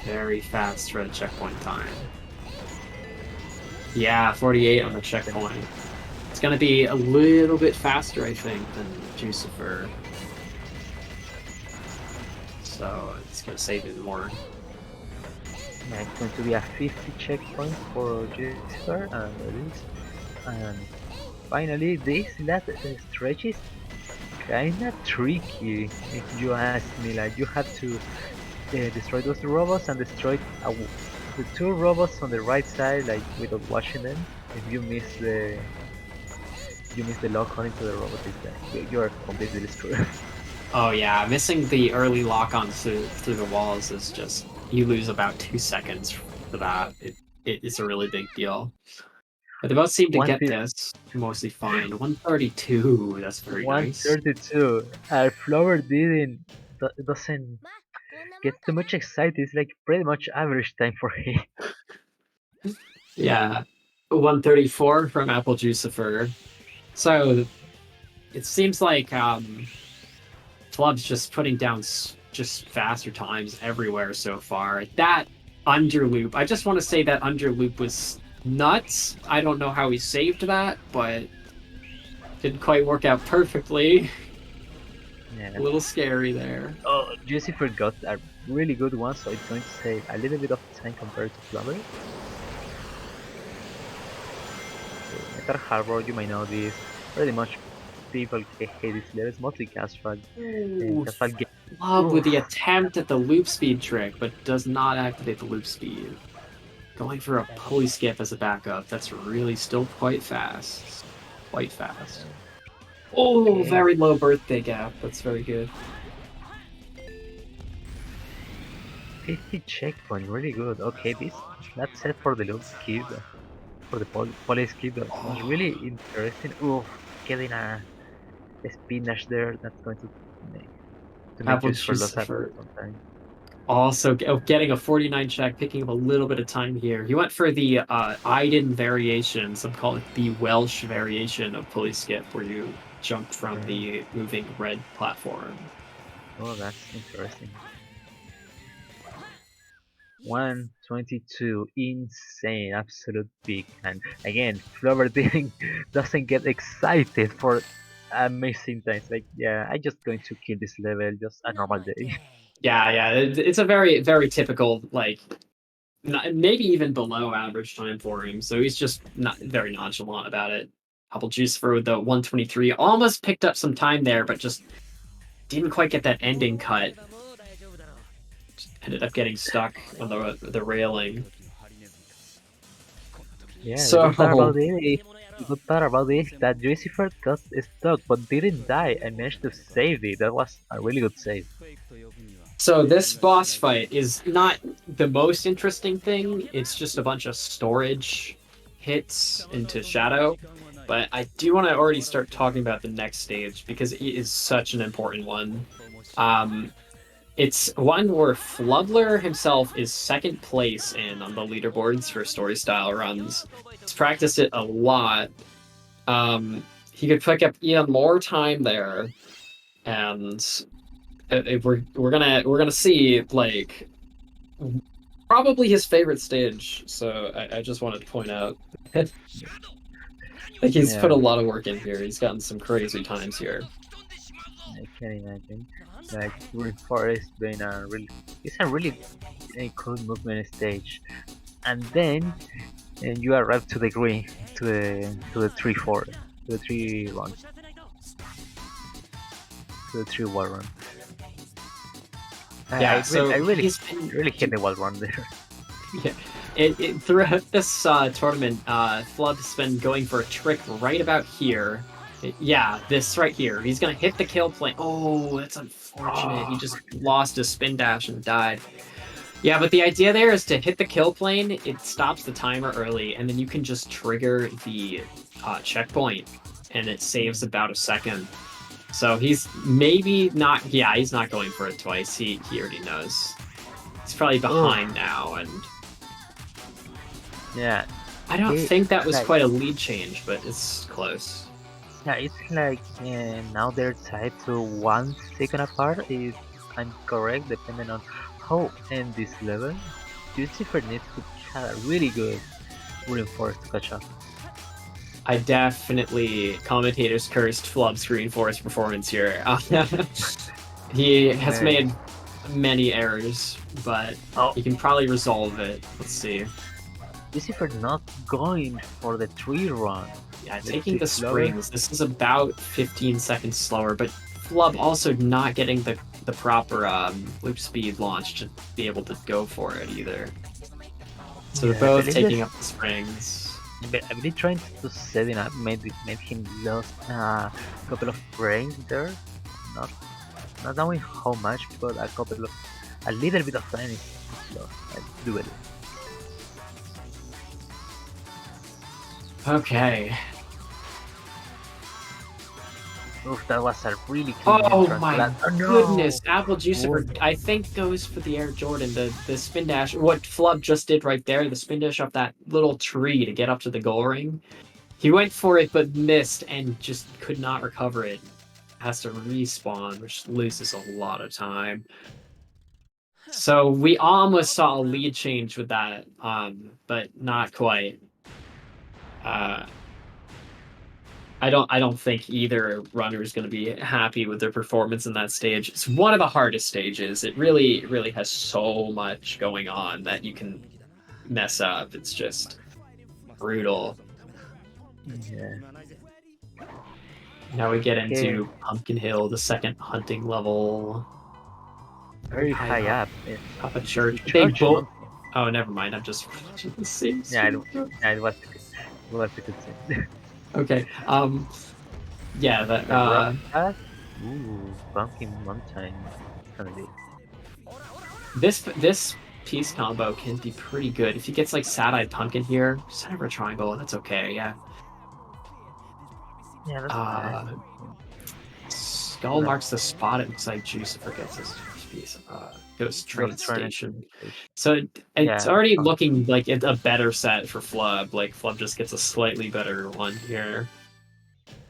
very fast for a checkpoint time. Yeah, 48 on the checkpoint. It's going to be a little bit faster, I think, than Jucifer. So it's going to save it more. Yeah, it's going to be a 50 checkpoint for Jucifer and release. And finally, this last stretch is kinda tricky if you ask me. Like, you have to destroy those robots and destroy the two robots on the right side, like without watching them. If you miss the lock on into the robot, you're completely screwed. Oh yeah, missing the early lock-on through the walls is just, you lose about 2 seconds for that. It's a really big deal. But they both seem to get this mostly fine. 132, that's very nice. 132. Flower doesn't get too much excited. It's like pretty much average time for him. Yeah, 134 from Apple Jucifer. So it seems like Flub's just putting down just faster times everywhere so far. That underloop, I just want to say that underloop was nuts. I don't know how he saved that, but didn't quite work out perfectly. Yeah. A little scary there. Oh, Jucifer got a really good one, so it's going to save a little bit of time compared to Flubber. Metal Harbor, you might know this. Pretty much people hate this level, it's mostly casual. Flub with the attempt at the loop speed trick, but does not activate the loop speed. Going for a pulley skip as a backup, that's really still quite fast. Quite fast. Oh, Okay. very low birthday gap. That's very good. 50 checkpoint, really good. Okay, that's set for the loop skip, for the poly skip. That was really interesting. Oof, getting a spinach there. That's going to make Apple use for loss Jucifer. some time. Also, getting a 49 check, picking up a little bit of time here. He went for the Iden variation, some call it the Welsh variation of pulley skip, where you jump from the moving red platform. Oh, that's interesting. 122, insane, absolute peak. And again, Flower doesn't get excited for amazing times. Like, yeah, I'm just going to kill this level, just a normal day. Yeah, it's a very, very typical, like, maybe even below average time for him. So he's just not very nonchalant about it. Apple Jucifer with the 123 almost picked up some time there, but just didn't quite get that ending cut. Just ended up getting stuck on the railing. Yeah, so, the good part about this that Lucifer got stuck but didn't die and managed to save it. That was a really good save. So this boss fight is not the most interesting thing. It's just a bunch of storage hits into Shadow. But I do want to already start talking about the next stage because it is such an important one. It's one where Flubler himself is second place on the leaderboards for story style runs. He's practiced it a lot. He could pick up even more time there, and we're gonna see like probably his favorite stage. So I just wanted to point out. Like he's put a lot of work in here. He's gotten some crazy times here. I can imagine. Like Green Forest being it's a really cool movement stage. And then you arrive to the green, to the 3-4, to the 3-1, to the 3-wall run. Yeah, I really hit the wall run there. Yeah, throughout this tournament, Flub's been going for a trick right about here. Yeah, this right here. He's gonna hit the kill plane. Oh, that's unfortunate. He just lost his spin dash and died. Yeah, but the idea there is to hit the kill plane. It stops the timer early, and then you can just trigger the checkpoint, and it saves about a second. So he's maybe not. Yeah, he's not going for it twice. He already knows. He's probably behind now, and yeah, I don't think that was quite a lead change, but it's close. Yeah, it's like now they're tied to 1 second apart. If I'm correct, depending on how end this level, Lucifer needs to have a really good reinforce to catch up. I definitely commentators cursed Flub's Green Forest performance here. He has made many errors, but he can probably resolve it. Let's see. Lucifer not going for the 3 run. Yeah, taking the springs. This is about 15 seconds slower, but Flub also not getting the proper loop speed launch to be able to go for it either. So they're both taking up the springs. I've been trying to set it up, made him lose a couple of frames there. Not knowing how much, but a little bit of time is lost. I do believe. Okay. Oof, that was a really clean Oh my goodness! Apple Juicer, I think, goes for the Air Jordan, the spin dash. What Flub just did right there, the spin dash up that little tree to get up to the goal ring. He went for it but missed and just could not recover it. Has to respawn, which loses a lot of time. So we almost saw a lead change with that, but not quite. I don't think either runner is going to be happy with their performance in that stage. It's one of the hardest stages. It really has so much going on that you can mess up. It's just brutal. Yeah. Now we get into Pumpkin Hill, the second hunting level. Very high up. Up a church. They both. Oh, never mind. I'm just watching the same. Yeah, it was a good scene. Okay. Yeah. That. Ooh, Pumpkin Mountain. This piece combo can be pretty good if he gets like Sad-Eyed Pumpkin here. Center of a triangle. That's okay. Yeah. Yeah, that's fine. Skull marks the spot. It looks like Jucifer gets this piece. Goes train station. So it's already looking like it's a better set for Flub. Like Flub just gets a slightly better one here.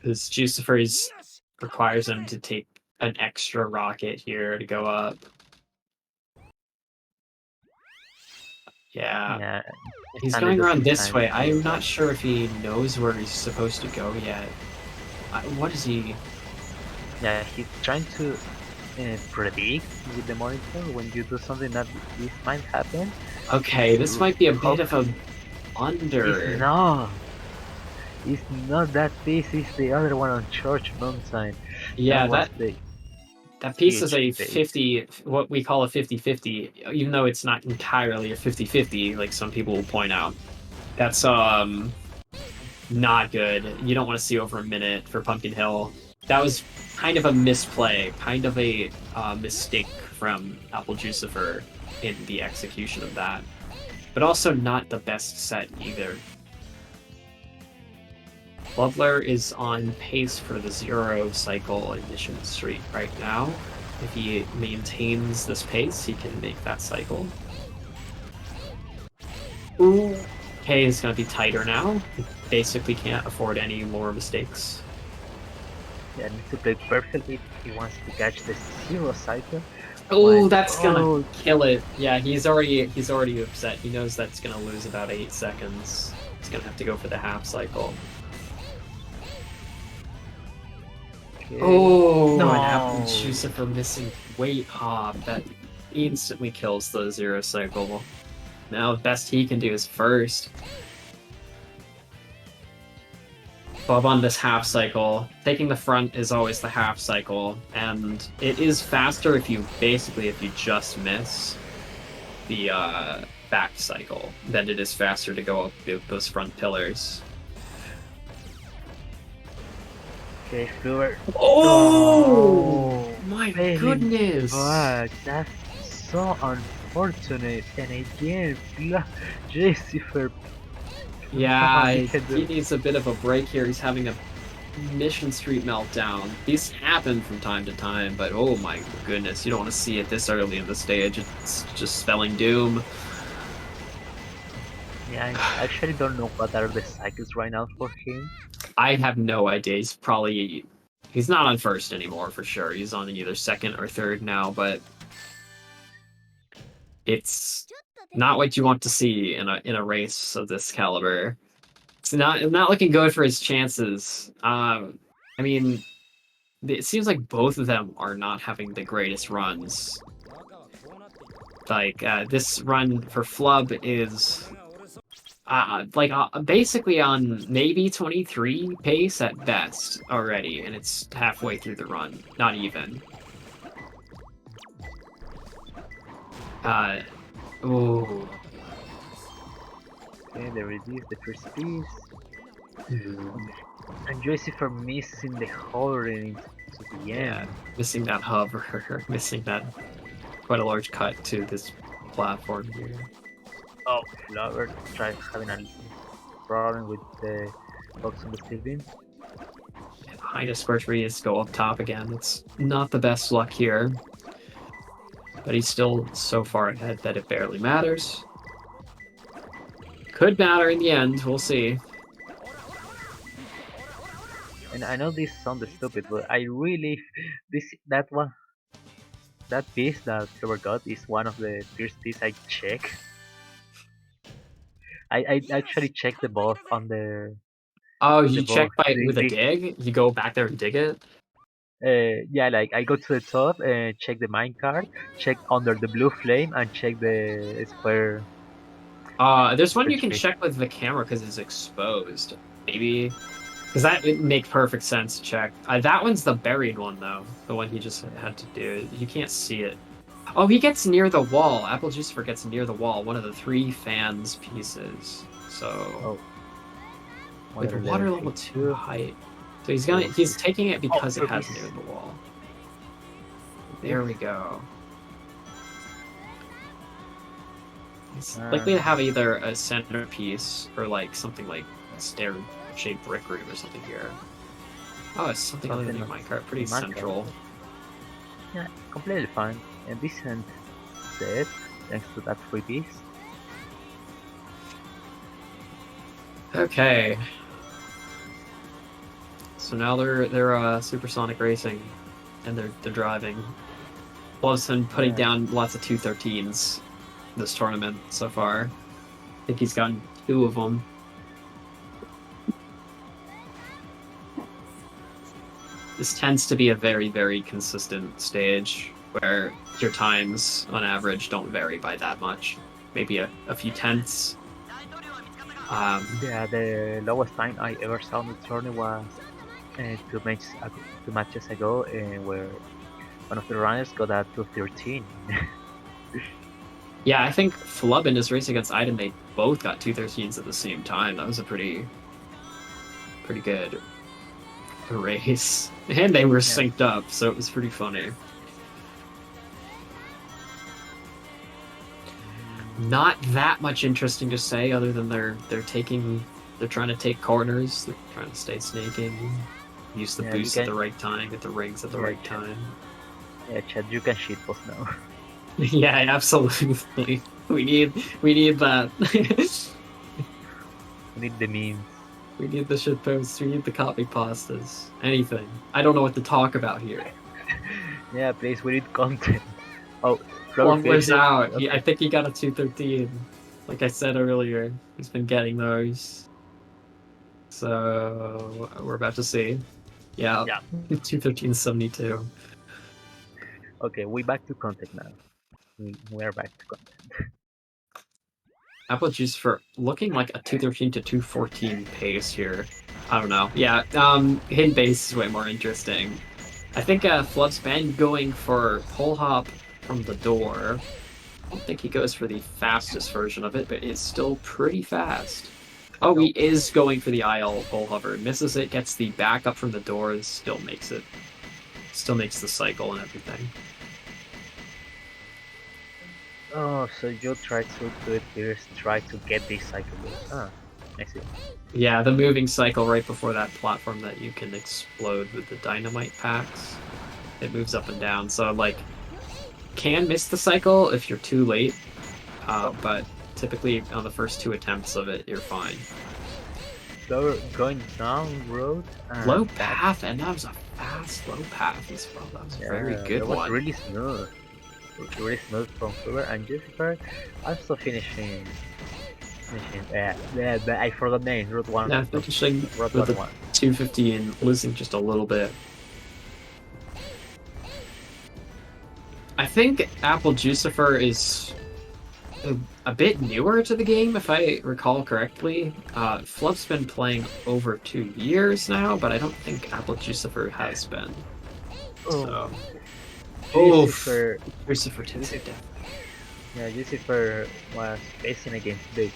Because Jucifer requires him to take an extra rocket here to go up. Yeah. He's going around this way. I'm not sure if he knows where he's supposed to go yet. What is he? Yeah, he's trying to predict with the monitor when you do something that this might happen. Okay, this might be a bit of a under. It's not that piece, it's the other one on Church Mountain. Yeah, that piece is a 50, what we call a 50-50, even though it's not entirely a 50-50, like some people will point out. That's not good. You don't want to see over a minute for Pumpkin Hill. That was kind of a misplay, kind of a mistake from Apple Jucifer in the execution of that. But also not the best set either. Lovler is on pace for the 0 cycle in Mission Street right now. If he maintains this pace, he can make that cycle. Ooh. K is going to be tighter now. He basically can't afford any more mistakes. Yeah, needs to play perfectly. He wants to catch the 0 cycle. Oh, that's gonna kill it. Yeah, he's already upset. He knows that's gonna lose about 8 seconds. He's gonna have to go for the half cycle. Okay. Oh, No. and Apple Juicer for missing weight hop. That instantly kills the 0 cycle. Now the best he can do is first. Bob on this half cycle. Taking the front is always the half cycle, and it is faster if you just miss the back cycle than it is faster to go up those front pillars. Okay, Fluor. Oh, my goodness! Fuck, that's so unfortunate. And again, Lucifer. Yeah, he needs a bit of a break here. He's having a Mission Street meltdown. These happen from time to time, but oh my goodness, you don't want to see it this early in the stage. It's just spelling doom. Yeah, I actually don't know what are the cycles right now for him. I have no idea. He's not on first anymore for sure. He's on either second or third now, but it's not what you want to see in a race of this caliber. It's not looking good for his chances. I mean, it seems like both of them are not having the greatest runs. Like this run for Flub is basically on maybe 23 pace at best already, and it's halfway through the run, not even. Oh. Okay, there it is, the first piece. And Joyce for missing the hovering to the end. Yeah, missing that hover, missing that quite a large cut to this platform here. Oh, Flower tried having a problem with the box on the steel beam. Behind a square tree is go up top again. It's not the best luck here. But he's still so far ahead that it barely matters. Could matter in the end, we'll see. And I know this sounds stupid, but I really that piece that Trevor got is one of the first pieces I check. I actually checked the both on the. Oh, you check with a dig? You go back there and dig it? Yeah, like I go to the top and check the minecart, check under the blue flame, and check the square. There's one you can check with the camera because it's exposed. Maybe. Because that would make perfect sense to check. That one's the buried one, though. The one he just had to do. You can't see it. Oh, he gets near the wall. Apple Juicer gets near the wall. One of the 3 fans pieces. So. Oh. With water level 2 height. So he's taking it because it has near the wall. There we go. It's likely to have either a centerpiece or like something like a stair-shaped brick room or something here. Oh, it's something other than your minecart. Pretty central. Yeah, completely fine. And decent set thanks to that free piece. Okay. So now they're supersonic racing, and they're driving. Love's been putting down lots of 213s this tournament so far. I think he's gotten 2 of them. This tends to be a very, very consistent stage where your times on average don't vary by that much. Maybe a few tenths. Yeah, the lowest time I ever saw in the tournament was 2 matches ago, where one of the runners got a 213. Yeah, I think Flub in his race against Iden, they both got 213s at the same time. That was a pretty good race. And they were synced up, so it was pretty funny. Not that much interesting to say other than they're trying to take corners, they're trying to stay snaking, use the boost at the right time, get the rings at the right time. Yeah, Chad, you can shitpost now. Yeah, absolutely. We need that. We need the memes. We need the shit posts. We need the copy pastas. Anything. I don't know what to talk about here. Yeah, please, we need content. Oh, Fluffler's out. Okay. I think he got a 213. Like I said earlier, he's been getting those. So we're about to see. Yeah. 213.72. Okay, we back to content now. We are back to content. Apple Juice for looking like a 213 to 214 pace here. I don't know. Yeah, hidden base is way more interesting. I think Flood's been going for pull hop from the door. I don't think he goes for the fastest version of it, but it's still pretty fast. Oh, he is going for the IL pull hover. Misses it, gets the back up from the door, still makes it. Still makes the cycle and everything. Oh, so you tried to do it first, try to get this cycle. Ah, I see. Yeah, the moving cycle right before that platform that you can explode with the dynamite packs. It moves up and down, so like can miss the cycle if you're too late, but typically on the first 2 attempts of it, you're fine. So going down road. Low path, and that was a fast low path as well. That was a very good that was one. Really smooth. Really smooth from Fuller and Jessica. Also finishing. But I forgot the name. Road 1. Yeah, finishing Road with the 1. 250 and losing just a little bit. I think Apple Juicifer is a bit newer to the game, if I recall correctly. Fluff's been playing over 2 years now, but I don't think Apple Juicifer has been. So. Juicifer. Juicifer takes it down. Yeah, Juicifer was facing against the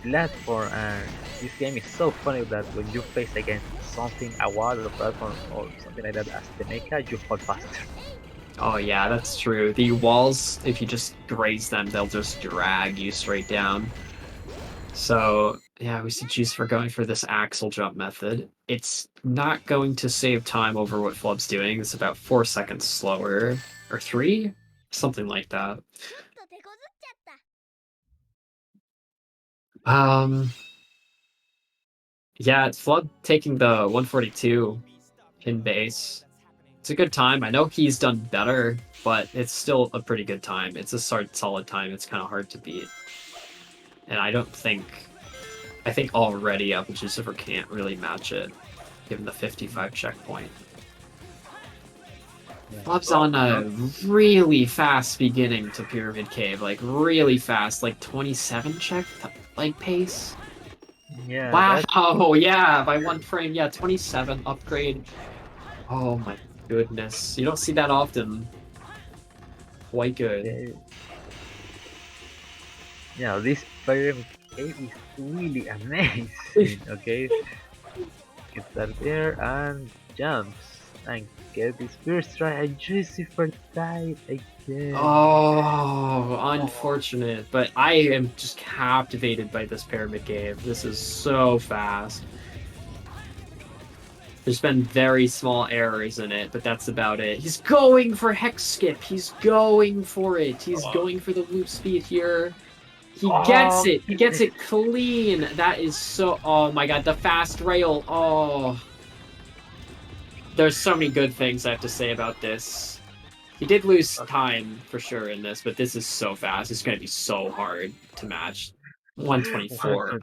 platform, and this game is so funny that when you face against something, a wall or platform or something like that as the mecha, you fall faster. Oh yeah, that's true. The walls, if you just graze them, they'll just drag you straight down. So yeah, we see Juicifer going for this axle jump method. It's not going to save time over what Flub's doing. It's about 4 seconds slower, or 3? Something like that. Yeah, it's Flub taking the 142 in base. It's a good time. I know he's done better, but it's still a pretty good time. It's a solid time. It's kind of hard to beat. And I think already Apple Juicifer can't really match it, given the 55 checkpoint. Flub's on a really fast beginning to Pyramid Cave, like really fast, like 27 check like pace. Yeah. Wow, yeah, by 1 frame, yeah, 27 upgrade. Oh my goodness, you don't see that often. Quite good. Yeah, this Pyramid Cave is really amazing. Okay, gets that there and jumps and get this first try and Juicifer died again. Oh, unfortunate. But I am just captivated by this Pyramid Cave. This is so fast. There's been very small errors in it, but that's about it. He's going for Hex Skip. He's going for it. He's going for the loop speed here. He gets it. He gets it clean. That is so... Oh my god, the fast rail. Oh. There's so many good things I have to say about this. He did lose time for sure in this, but this is so fast. It's going to be so hard to match. 124.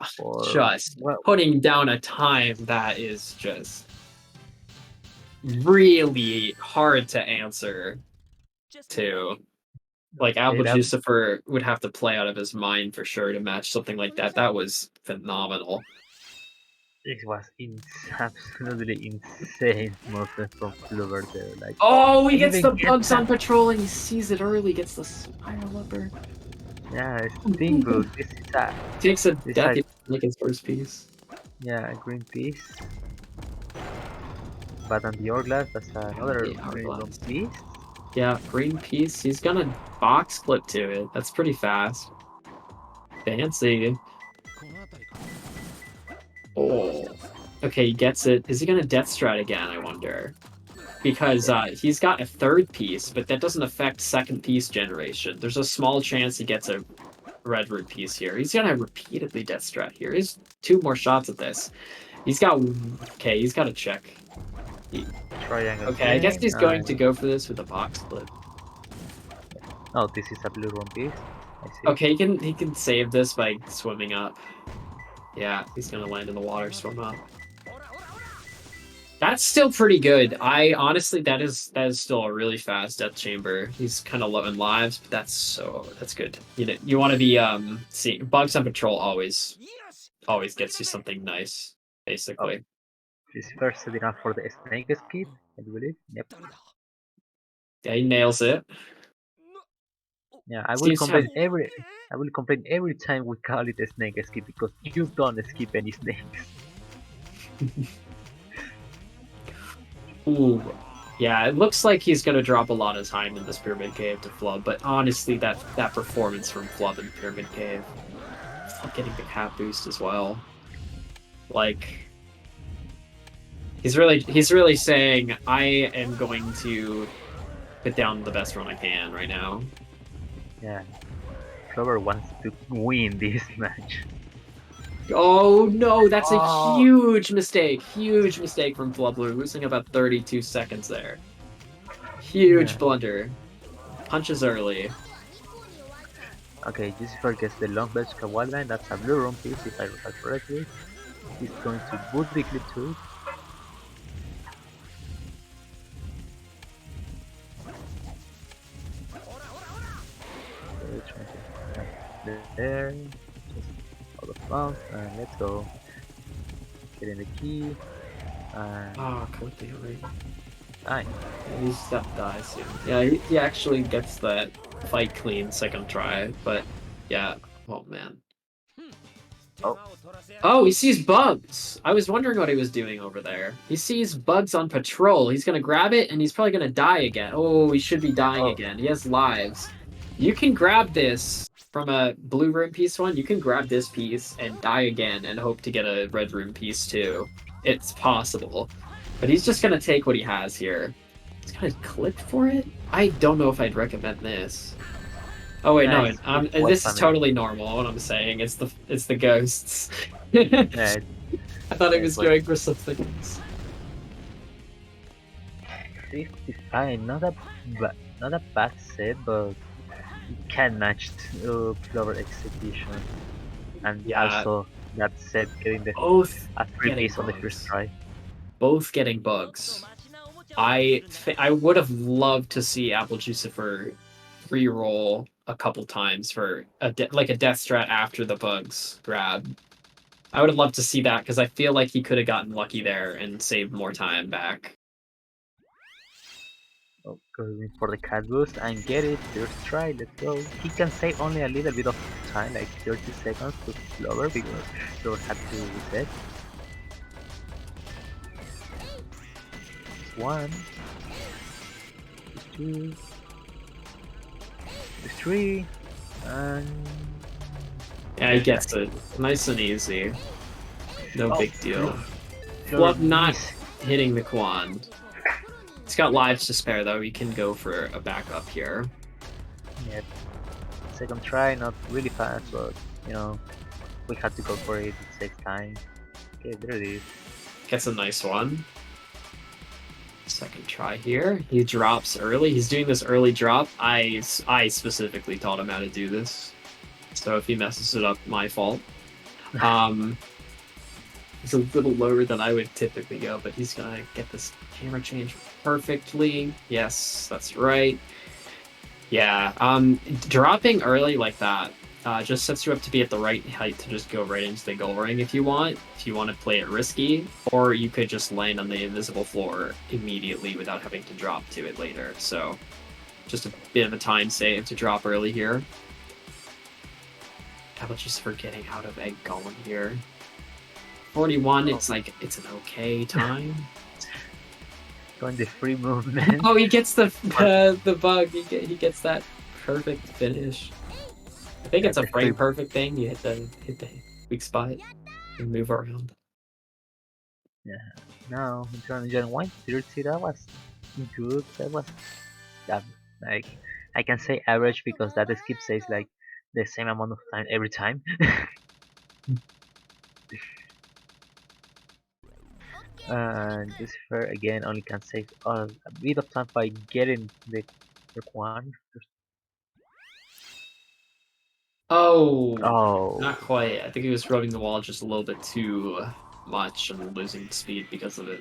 Just putting down a time that is just really hard to answer to. Like, Apple Juicifer would have to play out of his mind for sure to match something like that. That was phenomenal. It was absolutely insane movement from Clover there. Like, oh, he gets the bugs on patrol and he sees it early, gets the spiral upper. Yeah, it's Bingo. This is a... Takes a death like his first piece. Yeah, green piece. But on the Hourglass, that's another green piece. Yeah, green piece. He's gonna box flip to it. That's pretty fast. Fancy. Oh. Okay, he gets it. Is he gonna death strat again, I wonder? Because he's got a 3rd piece, but that doesn't affect 2nd piece generation. There's a small chance he gets a red root piece here. He's gonna repeatedly death strat here. He's 2 more shots at this. He's got he's got a check. Triangle. Okay, I guess he's going to go for this with a box flip. Oh, this is a blue room piece. I see. Okay, he can save this by swimming up. Yeah, he's gonna land in the water, swim up. That's still pretty good. I honestly, that is still a really fast death chamber. He's kind of low in lives, but that's good. You know, you want to be see bugs on patrol always gets you something nice, basically. This first setting up for the snake skip, I believe. Yep. Yeah, he nails it. Yeah, I will complain every time we call it a snake skip because you don't skip any snakes. Ooh, yeah, it looks like he's gonna drop a lot of time in this Pyramid Cave to Flub, but honestly, that performance from Flub in Pyramid Cave, Flub getting the cap boost as well, like he's really saying I am going to put down the best run I can right now. Yeah, Clover wants to win this match. Oh no, that's a huge mistake from Flub, losing about 32 seconds there. Huge blunder. Punches early. Okay, Lucifer gets the long belt Kawal line. That's a blue room piece if I recall correctly. He's going to boot the clip to it. There, just out of bounds, and let's go. Getting the key. Completely. Nice. He's that dies soon. Yeah, he actually gets that fight clean second try, but yeah. Oh man. Oh, he sees bugs! I was wondering what he was doing over there. He sees bugs on patrol. He's gonna grab it, and he's probably gonna die again. Oh, he should be dying again. He has lives. You can grab this from a blue room piece one. You can grab this piece and die again and hope to get a red room piece too. It's possible. But he's just gonna take what he has here. He's gonna clip for it? I don't know if I'd recommend this. Oh wait, no, this is totally normal. What I'm saying, it's the ghosts. Yeah, I thought he was going for something else. 55, not a bad set, but you can match Clover execution, and also that set getting the a free piece on the first try. Both getting bugs. I would have loved to see Apple Jucifer re-roll a couple times for like a death strat after the bugs grab. I would have loved to see that because I feel like he could have gotten lucky there and saved more time back. Oh, going for the cat boost and get it. First try, let's go. He can save only a little bit of time, like 30 seconds to Clover because Clover had to reset. One, two, three, and yeah, he gets it nice and easy. No big deal. Flub not hitting the Quan. He's got lives to spare though. He can go for a backup here. Yep. Second try, not really fast, but you know, we had to go for it. It takes time. Okay, there it is. Gets a nice one. Second try here. He drops early. He's doing this early drop. I specifically taught him how to do this. So if he messes it up, my fault. It's a little lower than I would typically go, but he's gonna get this camera change perfectly. Yes, that's right. Yeah, dropping early like that just sets you up to be at the right height to just go right into the goal ring if you want to play it risky, or you could just land on the invisible floor immediately without having to drop to it later. So just a bit of a time save to drop early here. How about just for getting out of egg golem here? 41, it's like, it's an okay time. Going the free movement. Oh, he gets the bug. He gets that perfect finish. I think it's a frame perfect thing. You hit the weak spot and move around. Yeah. No, John 130. That was good. That was like I can say average because that skip says like the same amount of time every time. Lucifer again only can save a bit of time by getting the one. Oh, Oh, not quite. I think he was rubbing the wall just a little bit too much and losing speed because of it.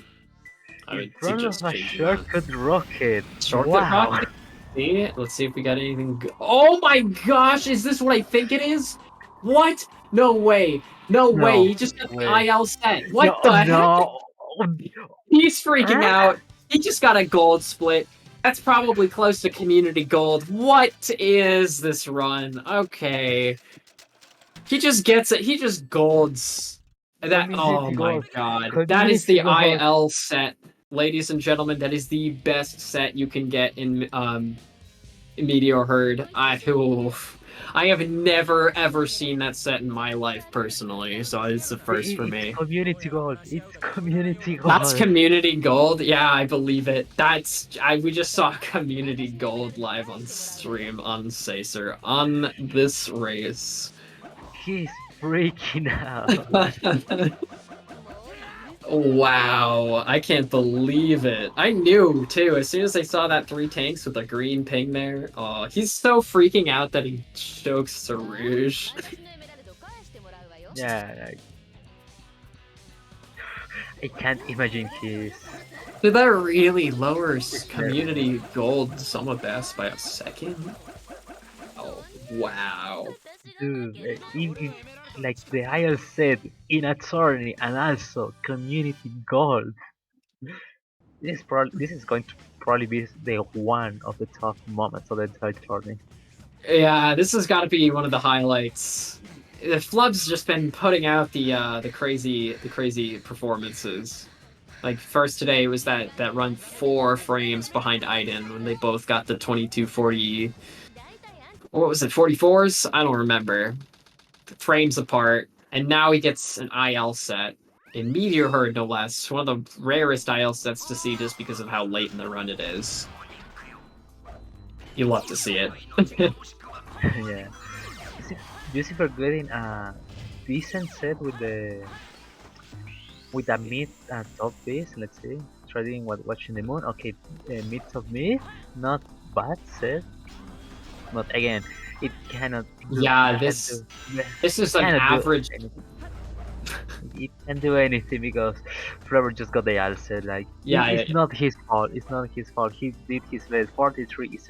I in would front of suggest a changing that. shortcut rocket. Shortcut Wow. rocket? See? Let's see if we got anything good. Oh my gosh, is this what I think it is? What? No way. No way. No He just got the way. IL set. No, What the heck? no. He's freaking out. He just got a gold split. That's probably close to community gold. What is this run? Okay. He just gets it. He just golds. That oh Community my gold. god. That is Community the gold. IL set. Ladies and gentlemen, that is the best set you can get in Meteor Herd. I have never ever seen that set in my life personally, so it's the first for It's me. community gold. It's community gold. That's community gold. Yeah, I believe it. We just saw community gold live on stream on Sacer on this race. He's freaking out. Wow, I can't believe it. I knew too. As soon as I saw that 3 tanks with a green ping there, oh, he's so freaking out that he chokes Sarouge. Yeah, I can't imagine his. Did that really lowers community gold Summer Best by a second? Oh, wow. Dude, like the IL said, in a tourney and also community gold. This is going to probably be the one of the top moments of the entire tourney. Yeah, this has got to be one of the highlights. The Flub's just been putting out the crazy performances. Like first today was that run 4 frames behind Aiden when they both got the 2240. What was it, 44s? I don't remember. Frames apart, and now he gets an IL set in Meteor Herd, no less. One of the rarest IL sets to see just because of how late in the run it is. You love to see it. Yeah. Lucifer getting a decent set with a mid and top base. Let's see, trading watching the moon. Okay, mid top mid, not bad set. But again, it cannot. Yeah, this is an average. It can't do anything because Flavor just got the answer. Like, yeah, it's not his fault. It's not his fault. He did his best. 43 is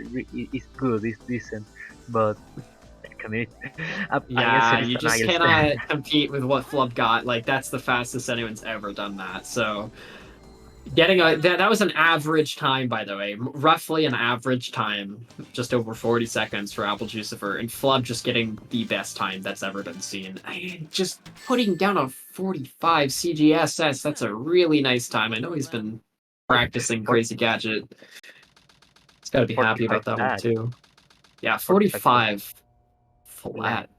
good. It's decent, but community. Yeah, you just cannot compete with what Flub got. Like that's the fastest anyone's ever done that. So getting that was an average time, by the way, roughly an average time, just over 40 seconds for Apple Jucifer, and Flub just getting the best time that's ever been seen. Just putting down a 45 CGSS, that's a really nice time. I know he's been practicing Crazy Gadget. He's got to be happy about that one too. Yeah, 45 flat,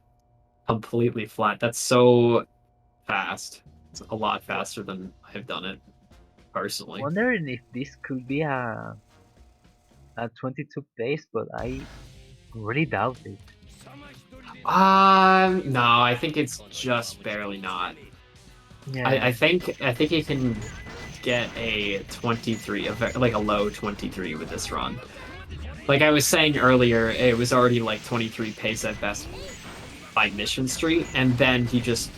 completely flat. That's so fast. It's a lot faster than I've done it personally. Wondering if this could be a 22 place, but I really doubt it. No, I think it's just barely not. Yeah. I think he can get a 23, like a low 23 with this run. Like I was saying earlier, it was already like 23 pace at best by Mission Street, and then he just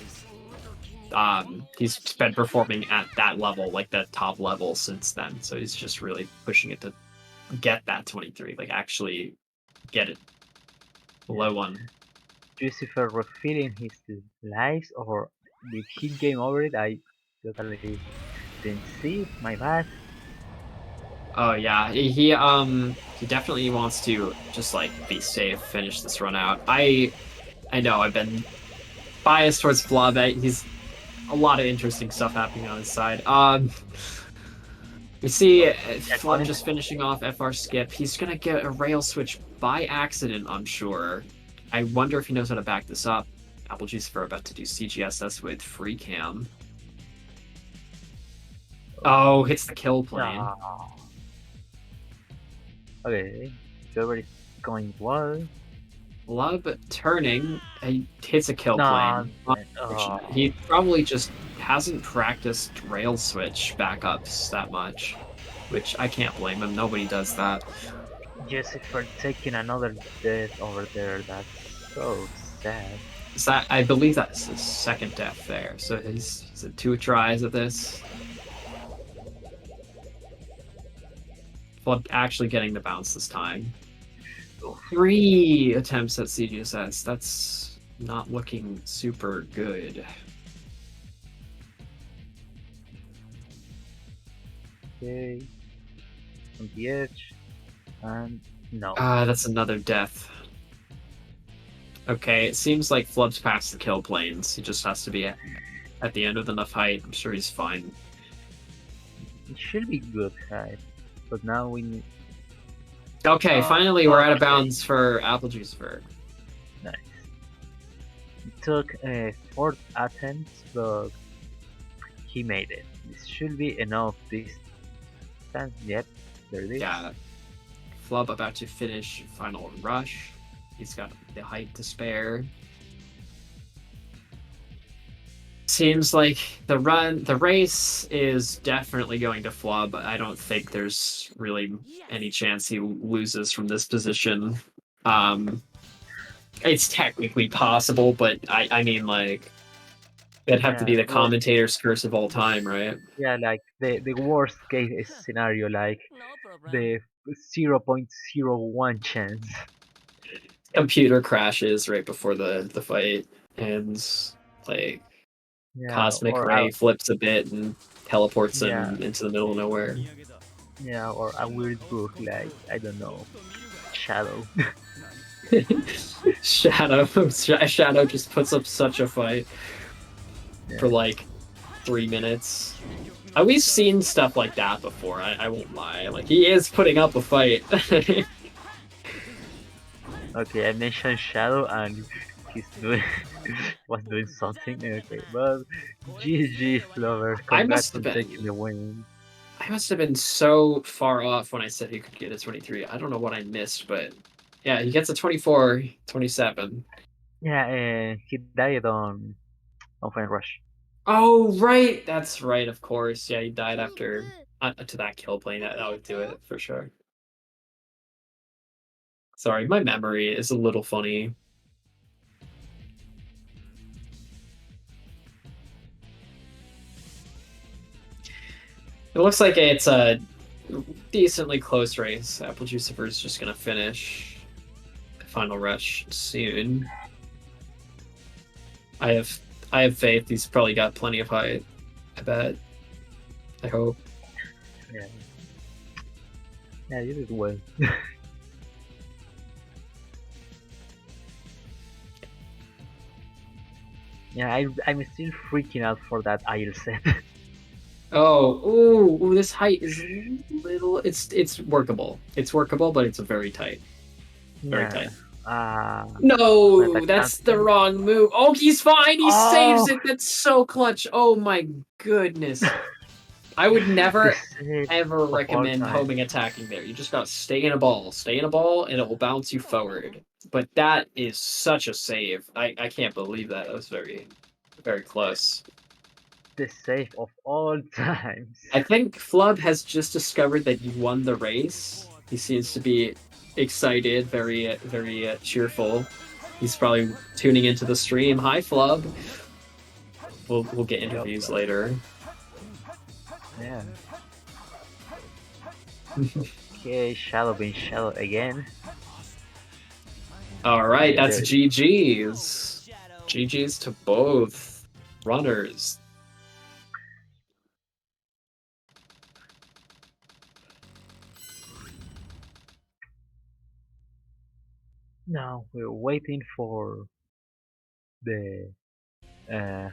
he's been performing at that level, like the top level since then. So he's just really pushing it to get that 23, like actually get it below one. Lucifer refilling his lives, or did he game over it? I totally didn't see it. My bad. Oh yeah, he definitely wants to just like be safe, finish this run out. I know I've been biased towards Flub. He's a lot of interesting stuff happening on his side. We see Flub just finishing off FR skip. He's gonna get a rail switch by accident, I'm sure. I wonder if he knows how to back this up. Apple Jucifer about to do CGSS with free cam. Oh, hits the kill plane. Oh. Okay, Silver is going well. Flub turning, he hits a kill No, plane. oh. He probably just hasn't practiced rail switch backups that much, which I can't blame him. Nobody does that. Jesse for taking another death over there. That's so sad. Is that, I believe that's his second death there. So he's at 2 tries at this. Flub actually getting the bounce this time. 3 attempts at CGSS. That's not looking super good. Okay. On the edge. And no. That's another death. Okay, it seems like Flub's past the kill planes. He just has to be at the end of enough height. I'm sure he's fine. It should be good height. But now we need... Okay, finally we're out of bounds for Apple Juice Ver. Nice. It took 4 attempts, but he made it. This should be enough this time. Yep, there it is. Yeah. Flub about to finish final rush. He's got the height to spare. Seems like the race is definitely going to Flub. I don't think there's really any chance he loses from this position. It's technically possible, but I mean, like, it'd have to be the commentator's curse of all time, right? Yeah, like the worst case scenario, like the 0.01 chance. Computer crashes right before the fight ends. Like, yeah, Cosmic Ray flips a bit and teleports him into the middle of nowhere. Yeah, or a weird book like, I don't know, Shadow. Shadow just puts up such a fight for like 3 minutes. We've seen stuff like that before, I won't lie. Like, he is putting up a fight. Okay, I mentioned Shadow and he's doing was doing something. Okay, but GG Flower, congrats on taking the win. I must have been so far off when I said he could get a 23. I don't know what I missed, but yeah, he gets a 24, 27. Yeah, and he died on Fine Rush. Oh, right! That's right, of course. Yeah, he died after to that kill plane. That would do it for sure. Sorry, my memory is a little funny. It looks like it's a decently close race. Apple Juice is just gonna finish final rush soon. I have faith. He's probably got plenty of height. I bet. I hope. Yeah. Yeah, you did well. Yeah, I'm still freaking out for that IL set. Oh, ooh, this height is a little. It's workable. It's workable, but it's very tight. Very tight. No, that's the wrong move. Oh, he's fine. He saves it. That's so clutch. Oh my goodness. I would never ever recommend homing attacking there. You just gotta stay in a ball. Stay in a ball, and it will bounce you forward. But that is such a save. I can't believe that. That was very, very close. The save of all times. I think Flub has just discovered that you won the race. He seems to be excited, very cheerful. He's probably tuning into the stream. Hi, Flub. We'll get interviews later. Yeah. Okay, Shadow being Shadow again. All right, that's GG's. GG's to both runners. Now we're waiting for the interview.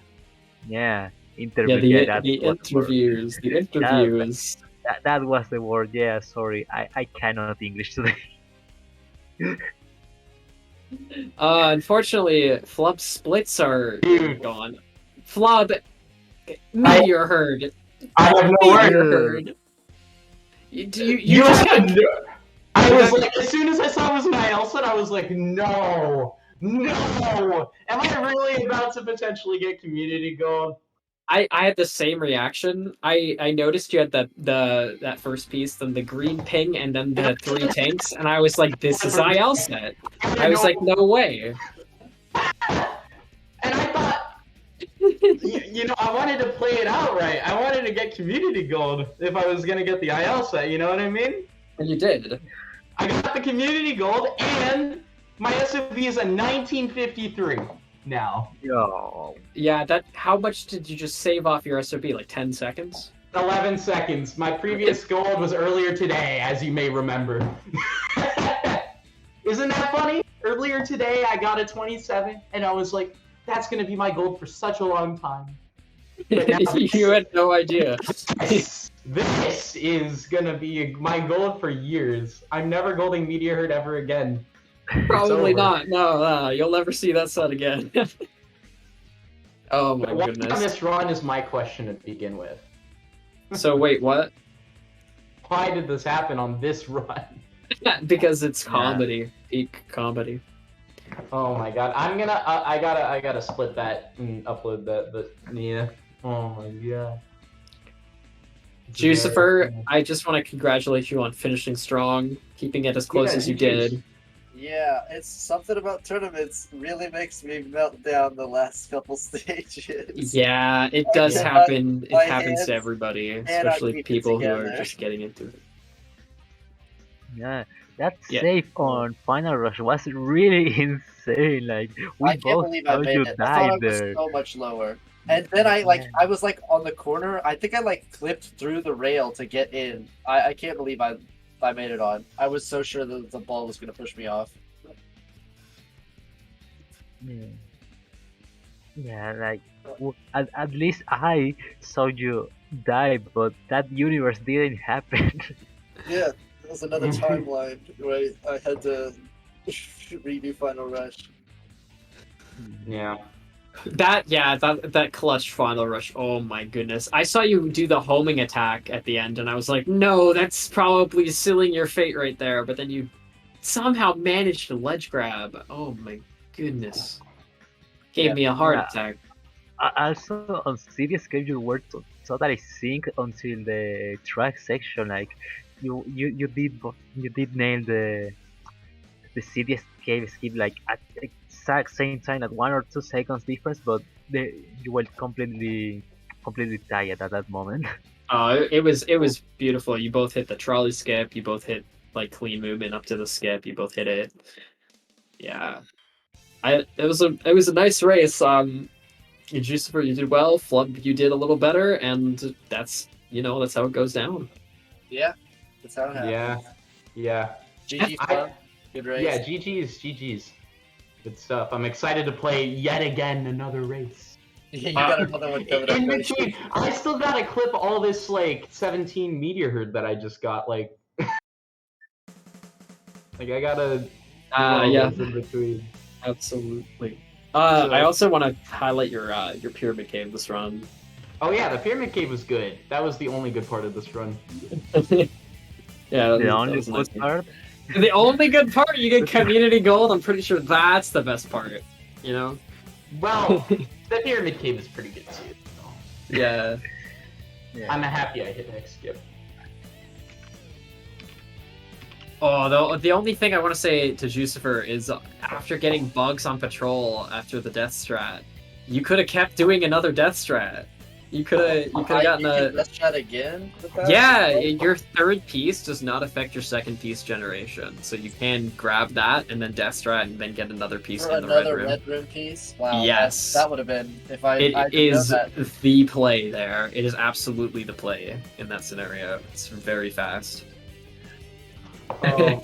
Yeah, the interviews. The interviews. That was the word. Yeah, sorry, I cannot English today. Unfortunately, Flub splits are gone. Flub, Meteor Herd. I have no Meteor word. Herd. You just got... I I was like, as soon as I saw it was an IL set, I was like, no. Am I really about to potentially get community gold? I had the same reaction. I noticed you had that first piece, then the green ping, and then the 3 tanks, and I was like, this is IL set. I was like, no way. And I thought, I wanted to play it out right. I wanted to get community gold if I was gonna get the IL set. You know what I mean? And you did. I got the community gold, and my SOB is a 1953 now. Yo. Yeah, how much did you just save off your SOB? Like 10 seconds? 11 seconds. My previous gold was earlier today, as you may remember. Isn't that funny? Earlier today, I got a 27, and I was like, that's going to be my gold for such a long time. But now You had no idea. This is going to be my gold for years. I'm never golding Meteor Herd ever again. Probably not. No, you'll never see that set again. Oh my goodness. Why this run is my question to begin with. So wait, what? Why did this happen on this run? Because it's comedy, peak comedy. Oh my god, I gotta split that and upload that, but yeah. Oh my god. Jucifer, I just want to congratulate you on finishing strong, keeping it as close as you did. Yeah, it's something about tournaments really makes me melt down the last couple stages. Yeah, it does happen. It happens to everybody, and especially people who are together. just getting into it. Yeah, that save on Final Rush was really insane. Like we I can't both believe I thought made you it. I thought died I was there. so much lower. And then I was like on the corner. I think I like clipped through the rail to get in. I can't believe I made it on. I was so sure that the ball was gonna push me off. Yeah, like at least I saw you die, but that universe didn't happen. Yeah, there was another timeline where I had to redo Final Rush. Yeah. That clutch final rush. Oh my goodness. I saw you do the homing attack at the end and I was like, no, that's probably sealing your fate right there. But then you somehow managed to ledge grab. Oh my goodness. Gave me a heart attack. Also, on serious game, you were totally sync until the track section. Like you did nail the serious cave skip like at the exact same time at 1 or 2 seconds difference, but you were completely tired at that moment. It was beautiful. You both hit the trolley skip. You both hit like clean movement up to the skip. You both hit it. Yeah, it was a nice race. Jucifer, you did well. Flub, you did a little better, and that's how it goes down. Yeah, that's how it happens. Yeah. GG fun. Good race. Yeah, GG's. Good stuff. I'm excited to play yet again another race. Yeah, you got another one coming up. In between, I still gotta clip all this like 17 Meteor Herd that I just got. Like I gotta. Do all Yeah. those in between. Absolutely. I also want to highlight your pyramid cave this run. Oh yeah, the Pyramid Cave was good. That was the only good part of this run. Yeah, The only good part. The only good part, you get community gold. I'm pretty sure that's the best part. Well, the Pyramid Cave is pretty good too. Yeah. I'm happy I hit next skip. Oh, the only thing I want to say to Jucifer is after getting bugs on patrol after the death strat, you could have kept doing another death strat. You could have gotten a death strat again. With that? Yeah, your third piece does not affect your second piece generation, so you can grab that and then death strat and then get another piece For in the red another room. red room piece. Wow. Yes. That would have been if I. It I didn't know is that. the play there. It is absolutely the play in that scenario. It's very fast. Oh.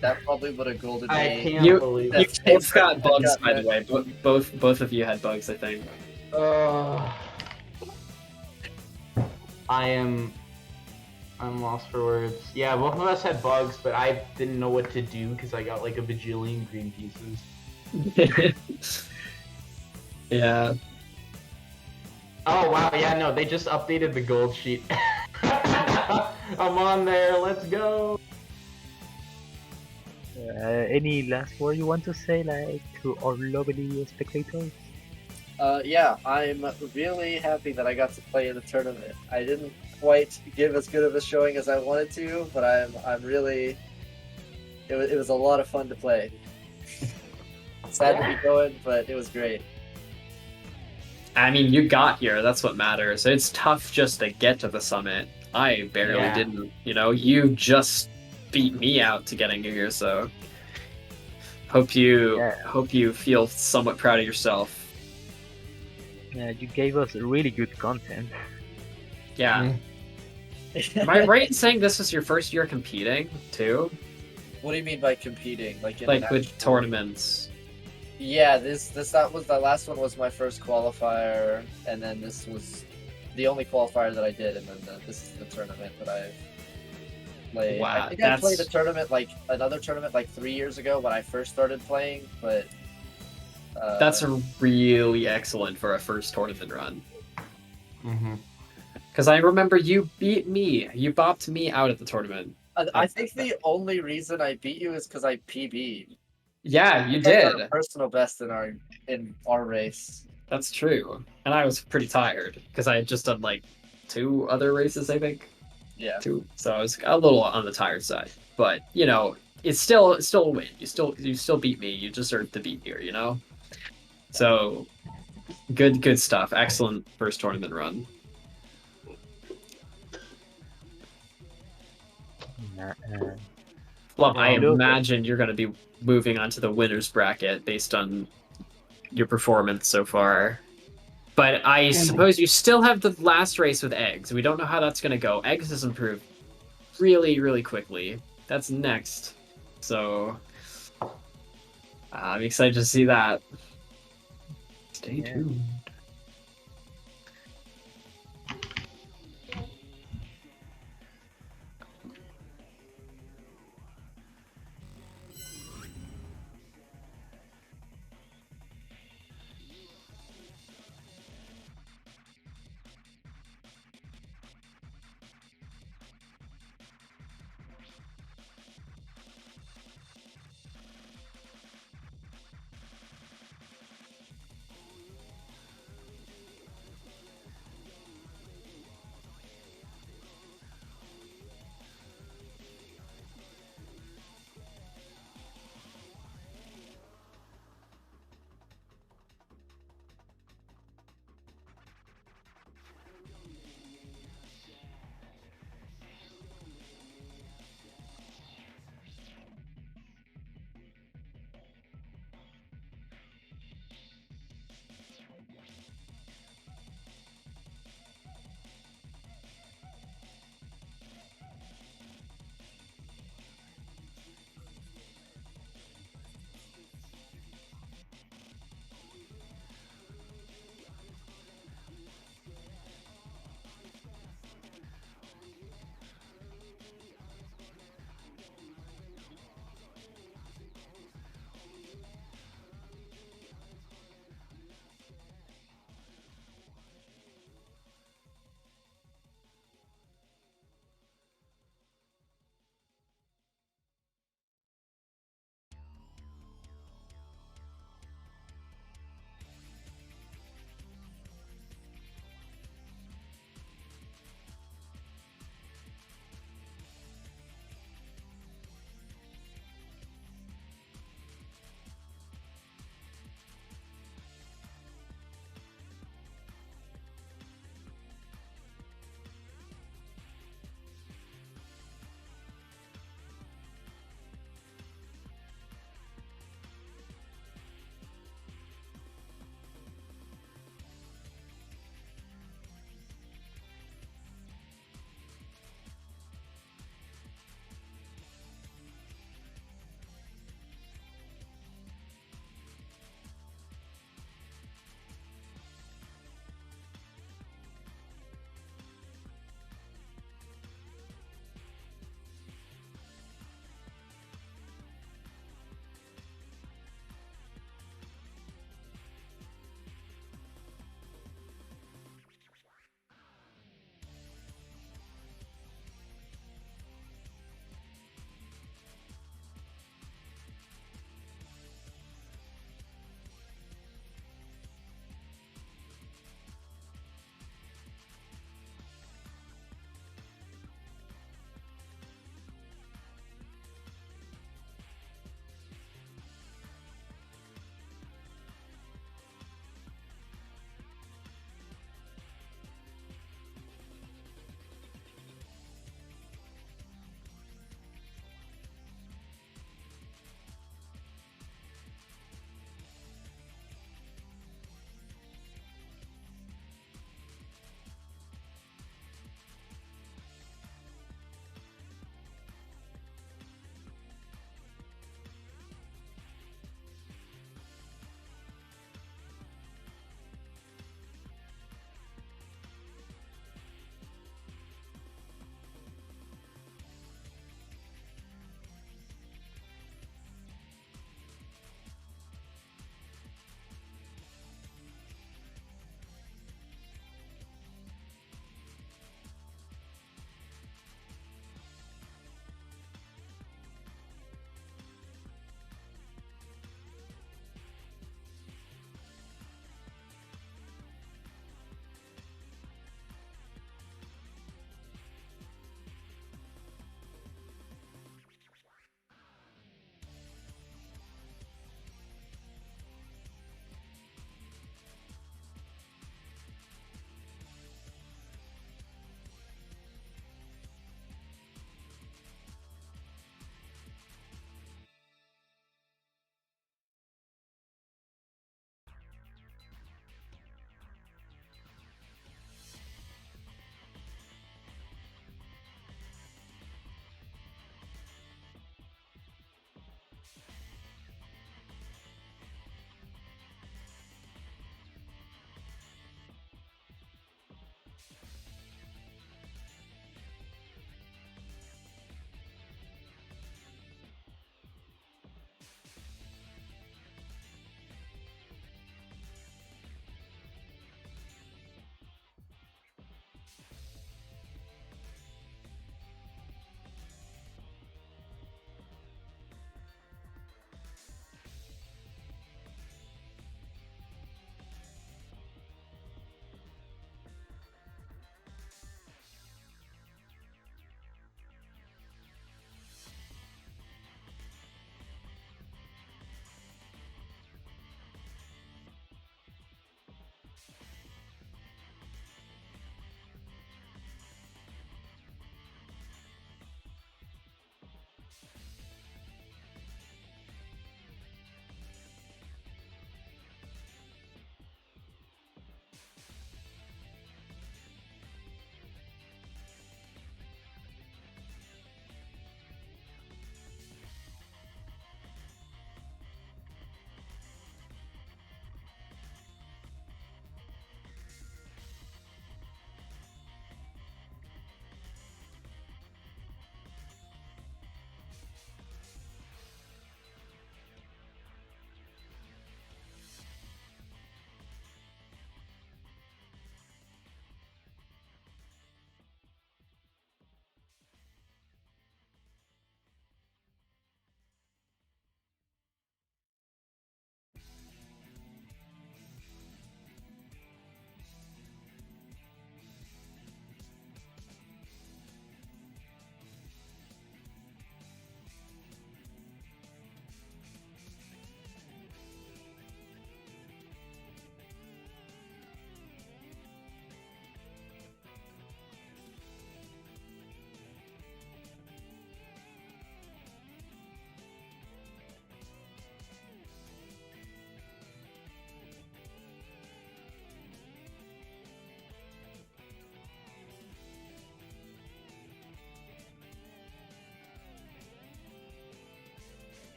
That probably would have golded me. I can't You believe both got bugs, by the way. Both of you had bugs, I think. I'm lost for words. Yeah, both of us had bugs, but I didn't know what to do because I got like a bajillion green pieces. Yeah. Oh wow, yeah, no, they just updated the gold sheet. I'm on there, let's go. Any last word you want to say, like to our lovely spectators? Yeah, I'm really happy that I got to play in the tournament. I didn't quite give as good of a showing as I wanted to, but I'm really. It was a lot of fun to play. Sad to be going, but it was great. I mean, you got here. That's what matters. It's tough just to get to the summit. I barely didn't. You know, you just beat me out to getting here. So hope you feel somewhat proud of yourself. Yeah, you gave us really good content. Yeah. Am I right in saying this was your first year competing too? What do you mean by competing? Like with tournaments? Yeah, that was the last one was my first qualifier, and then this was the only qualifier that I did, and then this is the tournament that I've played. Wow, I think I played a tournament another tournament 3 years ago when I first started playing, but that's really excellent for a first tournament run. Because I remember you beat me. You bopped me out at the tournament. I think the only reason I beat you is because I PB'd. Yeah, you I did. got a personal best in our race. That's true. And I was pretty tired because I had just done 2 other races, I think. Yeah. 2. So I was a little on the tired side. But, you know, it's still a win. You still beat me. You deserve to beat here, you know? So good stuff. Excellent first tournament run. Well, I imagine you're going to be moving on to the winner's bracket based on your performance so far. But I suppose you still have the last race with Eggs. We don't know how that's going to go. Eggs has improved really, really quickly. That's next. So I'm excited to see that. Stay tuned.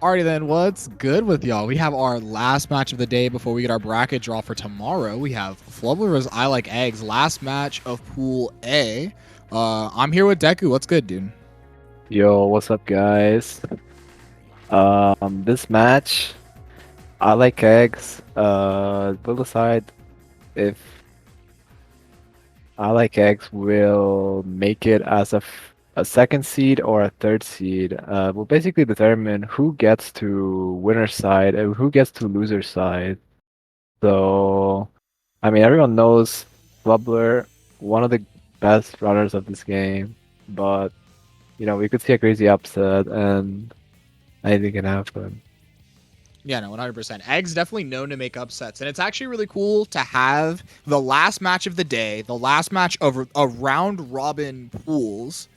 Alrighty then, what's good with y'all? We have our last match of the day before we get our bracket draw for tomorrow. We have Flubber vs. I Like Eggs, last match of Pool A. I'm here with Deku. What's good, dude? Yo, what's up, guys? This match, I Like Eggs. We'll decide if I Like Eggs will make it as a second seed or a third seed. We'll basically determine who gets to winner's side and who gets to loser's side. So, I mean, everyone knows Flubber, one of the best runners of this game, but we could see a crazy upset and anything can happen. Yeah, no, 100%. Eggs definitely known to make upsets, and it's actually really cool to have the last match of the day, the last match of a round robin pools,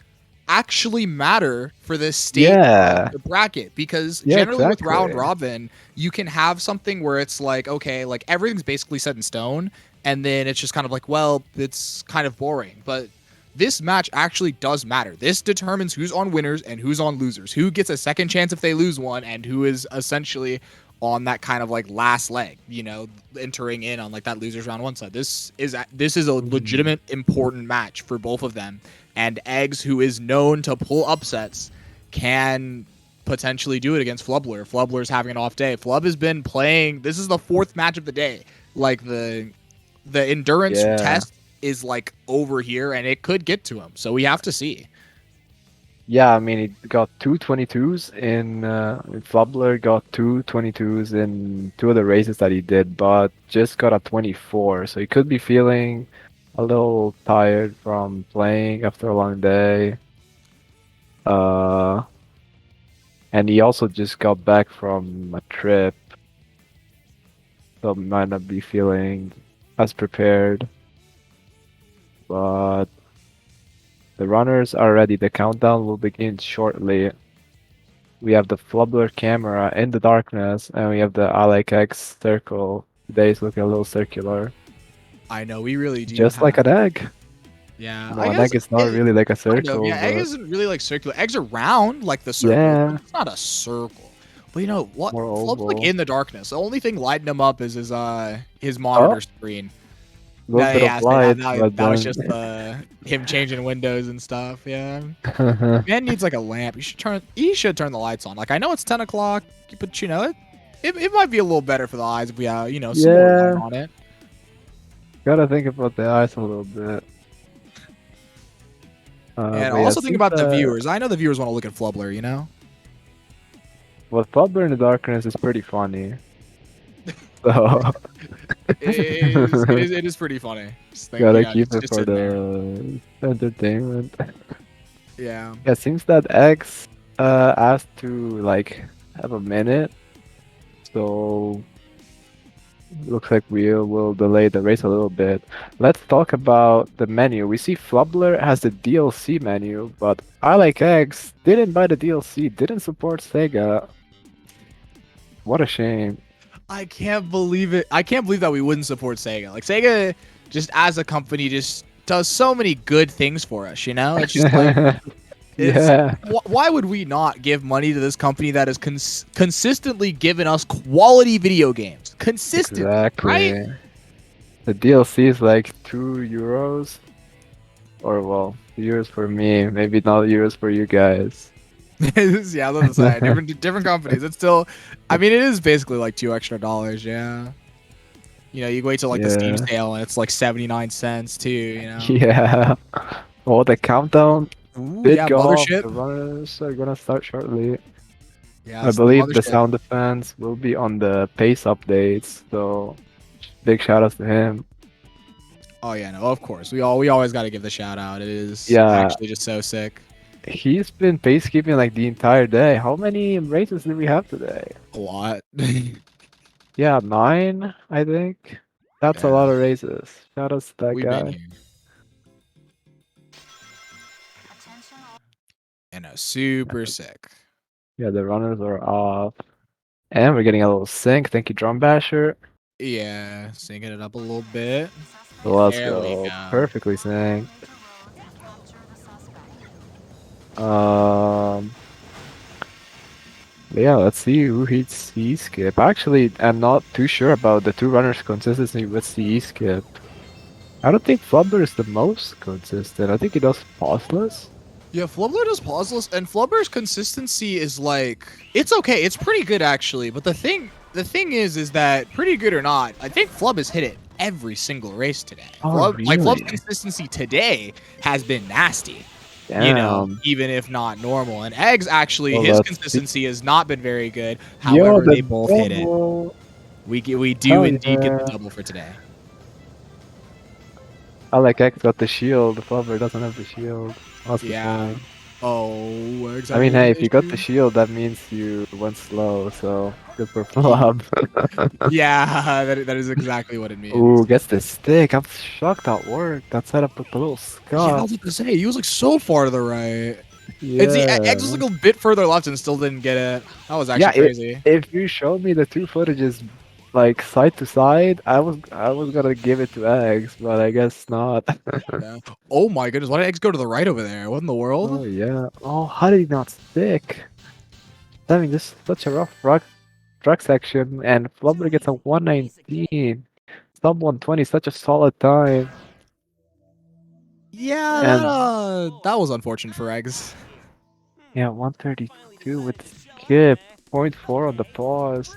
actually matter for this state of the bracket, because generally with round robin, you can have something where it's like, okay, like everything's basically set in stone, and then it's just kind of like, well, it's kind of boring, but this match actually does matter. This determines who's on winners and who's on losers, who gets a second chance if they lose one, and who is essentially on that kind of like last leg, entering in on like that losers round one side. This is a legitimate important match for both of them, and Eggs, who is known to pull upsets, can potentially do it against Flubler. Flubler's having an off day. Flub has been playing. This is the fourth match of the day. Like the endurance test is like over here, and it could get to him. So we have to see. Yeah, I mean, he got two 22s in Flubler got two 22s in two of the races that he did, but just got a 24. So he could be feeling a little tired from playing after a long day. And he also just got back from a trip, so might not be feeling as prepared. But the runners are ready. The countdown will begin shortly. We have the Flubber camera in the darkness, and we have the I Like X circle. Today is looking a little circular. I know, we really do. Just like an egg. Yeah, No, an egg is not really like a circle. Yeah, egg isn't really like circular. Eggs are round like the circle. Yeah. It's not a circle. But you know what? More Flub's like oval. in the darkness. The only thing lighting him up is his monitor screen. A little bit of light, but that was then- just him changing windows and stuff. Yeah, man needs like a lamp. He should turn the lights on. Like I know it's 10 o'clock, but it might be a little better for the eyes if we some more light on it. Gotta think about the eyes a little bit. And but yeah, also think since, about the viewers. I know the viewers want to look at Flubler. Well, Flubber in the darkness is pretty funny. So it is pretty funny. Gotta keep it for the entertainment. Yeah. Yeah, it seems that X asked to like have a minute, so looks like we will delay the race a little bit. Let's talk about the menu. We see Flubler has the DLC menu, but I Like Eggs didn't buy the DLC, didn't support Sega. What a shame. I can't believe it. I can't believe that we wouldn't support Sega. Like Sega, just as a company, just does so many good things for us. It's just like, why would we not give money to this company that has consistently given us quality video games? Consistently, Exactly. right? The DLC is like €2, or well, euros for me, maybe not euros for you guys. Yeah, I was gonna say different companies. It's still, I mean, it is basically like $2 extra. Yeah. You wait till like the Steam sale and it's like 79 cents too. Yeah. Well, the countdown did yeah, go off. Mothership. The runners are gonna start shortly. Yeah, I it's believe the Mothership. sound defense will be on the pace updates, so big shout outs to him. Oh yeah, no, of course. We always got to give the shout out. It is Yeah. actually just so sick. He's been pace keeping like the entire day. How many races did we have today? A lot. Yeah, 9, I think. That's a lot of races. Shout outs to that We've guy. been here. And super sick. Yeah, the runners are off. And we're getting a little sync. Thank you, Drum Basher. Yeah, syncing it up a little bit. Let's There we go. go. Perfectly synced. But yeah, let's see who hits CE skip. Actually, I'm not too sure about the two runners' consistency with CE skip. I don't think Flubber is the most consistent. I think he does pauseless. Yeah, Flubber does pauseless, and Flubber's consistency is like it's okay. It's pretty good actually. But the thing is that pretty good or not, I think Flub has hit it every single race today. Oh, Flub's really? consistency today has been nasty. You know, Damn. even if not normal. And Eggs actually, Well, his let's see. consistency has not been very good. Yo, However, the they both hit it. double. We do Hell indeed get the yeah. double for today. I like X got the shield. The Flubber doesn't have the shield. What's the Yeah. point? Oh, Eggs I mean, hey, if you got the issue. shield, that means you went slow, so good for Flub. Yeah, that is exactly what it means. Ooh, gets the stick. I'm shocked that worked. That setup with the little Yeah, I scuff. was about to say, he was like so far to the right. And see, Yeah. Eggs was like a bit further left and still didn't get it. That was actually Yeah, crazy. if you showed me the two footages like side to side, I was gonna give it to Eggs, but I guess not. Yeah. Oh my goodness, why did Eggs go to the right over there? What in the world? Oh yeah. Oh, how did he not stick? I mean, this is such a rough track section, and Flubber gets a 119. Sub 120, such a solid time. Yeah, And that was unfortunate for Eggs. yeah, 132 with the skip. Point 0.4 on the pause.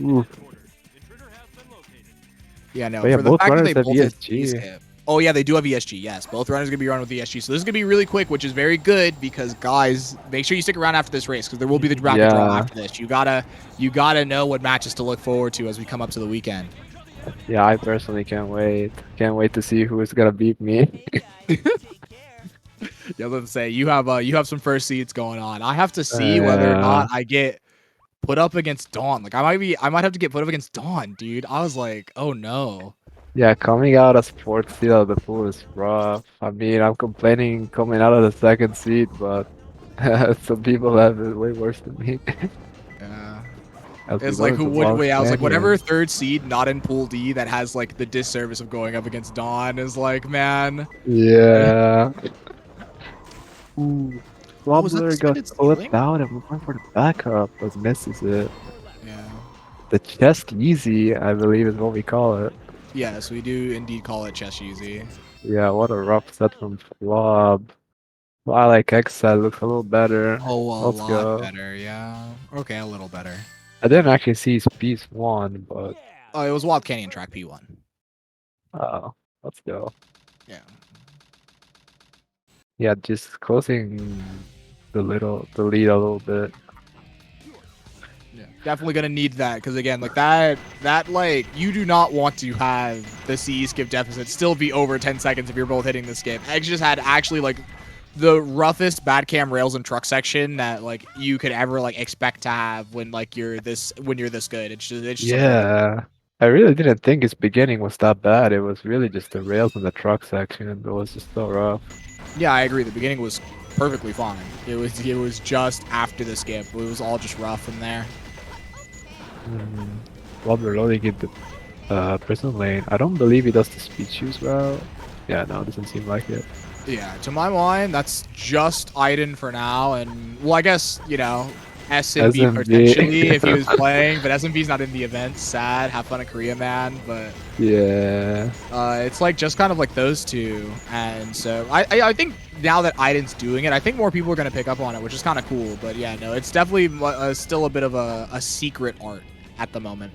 Ooh. Yeah, no, But yeah, for the both fact that runners they have both hit ESG. skip. Oh yeah, they do have ESG. Yes, both runners gonna be running with ESG. So this is gonna be really quick, which is very good because guys, make sure you stick around after this race because there will be the bracket draw Yeah. after this. You gotta know what matches to look forward to as we come up to the weekend. Yeah, I personally can't wait. Can't wait to see who is gonna beat me. Yeah, let's say you have some first seeds going on. I have to see whether or not I get put up against Dawn. Like I might have to get put up against Dawn, dude. I was like, oh no. Yeah, coming out as fourth seed out of the pool is rough. I mean, I'm complaining coming out of the second seed, but some people have it way worse than me. Yeah. As we It's go like who into would Lost wait? I was like, whatever Canyon. third seed not in Pool D that has like the disservice of going up against Dawn is like, man. Yeah. Ooh. Oh, is that Wobbler got suspended flipped ceiling? out and went for the backup, but misses it. Yeah. The chest easy, I believe, is what we call it. Yes, we do indeed call it chest easy. Yeah, what a rough set from Flob. Well, I like X set, looks a little better. Oh, a Let's lot go. better. Yeah. Okay, a little better. I didn't actually see his piece one, but Oh, it was Wild Canyon track P1. let's go. Yeah. Yeah, just closing the lead a little bit. Yeah, definitely gonna need that because again, like that like you do not want to have the CE skip deficit still be over 10 seconds if you're both hitting the skip. Eggs just had actually like the roughest bad cam rails and truck section that like you could ever like expect to have when like you're this good. It's just Yeah, I really didn't think his beginning was that bad. It was really just the rails and the truck section. It was just so rough. Yeah, I agree. The beginning was perfectly fine. It was just after the skip. It was all just rough from there. Wobbler loading in the prison lane. I don't believe he does the speed shoes route. Yeah, no, it doesn't seem like it. Yeah, to my mind, that's just Iden for now, and well, I guess you know SMB SMB. potentially if he was playing, but SMB's not in the event. Sad. Have fun at Korea, man. But Yeah. it's like just kind of like those two, and so I think now that Iden's doing it, I think more people are gonna pick up on it, which is kind of cool. But yeah, no, it's definitely still a bit of a secret art at the moment.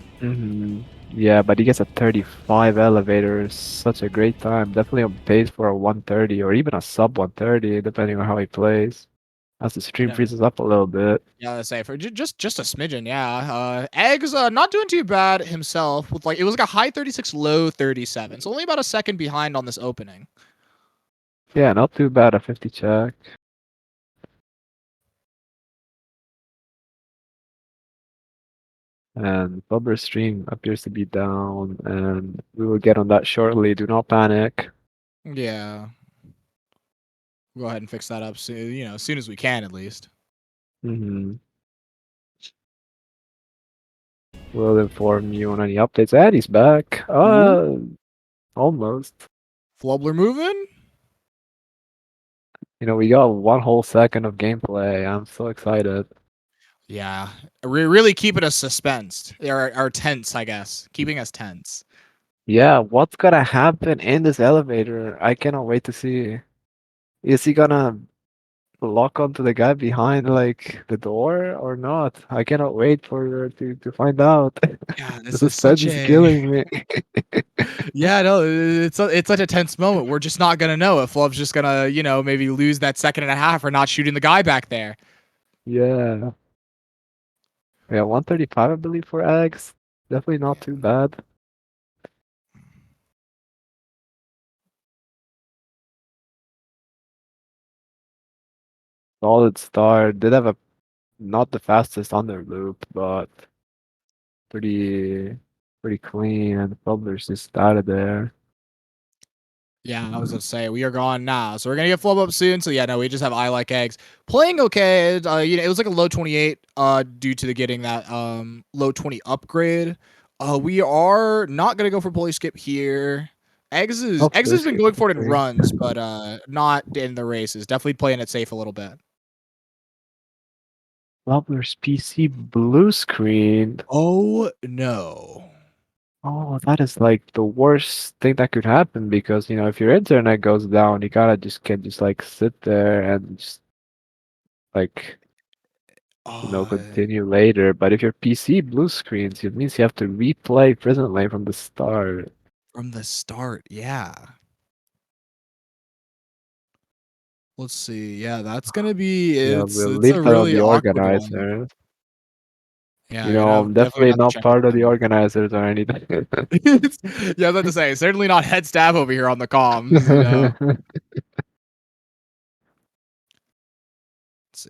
Yeah, but he gets a 35 elevator. Such a great time. Definitely on pace for a 130 or even a sub 130, depending on how he plays. As the stream Yeah. freezes up a little bit. Yeah, let's say for just a smidgen. Yeah, Eggs not doing too bad himself with like it was like a high 36, low 37, so only about a second behind on this opening. Yeah, not too bad. A 50 check. And Bubber's stream appears to be down, and we will get on that shortly. Do not panic. Yeah. Go ahead and fix that up soon, you know, as soon as we can at least. We'll inform you on any updates. And he's back. Almost. Flubler moving? You know, we got one whole second of gameplay. I'm so excited. Yeah, really keeping us suspensed or tense, I guess, keeping us tense. Yeah, what's gonna happen in this elevator? I cannot wait to see. Is he gonna lock onto the guy behind like the door or not? I cannot wait for to find out. Yeah, The this is suspense such is a killing me. yeah, no, it's such a tense moment. We're just not gonna know if Love's just gonna maybe lose that second and a half for not shooting the guy back there. Yeah. Yeah, 135 I believe for eggs. Definitely not too bad. Solid start. Did have a not the fastest under loop, but pretty pretty clean and Bubbler's just out of there. Yeah, I was gonna say we are gone now, so we're gonna get flub up soon. So yeah, no, we just have I like eggs playing okay. It was like a low 28 due to the getting that low 20 upgrade. We are not gonna go for pulley skip here. Eggs has been going for it in runs, but not in the races. Definitely playing it safe a little bit. Bubbler's PC blue screen. Oh no. Oh, that is like the worst thing that could happen because if your internet goes down, you gotta just can't just like sit there and just like continue later. But if your PC blue screens, it means you have to replay Prison Lane from the start. From the start, yeah. Let's see. Yeah, that's gonna be Yeah, we'll it's a leave that on really the awkward one. organizers. Yeah, I'm definitely definitely gonna have to not check part of with the them. organizers or anything. Yeah, I was about to say, certainly not head stab over here on the comms. Let's see.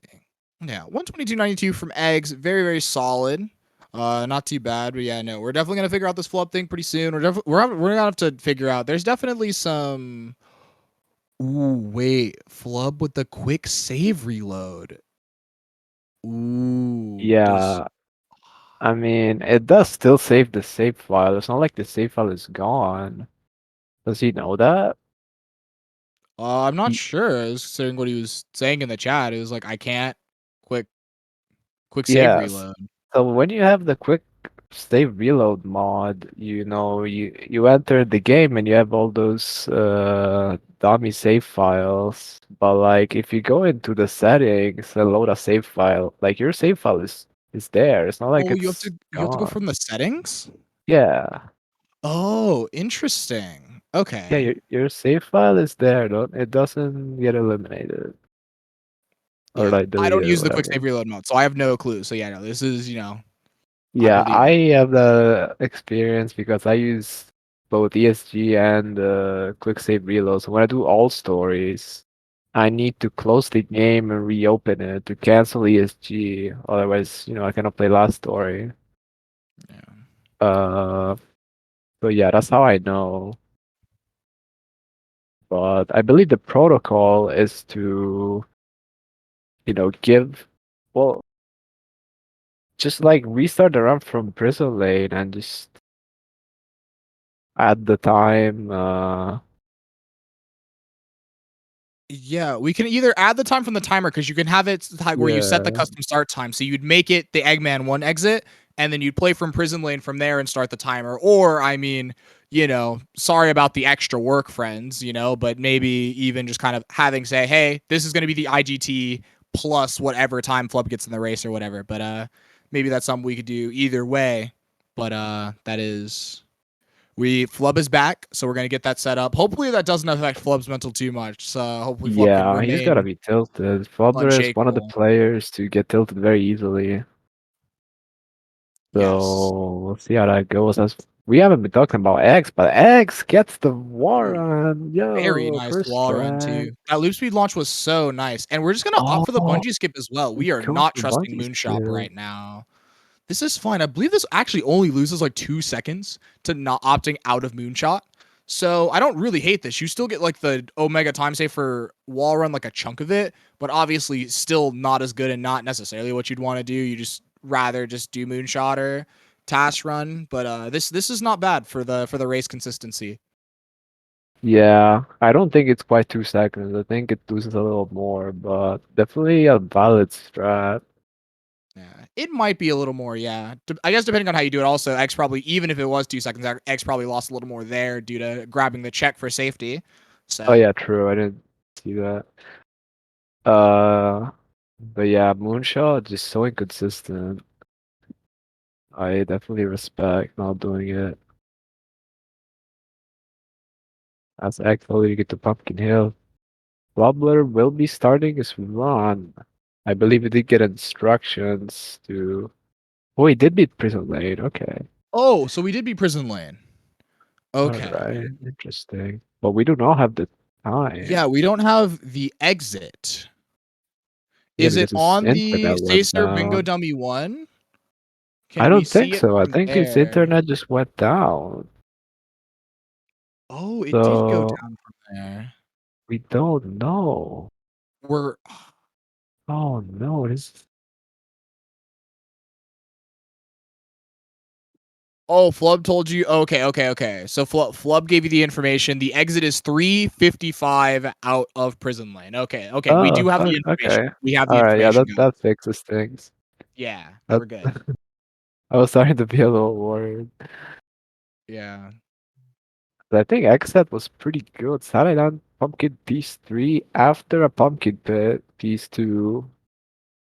Yeah, 122.92 from eggs, very very solid. Not too bad, but yeah, no, we're definitely gonna figure out this flub thing pretty soon. We're gonna have to figure out. There's definitely some. Ooh, wait, flub with the quick save reload. Ooh, does Yeah, I mean, it does still save the save file. It's not like the save file is gone. Does he know that? I'm not He, sure. Considering what he was saying in the chat, it was like I can't quick save yes. reload. So when you have the quick save reload mod, you enter the game and you have all those dummy save files. But like if you go into the settings and load a save file, like your save file is there. It's not like Oh, it's you have to go gone. from the settings? Yeah. Oh, interesting. Yeah, Okay. your save file is there, don't it doesn't get eliminated or Yeah. like I don't deleted or use the quick whatever. save reload mode, so I have no clue. So yeah, no, this is, I Yeah, believe I it. have the experience because I use both ESG and quick save reload. So when I do all stories, I need to close the game and reopen it to cancel ESG. Otherwise, I cannot play last story. Uh, so yeah, that's how I know. But I believe the protocol is to, give, well, just like restart the run from prison lane and just add the time. Yeah, we can either add the time from the timer because you can have it like where you set the Yeah. custom start time. So you'd make it the Eggman 1 exit, and then you'd play from prison lane from there and start the timer. Or, I mean, sorry about the extra work, friends, but maybe even just kind of having say, hey, this is going to be the IGT plus whatever time Flub gets in the race or whatever. But maybe that's something we could do either way. But that is Flub is back, so we're gonna get that set up. Hopefully that doesn't affect Flub's mental too much. So hopefully Flub can Yeah, he's gotta remain be tilted. Flutter is one of the unshakable. players to get tilted very easily. Yes. So we'll see how that goes. As we haven't been talking about X, but X gets the war on. Very Yo, nice first wall run too. drag. That loop speed launch was so nice. And we're just gonna opt for the Oh, bungee skip as well. he We are goes not for trusting bungee Moonshop skip. right now. This is fine. I believe this actually only loses like 2 seconds to not opting out of Moonshot. So I don't really hate this. You still get like the Omega time save for wall run, like a chunk of it, but obviously still not as good and not necessarily what you'd want to do. You just rather just do Moonshot or task run. But this is not bad for the race consistency. Yeah, I don't think it's quite 2 seconds. I think it loses a little more, but definitely a valid strat. Yeah, it might be a little more. Yeah, I guess depending on how you do it. Also, X probably, even if it was 2 seconds, X probably lost a little more there due to grabbing the check for safety. So. Oh yeah, true. I didn't see that. Uh, but yeah, Moonshot just so inconsistent. I definitely respect not doing it. As actually get to Pumpkin Hill. Wobbler will be starting his run. I believe he did get instructions to. Oh, he did beat Prison Lane. Okay. Oh, so we did beat Prison Lane. Okay. Alright, interesting. But we do not have the time. Yeah, we don't have the exit. Yeah, Is it because his on the internet went Sacer Bingo down. Dummy 1? Can I we don't see think it so. I from think his there? internet just went down. Oh, it did go So down from there. we don't know. We're Oh no, this. Oh, Flub told you. Okay. So Flub gave you the information. The exit is 355 out of Prison Lane. Okay. We do Oh, have the information. okay. We have the Alright, yeah, information, guys. that fixes things. Yeah, That- we're good. I was starting to be a little worried. Yeah. But I think Xset was pretty good. Saladin, Pumpkin, these three after a Pumpkin Pit, these two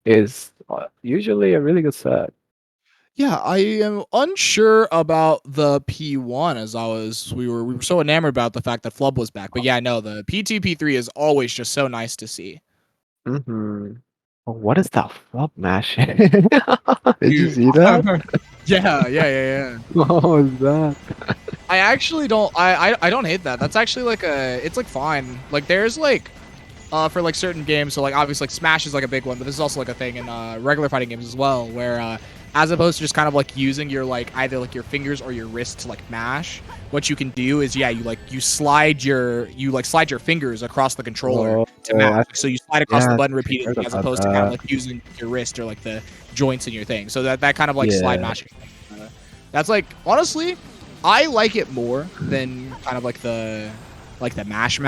is usually a really good set. Yeah, I am unsure about the P1 as we were so enamored about the fact that Flub was back. But yeah, no, the P2, P3 is always just so nice to see. Mm-hmm. Oh, what is that flop mash? Did you see that? Yeah. What was that? I actually don't I don't hate that. That's actually like it's like fine. Like there's like for like certain games, so like obviously like Smash is like a big one, but this is also like a thing in regular fighting games as well, where as opposed to just kind of like using your like either like your fingers or your wrist to like mash, what you can do is you slide your fingers across the controller to mash. So you slide across the button repeatedly as opposed to kind of like using your wrist or like the joints in your thing. So that kind of like slide mashing. That's like honestly, I like it more than kind of like the mash.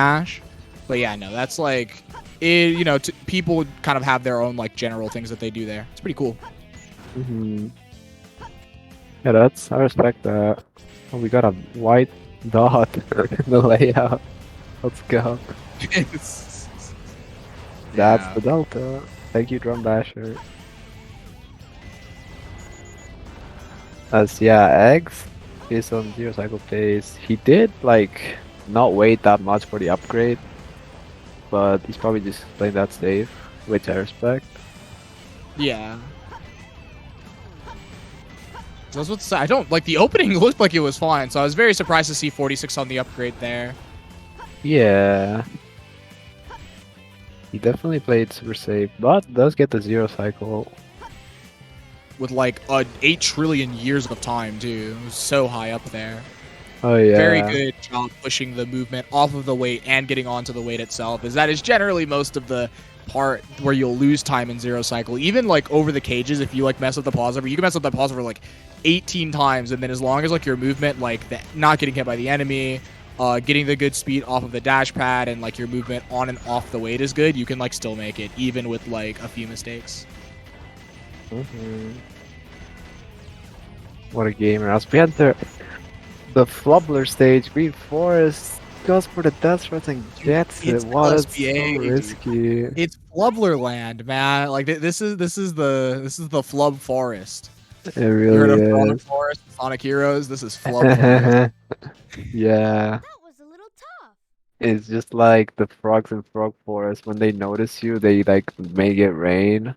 But yeah, no, that's like, people kind of have their own like general things that they do there. It's pretty cool. Mm-hmm. Yeah, I respect that. Oh, we got a white dot in the layout. Let's go. That's the Delta. Thank you, Drum Basher. Eggs is on 0 cycle pace. He did like not wait that much for the upgrade, but he's probably just playing that safe, which I respect. Yeah. So I was about to say, I don't like the opening looked like it was fine, so I was very surprised to see 46 on the upgrade there. Yeah. He definitely played super safe, but does get the 0 cycle. With like 8 trillion years of time too. It was so high up there. Oh yeah. Very good job pushing the movement off of the weight and getting onto the weight itself. That is generally most of the part where you'll lose time in 0 cycle. Even like over the cages, if you like mess up the pause over, you can mess up the pause over like 18 times, and then as long as like your movement, like not getting hit by the enemy, getting the good speed off of the dash pad, and like your movement on and off the weight is good, you can like still make it even with like a few mistakes. Mm-hmm. What a gamer. As we enter the Flubler stage, Green Forest goes for the death threat and gets it. What is so risky. It's Flubler land, man. Like this is the Flub Forest. It really you heard of is. Flub Forest, Sonic Heroes? This is Flub Forest. Yeah. That was a little tough. It's just like the frogs in Frog Forest. When they notice you, they like make it rain.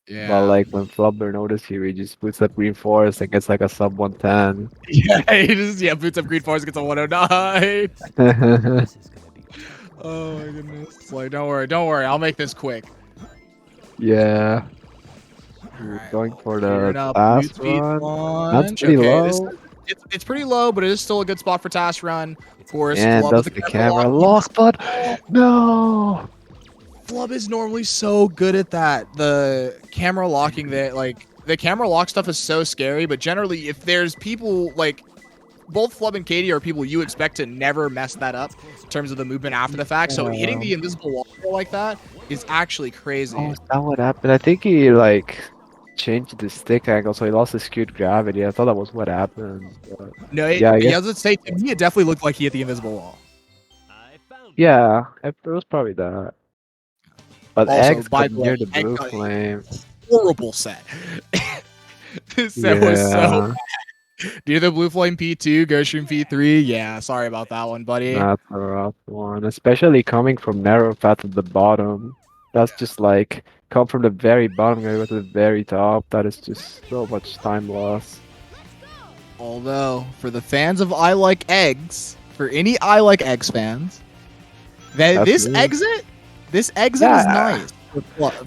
Yeah. But like when Flubber notices you, he just boots up Green Forest and gets like a sub 110. Yeah, he just boots up Green Forest, gets a 109. Oh my goodness. It's like, don't worry, I'll make this quick. Yeah. We're going for the last run. That's pretty low. It's pretty low, but it is still a good spot for Task Run. Of course, And Flub does with the camera lock, but no! Flub is normally so good at that. The camera locking there, like, the camera lock stuff is so scary, but generally, if there's people, like, both Flub and Katie are people you expect to never mess that up in terms of the movement after the fact, so hitting the invisible wall like that is actually crazy. Oh, is that what happened? I think he, like, changed the stick angle, so he lost his skewed gravity. I thought that was what happened. But No, yeah, I yeah, I guess. was gonna say to me, it definitely looked like he hit the invisible wall. Yeah, it was probably that. But Also, eggs by got the way, near the Egg blue got a flame. horrible set. This set was so Yeah, bad. Do the blue flame P2, Ghostrium P3. Yeah, sorry about that one, buddy. that's a rough one, especially coming from narrow path at the bottom. That's just like come from the very bottom, gonna go to the very top. That is just so much time loss. Although, for the fans of I Like Eggs, for any I Like Eggs fans, that That's this me. exit is Yeah. nice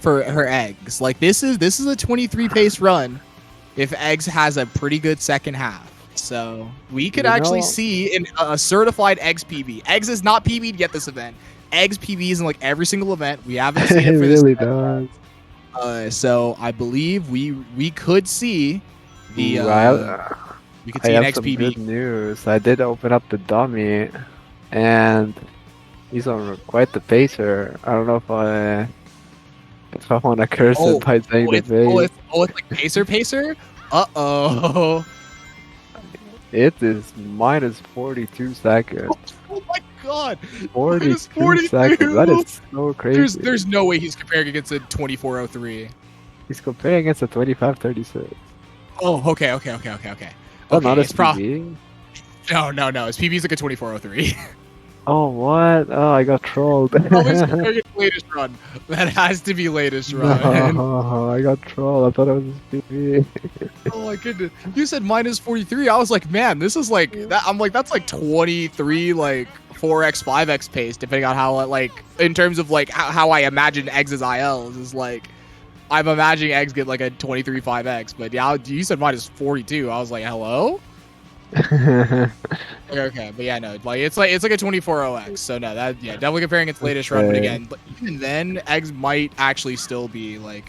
for her eggs. Like this is a 23 pace run if eggs has a pretty good second half. So we could You actually know- see a certified eggs PB. Eggs is not PB'd yet this event. Eggs PBs in like every single event. We haven't seen It it for this. really does. So I believe we could see the Ooh, we could I see an have some XPB. good news. I did open up the dummy, and he's on quite the pacer. I don't know if I want to curse him by saying the pace. It's like pacer. Uh-oh. It is minus 42 seconds. Oh my god. 42 seconds. That is so crazy. There's no way he's comparing against a 2403. He's comparing against a 2536. Oh, okay. Oh, not it's a PB? No. His PB is like a 2403. Oh, what? Oh, I got trolled. Probably his comparing against latest run. That has to be latest run. No, I got trolled. I thought it was a PB. Oh my goodness. You said minus 43. I was like, man, this is like that. I'm like, that's like 23, like 4x, 5x pace, depending on how, like, in terms of like how I imagine eggs as ILs is like, I'm imagining eggs get like a 23 5x. But yeah, you said minus 42. I was like, hello? Okay, but yeah, no, like it's like a 24-0x. So no, that definitely comparing its latest run. But again, even then, eggs might actually still be like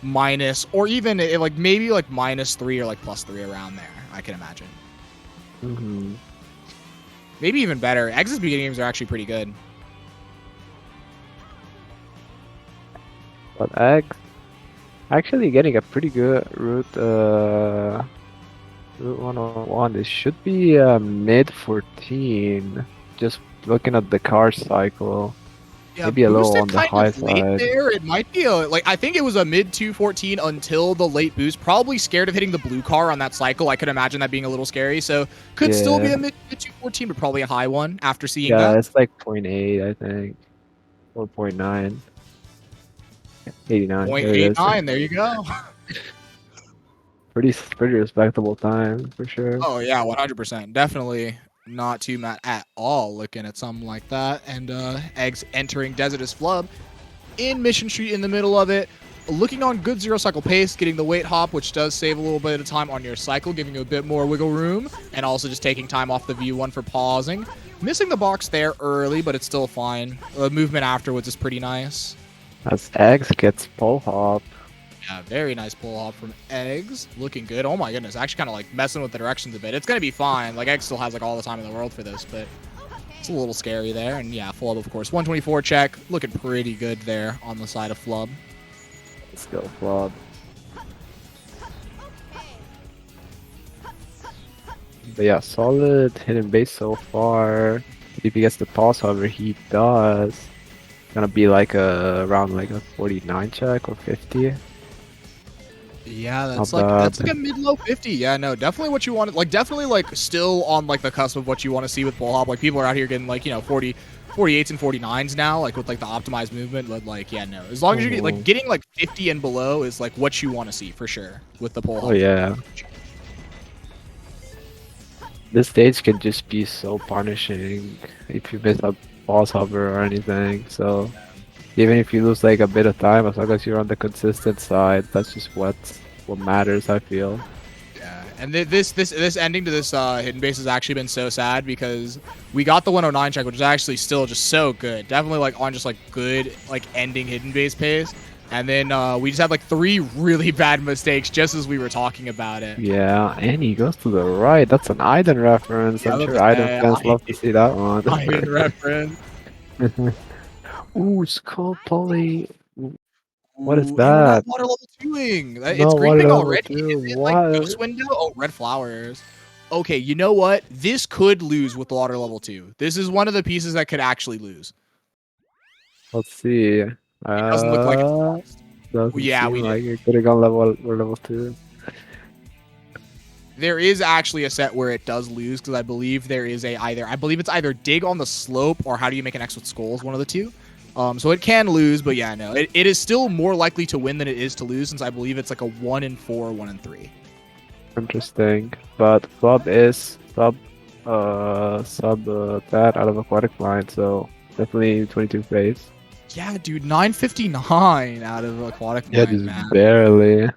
minus, or even like maybe like -3 or like +3 around there. I can imagine. Mm-hmm. Maybe even better. Eggs' beginning games are actually pretty good. But eggs actually getting a pretty good route. Route 101. This should be mid 14. Just looking at the car cycle. Yeah, Maybe a little boosted on the kind high of late side. there. It might be like I think it was a mid 214 until the late boost. Probably scared of hitting the blue car on that cycle. I could imagine that being a little scary. So could still be Yeah. a mid 214, but probably a high one after seeing Yeah, that. it's like 0.8, I think. Or 0.9. 89. There it is. 0.89. There you go. Pretty respectable time for sure. Oh yeah, 100%. Definitely not too mad at all looking at something like that. And eggs entering Desertus Flub in Mission Street in the middle of it. Looking on good 0 cycle pace, getting the weight hop, which does save a little bit of time on your cycle, giving you a bit more wiggle room, and also just taking time off the V1 for pausing. Missing the box there early, but it's still fine. The movement afterwards is pretty nice. As eggs gets pole hop. Yeah, very nice pull hop from eggs. Looking good. Oh my goodness, actually kind of like messing with the directions a bit. It's gonna be fine. Like eggs still has like all the time in the world for this, but it's a little scary there. And yeah, Flub of course, 124 check, looking pretty good there on the side of Flub. Let's go, Flub. But yeah, solid hidden base so far. If he gets the pause, however, he does. It's gonna be like around like a 49 check or 50. Yeah, that's Not like bad. a mid-low 50. Yeah, no, definitely what you want. Like definitely like still on like the cusp of what you want to see with pull hop. Like people are out here getting like 48s and 49s now, like with like the optimized movement. But like yeah, no, as long as you get like getting like 50 and below is like what you want to see for sure with the pull hop. Oh yeah. This stage can just be so punishing if you miss a boss hover or anything. So even if you lose like a bit of time, as long as you're on the consistent side, that's just what matters, I feel. Yeah, and this ending to this hidden base has actually been so sad because we got the 109 check, which is actually still just so good. Definitely like on just like good like ending hidden base pace. And then we just had like 3 really bad mistakes just as we were talking about it. Yeah, and he goes to the right. That's an Iden reference. Yeah, I'm that's sure Iden fans love to see that one. Iden reference. Ooh, Skull Poly. What is Ooh, and we're not that? water level 2ing. It's No, green water ping level already. 2. Is it like What? ghost window? Oh, red flowers. Okay, you know what? This could lose with water level 2. This is one of the pieces that could actually lose. Let's see. It doesn't look like it's lost. Doesn't Yeah, seem we like did. it could have gone level 2. There is actually a set where it does lose because I believe there is I believe it's either dig on the slope or how do you make an X with skulls, one of the two. So it can lose, but yeah, no, it is still more likely to win than it is to lose since I believe it's like a 1 in 4, 1 in 3. Interesting. But Club is sub that out of aquatic line, so definitely 22 phase. Yeah, dude, 959 out of aquatic Yeah, mind, just man. barely.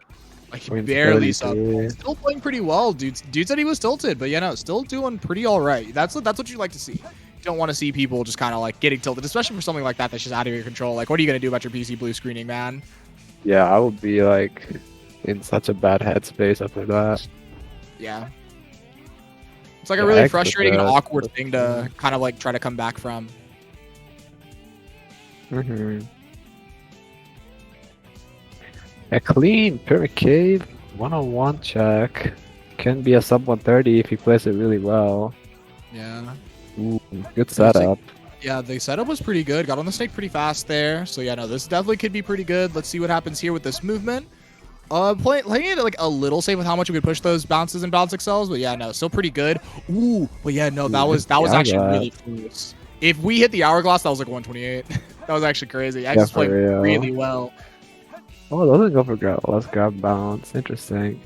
Like Point barely sub. 33. Still playing pretty well, dude. Dude said he was tilted, but yeah, no, still doing pretty all right. That's what you like to see. You don't want to see people just kind of like getting tilted, especially for something like that that's just out of your control. Like, what are you gonna do about your PC blue screening, man? Yeah, I would be like in such a bad headspace after that. Yeah. It's like a Yeah, really X with frustrating and that. awkward thing to kind of like try to come back from. A clean Pyramid Cave 101 check. Can be a sub 130 if he plays it really well. Yeah. Ooh, good setup. Yeah, the setup was pretty good. Got on the snake pretty fast there. So yeah, no, this definitely could be pretty good. Let's see what happens here with this movement. Playing it like a little safe with how much we could push those bounces and bounce excels, but yeah, no, still pretty good. Ooh, but yeah, no, that was actually really close. If we hit the hourglass, that was like 128. That was actually crazy. I just played really well. Oh, doesn't go for grab. Let's grab bounce. Interesting.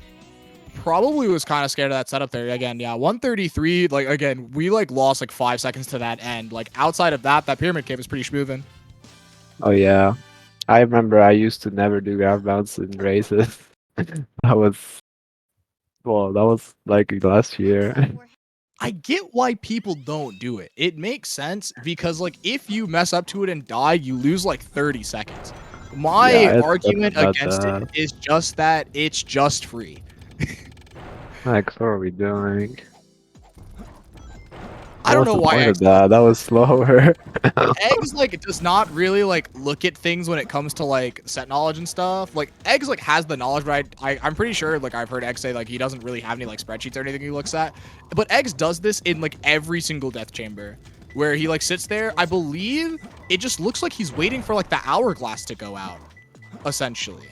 Probably was kind of scared of that setup there. Again, yeah, 133. Like again, we like lost like 5 seconds to that end. Like outside of that, that pyramid cave is pretty schmoovin'. Oh yeah, I remember I used to never do grab bounce in races. That was like last year. I get why people don't do it. It makes sense because like if you mess up to it and die, you lose like 30 seconds. My Yeah, argument that's against bad. it is just that it's just free. Like, what are we doing? I don't know why X that was slower. Eggs like does not really like look at things when it comes to like set knowledge and stuff. Like Eggs like has the knowledge, but I'm pretty sure like I've heard Eggs say like he doesn't really have any like spreadsheets or anything he looks at. But Eggs does this in like every single death chamber where he like sits there. I believe it just looks like he's waiting for like the hourglass to go out. Essentially,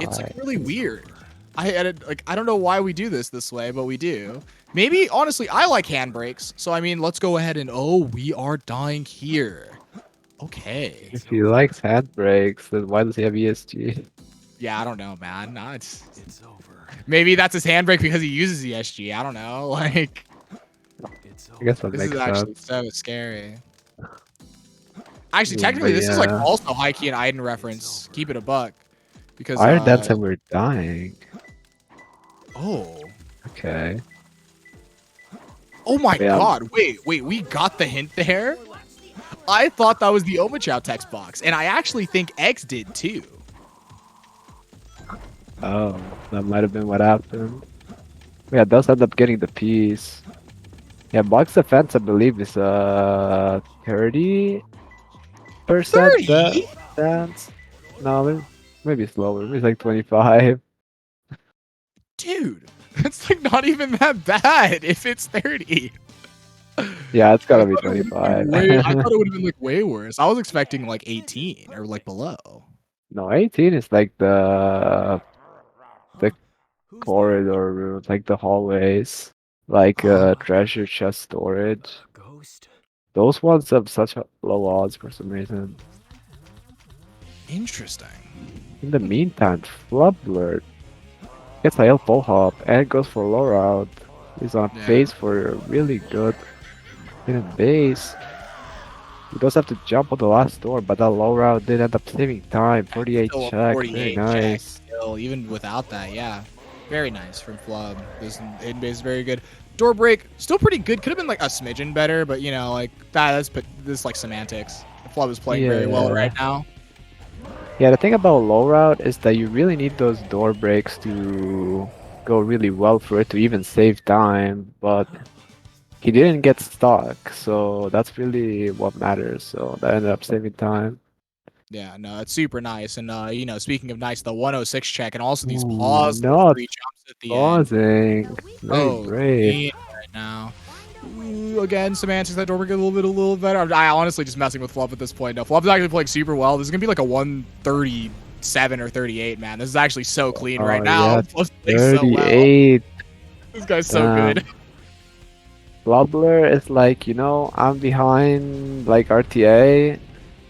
it's like really weird. I don't know why we do this way, but we do. Maybe, honestly, I like handbrakes. So, I mean, let's go ahead and... Oh, we are dying here. Okay. If he likes handbrakes, then why does he have ESG? Yeah, I don't know, man. Nah, it's over. Maybe that's his handbrake because he uses ESG. I don't know. Like... I guess that this makes is actually sense. so scary. Actually, Yeah, technically, this is like yeah. also high key and Iden reference. Keep it a buck. Because, Iron Dance and we're dying. Oh. Okay. Oh my Yeah. god, wait, we got the hint there? I thought that was the Omachow text box, and I actually think X did too. Oh, that might have been what happened. Yeah, it does end up getting the piece. Yeah, box defense, I believe, is 30%. 30? Dance. No, maybe it's lower. Maybe it's like 25. Dude, it's like not even that bad if it's 30. Yeah, it's gotta be I thought it 25. would have been like way worse. I was expecting like 18 or like below. No, 18 is like the corridor rooms, like the hallways, like treasure chest storage. Those ones have such low odds for some reason. Interesting. In the meantime, Flubblert gets a full hop and goes for low route. He's on pace for a really good hidden base. He does have to jump on the last door, but that low route did end up saving time. 48 Still a check, 48 very check nice. still, even without that, yeah. Very nice from Flub. This hidden base is very good. Door break, still pretty good. Could have been like a smidgen better, but you know, like that's like semantics. Flub is playing very well right now. Yeah, the thing about low route is that you really need those door breaks to go really well for it to even save time, but he didn't get stuck, so that's really what matters. So that ended up saving time. Yeah, no, it's super nice. And you know, speaking of nice, the 106 check and also these Ooh, pause not free jumps at the end. pausing. Very Oh, brave. clean right now. Ooh, again, semantics that door get a little better. I honestly just messing with Flub at this point. No, Flub's actually playing super well. This is gonna be like a 137 or 38, man. This is actually so clean right Oh now. yeah, Flub's playing so well. 38. This guy's so good. Wobbler is like, you know, I'm behind like RTA.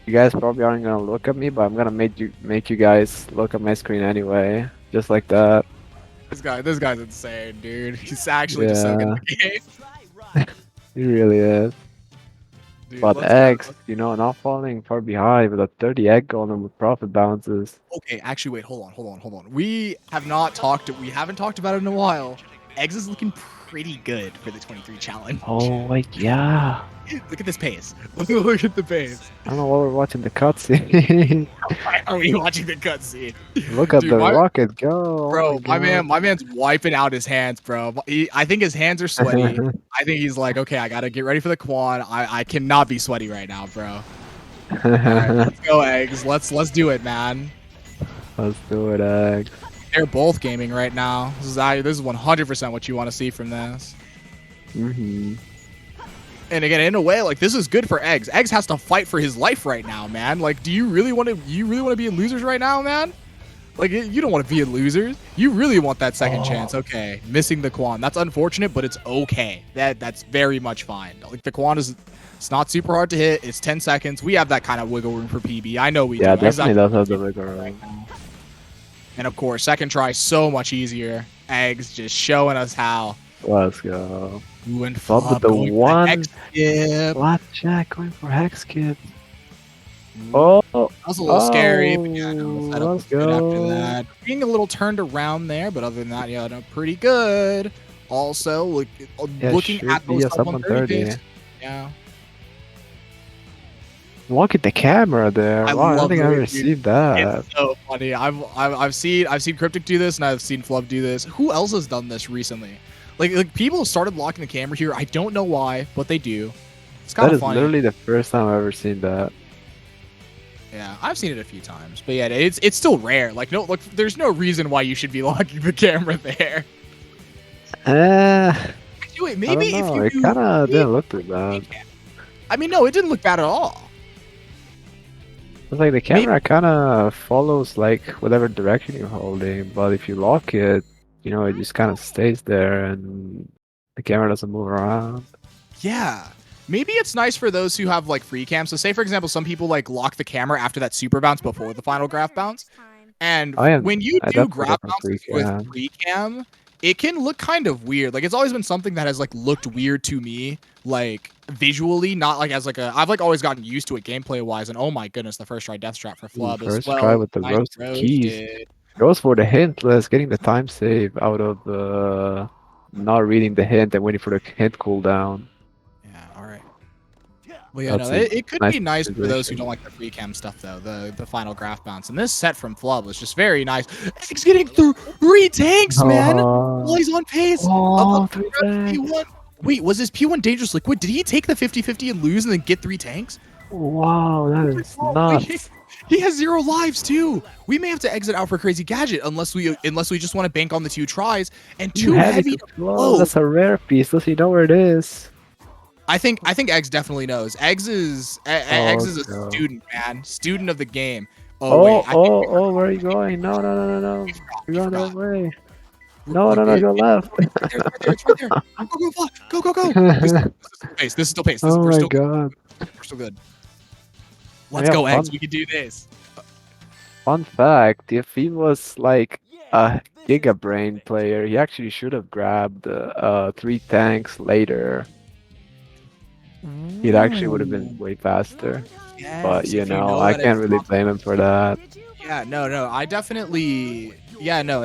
You guys probably aren't gonna look at me, but I'm gonna make you guys look at my screen anyway. Just like that. This guy's insane, dude. He's actually just so good in the game. He really is. Dude, But let's go. X, you know, not falling far behind with a 30 egg on him with profit bounces. Okay, actually, wait, hold on. We haven't talked about it in a while. Eggs is looking pretty good for the 23 challenge. Oh, like, yeah. Look at this pace. Look at the pace. I don't know why we're watching the cutscene. Why are we watching the cutscene? Look at Dude, the my- rocket go. Bro, oh my man's wiping out his hands, bro. I think his hands are sweaty. I think he's like, okay, I gotta get ready for the quad. I cannot be sweaty right now, bro. All right, let's go, Eggs. Let's do it, man. Let's do it, Eggs. They're both gaming right now. This is 100% what you want to see from this. Mm-hmm. And again, in a way, like this is good for Eggs. Eggs has to fight for his life right now, man. Like, do you really want to? Be in losers right now, man? Like, you don't want to be in losers. You really want that second chance. Okay, missing the Quan. That's unfortunate, but it's okay. That's very much fine. Like the Quan it's not super hard to hit. It's 10 seconds. We have that kind of wiggle room for PB. I know we do. Yeah, definitely does have the wiggle room. And of course, second try so much easier. Eggs just showing us how. Let's go. Ooh, and Flub with the going for one. hex skip. Blackjack going for hex skip. Oh, that was a little scary, but yeah, no, the setup let's was good after go. that. Being a little turned around there, but other than that, yeah, no, pretty good. Also, looking should at be those a sub sub 130 130. yeah. Look at the camera there. Wow, I don't think I received that. It's so funny. I've seen Cryptic do this, and I've seen Flub do this. Who else has done this recently? Like people have started locking the camera here. I don't know why, but they do. It's kind That of is funny. literally the first time I've ever seen that. Yeah, I've seen it a few times, but yeah, it's still rare. Like there's no reason why you should be locking the camera there. Actually, wait, maybe I if don't know. you It do, kind of didn't look too bad. I mean, no, it didn't look bad at all. It's like the camera kind of follows like whatever direction you're holding, but if you lock it, you know, it just kind of stays there and the camera doesn't move around. Yeah. Maybe it's nice for those who have like free cam. So say for example, some people like lock the camera after that super bounce before the final graph bounce. And when you do graph bounces with free cam, it can look kind of weird. Like it's always been something that has like looked weird to me, like visually, not like as like I've like always gotten used to it gameplay wise. And oh my goodness, the first try death strap for Flub as First well. try with the Nice roasted keys. Goes for the hintless, getting the time save out of not reading the hint and waiting for the hint cooldown. Yeah, all right. Well, yeah, no, it could be nice for those who position. don't like the free cam stuff though. The final graph bounce and this set from Flub was just very nice. He's getting through 3 tanks, man. While he's on pace. Above P1. Wait, was his P1 dangerous liquid? Did he take the 50-50 and lose and then get 3 tanks? Wow, that is nuts. He has 0 lives too. We may have to exit out for Crazy Gadget unless we just want to bank on the 2 tries and 2 heavy to blow. That's a rare piece. Does he know where it is? I think Eggs definitely knows. Eggs is a student, man. Student of the game. Where are you going? No. You're going the wrong way. No, go left. It's right there. Go. This is still pace. Oh We're my still god. We're still good. Let's go, Eggs. We can do this. Fun fact, if he was like a Giga Brain player, he actually should have grabbed 3 tanks later. It actually would have been way faster. Yes, But if you you know, know I that can't it's really blame him for that. Yeah, no. I definitely. Yeah, no.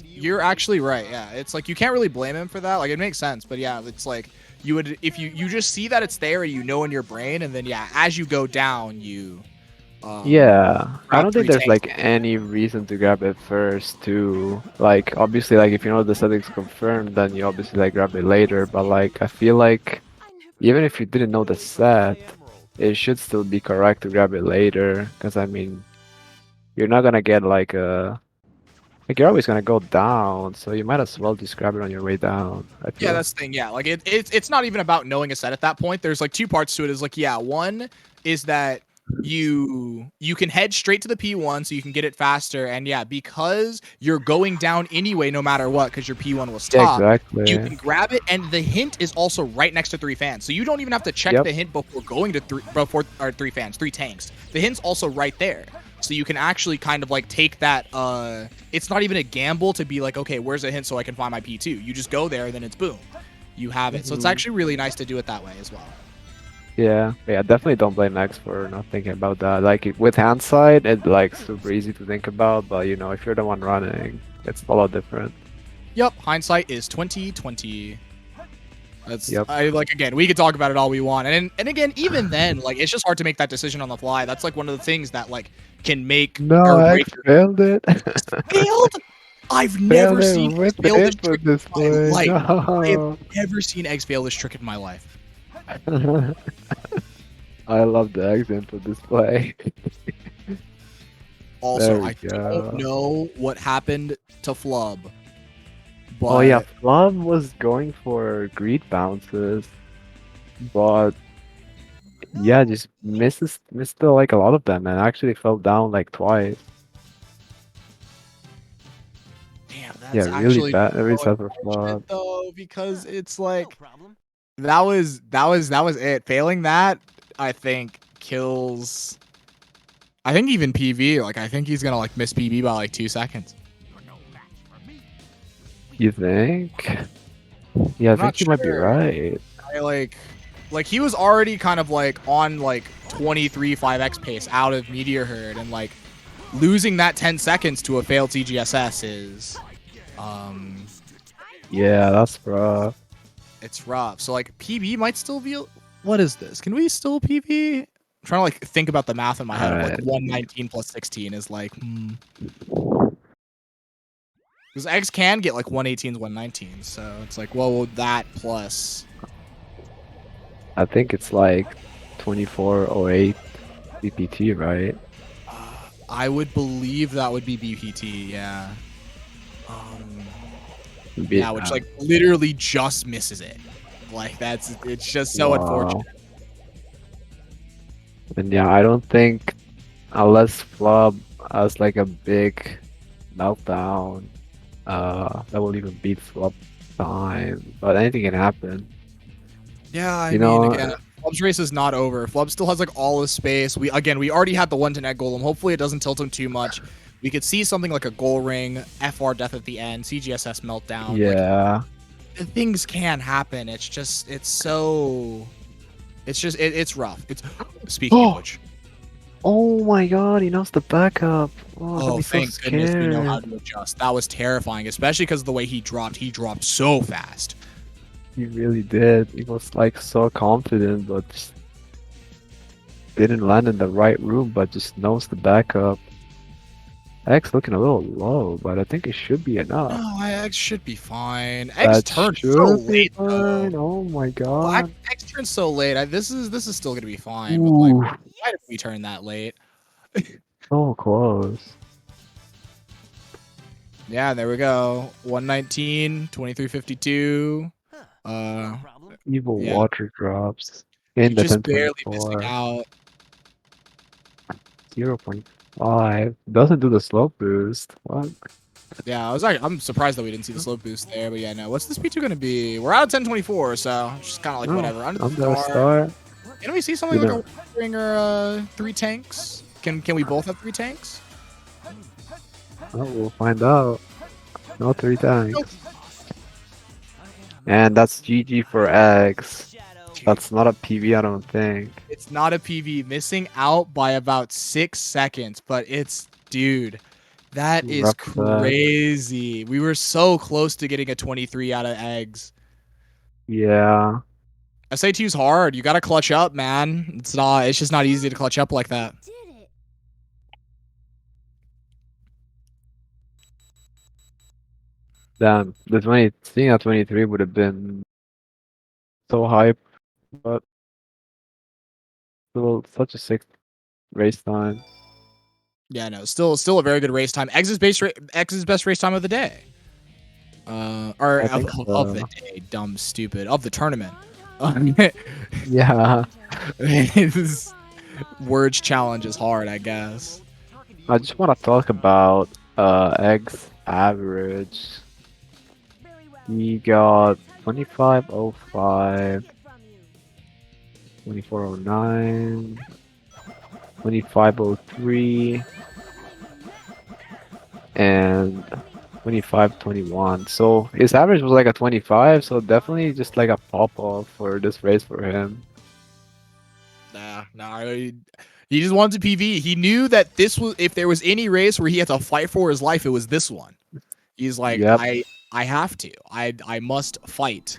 You're actually right. Yeah, it's like you can't really blame him for that. Like it makes sense, but yeah, it's like you would if you just see that it's there and you know in your brain, and then yeah, as you go down, you. Yeah, I don't think 3 there's tanks. like any reason to grab it first too. Like obviously, like if you know the setting's confirmed, then you obviously like grab it later. But like I feel like even if you didn't know the set, it should still be correct to grab it later. Because I mean, you're not gonna get like a like you're always gonna go down, so you might as well just grab it on your way down. I feel. Yeah, that's the thing. Yeah, like it's not even about knowing a set at that point. There's like two parts to it. Is like, yeah, one is that you can head straight to the P1 so you can get it faster, and yeah, because you're going down anyway no matter what because your P1 was Yeah, top, exactly. you can grab it, and the hint is also right next to 3 fans, so you don't even have to check Yep. the hint before going to 3 fans, 3 tanks. The hint's also right there, so you can actually kind of like take that. It's not even a gamble to be like, okay, where's a hint so I can find my P2. You just go there, and then it's boom, you have it. So it's Mhm. actually really nice to do it that way as well. Yeah, definitely don't blame X for not thinking about that. Like with hindsight, it's like super easy to think about, but you know, if you're the one running, it's a lot different. Yep, hindsight is 2020. That's Yep. I like again, we could talk about it all we want. And again, even then, like it's just hard to make that decision on the fly. That's like one of the things that like can make No, or X break your failed it. failed. I've Failed never it seen with Eggs fail the this trick input display. in my life. I have No. never seen Eggs fail this trick in my life. I love the X input display. Also, There we I go. don't know what happened to Flub. But Oh yeah, Flub was going for greed bounces, but yeah, just missed like a lot of them and actually fell down like twice. damn, that's Yeah, really actually bad. Really so sad for unfortunate Flub. though, because it's like that was it. Failing that, I think, kills. I think even PV, like I think he's gonna like miss PV by like 2 seconds. You think? Yeah, I I'm think not you might be sure. right. I like he was already kind of like on like 23 5x pace out of Meteor Herd, and like losing that 10 seconds to a failed TGSS is Yeah, that's rough. it's rough. So like PB might still be. What is this? Can we still PB? I'm trying to like think about the math in my head of like Alright. 119 plus 16 is like because X can get like 118s 119s, so it's like, well, that plus I think it's like 2408 BPT, right? I would believe that would be BPT, yeah. Yeah, which like literally just misses it. Like it's just so unfortunate. And yeah, I don't think unless Flub has like a big meltdown, that will even beat Flub time. But anything can happen. Yeah, I You mean, know, again, Flub's race is not over. Flub still has like all his space. We already had the 1-to-net golem. Hopefully, it doesn't tilt him too much. We could see something like a goal ring, FR death at the end, CGSS meltdown. yeah. Like, things can happen. It's just it's rough. It's speaking of which. Oh my god, he knows the backup. Oh, Oh, I'm so thank goodness we know how scared. to adjust. That was terrifying, especially because of the way he dropped. He dropped so fast. He really did. He was like so confident, but just didn't land in the right room, but just knows the backup. X looking a little low, but I think it should be enough. No, X should be fine. X That turned so should be late fine. though. Oh my Well, god. X turned so late. This is still gonna be fine, but like, Ooh, why did we turn that late? so close. Yeah, there we go. 119, 2352. Evil Yeah. water drops in You're the just barely missing 1024. out. 0.5. Doesn't do the slope boost. What? Yeah, I'm surprised that we didn't see the slope boost there, but yeah, no. What's this P2 gonna be? We're out of 1024, so it's just kind of like No, whatever. Under I'm the gonna star. start. Can we see something You like know. a ring or 3 tanks? Can we both have 3 tanks? Oh, we'll find out. No 3 tanks. And that's GG for X. That's not a PV, I don't think. It's not a PV, missing out by about 6 seconds, but it's, dude, that is Rough set. crazy. We were so close to getting a 23 out of Eggs. Yeah. SAT's hard. You gotta clutch up, man. It's just not easy to clutch up like that. Damn, seeing a 23 would have been so hype, but Still such a sick race time. Yeah, no, still a very good race time. X's best race time of the day. Or I of, think of the so. day, dumb, stupid, of the tournament. Yeah. This words challenge is hard, I guess. I just want to talk about Egg's average. He got 2505, 2409, 2503, and 2521. So his average was like a 25, so definitely just like a pop off for this race for him. Nah, he just wanted to PV. He knew that this was, if there was any race where he had to fight for his life, it was this one. He's like, Yep. I have to. I must fight.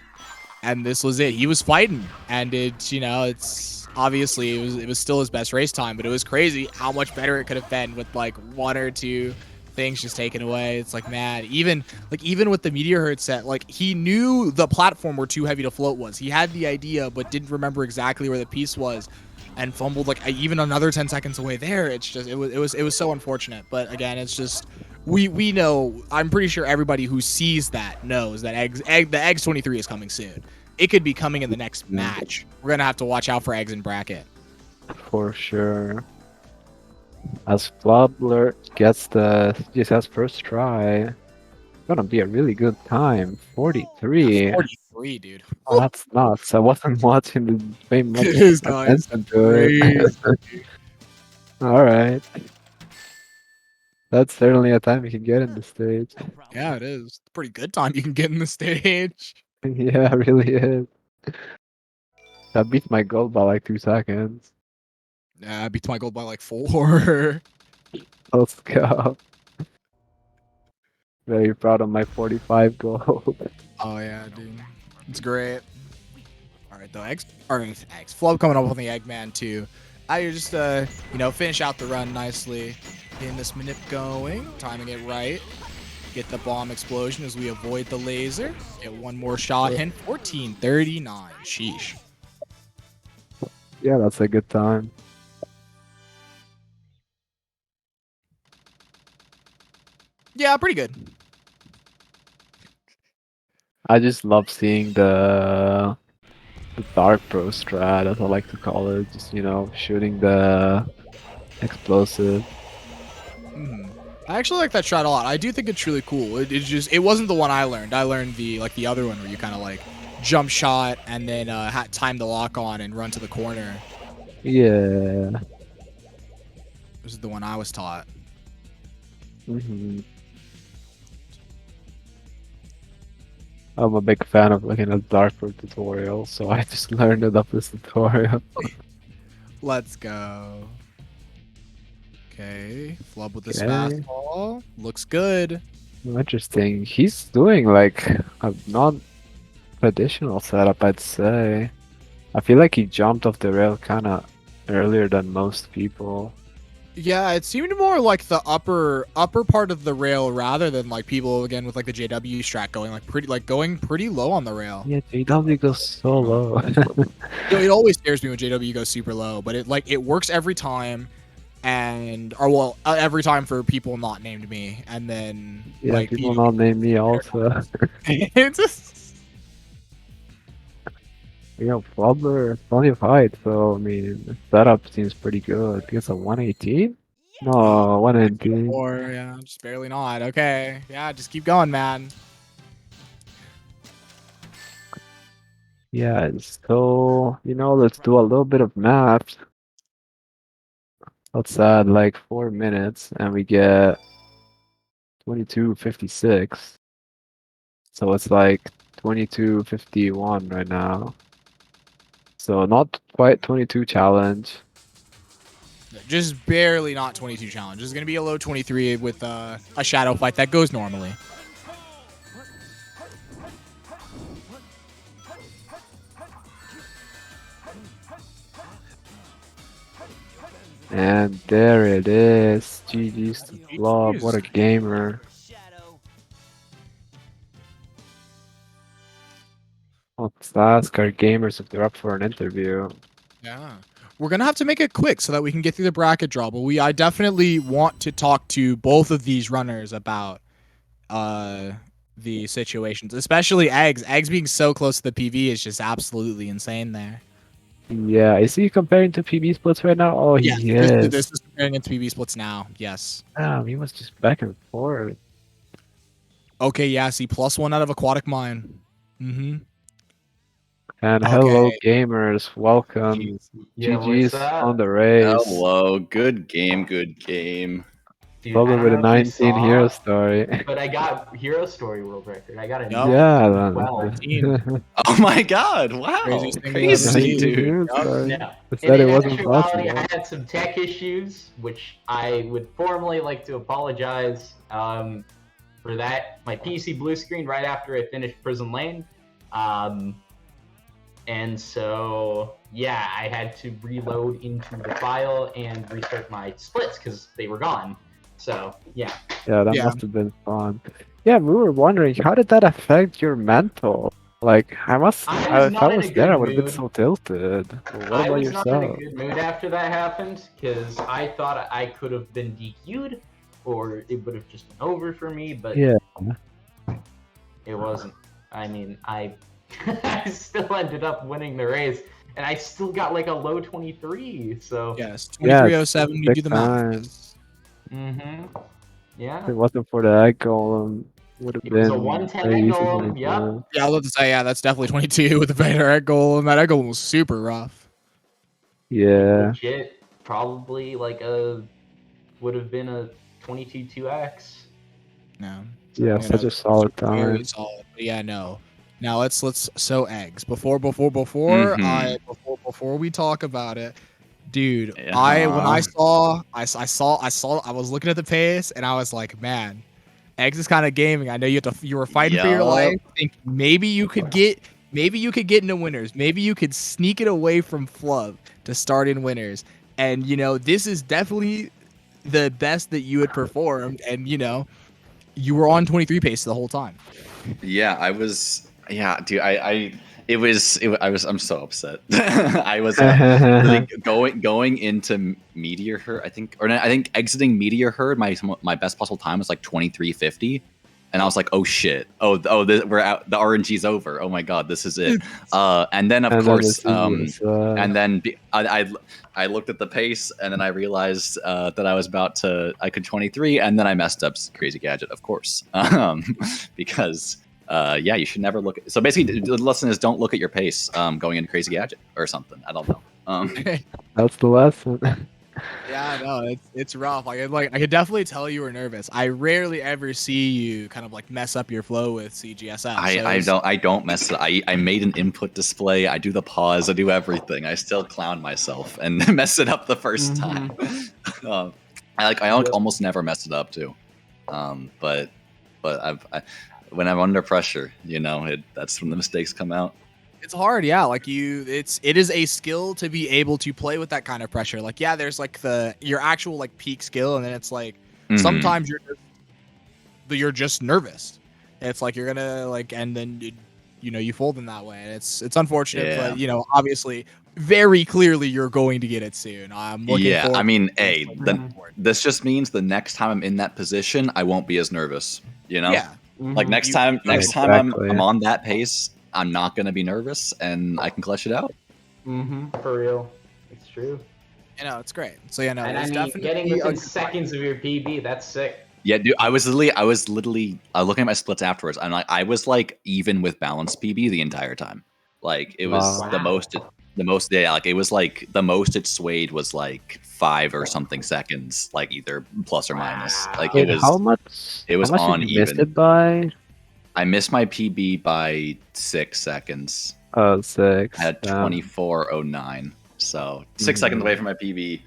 And this was it. He was fighting, and it's obviously it was still his best race time, but it was crazy how much better it could have been with like one or two things just taken away. It's like, man, even with the meteor herd set, like he knew the platform where too heavy to float was. He had the idea, but didn't remember exactly where the piece was, and fumbled like even another 10 seconds away there. It's just it was so unfortunate. But again, it's just we know. I'm pretty sure everybody who sees that knows that the Eggs23 is coming soon. It could be coming in the next match. We're gonna have to watch out for Eggs in bracket. For sure. As Flubler gets the GSS first try, gonna be a really good time. 43. 43, dude. Oh, that's nuts. I wasn't watching the pay much This guy is attention to it. All right. That's certainly a time you can get in the stage. Yeah, it is. It's a pretty good time you can get in the stage. Yeah, it really is. That beats my goal by like 2 seconds. Yeah, I beat my gold by like 4. Let's go. Very proud of my 45 goal. Oh yeah, dude. It's great. Alright though, Eggs. Flub coming up with the Eggman too. I just finish out the run nicely. Getting this manip going, timing it right. Get the bomb explosion as we avoid the laser. Get one more shot in. 1439. Sheesh. Yeah, that's a good time. Yeah, pretty good. I just love seeing the dark pro strat, as I like to call it. Just, shooting the explosive. I actually like that shot a lot. I do think it's really cool. It wasn't the one I learned. I learned the other one where you kind of like jump shot and then time the lock on and run to the corner. Yeah. This is the one I was taught. I'm a big fan of looking at dark pro tutorials, so I just learned it off this tutorial. Let's go. Okay, Flub with the Okay. fastball. Looks good. Interesting. He's doing like a non-traditional setup, I'd say. I feel like he jumped off the rail kind of earlier than most people. Yeah, it seemed more like the upper part of the rail rather than like people again with like the JW strat going pretty low on the rail. Yeah, JW goes so low. It always scares me when JW goes super low, but it works every time, every time for people not named me, and then Yeah, like people not name me also. It's just... Flubber, plenty of height, so I mean, the setup seems pretty good. He gets a 118? No, 119. Or yeah, just barely not. Okay, yeah, just keep going, man. Yeah, so, let's do a little bit of math. Let's add like 4 minutes and we get 22:56. So it's like 22:51 right now. So not quite 22 challenge. Just barely not 22 challenge. It's gonna be a low 23 with a shadow fight that goes normally. And there it is. GG's to Flub. What a gamer. Let's ask our gamers if they're up for an interview. Yeah. we're gonna have to make it quick so that we can get through the bracket draw. But I definitely want to talk to both of these runners about the situations, especially Eggs. Eggs being so close to the PV is just absolutely insane there. Yeah, is he comparing to PB splits right now? Oh, Yes, he this is. is comparing against PV splits now. Yes. Damn, he was just back and forth. Okay, yeah, see, +1 out of Aquatic Mine. Mm-hmm. And hello, gamers. Welcome. Yeah, what's GG's up? on the race. Hello, good game, good game. Dude, Probably I don't with a know if you 19 hero saw, story. but I got Hero Story world record. I got a Yeah, 12. Oh my god, wow. Craziest thing we've ever Crazy, seen. dude. Now, I in said it wasn't actuality, possible. I had some tech issues, which I would formally like to apologize for that. My PC blue screen right after I finished Prison Lane. And so, yeah, I had to reload into the file and restart my splits because they were gone. So, yeah. Yeah, that must have been fun. Yeah, we were wondering, how did that affect your mental? Like, if I was there, I would have been so tilted. What I about was not in a yourself? good mood after that happened because I thought I could have been DQ'd or it would have just been over for me, but Yeah. it wasn't. I mean, I still ended up winning the race and I still got like a low 23. So yes, 2307. You do the math. Mm-hmm. Yeah. If it wasn't for the egg golem, would have It was a been 110 very egg easy golem, to yep. win. Yeah, I was about to say, yeah, that's definitely 22 with the better egg goal, and that egg goal was super rough. Yeah. Legit, probably like would have been a 22-2x. No. Yeah, such a solid time. Very solid. But yeah, no. Now let's so eggs before we talk about it, dude. When I was looking at the pace and I was like, man, eggs is kind of gaming. I know you were fighting for your Yup. life. Think maybe you could get into winners. Maybe you could sneak it away from Flub to start in winners. And this is definitely the best that you had performed. And you were on 23 pace the whole time. Yeah, I was. Yeah, dude. I'm so upset. I was really going into Meteor Herd. I think exiting Meteor Herd. My best possible time was like 23:50, and I was like, oh shit. We're out. The RNG's over. Oh my god, this is it. And then of course, and then I looked at the pace, and then I realized that I was I could 23, and then I messed up Crazy Gadget, of course, because. Yeah, you should never look. So basically, the lesson is don't look at your pace going into Crazy Gadget or something. I don't know. That's the lesson. Yeah, no, it's rough. I could definitely tell you were nervous. I rarely ever see you kind of like mess up your flow with CGSS. I don't mess it. I made an input display. I do the pause. I do everything. I still clown myself and mess it up the first time. I almost never mess it up too. But when I'm under pressure, that's when the mistakes come out. It's hard, yeah. Like it is a skill to be able to play with that kind of pressure. Like, yeah, there's like your actual like peak skill, and then it's like sometimes you're just nervous. It's like you're gonna like, and then you fold in that way. And it's unfortunate, but obviously, very clearly you're going to get it soon. I'm looking. Yeah, forward I mean, to hey, this just means the next time I'm in that position, I won't be as nervous. Yeah. Like next time I'm on that pace, I'm not gonna be nervous and I can clutch it out. For real, it's true. It's great. So and I mean, definitely getting within seconds of your PB, that's sick. Yeah, dude, I was literally looking at my splits afterwards. I'm like, I was like even with balanced PB the entire time. Like it was the most. Like it was like the most it swayed was like 5 or something seconds, like either plus or minus. Like it was. How much? It was how much on did you even. miss it by? I missed my PB by 6 seconds. Oh, 6. I had 24:09, so 6 seconds away from my PB.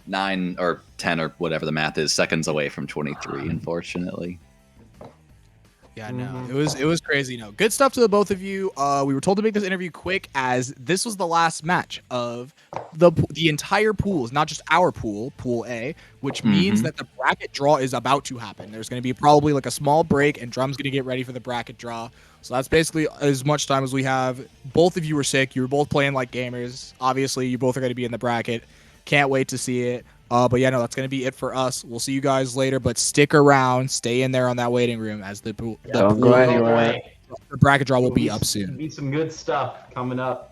9 or 10 or whatever the math is seconds away from 23. Unfortunately. Yeah, no, it was crazy. No, good stuff to the both of you. We were told to make this interview quick as this was the last match of the entire pools, not just our pool, Pool A, which means that the bracket draw is about to happen. There's going to be probably like a small break, and Drum's going to get ready for the bracket draw. So that's basically as much time as we have. Both of you were sick. You were both playing like gamers. Obviously, you both are going to be in the bracket. Can't wait to see it. But yeah, no, that's going to be it for us. We'll see you guys later, but stick around. Stay in there on that waiting room as the Don't go anywhere. The bracket draw will be up soon. Be some good stuff coming up.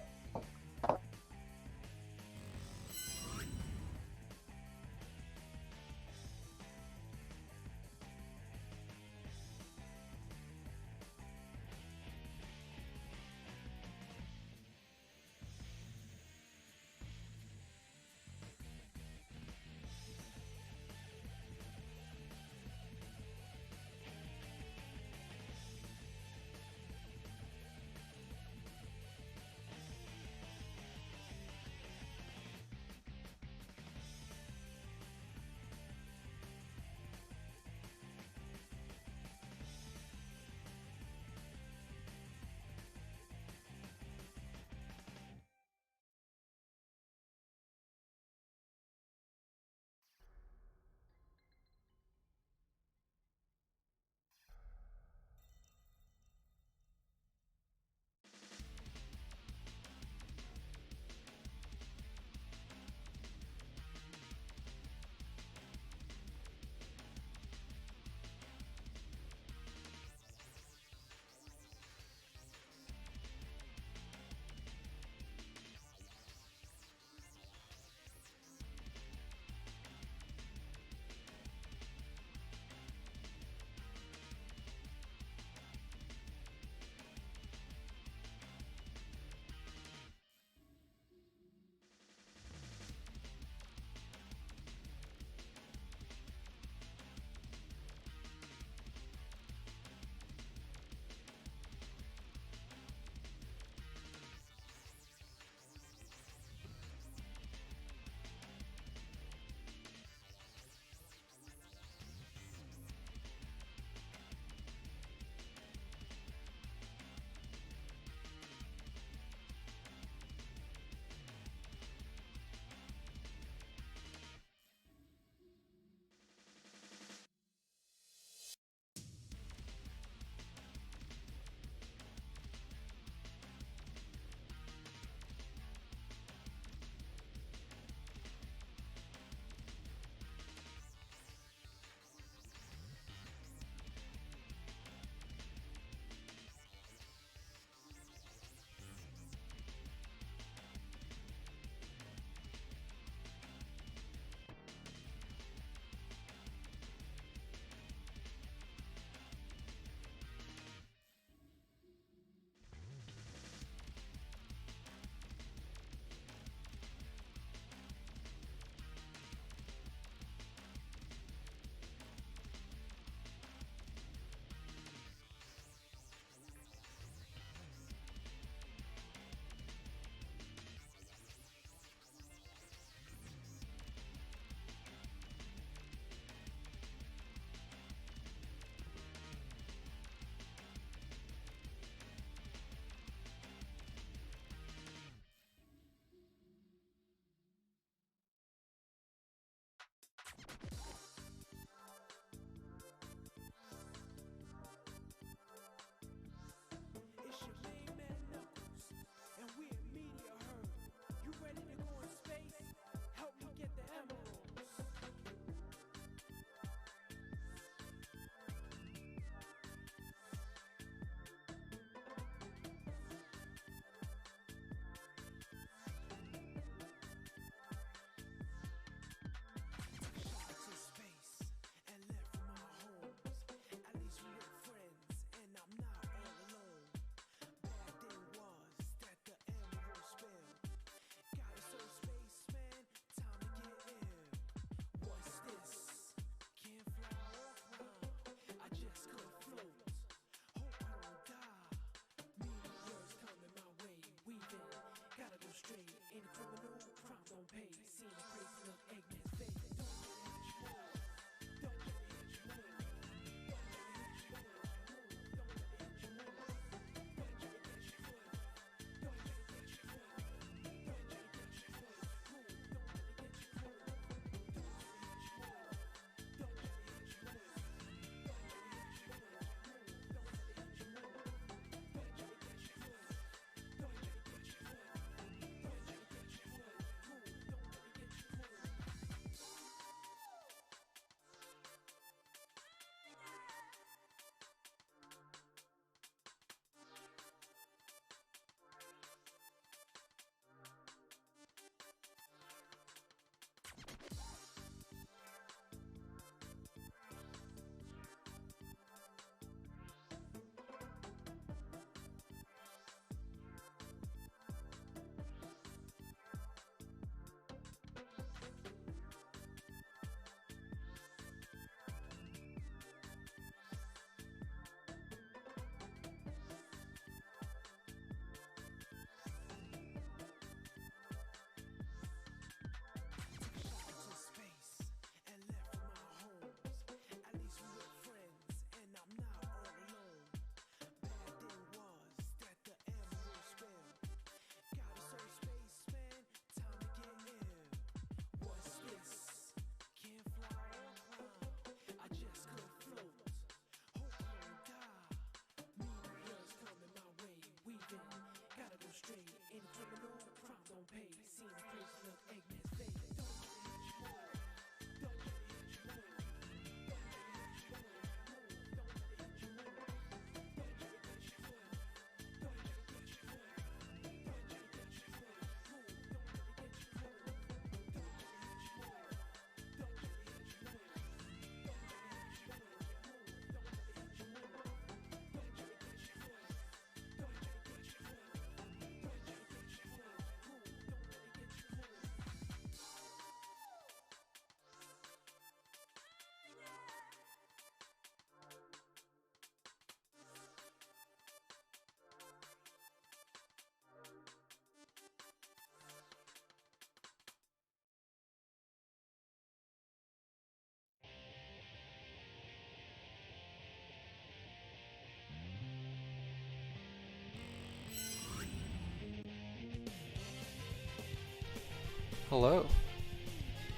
Hello.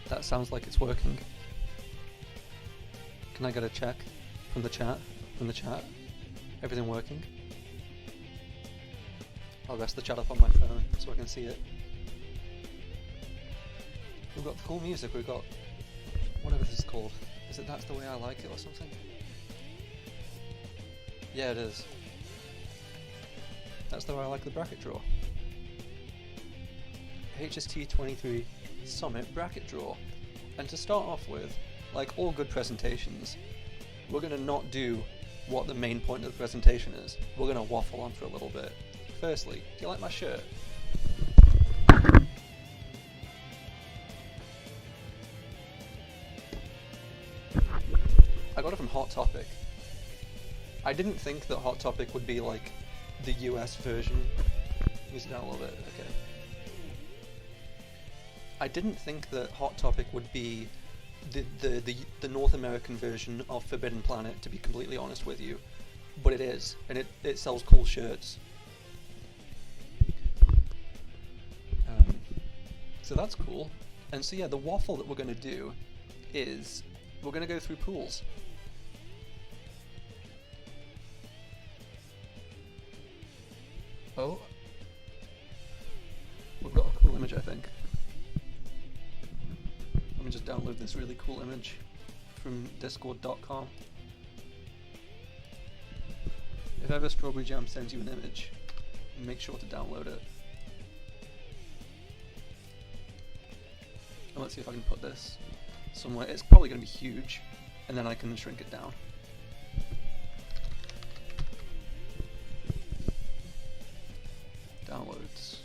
That sounds like it's working. Can I get a check from the chat? Everything working? I'll rest the chat up on my phone so I can see it. We've got cool music, we've got whatever this is called. Is it That's the Way I Like It or something? Yeah, it is. That's the way I like the bracket draw. HST23 Summit bracket draw. And to start off with, like all good presentations, we're going to not do what the main point of the presentation is. We're going to waffle on for a little bit. Firstly, do you like my shirt? I got it from Hot Topic. I didn't think that Hot Topic would be like the US version. Use it down a little bit, okay. I didn't think that Hot Topic would be the North American version of Forbidden Planet, to be completely honest with you. But it is, and it sells cool shirts. So that's cool. And so yeah, the waffle that we're going to do is we're going to go through pools. Oh. We've got a cool image, I think. Let me just download this really cool image from discord.com. If ever Strawberry Jam sends you an image, make sure to download it. And let's see if I can put this somewhere. It's probably going to be huge, and then I can shrink it down. Downloads.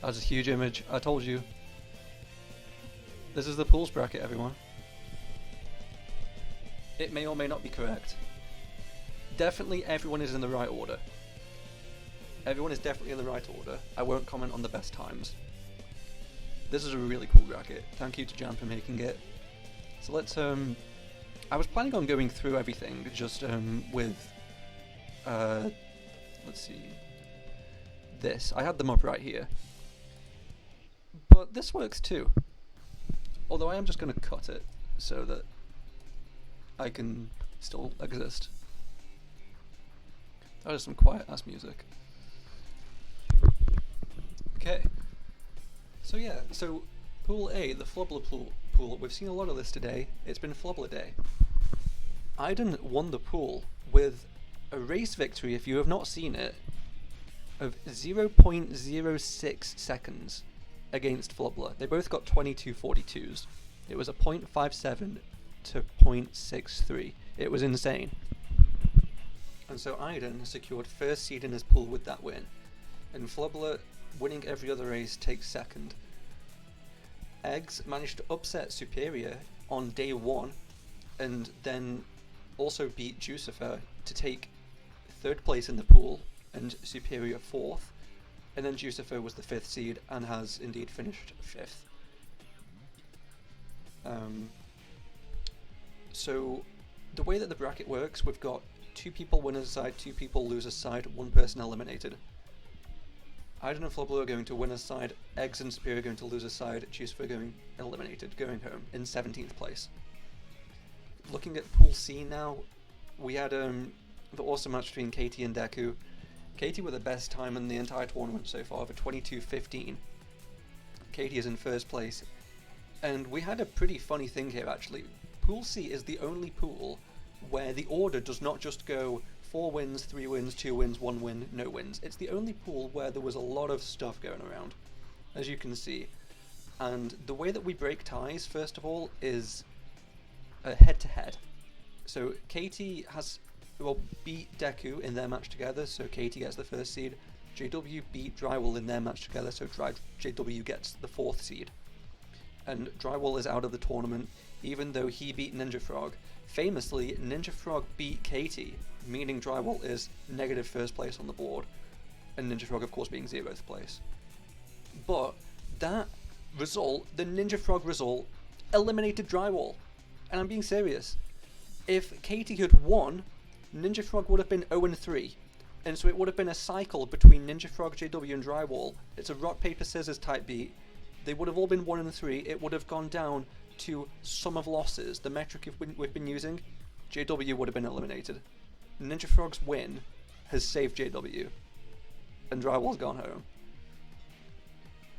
That's a huge image, I told you. This is the pools bracket, everyone. It may or may not be correct. Definitely everyone is in the right order. Everyone is definitely in the right order. I won't comment on the best times. This is a really cool bracket. Thank you to Jam for making it. So let's I was planning on going through everything just with let's see. This. I had them up right here. But this works too. Although I am just going to cut it so that I can still exist. That is some quiet ass music. Okay. So yeah, so Pool A, the Flubler pool. We've seen a lot of this today. It's been Flubler Day. Iden won the pool with a race victory, if you have not seen it, of 0.06 seconds against Flubler. They both got 22.42s. It was a 0.57 to 0.63. It was insane. And so Iden secured first seed in his pool with that win. And Flubler, winning every other race, takes second. Eggs managed to upset Superior on day one, and then also beat Jucifer to take third place in the pool, and Superior fourth. And then Jucifer was the fifth seed and has indeed finished fifth. So the way that the bracket works, we've got 2 people winners side, 2 people losers side, 1 person eliminated. Iden and Flubler are going to winner's side, Eggs and Superior are going to loser's side, Jucifer going eliminated, going home in 17th place. Looking at Pool C now, we had the awesome match between Katie and Deku. Katie with the best time in the entire tournament so far for 22.15. Katie is in first place. And we had a pretty funny thing here actually. Pool C is the only pool where the order does not just go 4 wins, 3 wins, 2 wins, 1 win, no wins. It's the only pool where there was a lot of stuff going around, as you can see. And the way that we break ties, first of all, is head-to-head. So Katie beat Deku in their match together, so Katie gets the first seed. JW beat Drywall in their match together, so JW gets the 4th seed. And Drywall is out of the tournament, even though he beat Ninja Frog. Famously, Ninja Frog beat Katie, meaning Drywall is negative first place on the board, and Ninja Frog of course being 0th place. But that result, the Ninja Frog result, eliminated Drywall. And I'm being serious. If Katie had won, Ninja Frog would have been 0-3. And so it would have been a cycle between Ninja Frog, JW, and Drywall. It's a rock, paper, scissors type beat. They would have all been 1 and 3. It would have gone down to sum of losses, the metric we've been using. JW would have been eliminated. Ninja Frog's win has saved JW, and Drywall's gone home.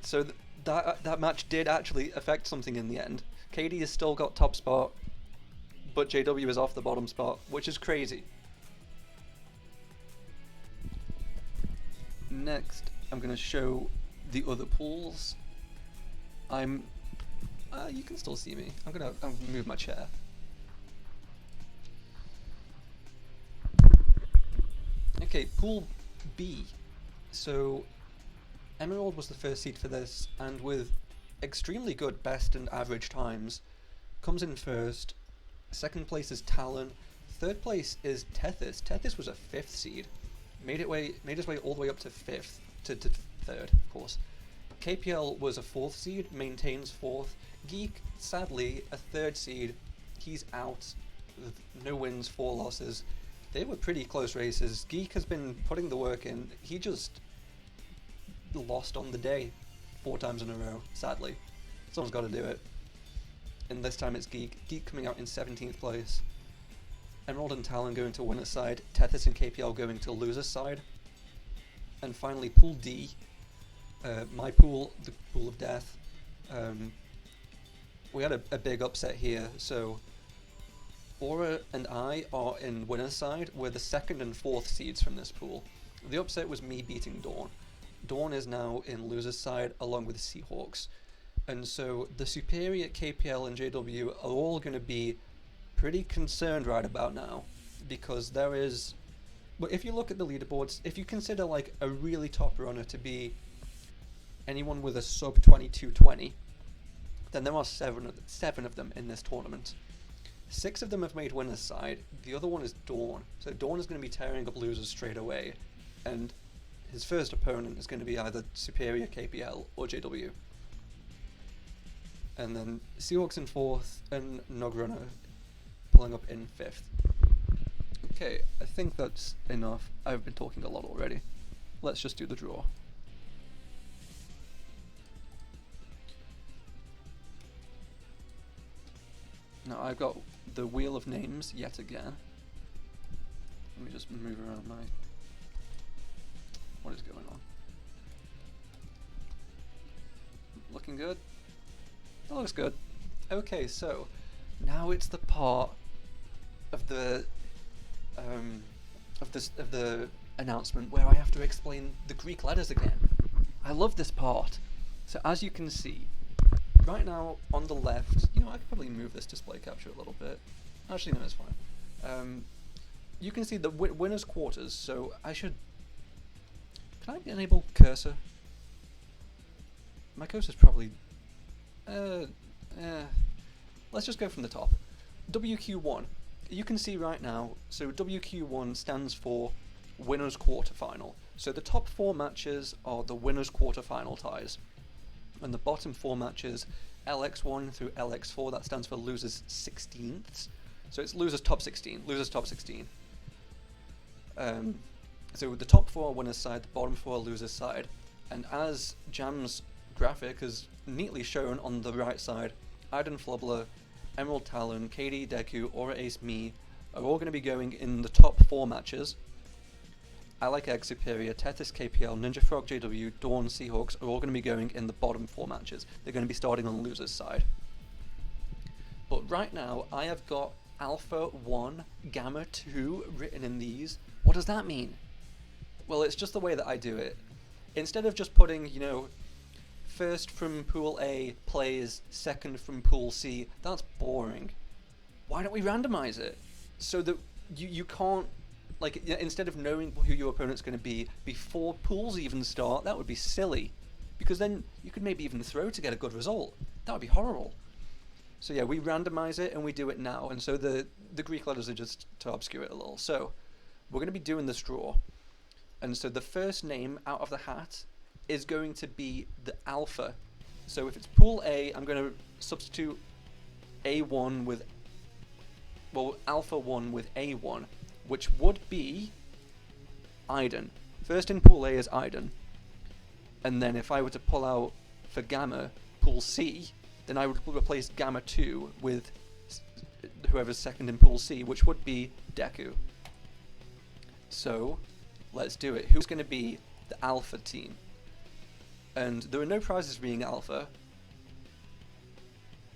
So that match did actually affect something in the end. KD has still got top spot, but JW is off the bottom spot, which is crazy. Next, I'm going to show the other pools. You can still see me. I'm gonna move my chair. Okay, Pool B. So, Emerald was the first seed for this, and with extremely good best and average times, comes in first. Second place is Talon. Third place is Tethys. Tethys was a 5th seed. Made his way all the way up to 5th, to 3rd, of course. KPL was a 4th seed, maintains 4th. Geek, sadly, a 3rd seed. He's out. No wins, 4 losses. They were pretty close races. Geek has been putting the work in. He just lost on the day 4 times in a row, sadly. Someone's got to do it. And this time it's Geek. Geek coming out in 17th place. Emerald and Talon going to winner's side. Tethys and KPL going to loser's side. And finally, Pool D. My pool, the pool of death. We had a big upset here, so Aura and I are in winner's side. We're the 2nd and 4th seeds from this pool. The upset was me beating Dawn. Dawn is now in loser's side along with Seahawks. And so the superior KPL and JW are all going to be pretty concerned right about now, because there is... But if you look at the leaderboards, if you consider like a really top runner to be anyone with a sub 2220, then there are 7 of them in this tournament. 6 of them have made winner's side. The other one is Dawn. So Dawn is going to be tearing up losers straight away, and his first opponent is going to be either superior KPL or JW. And then Seahawks in 4th and Nogrunner pulling up in 5th. Okay, I think that's enough. I've been talking a lot already. Let's just do the draw. Now I've got the wheel of names yet again. Let me just move around my... What is going on? Looking good? That looks good. Okay, so now it's the part of the announcement where I have to explain the Greek letters again. I love this part. So as you can see, right now on the left, I could probably move this display capture a little bit. Actually, no, it's fine. You can see the winner's quarters. So I should. Can I enable cursor? My cursor's probably. Let's just go from the top. WQ1. You can see right now, so WQ1 stands for winner's quarterfinal. So the top 4 matches are the winner's quarterfinal ties. And the bottom 4 matches, LX1 through LX4, that stands for losers 16ths. So it's losers top 16, losers top 16. So the top 4 are winner's side, the bottom 4 are loser's side. And as Jam's graphic has neatly shown on the right side, Iden Flubler, Emerald Talon, KD Deku, Aura Ace Me are all going to be going in the top 4 matches. I Like Egg Superior, Tethys KPL, Ninja Frog JW, Dawn Seahawks are all going to be going in the bottom 4 matches. They're going to be starting on the loser's side. But right now, I have got Alpha 1, Gamma 2 written in these. What does that mean? Well, it's just the way that I do it. Instead of just putting, first from Pool A plays second from Pool C, that's boring. Why don't we randomize it? So that you can't, instead of knowing who your opponent's going to be before pools even start, that would be silly. Because then you could maybe even throw to get a good result. That would be horrible. So yeah, we randomize it and we do it now. And so the Greek letters are just to obscure it a little. So we're going to be doing this draw. And so the first name out of the hat is going to be the alpha. So if it's Pool A, I'm going to substitute A1 with, Alpha 1 with A1, which would be Iden. First in Pool A is Iden. And then if I were to pull out for Gamma, Pool C, then I would replace Gamma 2 with whoever's second in Pool C, which would be Deku. So, let's do it. Who's going to be the Alpha team? And there are no prizes for being Alpha,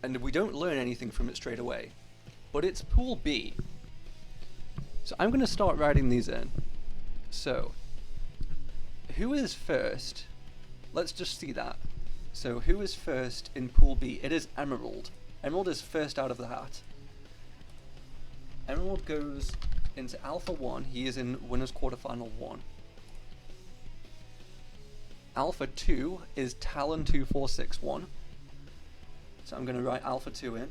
and we don't learn anything from it straight away. But it's Pool B. So I'm going to start writing these in. So, who is first? Let's just see that. So who is first in Pool B? It is Emerald. Emerald is first out of the hat. Emerald goes into Alpha 1. He is in Winners Quarterfinal 1. Alpha 2 is Talon 2461. So I'm going to write Alpha 2 in.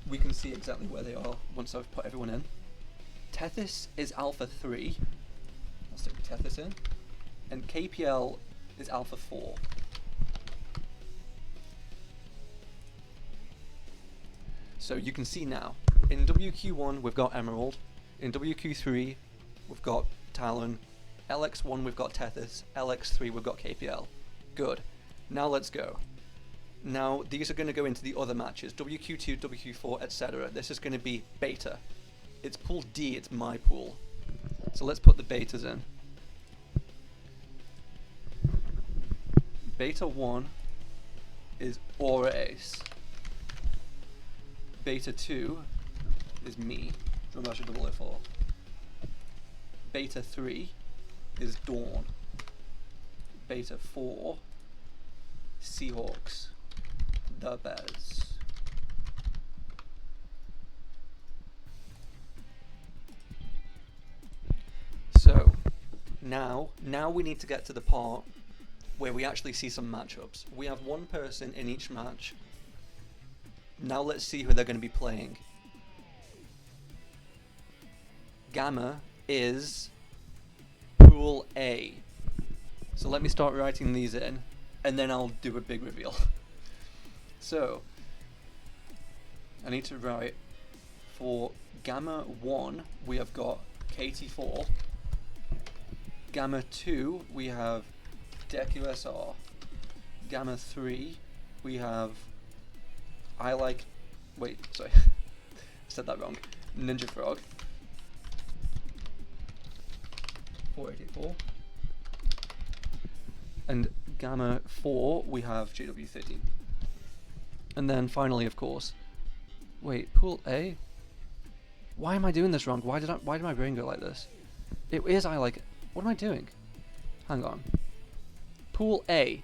We can see exactly where they are once I've put everyone in. Tethys is Alpha 3. I'll stick Tethys in. And KPL is Alpha 4. So you can see now, in WQ1 we've got Emerald, in WQ3 we've got Talon, LX1 we've got Tethys, LX3 we've got KPL. Good. Now let's go. Now these are going to go into the other matches, WQ2, WQ4, etc. This is going to be Beta. It's Pool D, it's my pool. So let's put the Betas in. Beta 1 is Aura Ace. Beta 2 is me, Drumrasher 004. Beta 3 is Dawn. Beta 4, Seahawks, the Bears. So, now we need to get to the part where we actually see some matchups. We have one person in each match. Now let's see who they're going to be playing. Gamma is Pool A. So let me start writing these in, and then I'll do a big reveal. So, I need to write for Gamma 1, we have got KT4. Gamma 2, we have Deku SR. Gamma 3, we have I said that wrong. Ninja Frog. 484. And Gamma 4, we have JW13. And then finally, of course, Pool A? Why am I doing this wrong? Why did my brain go like this? It is what am I doing? Hang on. Pool A.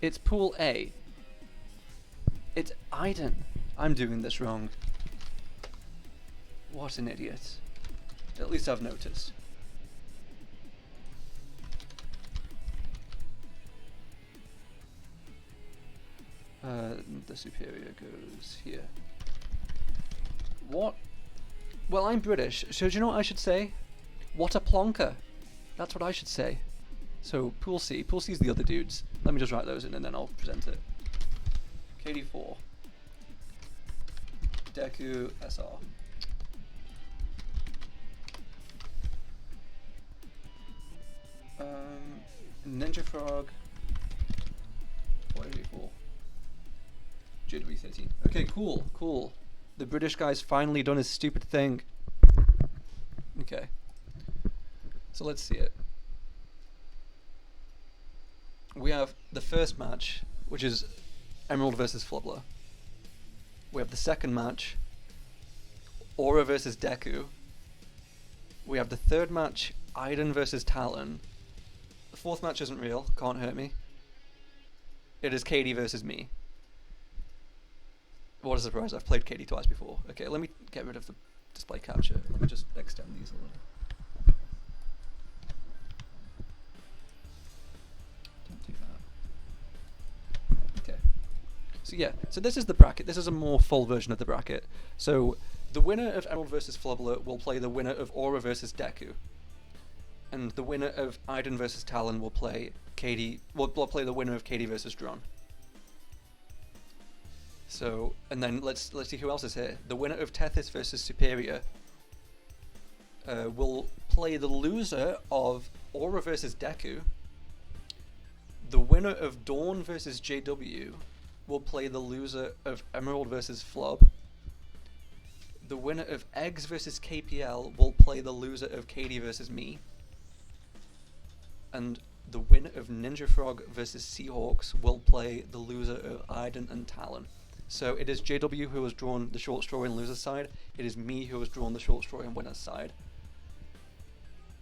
It's Pool A. It's Iden. I'm doing this wrong. What an idiot. At least I've noticed. The superior goes here. What? Well, I'm British, so do you know what I should say? What a plonker. That's what I should say. So, Pool C. Pool C is the other dudes. Let me just write those in and then I'll present it. KD4. Deku SR. Ninja Frog. 484. JW13. Okay, cool. The British guy's finally done his stupid thing. Okay. So let's see it. We have the first match, which is Emerald versus Flubler. We have the second match, Aura versus Deku. We have the third match, Iden versus Talon. The fourth match isn't real, can't hurt me. It is Katie versus me. What a surprise, I've played Katie twice before. Okay, let me get rid of the display capture. Let me just extend these a little. Don't do that. Okay. So yeah, so this is the bracket. This is a more full version of the bracket. So the winner of Emerald versus Flubler will play the winner of Aura versus Deku. And the winner of Iden versus Talon will play will play the winner of Katie versus Dron. So, and then let's see who else is here. The winner of Tethys versus Superior will play the loser of Aura versus Deku. The winner of Dawn versus JW will play the loser of Emerald versus Flob. The winner of Eggs versus KPL will play the loser of Katie versus me. And the winner of Ninja Frog versus Seahawks will play the loser of Iden and Talon. So it is JW who has drawn the short story and loser's side. It is me who has drawn the short story and winner's side.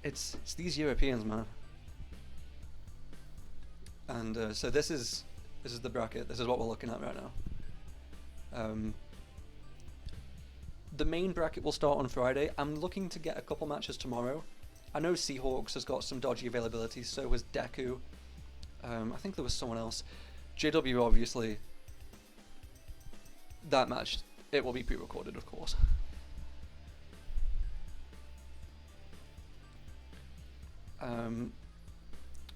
It's these Europeans, man. And so this is the bracket. This is what we're looking at right now. The main bracket will start on Friday. I'm looking to get a couple matches tomorrow. I know Seahawks has got some dodgy availability, so has Deku. I think there was someone else. JW, obviously. That match, it will be pre-recorded, of course.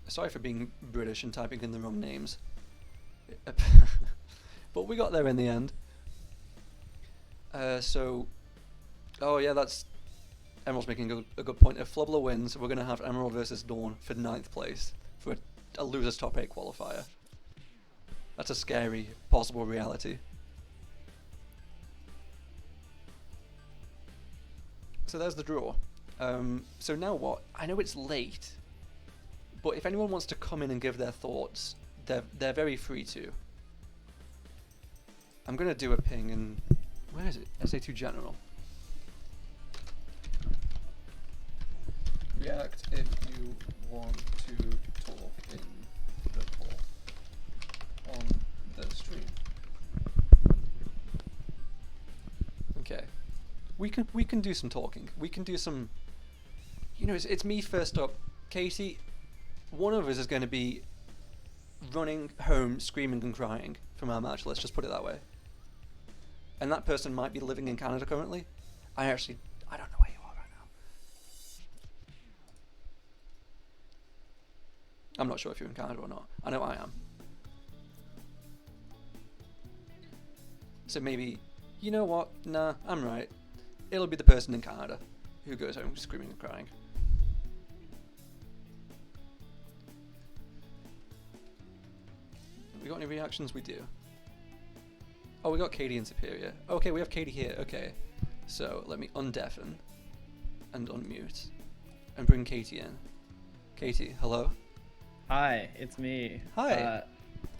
Sorry for being British and typing in the wrong names. But we got there in the end. Oh yeah, that's... Emerald's making a good point. If Flubler wins, we're going to have Emerald versus Dawn for 9th place for a loser's top 8 qualifier. That's a scary possible reality. So there's the draw. So now what? I know it's late, but if anyone wants to come in and give their thoughts, they're very free to. I'm going to do a ping in... Where is it? SA2 General. React if you want to talk in the call on the stream. Okay. We can do some talking. We can do some... You know, it's me first up. Katie, one of us is going to be running home screaming and crying from our match. Let's just put it that way. And that person might be living in Canada currently. I don't know where you are right now. I'm not sure if you're in Canada or not. I know I am. So maybe, you know what? Nah, I'm right. It'll be the person in Canada who goes home screaming and crying. We got any reactions? We do. Oh, we got Katie in Superior. Okay, we have Katie here. Okay. So let me undeafen and unmute and bring Katie in. Katie, hello? Hi, it's me. Hi.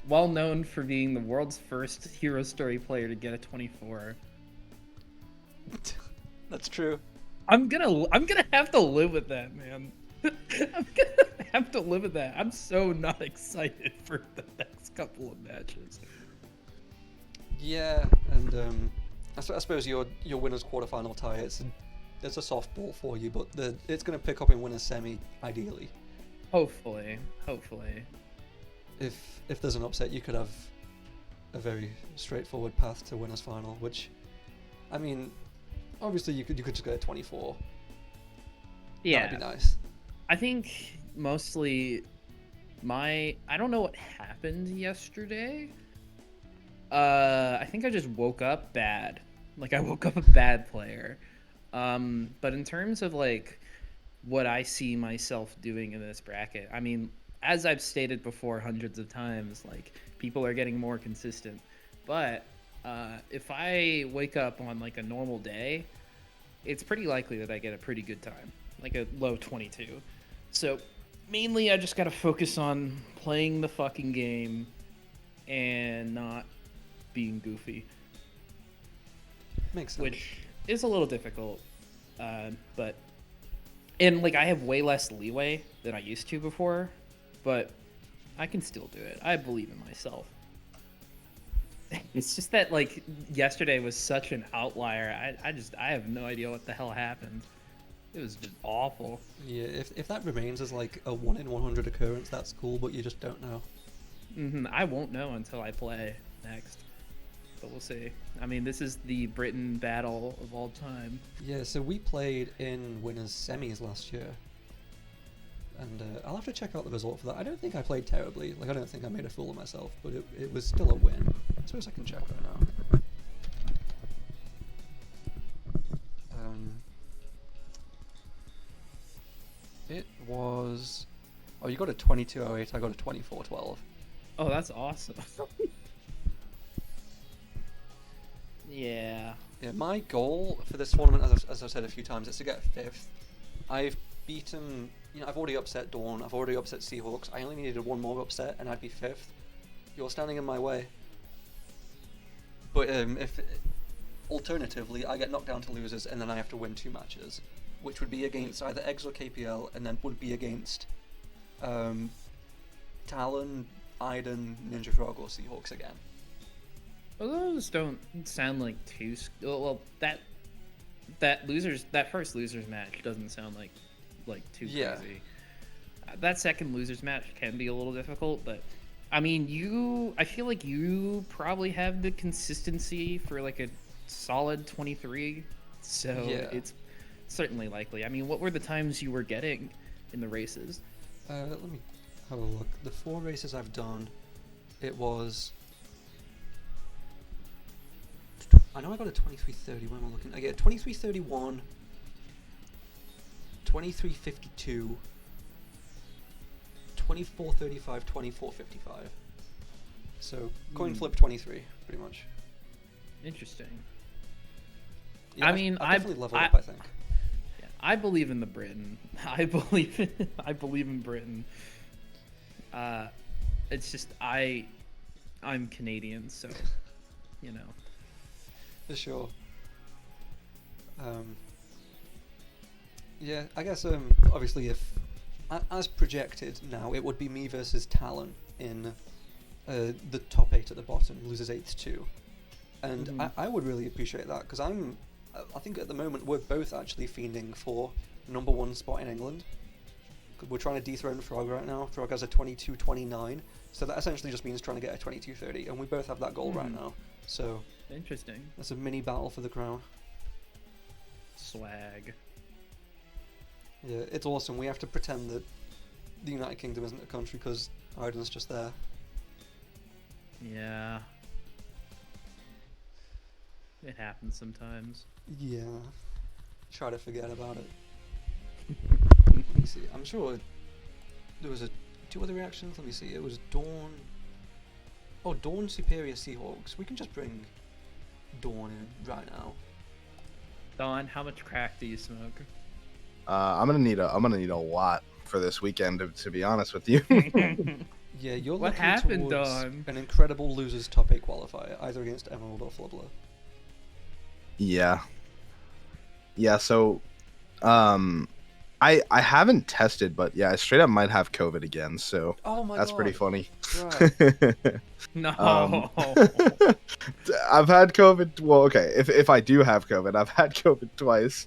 Well known for being the world's first hero story player to get a 24. That's true. I'm gonna have to live with that, man. I'm gonna have to live with that. I'm so not excited for the next couple of matches. Yeah, and I suppose your winners quarterfinal tie. It's a softball for you, but it's going to pick up in winners semi ideally. Hopefully. If there's an upset, you could have a very straightforward path to winners final. Which, I mean, obviously you could just go to 24. Yeah, that'd be nice. I think mostly I don't know what happened yesterday. I think I just woke up bad. Like, I woke up a bad player. But in terms of, like, what I see myself doing in this bracket, I mean, as I've stated before hundreds of times, like, people are getting more consistent. But if I wake up on, like, a normal day, it's pretty likely that I get a pretty good time, like a low 22. So, mainly I just gotta focus on playing the fucking game and not being goofy. Makes sense. Which is a little difficult, but and like I have way less leeway than I used to before, but I can still do it. I believe in myself. It's just that like yesterday was such an outlier. I have no idea what the hell happened. It was just awful. Yeah, if that remains as like a 1 in 100 occurrence, that's cool, but you just don't know. I won't know until I play next. But we'll see. I mean, this is the Britain battle of all time. Yeah, so we played in winners semis last year. And I'll have to check out the result for that. I don't think I played terribly. Like, I don't think I made a fool of myself, but it was still a win. I suppose I can check right now. was... Oh, you got a 22.08, I got a 24.12. Oh, that's awesome. Yeah. Yeah, my goal for this tournament, as I've said a few times, is to get 5th. I've beaten... I've already upset Dawn, I've already upset Seahawks. I only needed one more upset and I'd be 5th. You're standing in my way. But if... Alternatively, I get knocked down to losers and then I have to win 2 matches, which would be against either Eggs or KPL, and then would be against Talon, Iden, Ninja Frog, or Seahawks again. Well, those don't sound like too... Well, that first losers match doesn't sound like too crazy. That second losers match can be a little difficult, but I mean, I feel like you probably have the consistency for like a solid 23, so it's certainly likely. I mean, what were the times you were getting in the races? Let me have a look. The 4 races I've done, it was... I know I got a 23.30 when I'm looking. I get a 23.31, 23.52, 24.35, 24.55. So coin flip 23, pretty much. Interesting. Yeah, I mean, I definitely leveled up, I think. Yeah, I believe in the Britain. I believe in Britain. It's just I'm Canadian, so you know. For sure. Yeah, I guess obviously if as projected now, it would be me versus Talon in the top 8 at the bottom, losers 8 2, and I would really appreciate that because I think at the moment we're both actually fiending for #1 spot in England. We're trying to dethrone Frog right now. Frog has a 22.29, so that essentially just means trying to get a 22.30, and we both have that goal right now. So interesting. That's a mini battle for the crown. Swag. Yeah, it's awesome. We have to pretend that the United Kingdom isn't a country because Ireland's just there. Yeah. It happens sometimes. Yeah. Try to forget about it. Let me see. I'm sure there was 2 other reactions. Let me see. It was Dawn. Oh, Dawn Superior Seahawks. We can just bring Dawn in right now. Dawn, how much crack do you smoke? I'm gonna need a lot for this weekend, to be honest with you. Yeah, you're What looking happened, towards Dawn? an incredible losers top 8 qualifier, either against Emerald or Flubler. Yeah. So, I haven't tested, but yeah, I straight up might have COVID again. So that's pretty funny. Right. No. I've had COVID. Well, okay, if I do have COVID, I've had COVID twice,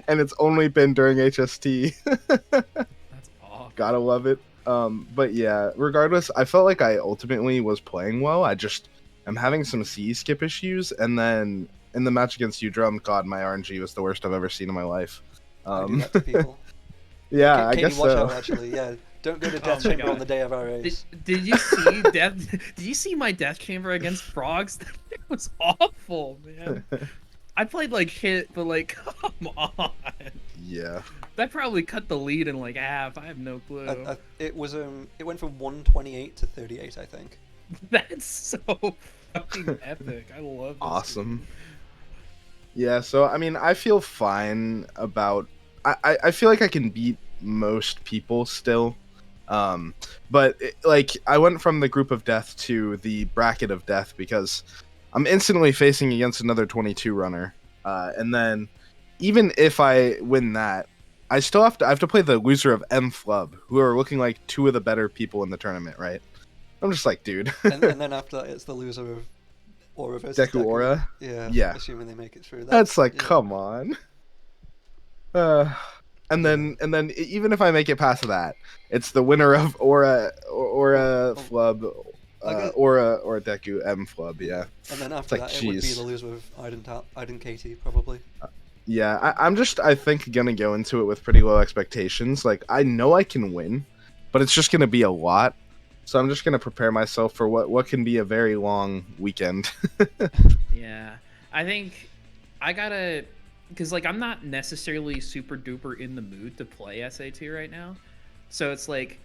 and it's only been during HST. That's awful. Gotta love it. But yeah, regardless, I felt like I ultimately was playing well. I'm having some C skip issues, and then in the match against U-Drum, God, my RNG was the worst I've ever seen in my life. I do that to people. Yeah, I Katie, guess watch so. out, actually. Yeah, don't go to Death my Chamber God. on the day of our race. Did you see Did you see my death chamber against frogs? That was awful, man. I played like shit, but like, come on. Yeah. That probably cut the lead in like half. I have no clue. It was it went from 128 to 38, I think. That's so fucking epic. I love this. Awesome. Yeah, so I mean, I feel fine about. I feel like I can beat most people still, but like I went from the group of death to the bracket of death because I'm instantly facing against another 22 runner, and then even if I win that, I have to play the loser of M Flub, who are looking like 2 of the better people in the tournament, right? I'm just like, dude. and then after that, it's the loser of Aura versus Deku Aura? Yeah. Assuming they make it through. That's like, come on. And then even if I make it past that, it's the winner of Aura Flub, Aura or Deku M Flub, yeah. And then after It's like, that, it would be the loser of Iden Katie, probably. Yeah, I'm just, I think, gonna go into it with pretty low expectations. Like, I know I can win, but it's just gonna be a lot. So I'm just gonna prepare myself for what can be a very long weekend. Yeah, I think I gotta because like I'm not necessarily super duper in the mood to play SA2 right now, so it's like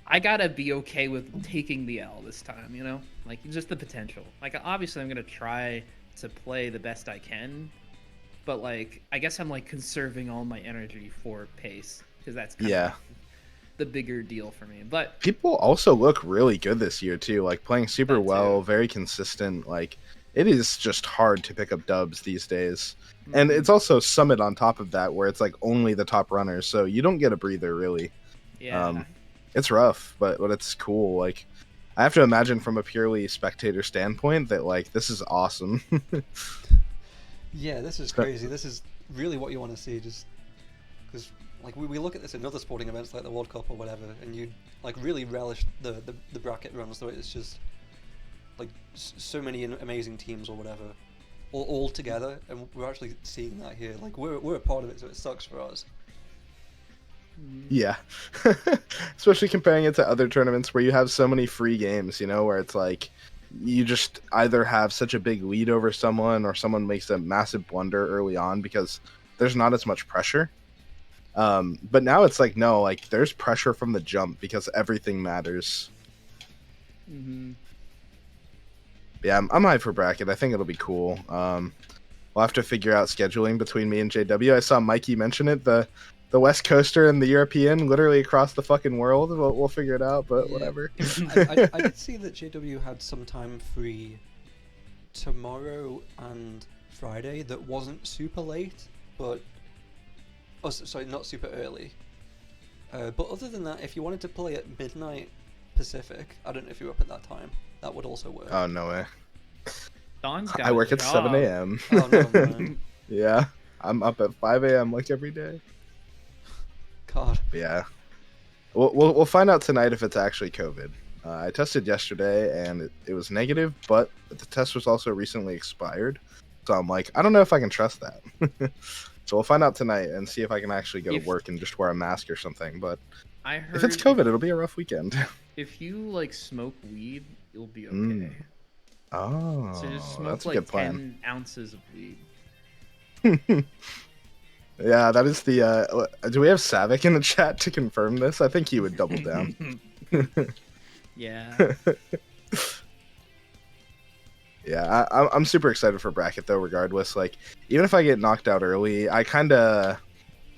I gotta be okay with taking the L this time, you know, like just the potential. Like obviously I'm gonna try to play the best I can, but like I guess I'm like conserving all my energy for pace because that's kind of the bigger deal for me. But people also look really good this year too, like playing super well, very consistent. Like it is just hard to pick up dubs these days. And it's also Summit on top of that, where it's like only the top runners, so you don't get a breather really. Yeah. It's rough, but it's cool. Like I have to imagine from a purely spectator standpoint that like this is awesome. Yeah, this is crazy. This is really what you want to see, just because like we look at this in other sporting events like the World Cup or whatever, and you like really relish the bracket runs, so it's just like so many amazing teams or whatever, all together, and we're actually seeing that here. Like we're a part of it, so it sucks for us. Yeah. Especially comparing it to other tournaments where you have so many free games, you know, where it's like you just either have such a big lead over someone or someone makes a massive blunder early on because there's not as much pressure. But now it's like, no, like there's pressure from the jump because everything matters. Yeah, I'm hyped for bracket. I think it'll be cool. We'll have to figure out scheduling between me and JW. I saw Mikey mention it, the West Coaster and the European, literally across the fucking world. We'll figure it out, but whatever. I did see that JW had some time free tomorrow and Friday that wasn't super late, but sorry, not super early. But other than that, if you wanted to play at midnight Pacific, I don't know if you're up at that time, that would also work. Oh, no way. Dawn's got I work at 7 a.m. Oh, no, man. Yeah, I'm up at 5 a.m. like every day. God. Yeah. We'll find out tonight if it's actually COVID. I tested yesterday and it was negative, but the test was also recently expired. So I'm like, I don't know if I can trust that. So we'll find out tonight and see if I can actually go to work and just wear a mask or something. But I heard if it's COVID, it'll be a rough weekend. If you like smoke weed, you'll be okay. Oh, So just smoke that's a like good plan. 10 ounces of weed. Yeah, that is the. Do we have Savik in the chat to confirm this? I think he would double down. Yeah. Yeah, I'm super excited for bracket though. Regardless, like even if I get knocked out early, I kind of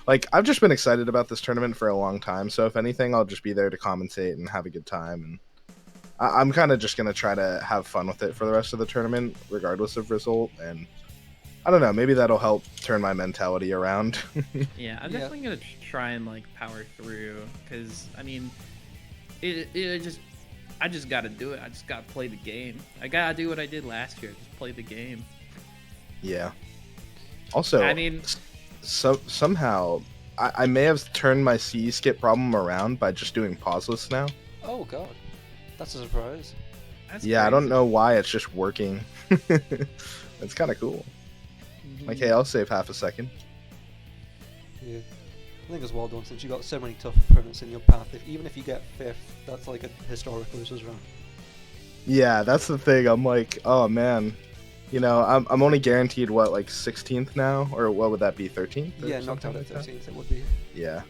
like I've just been excited about this tournament for a long time. So if anything, I'll just be there to commentate and have a good time. And I'm kind of just gonna try to have fun with it for the rest of the tournament, regardless of result. And I don't know, maybe that'll help turn my mentality around. Yeah, I'm definitely gonna try and like power through because I mean, I just gotta do it. I just gotta play the game. I gotta do what I did last year. Just play the game. Yeah. Also, I mean, somehow I may have turned my C skip problem around by just doing pauseless now. Oh god, that's a surprise. Yeah, I don't know why it's just working. It's kind of cool. Like, hey, I'll save half a second. Yeah, I think it's well done since you got so many tough opponents in your path. Even if you get 5th, that's like a historic losers run. Yeah, that's the thing. I'm like, oh man, you know, I'm only guaranteed what, like 16th now, or what would that be, 13th? Yeah, knocked out at 13th, it would be. Yeah.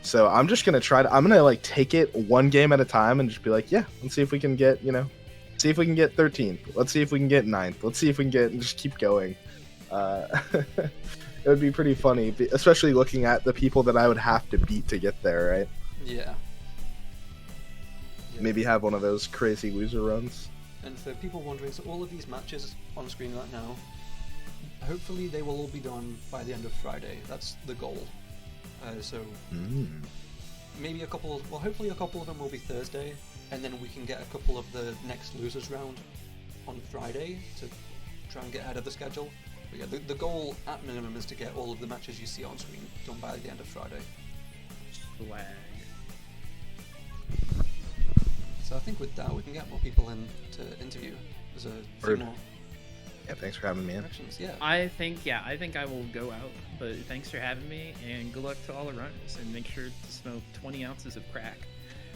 So I'm just gonna I'm gonna like take it one game at a time and just be like, yeah, let's see if we can get, you know, see if we can get 13th. Let's see if we can get 9th. Let's see if we can get, and just keep going. It would be pretty funny, especially looking at the people that I would have to beat to get there, right? Yeah. Maybe have one of those crazy loser runs. And for people wondering, so all of these matches on screen right now, hopefully they will all be done by the end of Friday. That's the goal. Maybe hopefully a couple of them will be Thursday, and then we can get a couple of the next losers round on Friday to try and get ahead of the schedule. But yeah, the goal at minimum is to get all of the matches you see on screen done by the end of Friday. Swag. So I think with that we can get more people in to interview. There's a few more. Yeah, thanks for having me in. Yeah. I think I will go out, but thanks for having me, and good luck to all the runners, and make sure to smoke 20 ounces of crack.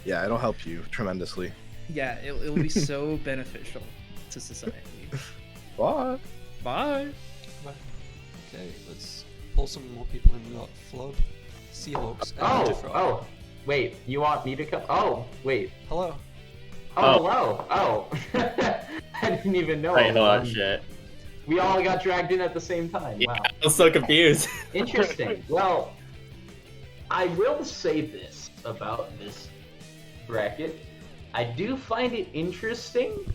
Yeah, it'll help you tremendously. Yeah, it'll be so beneficial to society. Bye. Bye. Bye. Okay, let's pull some more people in. We got Flub, Seahawks, and Oh, Diffrog. oh, wait. You want me to come? Oh, wait. Hello. Oh, hello. Oh, I didn't even know. I know shit. We all got dragged in at the same time. Yeah, Wow. I was so confused. Interesting. Well, I will say this about this bracket. I do find it interesting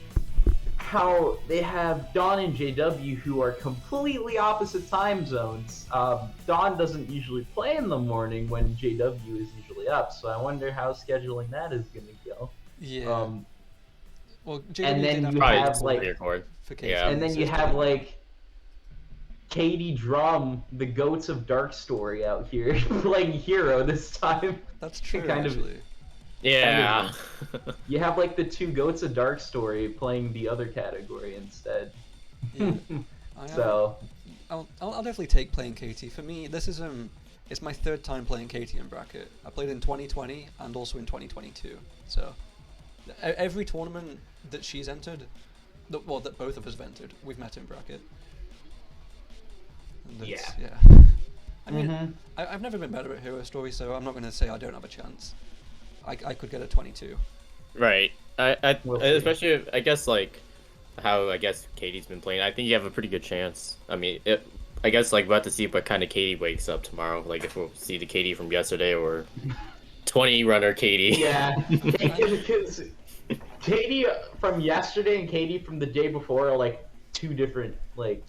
how they have Dawn and JW who are completely opposite time zones. Dawn doesn't usually play in the morning when JW is usually up, so I wonder how scheduling that is going to go. Yeah. Well, JW and then did you have have like, yeah. and then you have like Katie Drum, the goats of Dark Story out here playing hero this time. That's true, kind actually. of. Yeah. Kind of, you have like the two goats of Dark Story playing the other category instead. Yeah. So I'll definitely take playing Katie. For me, this is it's my third time playing Katie in bracket. I played in 2020 and also in 2022. So every tournament that she's entered, that both of us have entered, we've met in bracket. And yeah. I mean, I've never been better at Hero Story, so I'm not going to say I don't have a chance. I could get a 22. Right. Especially, I guess, like, how Katie's been playing. I think you have a pretty good chance. I mean, I guess, like, we'll have to see what kind of Katie wakes up tomorrow. Like, if we'll see the Katie from yesterday or 20 runner Katie. yeah, because Katie from yesterday and Katie from the day before are like two different like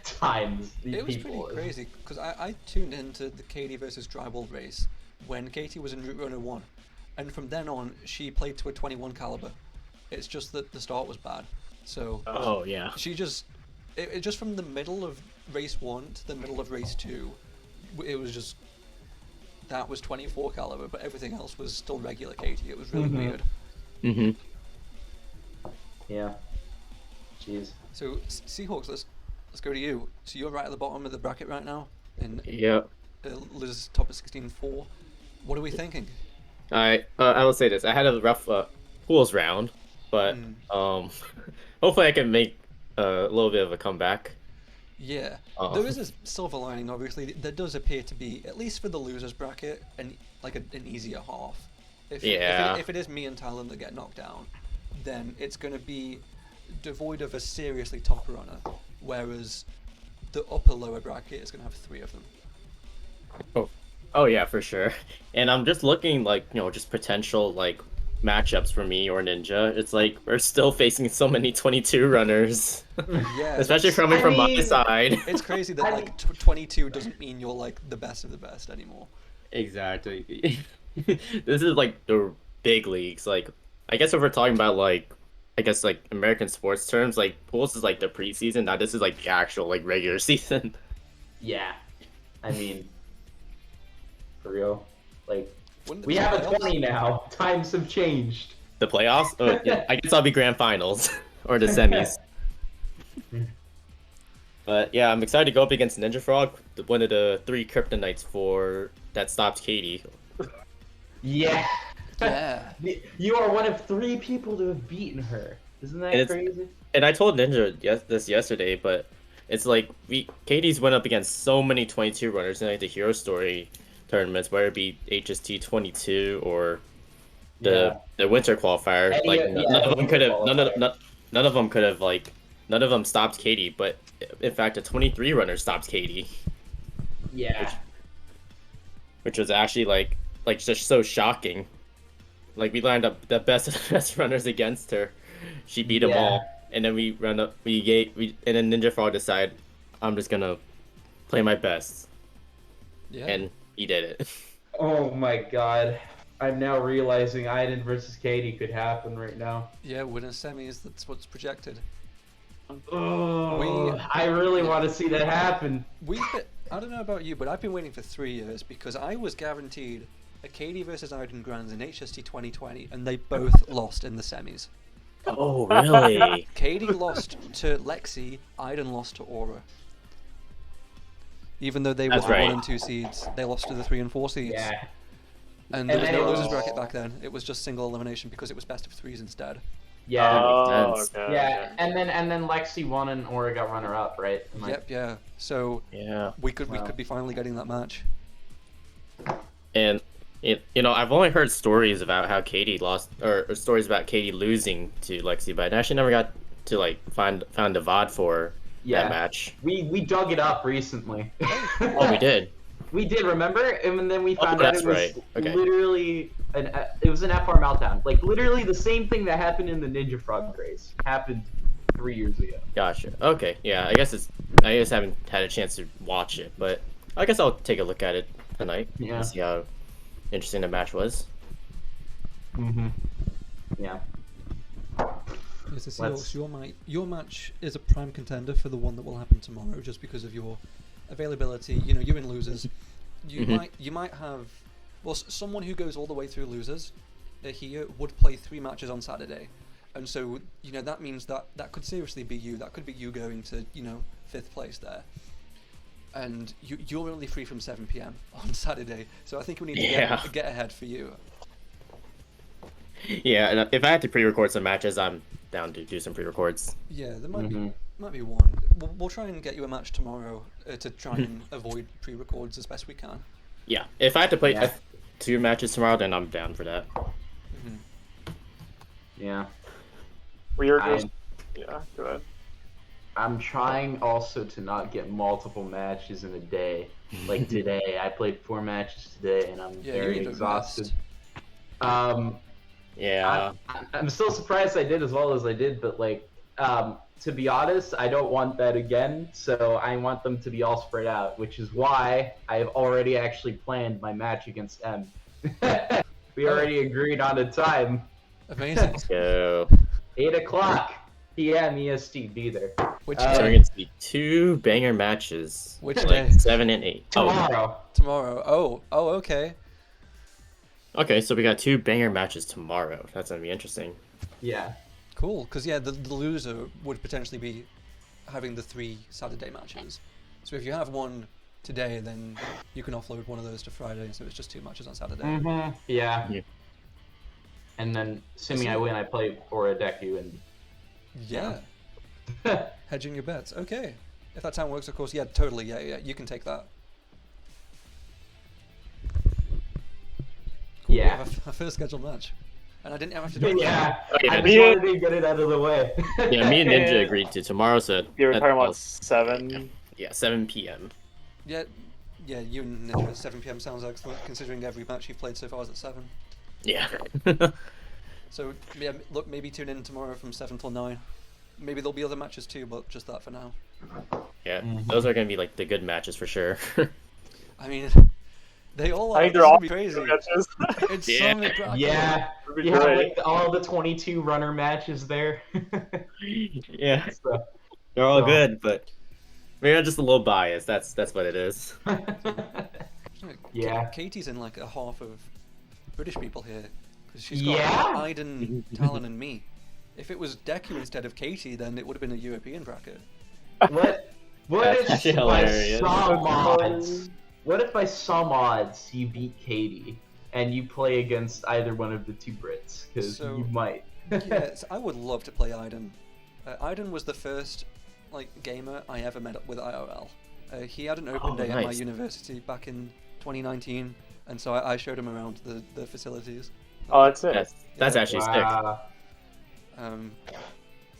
times. It was pretty crazy because I tuned into the Katie versus Drywall race when Katie was in Route Runner 1, and from then on she played to a 21 caliber. It's just that the start was bad, so she just it just from the middle of race 1 to the middle of race 2, it was just that was 24 caliber, but everything else was still regular Katie. It was really weird. Yeah. Jeez. So Seahawks, let's go to you. So you're right at the bottom of the bracket right now, in Liz's top of 16-4. What are we thinking? I will say this. I had a rough pools round, but hopefully I can make a little bit of a comeback. Yeah, there is a silver lining. Obviously, there does appear to be, at least for the losers bracket, an easier half. If it is me and Talon that get knocked down, then it's going to be devoid of a seriously top runner, whereas the upper lower bracket is going to have 3 of them. Oh yeah, for sure. And I'm just looking just potential matchups for me or Ninja. It's like we're still facing so many 22 runners. Yeah, especially coming from my side. It's crazy that 22 doesn't mean you're the best of the best anymore. Exactly. This is the big leagues. I guess if we're talking about American sports terms, pools is the preseason. Now this is the actual regular season. Yeah, I mean, for real. We have a 20 now. Times have changed. The playoffs? Oh, yeah. I guess I'll be grand finals or the semis. But yeah, I'm excited to go up against Ninja Frog, one of the 3 kryptonites that stopped Katie. Yeah. Yeah. You are one of 3 people to have beaten her. Isn't that crazy? And I told Ninja this yesterday, but it's Katie's went up against so many 22 runners in the Hero Story tournaments, whether it be HST23 or the winter qualifier. None of them stopped Katie, but in fact a 23 runner stopped Katie. Yeah. Which was actually just so shocking. We lined up the best of the best runners against her. She beat them all, and then and then Ninja Frog decided, I'm just gonna play my best. Yeah. And he did it. Oh my god. I'm now realizing Aiden versus Katie could happen right now. Yeah, winner semis, that's what's projected. Oh, I really want to see that happen. I don't know about you, but I've been waiting for 3 years because I was guaranteed a Katie versus Aiden Grands in HST 2020, and they both lost in the semis. Oh, really? Katie lost to Lexi, Aiden lost to Aura. Even though they were 1 and 2 seeds, they lost to the 3 and 4 seeds. Yeah. And there was no losers bracket back then. It was just single elimination because it was best of 3s instead. Yeah. That makes sense. Yeah, and then Lexi won and Aura got runner up, right? Yep, yeah. So yeah, we could be finally getting that match. And I've only heard stories about how Katie lost, or stories about Katie losing to Lexi, but I actually never got to like found a VOD for that match. We dug it up recently. Oh, we did. We did, remember? And then we found out that's it was right. Okay. literally an FR meltdown. Like literally the same thing that happened in the Ninja Frog race happened 3 years ago. Gotcha. Okay. Yeah. I guess I haven't had a chance to watch it, but I guess I'll take a look at it tonight. Yeah. And see how interesting the match was. Yeah. Yes, I see your match is a prime contender for the one that will happen tomorrow, just because of your availability. You know, you're in losers. You might have someone who goes all the way through losers here would play 3 matches on Saturday, and so that means that could seriously be you. That could be you going to 5th place there, and you're only free from 7 p.m. on Saturday. So I think we need to get ahead for you. Yeah, and if I had to pre-record some matches, I'm down to do some pre-records. Yeah, there might be one. We'll try and get you a match tomorrow to try and avoid pre-records as best we can. Yeah, if I had to play 2 matches tomorrow, then I'm down for that. Yeah. We are just... Yeah, go ahead. I'm trying also to not get multiple matches in a day. Like today, I played 4 matches today, and I'm very exhausted. Yeah. I'm still surprised I did as well as I did, but like, to be honest, I don't want that again. So I want them to be all spread out, which is why I've already actually planned my match against M. We already agreed on a time. Amazing. So 8 o'clock p.m. EST. Be there. so we're gonna see 2 banger matches. Which like day? 7 and 8. Tomorrow. Tomorrow. Oh, okay. Okay, so we got 2 banger matches tomorrow. That's gonna be interesting. Yeah. Cool, because the loser would potentially be having the 3 Saturday matches. So if you have one today, then you can offload one of those to Friday, so it's just 2 matches on Saturday. Yeah. And then, assuming I win, I play Aura Deku and... Yeah. Hedging your bets. Okay. If that time works, of course. Yeah, totally. Yeah. You can take that. Cool. Yeah. We have a first scheduled match. And I didn't have to do it. Yeah. Okay, I just wanted to get it out of the way. Yeah, me and Ninja agreed to tomorrow, so... You were talking about 7? Yeah, 7 p.m. Yeah, you and Ninja at 7 p.m. sounds excellent, considering every match you've played so far is at 7. Yeah. So, yeah, look, maybe tune in tomorrow from 7 till 9. Maybe there'll be other matches too, but just that for now. Yeah, those are gonna be like the good matches for sure. I mean, they all are. I think they're all crazy. matches. It's so many brackets. Yeah. You have like all the 22 runner matches there. Yeah. They're all good, but maybe I'm just a little biased. That's what it is. Yeah. Katie's in like a half of British people here. Because she's Yeah? got Aiden, Talon, and me. If it was Deku instead of Katie, then it would have been a European bracket. What That's if by hilarious. some odds? What if by some odds you beat Katie and you play against either one of the 2 Brits? Because you might. Yes, I would love to play Aiden. Aiden was the first gamer I ever met up with IRL. He had an open day at my university back in 2019, and so I showed him around the facilities. Oh, that's it. That's actually sick.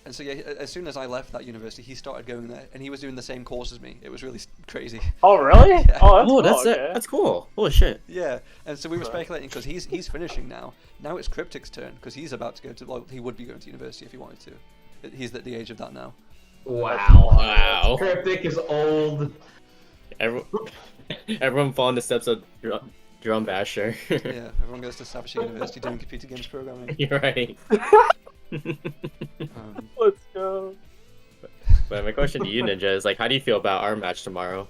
And so as soon as I left that university, he started going there, and he was doing the same course as me. It was really crazy. Oh, really? Yeah. Oh, That's cool. it. Okay. That's cool. Holy shit. Yeah, and so we were speculating because he's finishing now. Now it's Cryptic's turn because he's about to go to. Well, he would be going to university if he wanted to. He's at the age of that now. Wow. Cryptic is old. Everyone following the steps of Drum Basher. Yeah, everyone goes to Staffordshire University doing computer games programming. You're right. Let's go. But my question to you, Ninja, is how do you feel about our match tomorrow?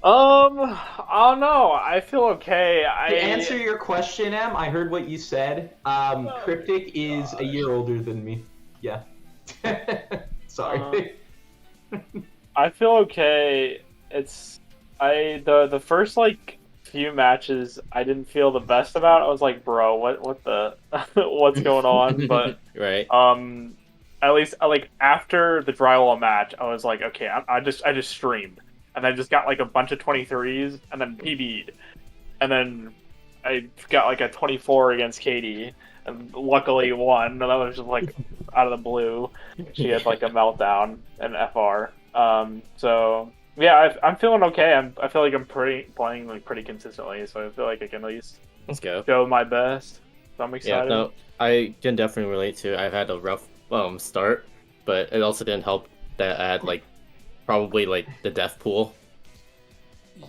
I don't know. I feel okay. To answer your question, Em, I heard what you said. Cryptic is a year older than me. Yeah. Sorry. I feel okay. It's the first few matches I didn't feel the best about. I was like, bro, what the what's going on? But right. at least like after the drywall match, I was like, okay, I just streamed, and I just got like a bunch of 23s, and then PB'd, and then I got like a 24 against Katie, and luckily won. That was just like out of the blue. She had like a meltdown in FR. So yeah, I'm feeling okay. I feel like I'm playing like pretty consistently, so I feel like I can at least Let's go. show my best. So I'm Yeah, excited. no, I can definitely relate to. I've had a rough start, but it also didn't help that I had like probably like the death pool.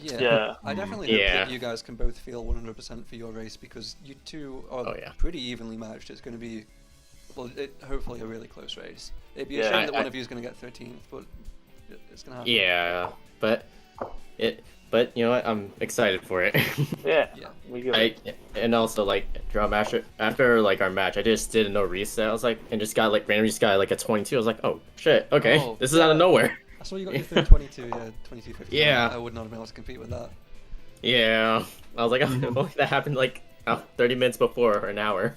Yeah. I definitely hope that you guys can both feel 100% for your race, because you two are pretty evenly matched. It's going to be, well, hopefully a really close race. It'd be a shame that one of you is going to get 13th, but it's going to happen. Yeah, but you know what? I'm excited for it. Yeah. And also like after like our match, I just did a no reset. I was like, and randomly just got like a 22. I was like, oh shit, okay, this is out of nowhere. I saw you got your third 22, yeah, 22.50. Yeah. I would not have been able to compete with that. Yeah, I was like, oh, that happened like 30 minutes before or an hour.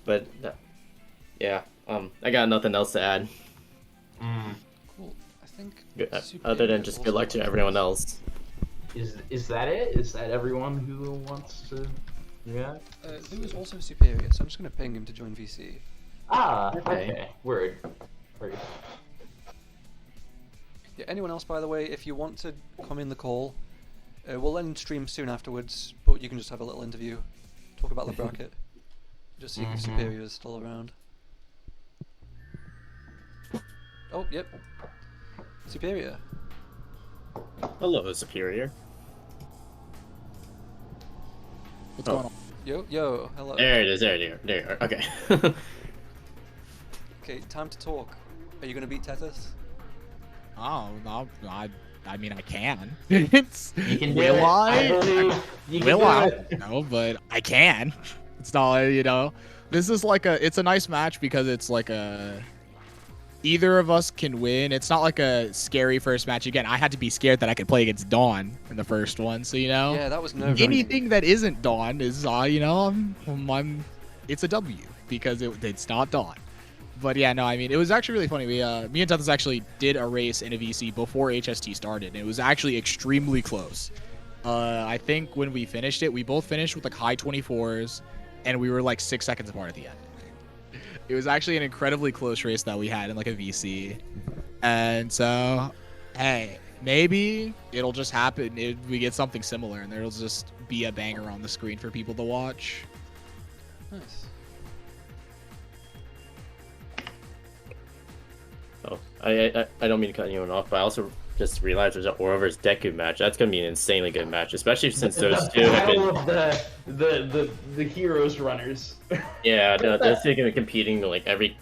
But yeah, I got nothing else to add. Cool. I think other than just good luck to everyone else. Is that it? Is that everyone who wants to react? Lou is also superior, so I'm just going to ping him to join VC. Ah, okay. Word. Yeah, anyone else, by the way, if you want to come in the call, we'll end stream soon afterwards, but you can just have a little interview, talk about the bracket, just see if Superior is still around. Oh, yep. Superior. Hello, Superior. What's going on? Yo, hello. There it is, there you are. Okay. Okay, time to talk. Are you going to beat Tethys? Oh, no, I mean, I can. It's, You can do will it. I? I believe you can will do I? it. No, but I can. It's not, this is like it's a nice match because it's like either of us can win. It's not like a scary first match. Again, I had to be scared that I could play against Dawn in the first one, so Yeah, that was nerve-wracking. anything that isn't Dawn is, it's a W because it's not Dawn. But yeah, no, I mean, it was actually really funny. Me and Tethys actually did a race in a VC before HST started, and it was actually extremely close. I think when we finished it, we both finished with like high 24s, and we were like 6 seconds apart at the end. It was actually an incredibly close race that we had in like a VC. And so, hey, maybe it'll just happen. We get something similar, and there'll just be a banger on the screen for people to watch. Nice. Oh, I don't mean to cut anyone off, but I also just realized there's an Aura vs Deku match. That's gonna be an insanely good match, especially since those two have been the heroes runners. Yeah, they're gonna be competing in like every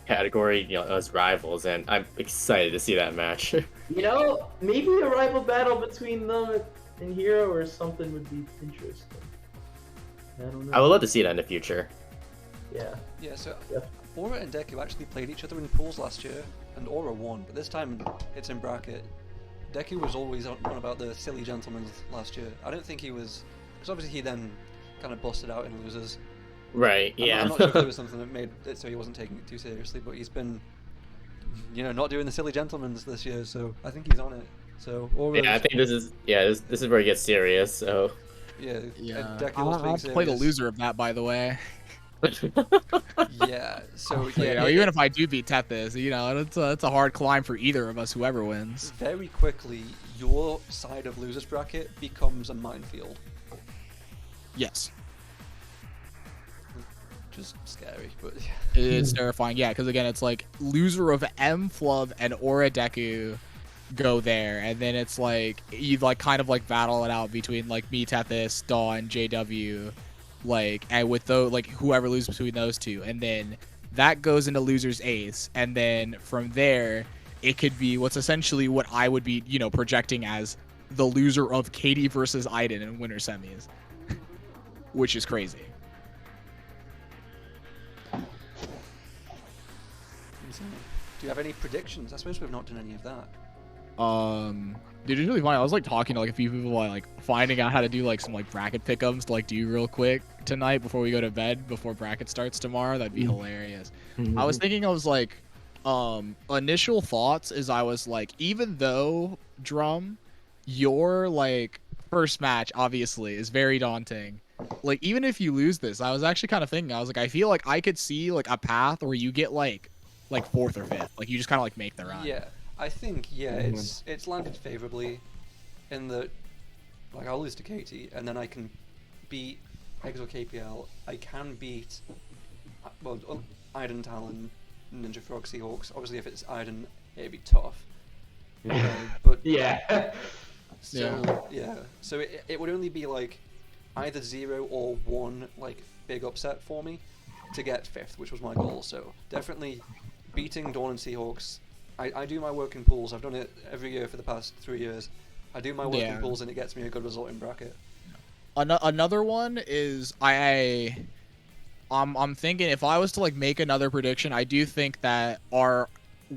category, as rivals, and I'm excited to see that match. Maybe a rival battle between them and Hero or something would be interesting. I don't know. I would love to see that in the future. Yeah. Yeah, so Aura and Deku actually played each other in pools last year, and Aura won, but this time it's in bracket. Deku was always on about the silly gentlemen last year. I don't think he was, because obviously he then kind of busted out in losers. Right, yeah. I'm not sure if there was something that made it so he wasn't taking it too seriously, but he's been, not doing the silly gentlemen this year, so I think he's on it. So Aura I think this is where it gets serious. So yeah. Deku I'll play the loser of that, by the way. Yeah, so yeah, even if I do beat Tethys, it's a hard climb for either of us, whoever wins. Very quickly, your side of losers bracket becomes a minefield. Yes. Just scary, but it's terrifying. Yeah, because again, it's like loser of M Flub and Aura Deku go there, and then it's like you kind of battle it out between me, Tethys, Dawn, JW. And with whoever loses between those two, and then that goes into loser's ace, and then from there it could be what's essentially what I would be projecting as the loser of Katie versus Aiden in winter semis, which is crazy. Do you have any predictions? I suppose we've not done any of that. Dude, it's really funny. I was like talking to like a few people, like finding out how to do like some like bracket pick'ems to like do real quick tonight before we go to bed before bracket starts tomorrow. That'd be hilarious. I was thinking, I was like, initial thoughts is I was like, even though Drum, your like first match obviously is very daunting. Like even if you lose this, I was actually kind of thinking, I was like, I feel like I could see like a path where you get like fourth or fifth, like you just kind of like make the run. Yeah, I think it's landed favorably in that like I'll lose to Katie and then I can beat Eggs or KPL. I can beat Iden, Talon, Ninja Frog, Seahawks. Obviously, if it's Iden, it'd be tough. But yeah. Still, yeah. So it would only be like either 0 or 1 like big upset for me to get 5th, which was my goal. So definitely beating Dawn and Seahawks. I do my work in pools. I've done it every year for the past 3 years. I do my work in pools and it gets me a good result in bracket. Another one is I'm thinking if I was to like make another prediction, I do think that our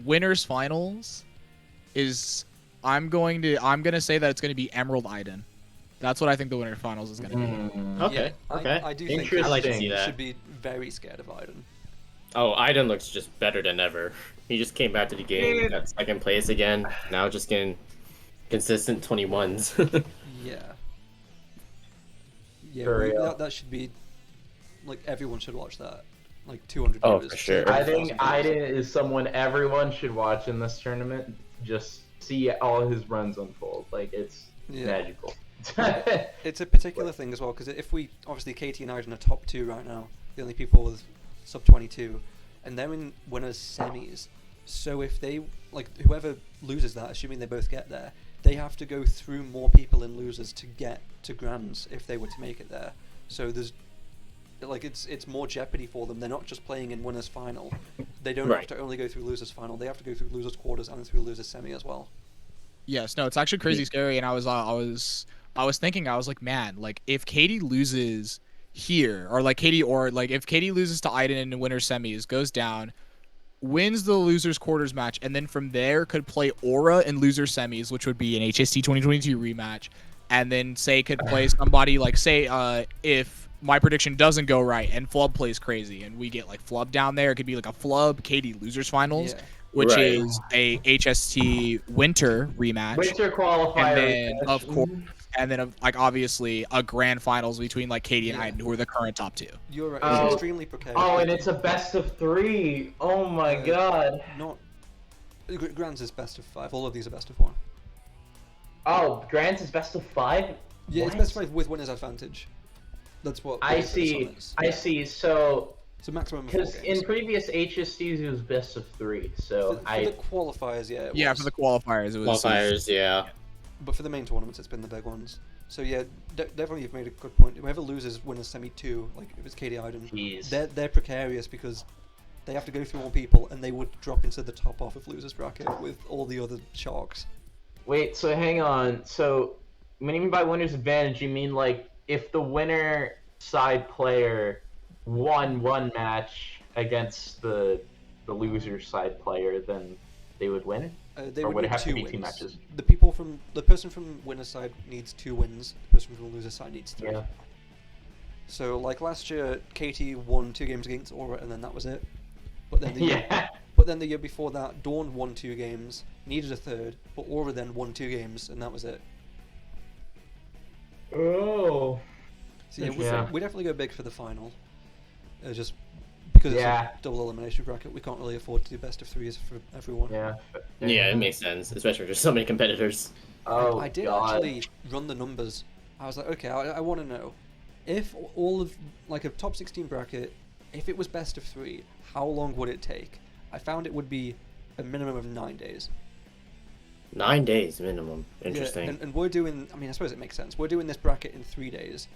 winners finals is I'm gonna say that it's gonna be Emerald Iden. That's what I think the winner finals is gonna be. Okay. Yeah, Okay. I do think I like to see you that. should be very scared of Iden. Oh, Iden looks just better than ever. He just came back to the game, got second place again. Now just getting consistent 21s. Yeah. Yeah, For real. that should be like everyone should watch that. Like 200 Oh, viewers. for sure. I think 200,000 viewers. Iden is someone everyone should watch in this tournament. Just see all his runs unfold. Like it's magical. It's a particular thing as well because if we obviously Katie and Iden are top 2 right now, the only people with sub 22, and they're in winners semis. So if they like whoever loses that, assuming they both get there, they have to go through more people in losers to get to grands if they were to make it there. So there's like it's more jeopardy for them. They're not just playing in winners final. They don't have to only go through losers final. They have to go through losers quarters and through losers semi as well. Yes, no, it's actually crazy scary, and I was thinking, I was like, man, like if Katie loses here, or like if Katie loses to Iden in the winner semis, goes down, wins the losers quarters match, and then from there could play Aura in loser semis, which would be an HST 2022 rematch, and then could play somebody like if my prediction doesn't go right and Flub plays crazy and we get like Flub down there, it could be like a Flub Katie losers finals. Yeah. Which is a HST winter rematch. Winter qualifier. And then, of course, and then like obviously a grand finals between like Katie and Iden, who are the current top 2. You're right. It's extremely precarious. Oh, and it's a best of 3. Oh my god. Not Grands is best of 5. All of these are best of 1. Oh, Grants is best of 5. Yeah, it's best of 5 with winners advantage. That's what I see. I see. So. So maximum of 4 Because games. in previous HSTs it was best of 3, so for the qualifiers, yeah. It was. For the qualifiers, it was. Qualifiers, yeah. But for the main tournaments, it's been the big ones. So yeah, definitely you've made a good point. Whoever loses winners semi 2, like if it's KD Iden, they're precarious because they have to go through more people and they would drop into the top half of losers bracket with all the other sharks. Wait, so hang on. So when you mean by winner's advantage, you mean like if the winner side player won one match against the loser side player, then they would win? They or would would it need have to 2 be wins. 2 matches? The person from winner's side needs 2 wins. The person from the loser's side needs 3. Yeah. So like last year, Katie won 2 games against Aura, and then that was it. But then Yeah. But then the year before that, Dawn won 2 games, needed a 3rd, but Aura then won 2 games, and that was it. Oh. So yeah, we definitely go big for the final. Just because it's a double elimination bracket, we can't really afford to do best of 3s for everyone. Yeah. Yeah, it makes sense, especially when there's so many competitors. Oh, I did actually run the numbers. I was like, okay, I want to know if all of like a top 16 bracket, if it was best of 3, how long would it take? I found it would be a minimum of 9 days. 9 days minimum. Interesting. Yeah, and we're doing. I mean, I suppose it makes sense. We're doing this bracket in 3 days,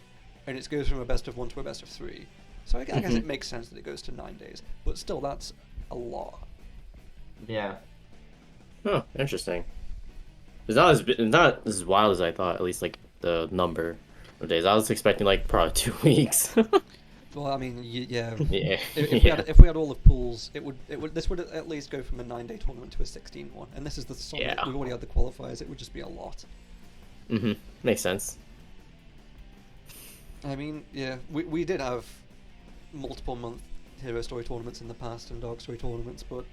and it goes from a best of 1 to a best of 3. So I guess it makes sense that it goes to 9 days, but still, that's a lot. Yeah. Oh, interesting. It's not as wild as I thought. At least like the number of days. I was expecting like probably 2 weeks. Well, I mean, yeah. Yeah. If we had all the pools, this would at least go from a 9-day tournament to a 16 one. And this is the solid. Yeah. We've already had the qualifiers. It would just be a lot. Makes sense. I mean, yeah, we did have multiple month Hero Story tournaments in the past and Dark Story tournaments, but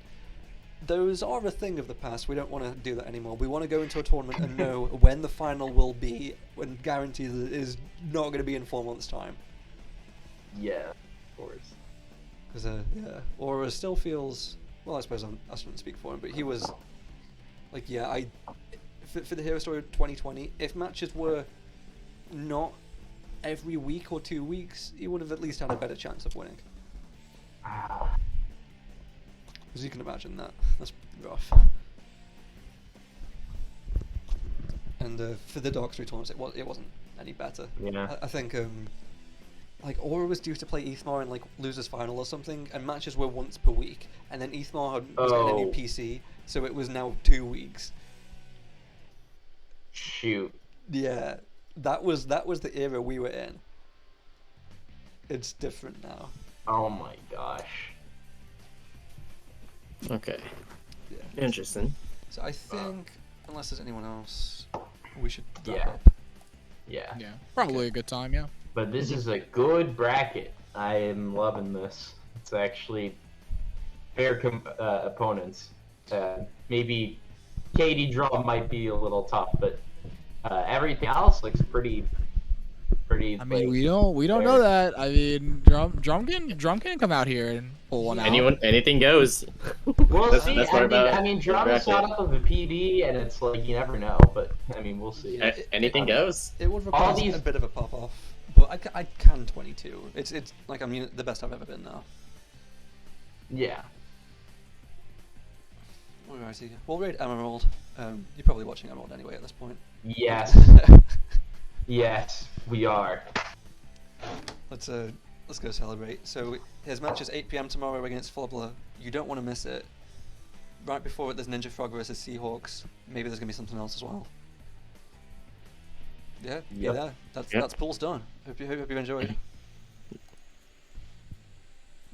those are a thing of the past. We don't want to do that anymore. We want to go into a tournament and know when the final will be, and guarantee that it is not going to be in 4 months' time. Yeah, of course. Because yeah, Aura still feels. Well, I suppose I shouldn't speak for him, but he was like, yeah, for the Hero Story 2020, if matches were not every week or 2 weeks, he would have at least had a better chance of winning. As you can imagine, that's rough. And for the Dark Story tournaments, it wasn't any better. Yeah. I think like Aura was due to play Ethmar in like losers final or something, and matches were once per week, and then Ethmar was getting a new PC, so it was now 2 weeks. Shoot. Yeah, that was the era we were in. It's different now. Oh my gosh. Okay. Yeah. Interesting. So I think, unless there's anyone else, we should wrap Yeah. up. Yeah. Yeah, probably a good time. Yeah. But this is a good bracket. I am loving this. It's actually fair opponents. Maybe KD draw might be a little tough, but everything else looks pretty. I mean, we don't know that. I mean, Drum can come out here and pull one out. Anything goes. We'll see. That's part about I mean, Drum is bracket. not up of a PD, and it's like you never know. But I mean, we'll see. Anything goes. It would All require these- a bit of a pop off, but I can 22. It's like, I mean, the best I've ever been now. Yeah. Where is he? We'll raid Emerald. You're probably watching Emerald anyway at this point. Yes. Yes, we are. Let's go celebrate. So his match is 8 PM tomorrow against Flubler. You don't want to miss it. Right before it, there's Ninja Frog versus Seahawks. Maybe there's gonna be something else as well. Yeah, Yep. yeah. That's pool's done. Hope you enjoyed.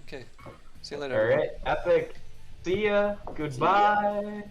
Okay, see you later. All right, epic. See ya. Goodbye.